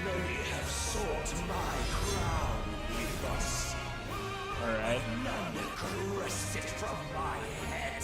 many have sought my crown with us. Alright. None could wrest it from my head.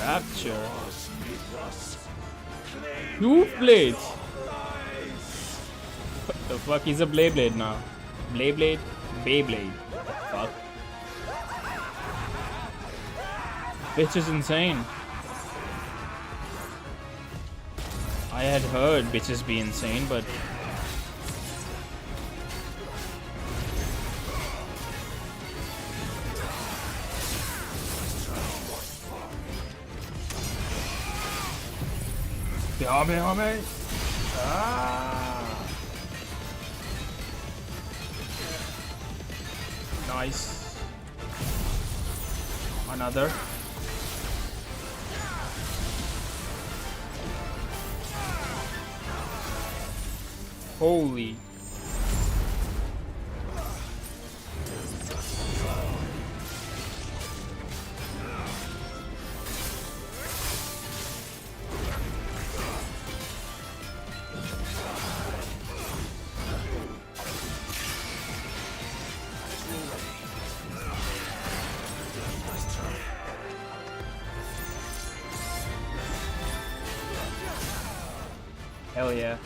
Rapture. Two blades. What the fuck? He's a Beyblade now. Beyblade? Beyblade. Fuck. Bitch is insane. I had heard bitches be insane, but Homie. Ah. Nice. Another. Holy. Hell yeah.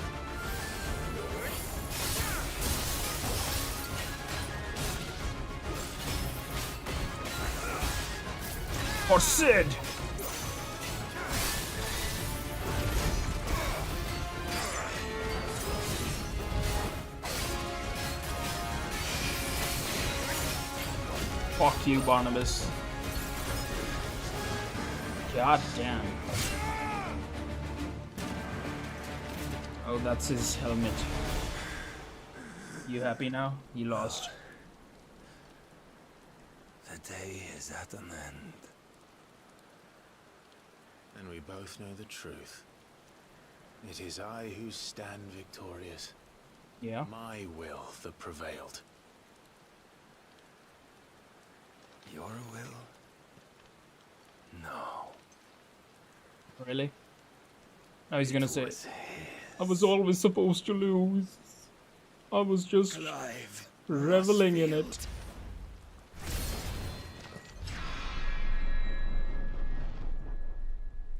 For Sid! Fuck you, Barnabas. God damn. Oh, that's his helmet. You happy now? You lost. The day is at an end. And we both know the truth. It is I who stand victorious. Yeah. My will that prevailed. Your will? No. Really? Now he's gonna say, I was always supposed to lose. I was just reveling in it.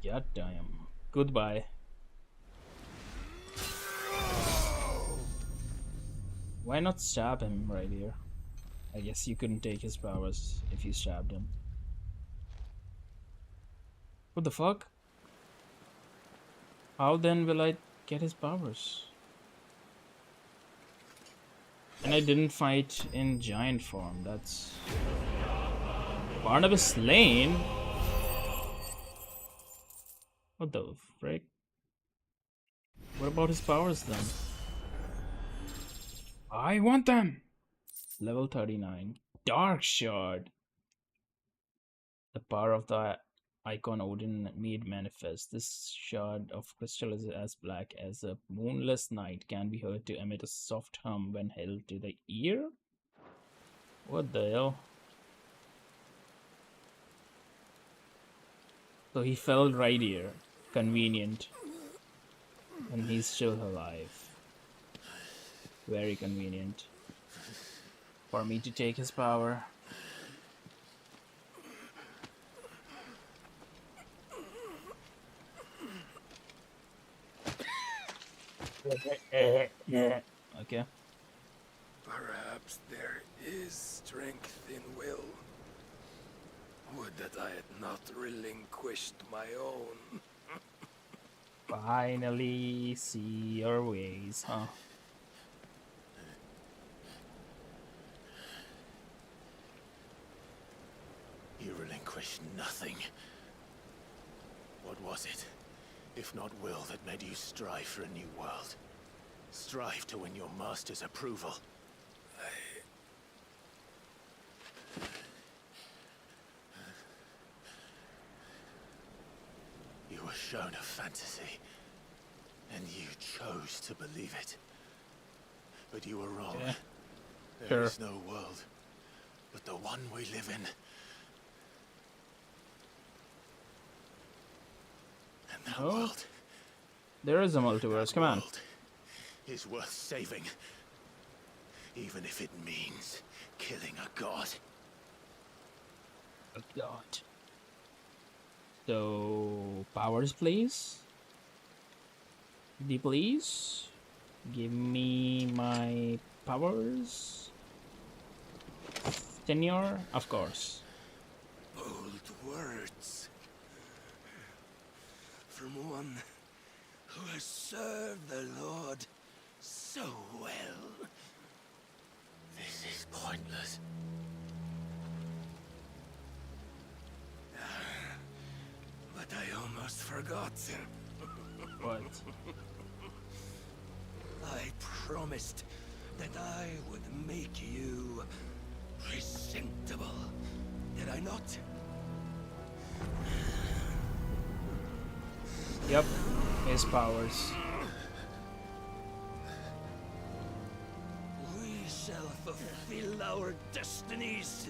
God damn. Goodbye. Why not stab him right here? I guess you couldn't take his powers if you stabbed him. What the fuck? How then will I get his powers? And I didn't fight in giant form. That's... Barnabas slain? What the frick? What about his powers then? I want them! Level 39. Dark Shard. The power of the icon Odin made manifest. This shard of crystal is as black as a moonless night, can be heard to emit a soft hum when held to the ear? What the hell? So he fell right here. Convenient. And he's still alive. Very convenient. For me to take his power. Okay. Perhaps there is strength in will. Would that I had not relinquished my own. Finally see your ways, huh? You relinquished nothing. What was it, if not will, that made you strive for a new world? Strive to win your master's approval? You were shown a fantasy, and you chose to believe it. But you were wrong. Yeah. There is no world but the one we live in. And that world... There is a multiverse, come on. ...is worth saving. Even if it means killing a god. A god. So, powers please? Please? Give me my powers? Tenure? Of course. Bold words. From one who has served the Lord so well. This is pointless. But I almost forgot. What? I promised that I would make you presentable. Did I not? Yep, his powers. We shall fulfill our destinies.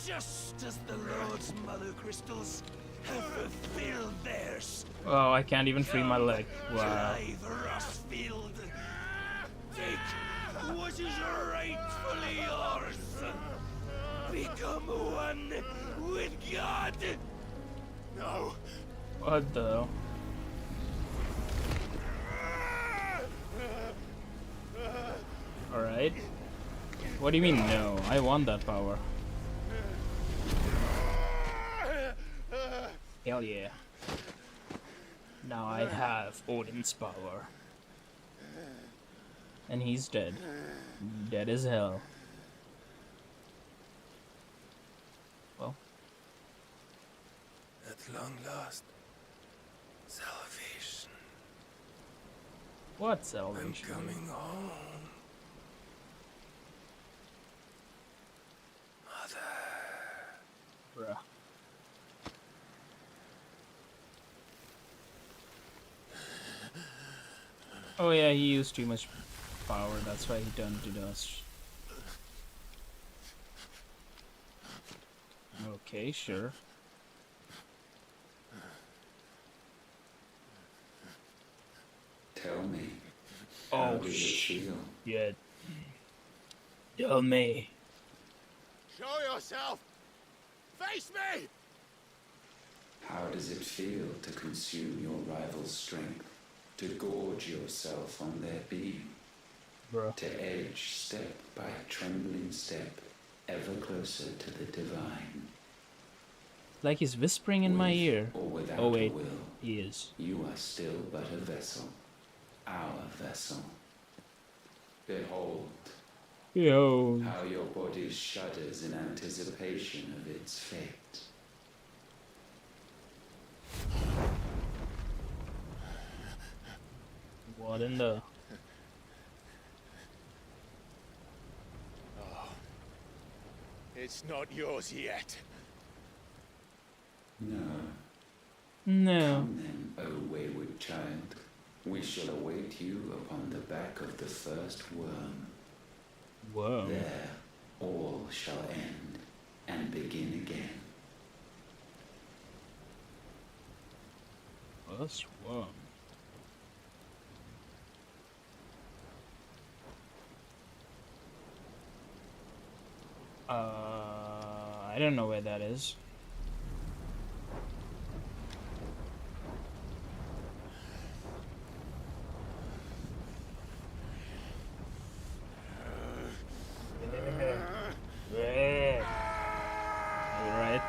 Just as the Lord's Mother Crystals have fulfilled theirs. Oh, I can't even free my leg. Wow. Drive Rossfield. Take what is rightfully yours. Become one with God. No. What the hell? Alright. What do you mean no? I want that power. Hell yeah. Now I have Odin's power. And he's dead. Dead as hell. Well. At long last, salvation. What salvation? I'm coming home. Mother. Bruh. Oh yeah, he used too much power, that's why he turned to dust. Okay, sure. Tell me. Oh, shit. Tell me. Show yourself! Face me! How does it feel to consume your rival's strength? To gorge yourself on their beam? Bruh. To edge step by trembling step, ever closer to the divine? Like he's whispering in my ear. Or without Oh wait, a will, he is. you are still but a vessel. Our vessel. Behold. Yo. How your body shudders in anticipation of its fate. What in the... Oh. It's not yours yet. No. No. Come then, O wayward child. We shall await you upon the back of the first worm. Worm? There, all shall end and begin again. First worm. I don't know where that is. Alright.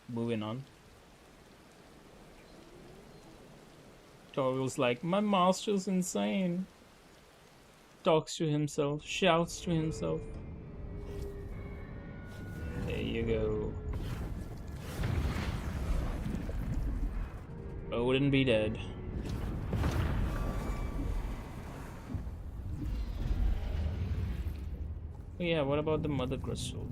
Moving on. Toggle's like, my master's insane. Talks to himself, shouts to himself. There you go. Odin be dead. Oh yeah, what about the mother crystal?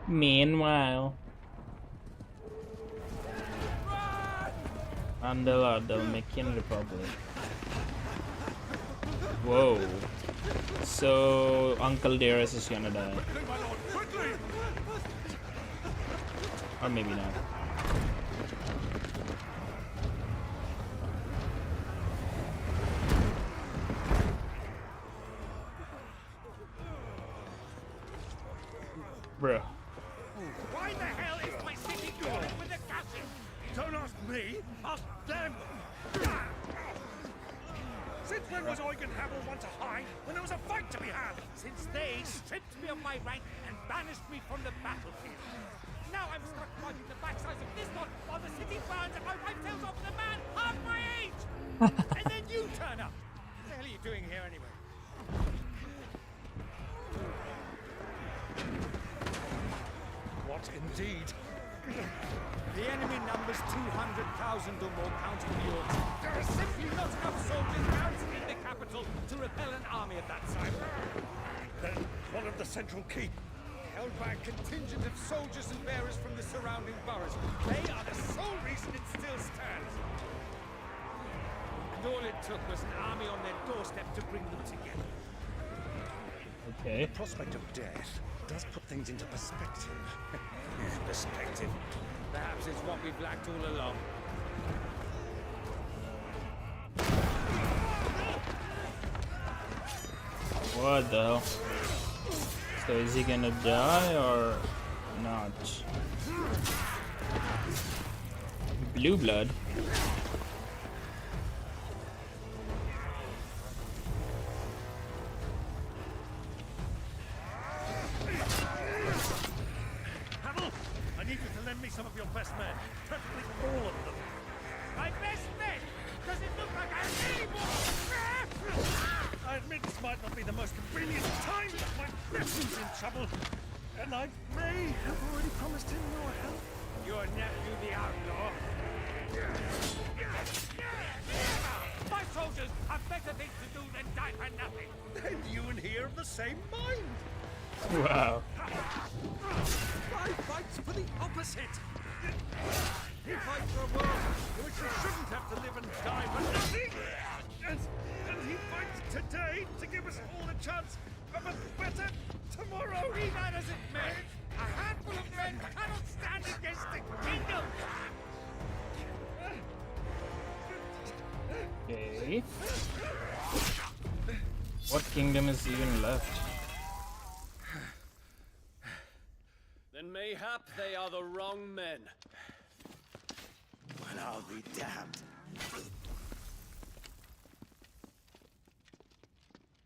Meanwhile, under the Dalmatian Republic. Whoa. So Uncle Darius is gonna die. Or maybe not. Bruh. Why the hell is my city going with the casting? Don't ask me, ask them! Since when was Eugen Havel one to hide when there was a fight to be had? Since they stripped me of my rank and banished me from the battlefield. Now I'm stuck fighting the backsides of this lot while the city burns and my wife tails off with a man half my age! And then you turn up! What the hell are you doing here anyway? What indeed? The enemy numbers 200,000 or more counting the orcs. There are simply not enough soldiers garrisoned in the capital to repel an army of that size. Then one of the central keep, held by a contingent of soldiers and bearers from the surrounding boroughs. They are the sole reason it still stands. And all it took was an army on their doorstep to bring them together. Okay. The prospect of death does put things into perspective. Perspective. Perhaps it's what we've lacked all along. What the hell? So is he gonna die or not? Blue blood. I need you to lend me some of your best men. Preferably all of them. My best men? Does it look like I need almost a billion times that my nephew's in trouble. And I may have already promised him your help. Your nephew, the outlaw? My soldiers have better things to do than die for nothing. And you and he are of the same mind. Wow. I fight for the opposite. He fights for a world in which we shouldn't have to live and die for nothing. And he fights today to give us all a chance of a better tomorrow. Be that as it may, a handful of men cannot stand against the kingdom. Okay. What kingdom is even left? Then mayhap they are the wrong men. Well, I'll be damned.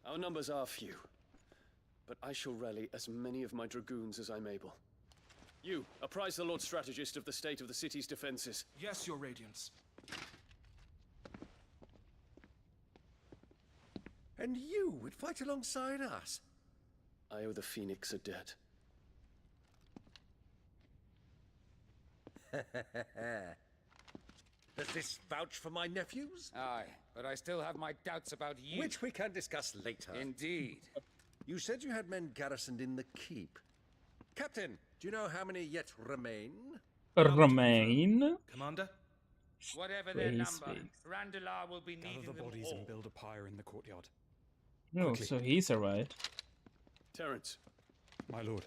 Our numbers are few, but I shall rally as many of my dragoons as I'm able. You, apprise the Lord Strategist of the state of the city's defenses. Yes, Your Radiance. And you would fight alongside us? I owe the Phoenix a debt. Does this vouch for my nephews? Aye, but I still have my doubts about you. Which we can discuss later. Indeed. You said you had men garrisoned in the keep. Captain, do you know how many yet remain? Remain? Commander? Whatever their number, Randalar will be needing Gather the bodies them and build a pyre in the courtyard. No, Quickly. so he's alright. Terence. My lord.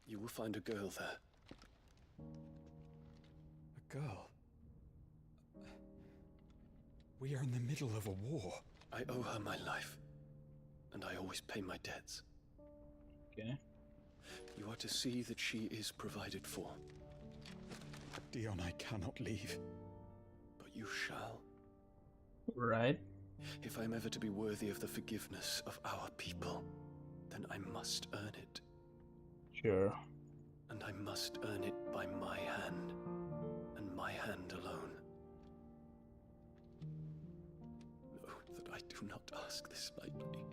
You will find a girl there. A girl? We are in the middle of a war. I owe her my life, and I always pay my debts. Okay. You are to see that she is provided for. Dion, I cannot leave. But you shall. Right. If I'm ever to be worthy of the forgiveness of our people, then I must earn it. Sure. And I must earn it by my hand, and my hand alone. Know that I do not ask this lightly.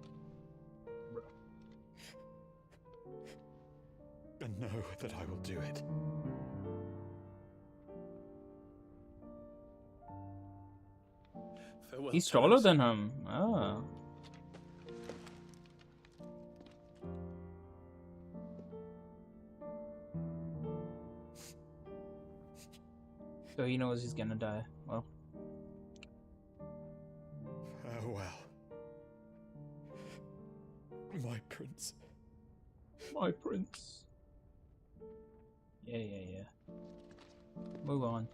And know that I will do it. Farewell, He's taller Terence. than him. Ah. So he knows he's gonna die. Well. Farewell. My prince. My prince. Yeah. Move on.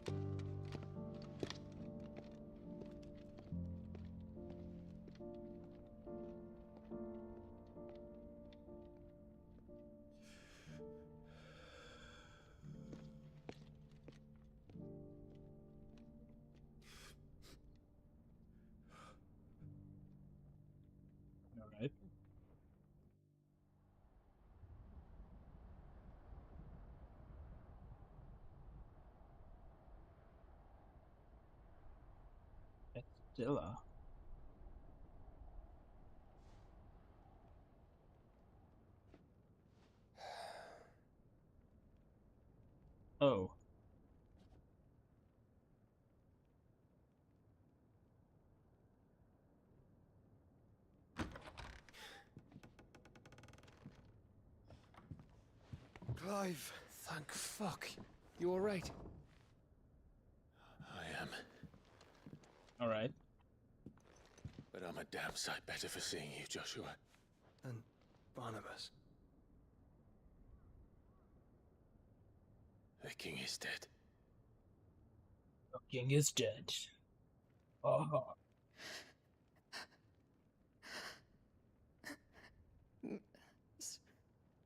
Alright. Dilla. Oh. Clive. Thank fuck. You alright? I am. Alright. But I'm a damn sight better for seeing you, Joshua. And Barnabas. The king is dead. The king is dead. Oh.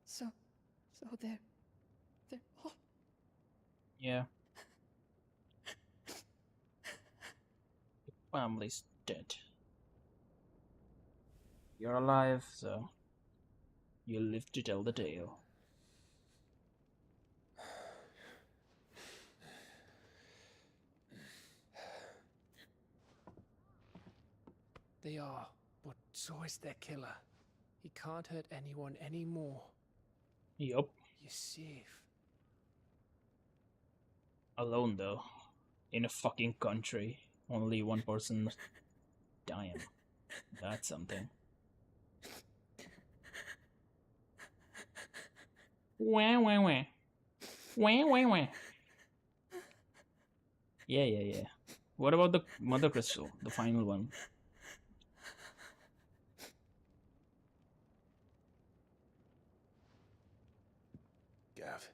So they're all... Yeah. Your family's dead. You're alive, so you'll live to tell the tale. they are, but so is their killer. He can't hurt anyone anymore. Yup. You're safe. Alone though. In a fucking country. Only one person dying. That's something. Wah, wah, wah. Wah, wah, wah. Yeah. What about the Mother Crystal? The final one? Gav,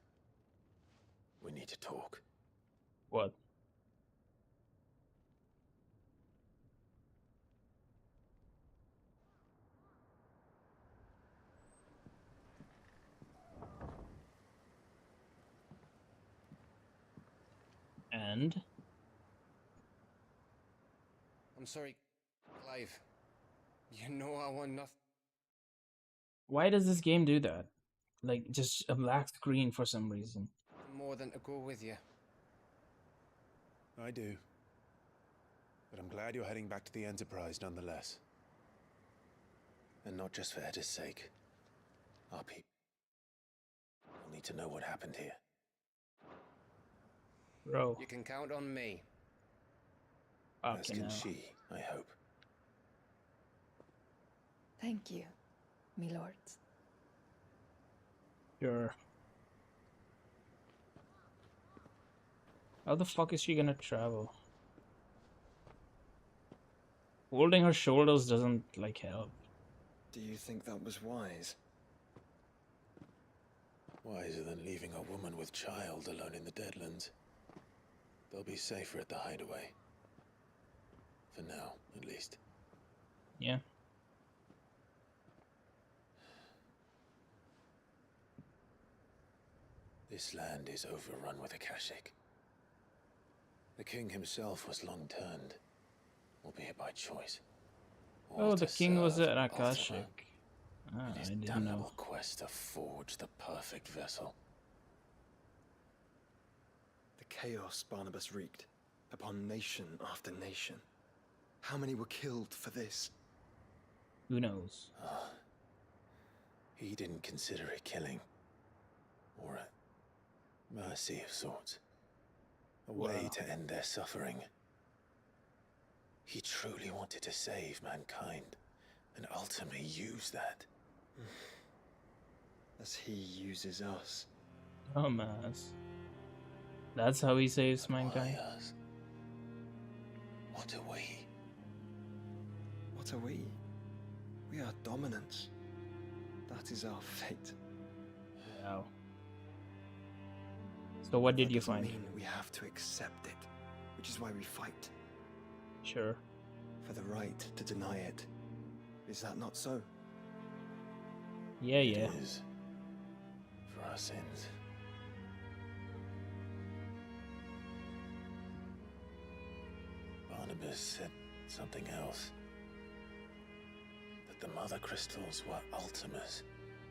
we need to talk. What? And? I'm sorry, Clive. You know I want nothing. Why does this game do that? Like, just a black screen for some reason. More than to go with you. I do. But I'm glad you're heading back to the Enterprise nonetheless. And not just for Edda's sake. Our people will need to know what happened here. Bro. You can count on me. As can she, I hope. Thank you, me lords. Sure. How the fuck is she gonna travel? Holding her shoulders doesn't, like, help. Do you think that was wise? Wiser than leaving a woman with child alone in the Deadlands. They'll be safer at the hideaway. For now, at least. Yeah. This land is overrun with Akashic. The king himself was long turned, albeit by choice. Oh, the king was an Akashic. Ah, I didn't know. Damnable quest to forge the perfect vessel. The chaos Barnabas wreaked upon nation after nation. How many were killed for this? Who knows? He didn't consider it killing. Or a mercy of sorts. A way to end their suffering. He truly wanted to save mankind, and ultimately use that. As he uses us. Dumbass. That's how he saves mankind? Why us? What are we? What are we? We are dominance. That is our fate. Wow. So what did you That doesn't find? mean we have to accept it, which is why we fight. Sure. For the right to deny it. Is that not so? Yeah. It is. For our sins. Barnabas said something else. That the Mother Crystals were Ultimas.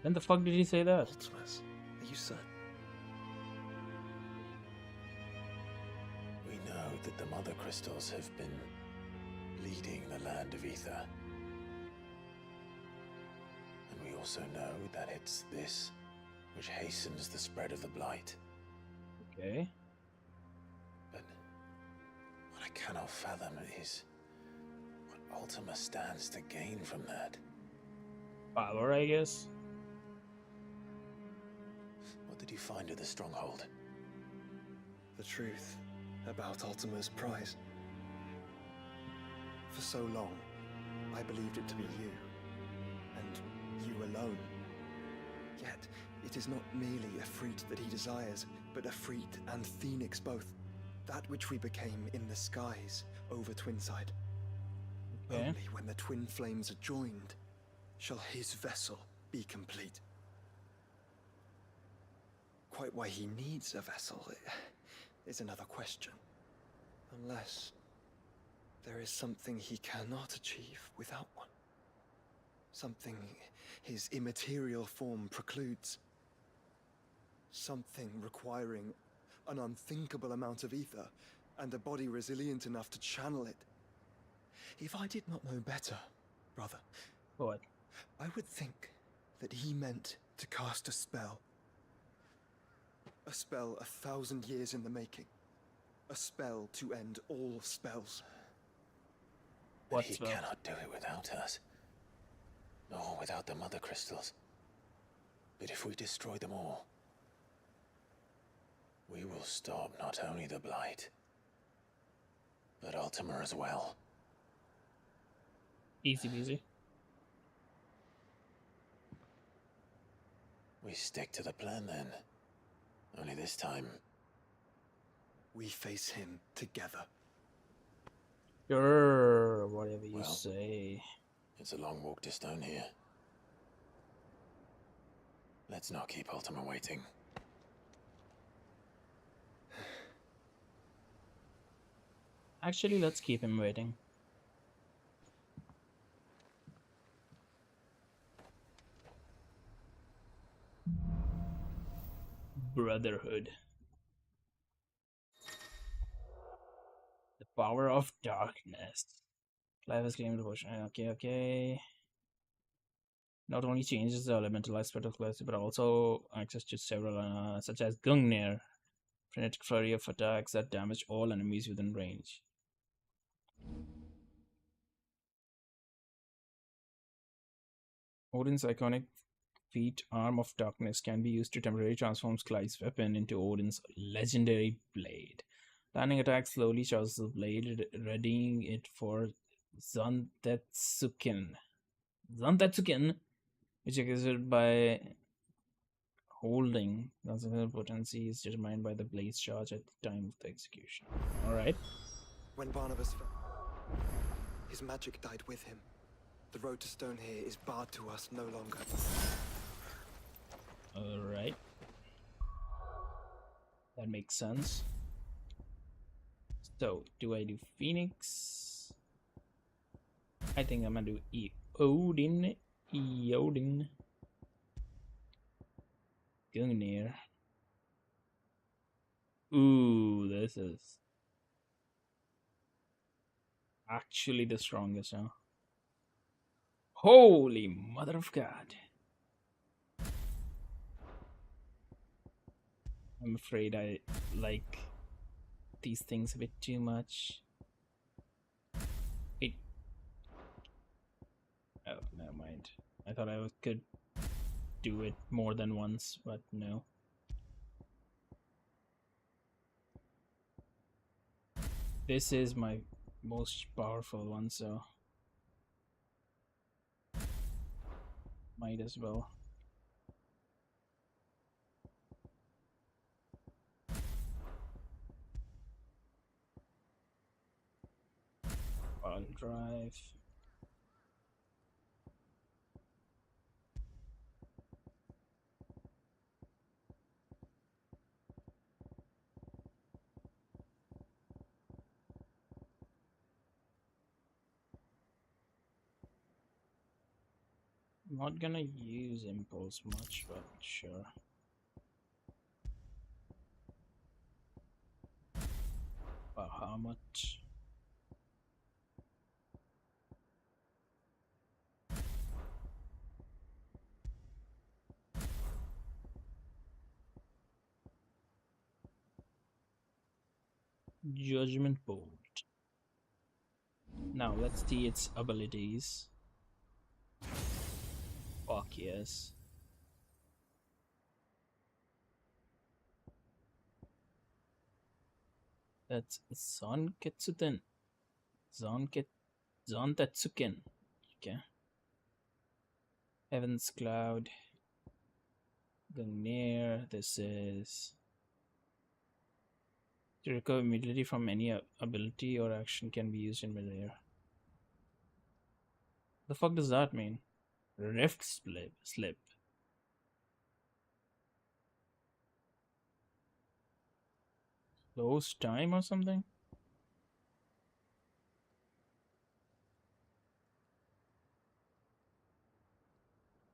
When the fuck did he say that? Ultimas? Are you certain? We know that the Mother Crystals have been leading the land of Ether. And we also know that it's this which hastens the spread of the Blight. Okay. But what I cannot fathom is what Ultima stands to gain from that. Power, I guess. What did you find at the stronghold? The truth about Ultima's prize. For so long, I believed it to be you, and you alone. Yet, it is not merely a freat that he desires, but a freat and phoenix both. That which we became in the skies over Twinside. Okay. Only when the twin flames are joined, shall his vessel be complete. Quite why he needs a vessel is another question. Unless there is something he cannot achieve without one. Something his immaterial form precludes. Something requiring an unthinkable amount of ether and a body resilient enough to channel it. If I did not know better, brother, what? I would think that he meant to cast a spell. A spell 1,000 years in the making. A spell to end all spells. But he cannot do it without us. Nor without the mother crystals. But if we destroy them all, we will stop not only the Blight, but Ultima as well. Easy peasy. We stick to the plan then. Only this time, we face him together. Sure, whatever you say. It's a long walk to Stone here. Let's not keep Ultima waiting. Actually, let's keep him waiting. Brotherhood. The power of darkness. Clive has claimed devotion. Okay. Not only changes the elemental aspect of class, but also access to several, such as Gungnir, frenetic flurry of attacks that damage all enemies within range. Odin's iconic feat, Arm of Darkness, can be used to temporarily transform Clive's weapon into Odin's legendary blade. Landing attack slowly charges the blade, readying it for Zantetsuken, which is executed by holding. Consequent potency is determined by the blade's charge at the time of the execution. Alright. When Barnabas fell, his magic died with him. The road to Stone here is barred to us no longer. Alright. That makes sense. So, do I do Phoenix? I think I'm gonna do Odin. Gungnir. Ooh, this is actually the strongest, huh? Holy mother of God. I'm afraid I like these things a bit too much. Wait. Oh, never mind. I thought I could do it more than once, but no. This is my most powerful one, so might as well. I'll drive. Not gonna use impulse much, but sure. How much? Judgment Bolt. Now let's see its abilities. Fuck yes. That's Zantetsuken. Zantetsuken. Okay. Heaven's Cloud. Gungnir. This is to recover immediately from any ability or action can be used in midair. The fuck does that mean? Rift slip. Slows time or something?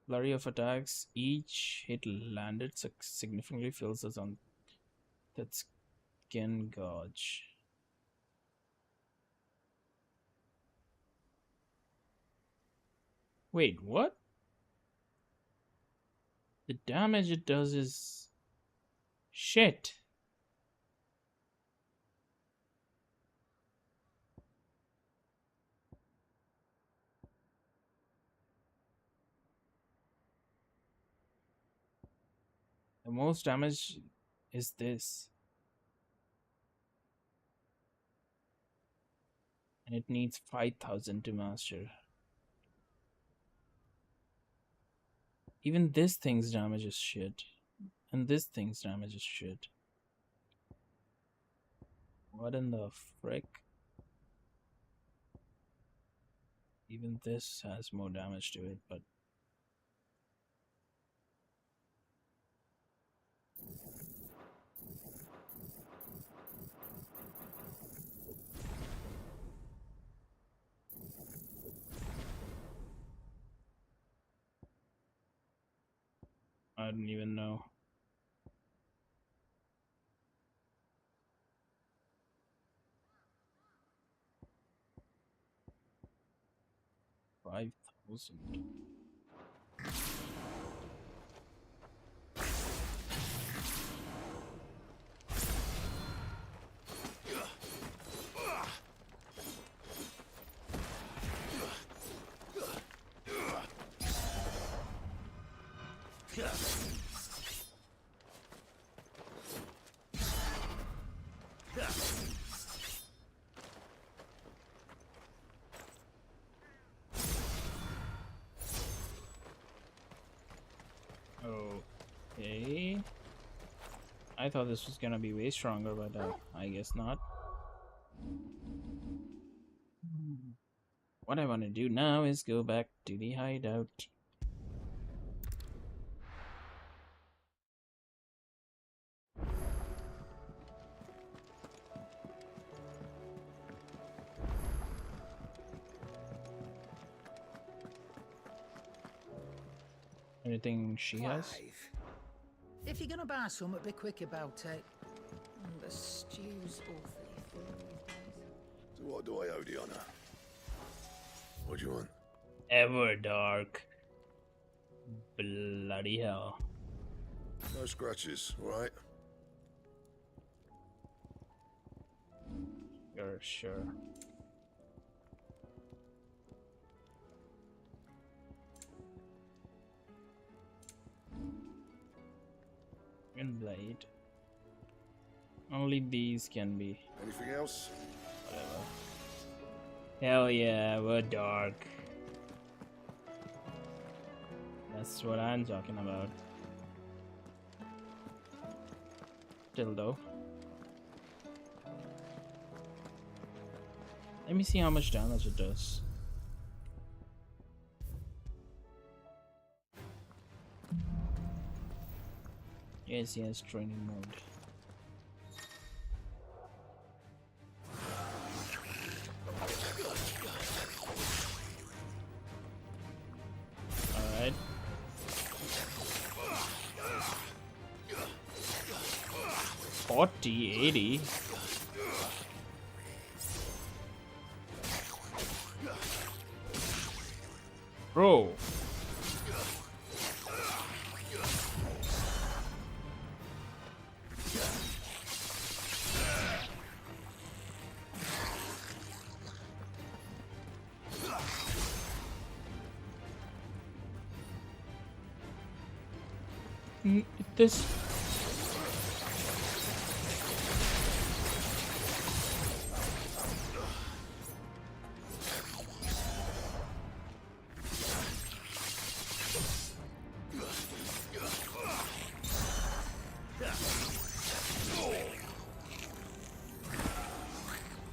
Flurry of attacks. Each hit landed significantly fills the zone. That's Skin Gouge. Wait, what? The damage it does is shit. The most damage is this. And it needs 5,000 to master. Even this thing's damage is shit. And this thing's damage is shit. What in the frick? Even this has more damage to it, but... I don't even know. $5,000. Okay. I thought this was gonna be way stronger, but I guess not. What I want to do now is go back to the hideout. Anything she has? If you're gonna buy something, be quick about it. The stew's awfully full these days. So what do I owe the honor? What do you want? Everdark. Bloody hell. No scratches, right? You're sure. And blade. Only these can be. Anything else? Whatever. Hell yeah, we're dark. That's what I'm talking about. Dildo. Let me see how much damage it does. Yes, training mode. Alright. $40.80. Bro. This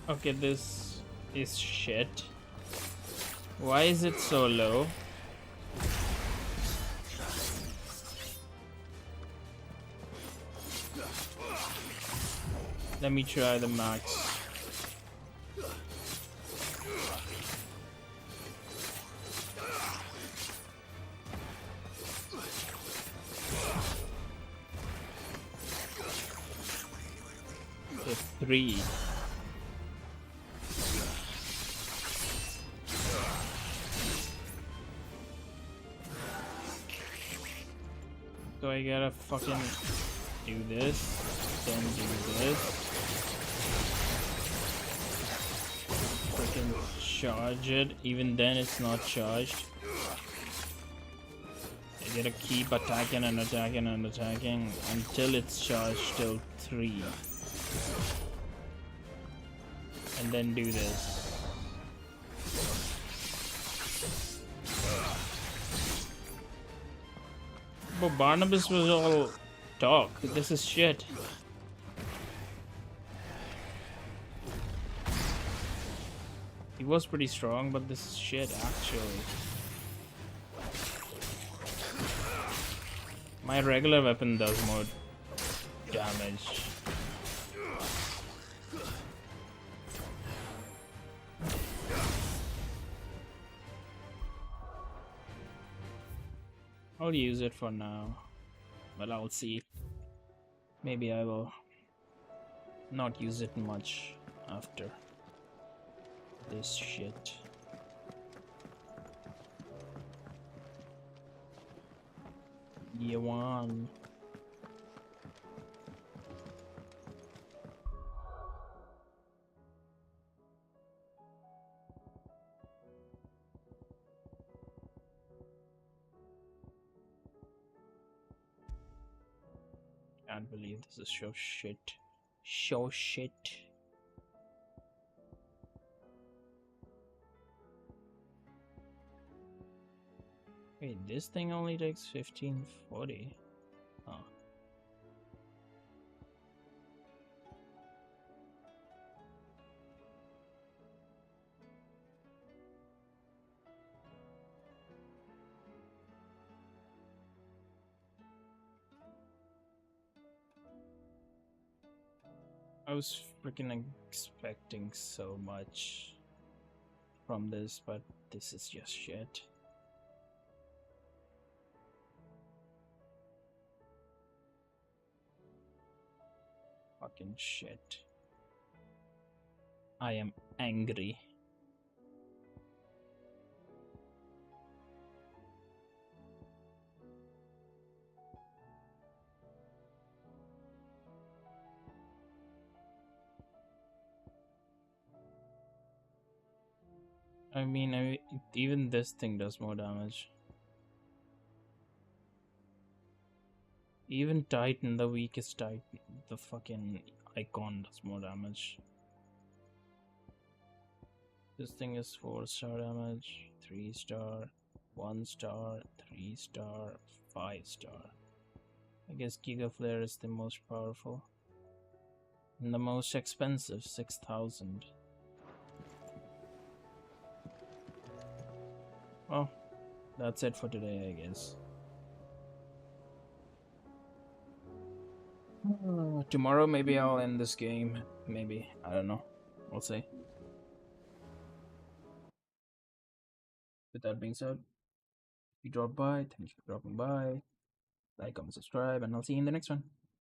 okay, this is shit. Why is it so low? Let me try the max. Okay, 3. I gotta fucking do this, then do this. Fucking charge it. Even then, it's not charged. I gotta keep attacking and attacking and attacking until it's charged till 3. And then do this. But Barnabas was all talk. This is shit. He was pretty strong, but this is shit actually. My regular weapon does more damage. I'll use it for now, but I'll see. Maybe I will not use it much after this shit. Year 1. Can't believe this is so shit. So shit. Wait, this thing only takes 1540. Oh. I was freaking expecting so much from this, but this is just shit. Fucking shit. I am angry. I mean, even this thing does more damage. Even Titan, the weakest Titan, the fucking icon does more damage. This thing is 4-star damage, 3-star, 1-star, 3-star, 5-star. I guess Giga Flare is the most powerful. And the most expensive, 6,000. Well, that's it for today, I guess. Tomorrow maybe I'll end this game. Maybe. I don't know. We'll see. With that being said, if you dropped by, thank you for dropping by. Like, comment, subscribe, and I'll see you in the next one.